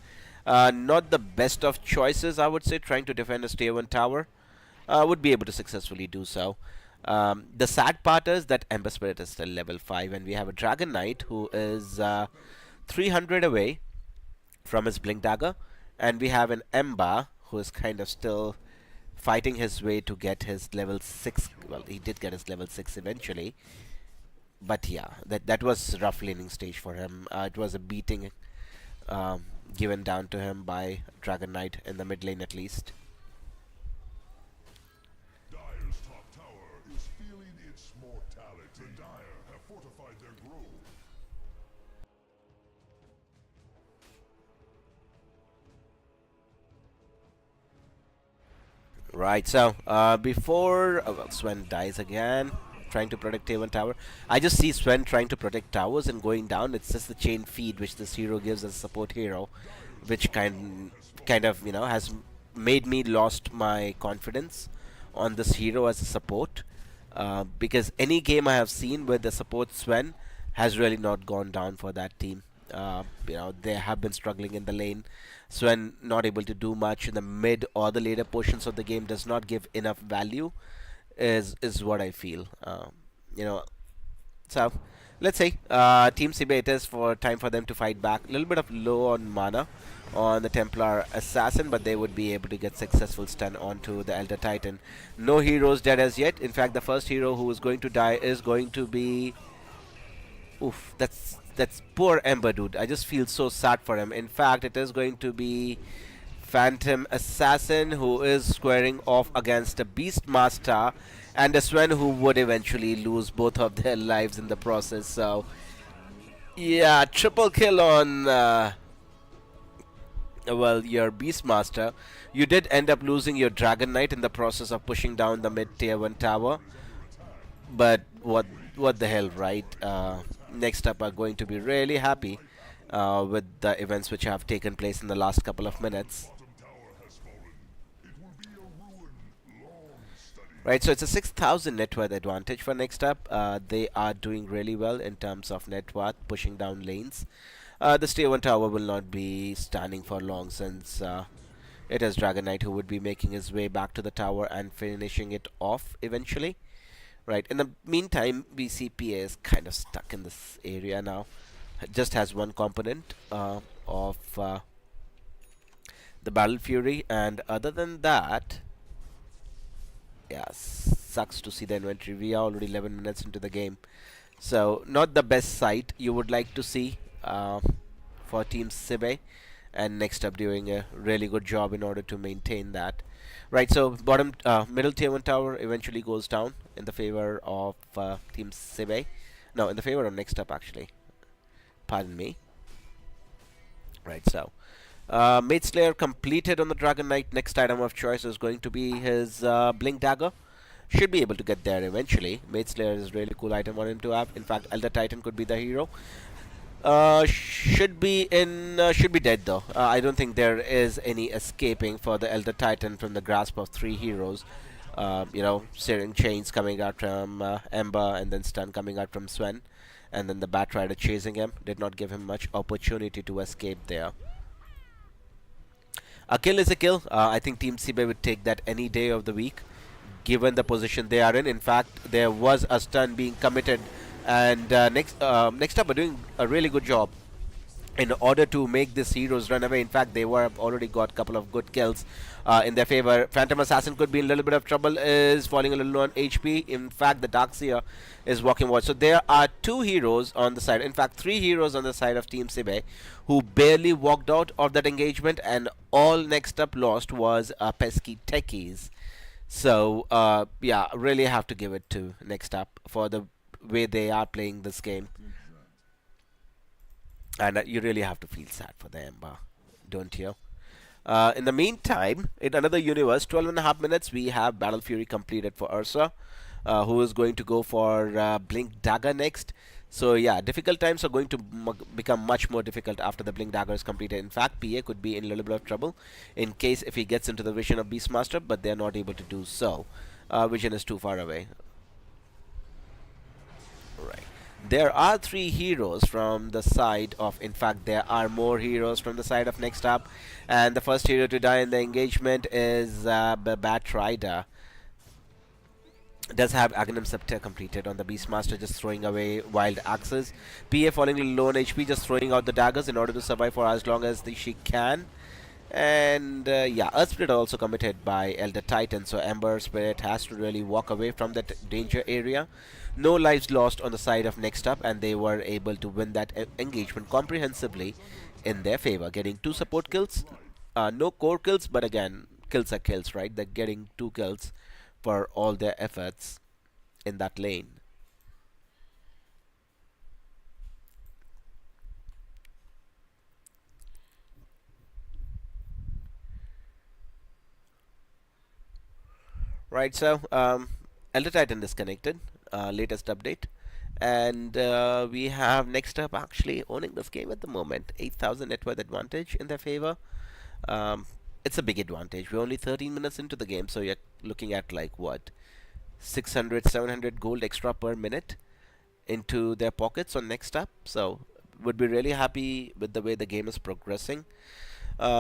Not the best of choices, I would say, trying to defend a tier 1 tower. Would be able to successfully do so. The sad part is that Ember Spirit is still level 5, and we have a Dragon Knight who is 300 away from his Blink Dagger, and we have an Ember who is kind of still fighting his way to get his level 6. Well, he did get his level 6 eventually. But yeah, that was rough laning stage for him. It was a beating given down to him by Dragon Knight in the mid lane at least. Dire's top tower is feeling its mortality. The Dire have fortified their grove. Right, so before well, Sven dies again, trying to protect tier 1 tower. I just see Sven trying to protect towers and going down. It's just the chain feed which this hero gives as a support hero, which kind of has made me lost my confidence on this hero as a support. Because any game I have seen with the support Sven has really not gone down for that team. They have been struggling in the lane. Sven not able to do much in the mid or the later portions of the game, does not give enough value, is what I feel. So let's see. Team CB, it is for time for them to fight back. A little bit of low on mana on the Templar Assassin, but they would be able to get successful stun onto the Elder Titan. No heroes dead as yet. In fact, the first hero who is going to die is going to be... Oof, that's poor Ember, dude. I just feel so sad for him. In fact, it is going to be Phantom Assassin who is squaring off against a Beastmaster and a Sven who would eventually lose both of their lives in the process. So, yeah, triple kill on, well, your Beastmaster. You did end up losing your Dragon Knight in the process of pushing down the mid tier 1 tower. But what the hell, right? Next up are going to be really happy with the events which have taken place in the last couple of minutes. Right, so it's a 6,000 net worth advantage for next up. They are doing really well in terms of net worth, pushing down lanes. This tier 1 tower will not be standing for long since it is Dragon Knight who would be making his way back to the tower and finishing it off eventually. Right, in the meantime, BCPA is kind of stuck in this area now. It just has one component of the Battle Fury, and other than that, yeah, sucks to see the inventory. We are already 11 minutes into the game, so not the best sight you would like to see for Team SIBE, and next up doing a really good job in order to maintain that. Right, so bottom middle tier 1 tower eventually goes down in the favor of Team SIBE. No, in the favor of next up actually. Pardon me. Right, so Mage Slayer completed on the Dragon Knight. Next item of choice is going to be his Blink Dagger. Should be able to get there eventually. Mage Slayer is a really cool item for him to have. In fact, Elder Titan could be the hero. Should be dead though. I don't think there is any escaping for the Elder Titan from the grasp of 3 heroes. You know, Searing Chains coming out from Ember, and then Stun coming out from Sven, and then the Bat Rider chasing him. Did not give him much opportunity to escape there. A kill is a kill. I think Team SIBE would take that any day of the week, given the position they are in. In fact, there was a stun being committed, and next up are doing a really good job in order to make these heroes run away. In fact, they were already got a couple of good kills in their favor. Phantom Assassin could be in a little bit of trouble, is falling a little on HP. In fact, the Darkseer is walking watch. So there are 2 heroes on the side, in fact 3 heroes on the side of Team SIBE, who barely walked out of that engagement, and all next up lost was pesky techies. So yeah, really have to give it to next up for the way they are playing this game. And you really have to feel sad for the Ember, don't you? In the meantime, in another universe, 12.5 minutes, we have Battle Fury completed for Ursa, who is going to go for Blink Dagger next. So yeah, difficult times are going to become much more difficult after the Blink Dagger is completed. In fact, PA could be in a little bit of trouble in case if he gets into the vision of Beastmaster, but they're not able to do so. Vision is too far away. Right. There are 3 heroes from the side of, in fact, there are more heroes from the side of next up. And the first hero to die in the engagement is Bat Rider. Does have Aghanim Scepter completed on the Beastmaster, just throwing away wild axes. PA falling low on HP, just throwing out the daggers in order to survive for as long as she can. And yeah, Earth Spirit also committed by Elder Titan, so Ember Spirit has to really walk away from that danger area. No lives lost on the side of next up, and they were able to win that engagement comprehensively in their favor, getting 2 support kills. No core kills, but again, kills are kills, right? They're getting 2 kills for all their efforts in that lane. Right, so Elder Titan disconnected, latest update, and we have next up actually owning this game at the moment. 8,000 net worth advantage in their favor. It's a big advantage. We're only 13 minutes into the game, so you're looking at like what, 600, 700 gold extra per minute into their pockets on next up. So would be really happy with the way the game is progressing.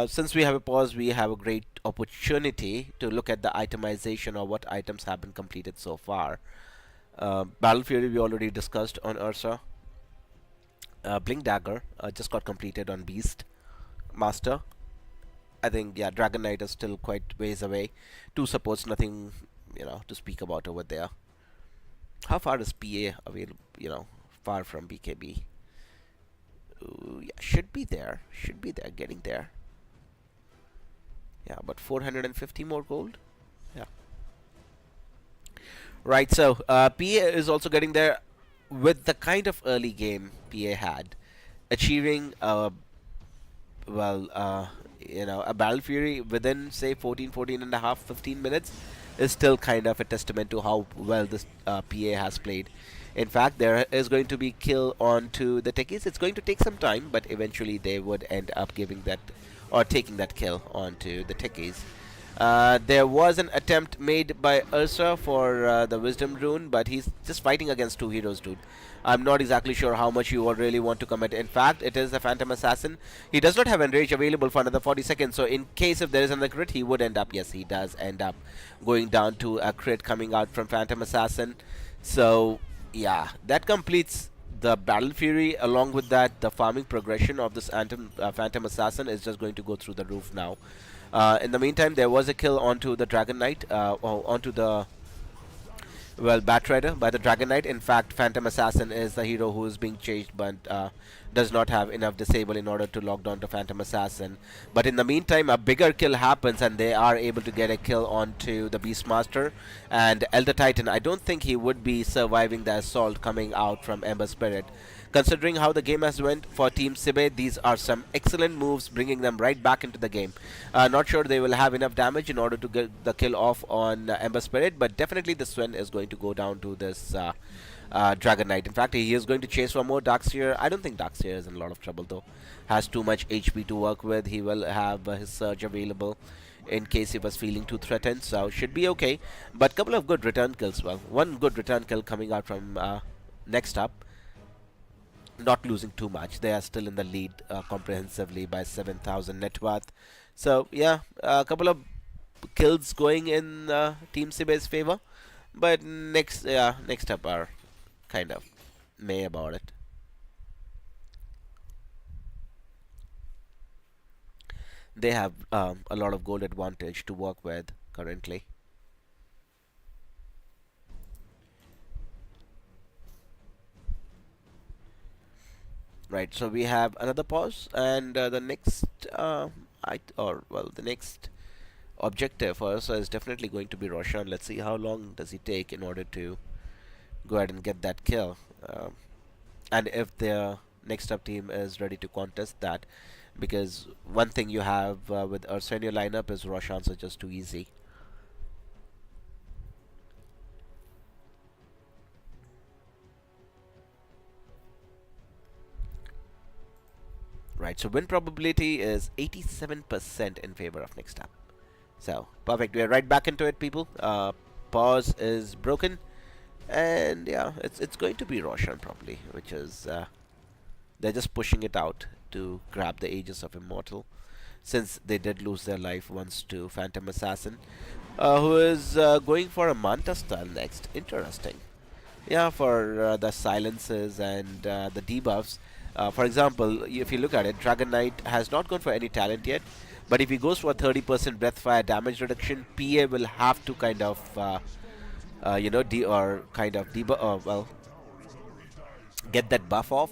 Since we have a pause, we have a great opportunity to look at the itemization or what items have been completed so far. Battle Fury we already discussed on Ursa. Blink Dagger just got completed on Beast Master. I think, yeah, Dragon Knight is still quite ways away. Two supports, nothing, to speak about over there. How far is PA available? Far from BKB. Ooh, yeah, should be there. Should be there. Getting there. Yeah, but 450 more gold. Yeah. Right. So PA is also getting there with the kind of early game PA had, achieving a Battle Fury within, say, 14 and a half, 15 minutes is still kind of a testament to how well this PA has played. In fact, there is going to be kill onto the techies. It's going to take some time, but eventually they would end up giving that or taking that kill onto the techies. There was an attempt made by Ursa for the Wisdom Rune, but he's just fighting against two heroes, dude. I'm not exactly sure how much you would really want to commit. In fact, it is the Phantom Assassin. He does not have Enrage available for another 40 seconds, so in case if there is another crit, he would end up, yes, he does end up going down to a crit coming out from Phantom Assassin. So, yeah, that completes the Battle Fury. Along with that, the farming progression of this Phantom Assassin is just going to go through the roof now. In the meantime, there was a kill onto the Dragon Knight, onto the Batrider by the Dragon Knight. In fact, Phantom Assassin is the hero who is being chased, but does not have enough disable in order to lock down to Phantom Assassin. But in the meantime, a bigger kill happens, and they are able to get a kill onto the Beastmaster and Elder Titan. I don't think he would be surviving the assault coming out from Ember Spirit. Considering how the game has went for Team SIBE, these are some excellent moves, bringing them right back into the game. Not sure they will have enough damage in order to get the kill off on Ember Spirit, but definitely the Sven is going to go down to this Dragon Knight. In fact, he is going to chase for more Darkseer. I don't think Darkseer is in a lot of trouble though. Has too much HP to work with. He will have his Surge available in case he was feeling too threatened, so should be okay. But couple of good return kills. Well, one good return kill coming out from NextUp. Not losing too much. They are still in the lead comprehensively by 7,000 net worth. So yeah, a couple of kills going in Team SIBE's favor, but next up are kind of meh about it. They have a lot of gold advantage to work with currently. Right, so we have another pause, and the next the next objective for us is definitely going to be Roshan. Let's see how long does he take in order to go ahead and get that kill, and if the next up team is ready to contest that, because one thing you have with Ursa in your lineup is Roshans are just too easy. Right, so win probability is 87% in favor of NextUp. So, perfect. We are right back into it, people. Pause is broken. And yeah, it's going to be Roshan probably, which is... they're just pushing it out to grab the Aegis of Immortal, since they did lose their life once to Phantom Assassin, who is going for a Manta style next. Interesting. Yeah, for the silences and the debuffs. For example, if you look at it, Dragon Knight has not gone for any talent yet, but if he goes for a 30% Breathfire damage reduction, PA will have to kind of, get that buff off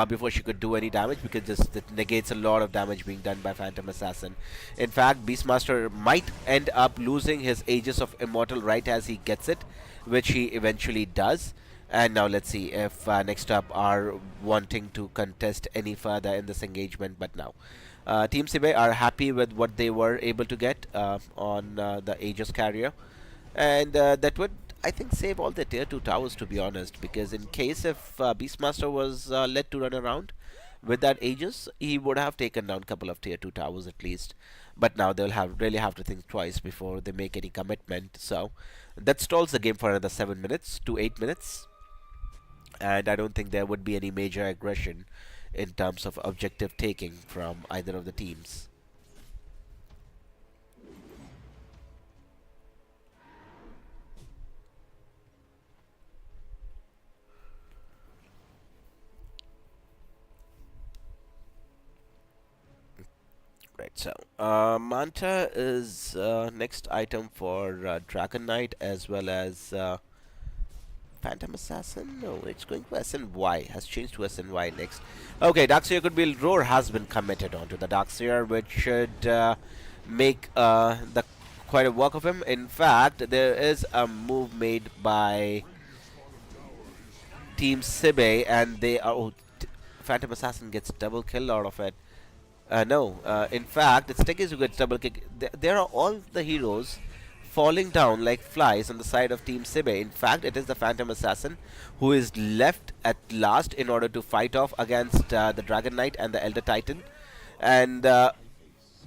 before she could do any damage, because it negates a lot of damage being done by Phantom Assassin. In fact, Beastmaster might end up losing his Aegis of Immortal right as he gets it, which he eventually does. And now let's see if next up are wanting to contest any further in this engagement. But now, Team SIBE are happy with what they were able to get on the Aegis carrier, and that would, I think, save all the tier 2 towers, to be honest, because in case if Beastmaster was let to run around with that Aegis, he would have taken down a couple of tier 2 towers at least. But now they'll really have to think twice before they make any commitment. So that stalls the game for another 7 minutes to 8 minutes. And I don't think there would be any major aggression in terms of objective taking from either of the teams. Right, so Manta is next item for Dragon Knight as well as Phantom Assassin. No, it's going to SNY. Has changed to SNY next. Okay, Darkseer could be Roar has been committed onto the Darkseer, which should make the quite a work of him. In fact, there is a move made by Team SIBE, and they are. Oh, Phantom Assassin gets double kill out of it. No, in fact, it's Techies who gets double kick. There are all the heroes falling down like flies on the side of Team Sibe. In fact, it is the Phantom Assassin who is left at last in order to fight off against the Dragon Knight and the Elder Titan. And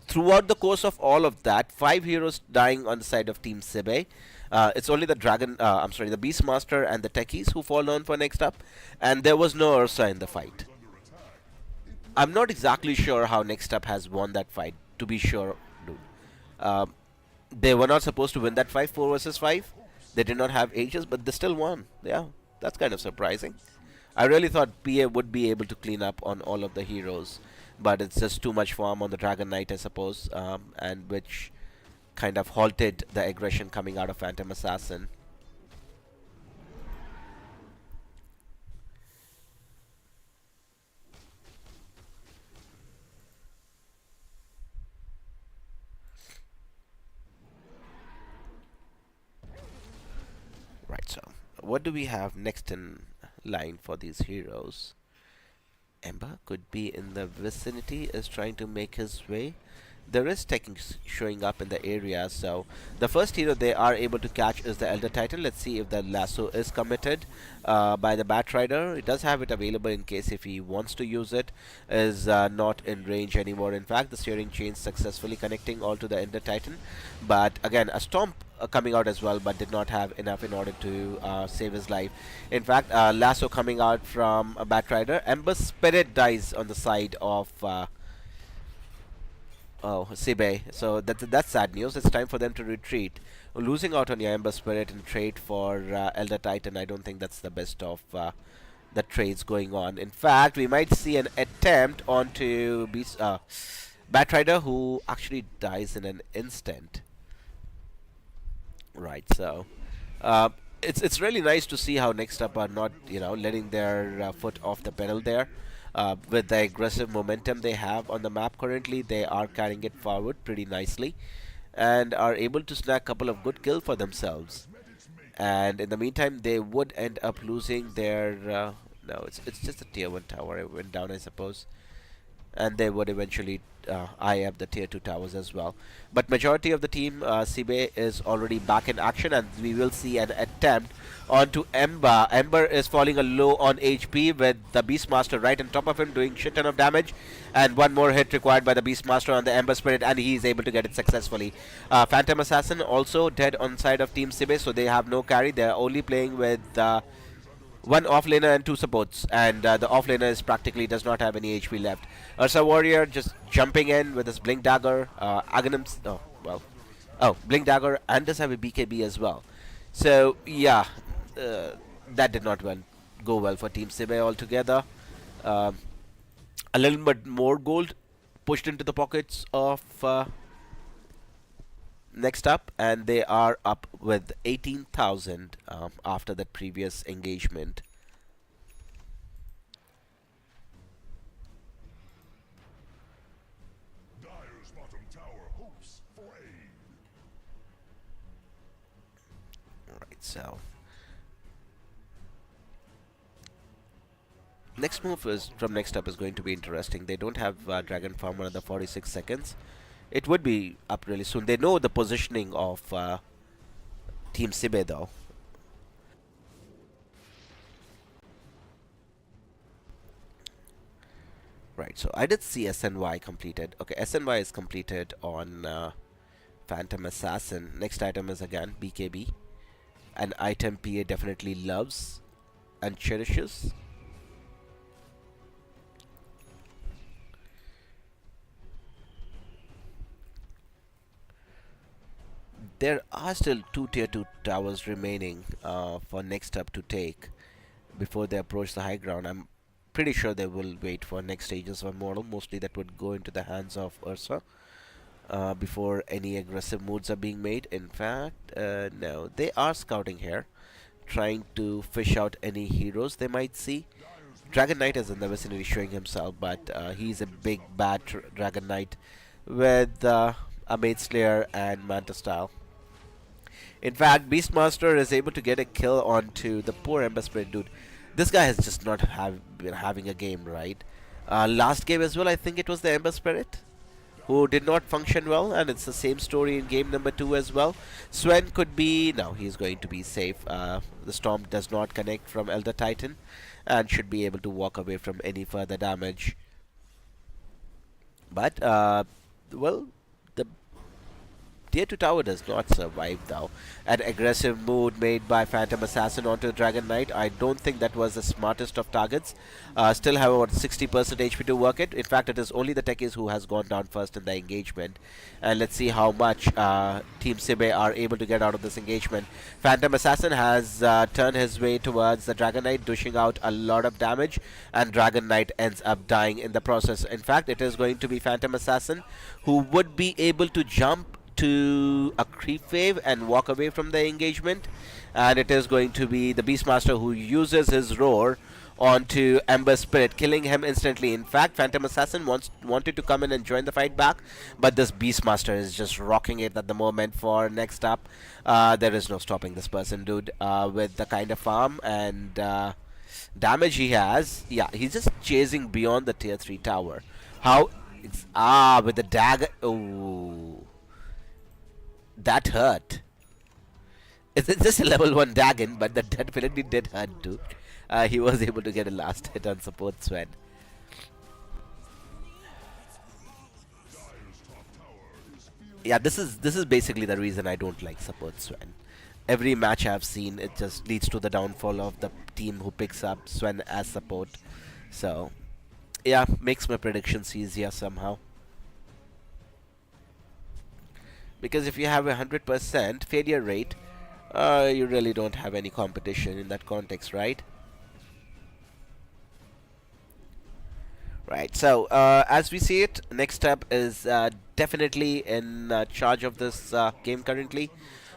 throughout the course of all of that, 5 heroes dying on the side of Team Sibe. It's only the the Beastmaster and the Techies who fall down for next up, and there was no Ursa in the fight. I'm not exactly sure how Next Up has won that fight. To be sure, dude. Um, they were not supposed to win that fight, 4 versus 5. They did not have ages, but they still won. Yeah, that's kind of surprising. I really thought PA would be able to clean up on all of the heroes, but it's just too much farm on the Dragon Knight, I suppose, and which kind of halted the aggression coming out of Phantom Assassin. Right, so what do we have next in line for these heroes? Ember could be in the vicinity, is trying to make his way. There is tech showing up in the area, so the first hero they are able to catch is the Elder Titan. Let's see if the lasso is committed by the Bat Rider. He does have it available in case if he wants to use it. Is not in range anymore. In fact, the steering chain successfully connecting all to the Elder Titan, but again a Stomp coming out as well, but did not have enough in order to save his life. In fact, lasso coming out from a Bat Rider. Ember Spirit dies on the side of Sibe. So that's sad news. It's time for them to retreat. Losing out on your Ember Spirit in trade for Elder Titan, I don't think that's the best of the trades going on. In fact, we might see an attempt onto Bat Rider, who actually dies in an instant. Right, so it's really nice to see how Next Up are not letting their foot off the pedal there. With the aggressive momentum they have on the map currently, they are carrying it forward pretty nicely and are able to snag a couple of good kills for themselves. And in the meantime, they would end up losing their no, it's just a tier 1 tower. It went down, I suppose, and they would eventually eye up the tier 2 towers as well. But majority of the team, Sibe, is already back in action, and we will see an attempt onto Ember. Ember is falling a low on HP with the Beastmaster right on top of him doing shit ton of damage, and one more hit required by the Beastmaster on the Ember Spirit, and he is able to get it successfully. Phantom Assassin also dead on side of Team Sibe, so they have no carry. They are only playing with one offlaner and 2 supports, and the offlaner is practically does not have any HP left. Ursa Warrior just jumping in with his Blink Dagger, Aghanim's, Blink Dagger, and does have a BKB as well. So yeah, that did not go well for Team Sibe altogether. A little bit more gold pushed into the pockets of Next Up, and they are up with 18,000 after that previous engagement. Dyer's bottom tower hopes for aid. Right, so next move is from Next Up is going to be interesting. They don't have Dragon Farm another 46 seconds. It would be up really soon. They know the positioning of Team Sibe though. Right, so I did see SNY completed. Okay, SNY is completed on Phantom Assassin. Next item is again BKB. An item PA definitely loves and cherishes. There are still 2 tier 2 towers remaining for Next Up to take before they approach the high ground. I'm pretty sure they will wait for next stages of model. Mostly that would go into the hands of Ursa before any aggressive moves are being made. In fact, no, they are scouting here, trying to fish out any heroes they might see. Dragon Knight is in the vicinity showing himself, but he's a big bad Dragon Knight with a Maid Slayer and Manta style. In fact, Beastmaster is able to get a kill onto the poor Ember Spirit dude. This guy has just not been having a game, right? Last game as well, I think it was the Ember Spirit who did not function well, and it's the same story in game number 2 as well. Sven could be... no, he's going to be safe. The Storm does not connect from Elder Titan and should be able to walk away from any further damage. But, well, the Tier 2 tower does not survive though. An aggressive move made by Phantom Assassin onto the Dragon Knight. I don't think that was the smartest of targets. Still have about 60% HP to work it. In fact, it is only the techies who has gone down first in the engagement. And let's see how much Team SIBE are able to get out of this engagement. Phantom Assassin has turned his way towards the Dragon Knight, dishing out a lot of damage. And Dragon Knight ends up dying in the process. In fact, it is going to be Phantom Assassin who would be able to jump to a creep wave and walk away from the engagement, and it is going to be the Beastmaster who uses his roar onto Ember Spirit, killing him instantly. In fact, Phantom Assassin wanted to come in and join the fight back, but this Beastmaster is just rocking it at the moment for next up. There is no stopping this person, dude, with the kind of farm and damage he has. Yeah, he's just chasing beyond the tier 3 tower. How? It's, with the dagger. Oh, that hurt. It's just a level 1 Dagon, but that definitely did hurt too. He was able to get a last hit on support Sven. Yeah, this is basically the reason I don't like support Sven. Every match I've seen, it just leads to the downfall of the team who picks up Sven as support. So, yeah, makes my predictions easier somehow. Because if you have 100% failure rate, you really don't have any competition in that context, right? Right, so as we see it, NextUp is definitely in charge of this game currently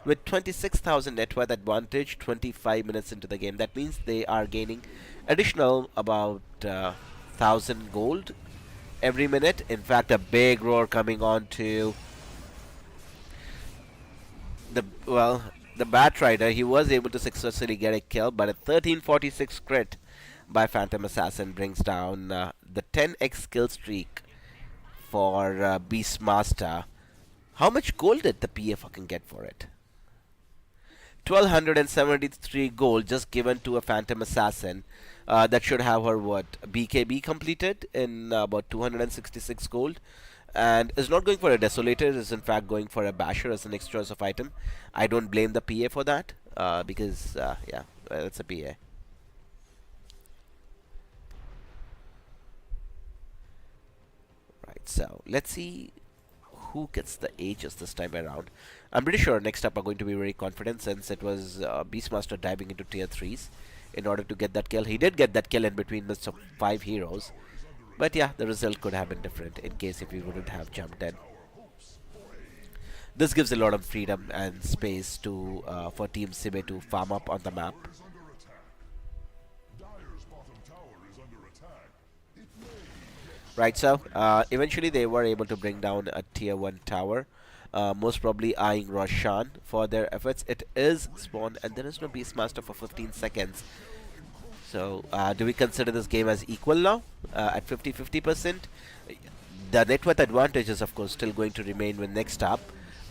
with 26,000 net worth advantage 25 minutes into the game. That means they are gaining additional about 1,000 gold every minute. In fact, a big roar coming on to the Batrider. He was able to successfully get a kill, but a 1346 crit by Phantom Assassin brings down the 10x kill streak for Beastmaster. How much gold did the PA fucking get for it? 1273 gold just given to a Phantom Assassin. That should have her what, BKB completed in about 266 gold. And is not going for a Desolator, is in fact going for a Basher as the next choice of item. I don't blame the PA for that, because, yeah, it's a PA. Right, so let's see who gets the Aegis this time around. I'm pretty sure NextUp are going to be very confident since it was Beastmaster diving into tier 3s in order to get that kill. He did get that kill in between the 5 heroes. But yeah, the result could have been different in case if we wouldn't have jumped in. This gives a lot of freedom and space to for Team SIBE to farm up on the map. Right, so eventually they were able to bring down a tier 1 tower. Most probably eyeing Roshan for their efforts. It is spawned and there is no Beastmaster for 15 seconds. So, do we consider this game as equal now at 50-50%? The net worth advantage is, of course, still going to remain with NextUp,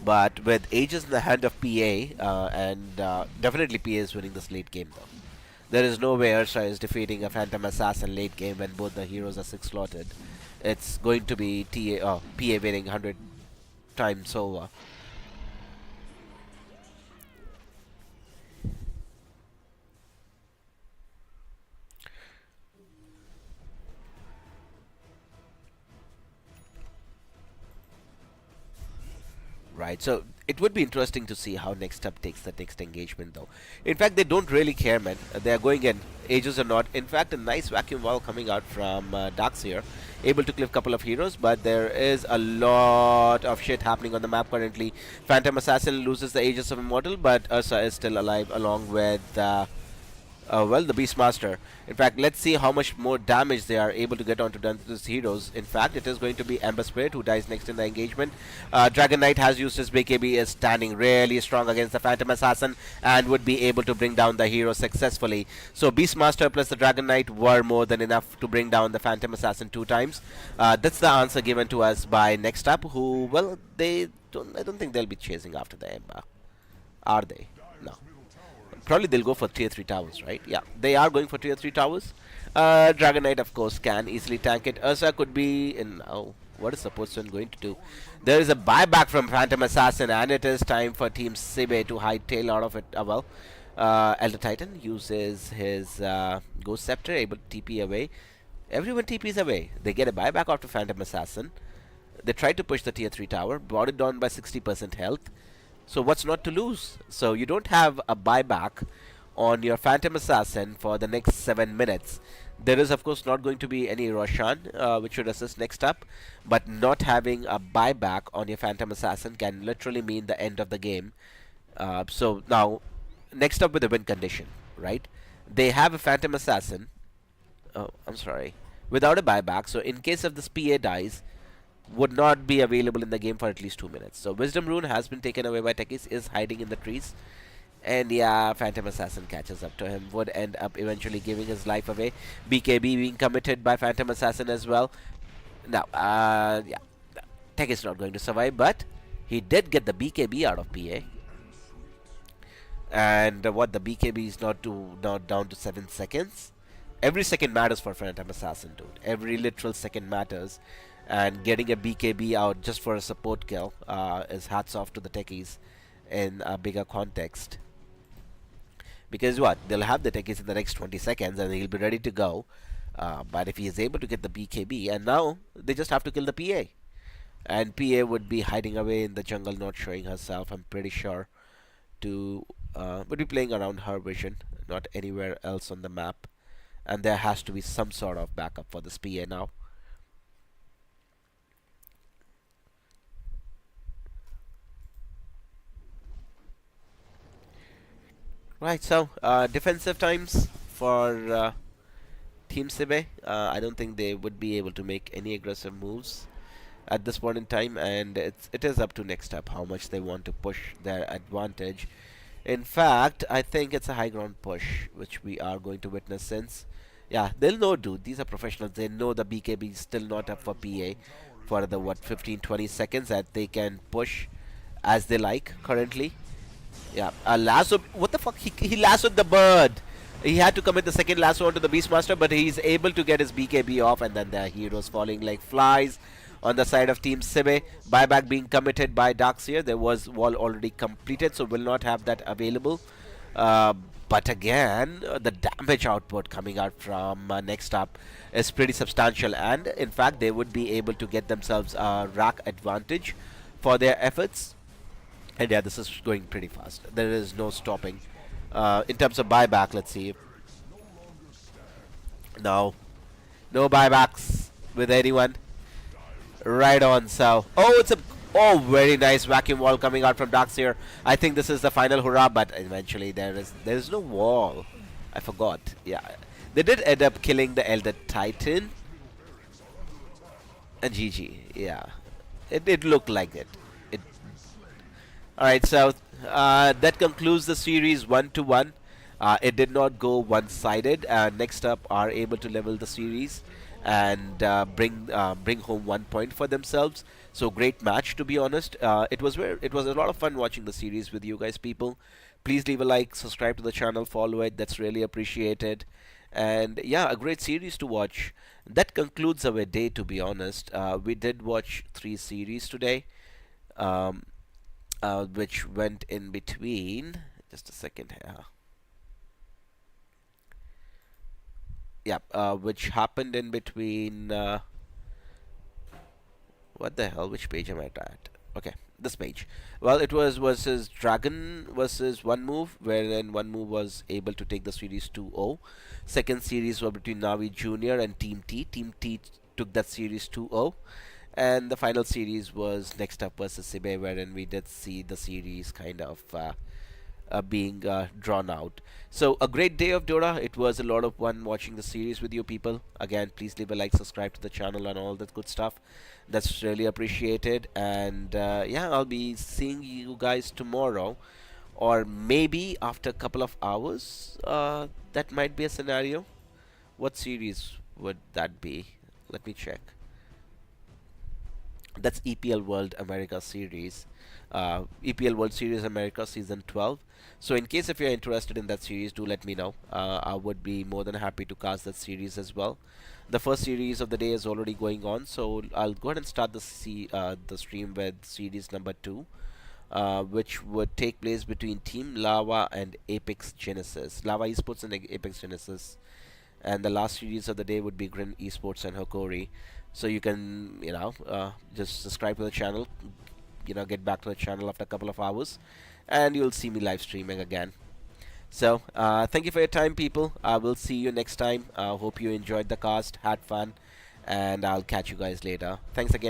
but with Aegis in the hand of PA, and definitely PA is winning this late game, though. There is no way Ursa is defeating a Phantom Assassin late game when both the heroes are 6 slotted. It's going to be PA winning 100 times over. Right, so It would be interesting to see how NextUp takes the next engagement, though. In fact, they don't really care, man. They are going in. Ages or not. In fact, a nice vacuum wall coming out from Dax here. Able to clip a couple of heroes, but there is a lot of shit happening on the map currently. Phantom Assassin loses the Aegis of Immortal, but Ursa is still alive along with well, the Beastmaster. In fact, let's see how much more damage they are able to get onto these heroes. In fact, it is going to be Ember Spirit who dies next in the engagement. Dragon Knight has used his BKB, is standing really strong against the Phantom Assassin and would be able to bring down the hero successfully. So Beastmaster plus the Dragon Knight were more than enough to bring down the Phantom Assassin 2 times. That's the answer given to us by NextUp, who, well, I don't think they'll be chasing after the Ember. Are they? No. Probably they'll go for tier 3 towers, right? Yeah, they are going for tier 3 towers. Dragon Knight, of course, can easily tank it. Ursa could be in... Oh, what is the person going to do? There is a buyback from Phantom Assassin, and it is time for Team SIBE to hightail out of it. Well, Elder Titan uses his Ghost Scepter, able to TP away. Everyone TPs away. They get a buyback after Phantom Assassin. They tried to push the tier 3 tower, brought it down by 60% health. So what's not to lose? So you don't have a buyback on your Phantom Assassin for the next 7 minutes. There is of course not going to be any Roshan which should assist NextUp, but not having a buyback on your Phantom Assassin can literally mean the end of the game. So now NextUp with a win condition, right? They have a Phantom Assassin, oh I'm sorry, without a buyback, so in case of this PA dies, would not be available in the game for at least 2 minutes. So Wisdom Rune has been taken away by Techies, is hiding in the trees. And yeah, Phantom Assassin catches up to him, would end up eventually giving his life away. BKB being committed by Phantom Assassin as well. Now, yeah, Tech is not going to survive, but he did get the BKB out of PA. And what, the BKB is not down to 7 seconds. Every second matters for Phantom Assassin, dude. Every literal second matters. And getting a BKB out just for a support kill is hats off to the Techies in a bigger context. Because what? They'll have the Techies in the next 20 seconds and he'll be ready to go. But if he is able to get the BKB, and now they just have to kill the PA. And PA would be hiding away in the jungle, not showing herself, I'm pretty sure. Would be playing around her vision, not anywhere else on the map. And there has to be some sort of backup for this PA now. Right, so defensive times for Team SIBE. I don't think they would be able to make any aggressive moves at this point in time, and it is up to NextUp how much they want to push their advantage. In fact, I think it's a high ground push, which we are going to witness since. Yeah, they'll know, dude. These are professionals. They know the BKB is still not up for PA for the, what, 15-20 seconds that they can push as they like currently. Yeah, a lasso. What the fuck? He lassoed the bird. He had to commit the second lasso onto the Beastmaster, but he's able to get his BKB off, and then the heroes falling like flies on the side of Team SIBE. Buyback being committed by Darkseer. There was wall already completed, so will not have that available. But again, the damage output coming out from NextUp is pretty substantial, and in fact, they would be able to get themselves a rack advantage for their efforts. And yeah, this is going pretty fast. There is no stopping. In terms of buyback, let's see. No buybacks with anyone. Right on. So, it's a very nice vacuum wall coming out from Darkseer. I think this is the final hurrah, but eventually there is no wall. I forgot. Yeah, they did end up killing the Elder Titan. And GG. Yeah, it looked like it. Alright, so that concludes the series 1-1. It did not go one-sided. NextUp are able to level the series and bring home 1 point for themselves. So great match, to be honest. It was a lot of fun watching the series with you guys, people. Please leave a like, subscribe to the channel, follow it. That's really appreciated. And yeah, a great series to watch. That concludes our day, to be honest. We did watch 3 series today. Which went in between, just a second here. Yeah, which happened in between, what the hell, which page am I at? Okay, this page. Well, it was versus Dragon versus One Move, wherein One Move was able to take the series 2-0. Second series was between Navi Junior and Team T. Team T took that series 2-0. And the final series was NextUp versus SIBE, wherein we did see the series kind of being drawn out. So a great day of Dota. It was a lot of fun watching the series with you people. Again, please leave a like, subscribe to the channel, and all that good stuff. That's really appreciated. And yeah, I'll be seeing you guys tomorrow, or maybe after a couple of hours. That might be a scenario. What series would that be? Let me check. That's EPL World America Series, EPL World Series America Season 12. So in case if you're interested in that series, do let me know. I would be more than happy to cast that series as well. The first series of the day is already going on, so I'll go ahead and start the stream with series number 2, which would take place between Team Lava and Apex Genesis. Lava Esports and Apex Genesis, and the last series of the day would be Grin Esports and Hokori. So you can, just subscribe to the channel, get back to the channel after a couple of hours, and you'll see me live streaming again. So thank you for your time, people. I will see you next time. Hope you enjoyed the cast, had fun, and I'll catch you guys later. Thanks again.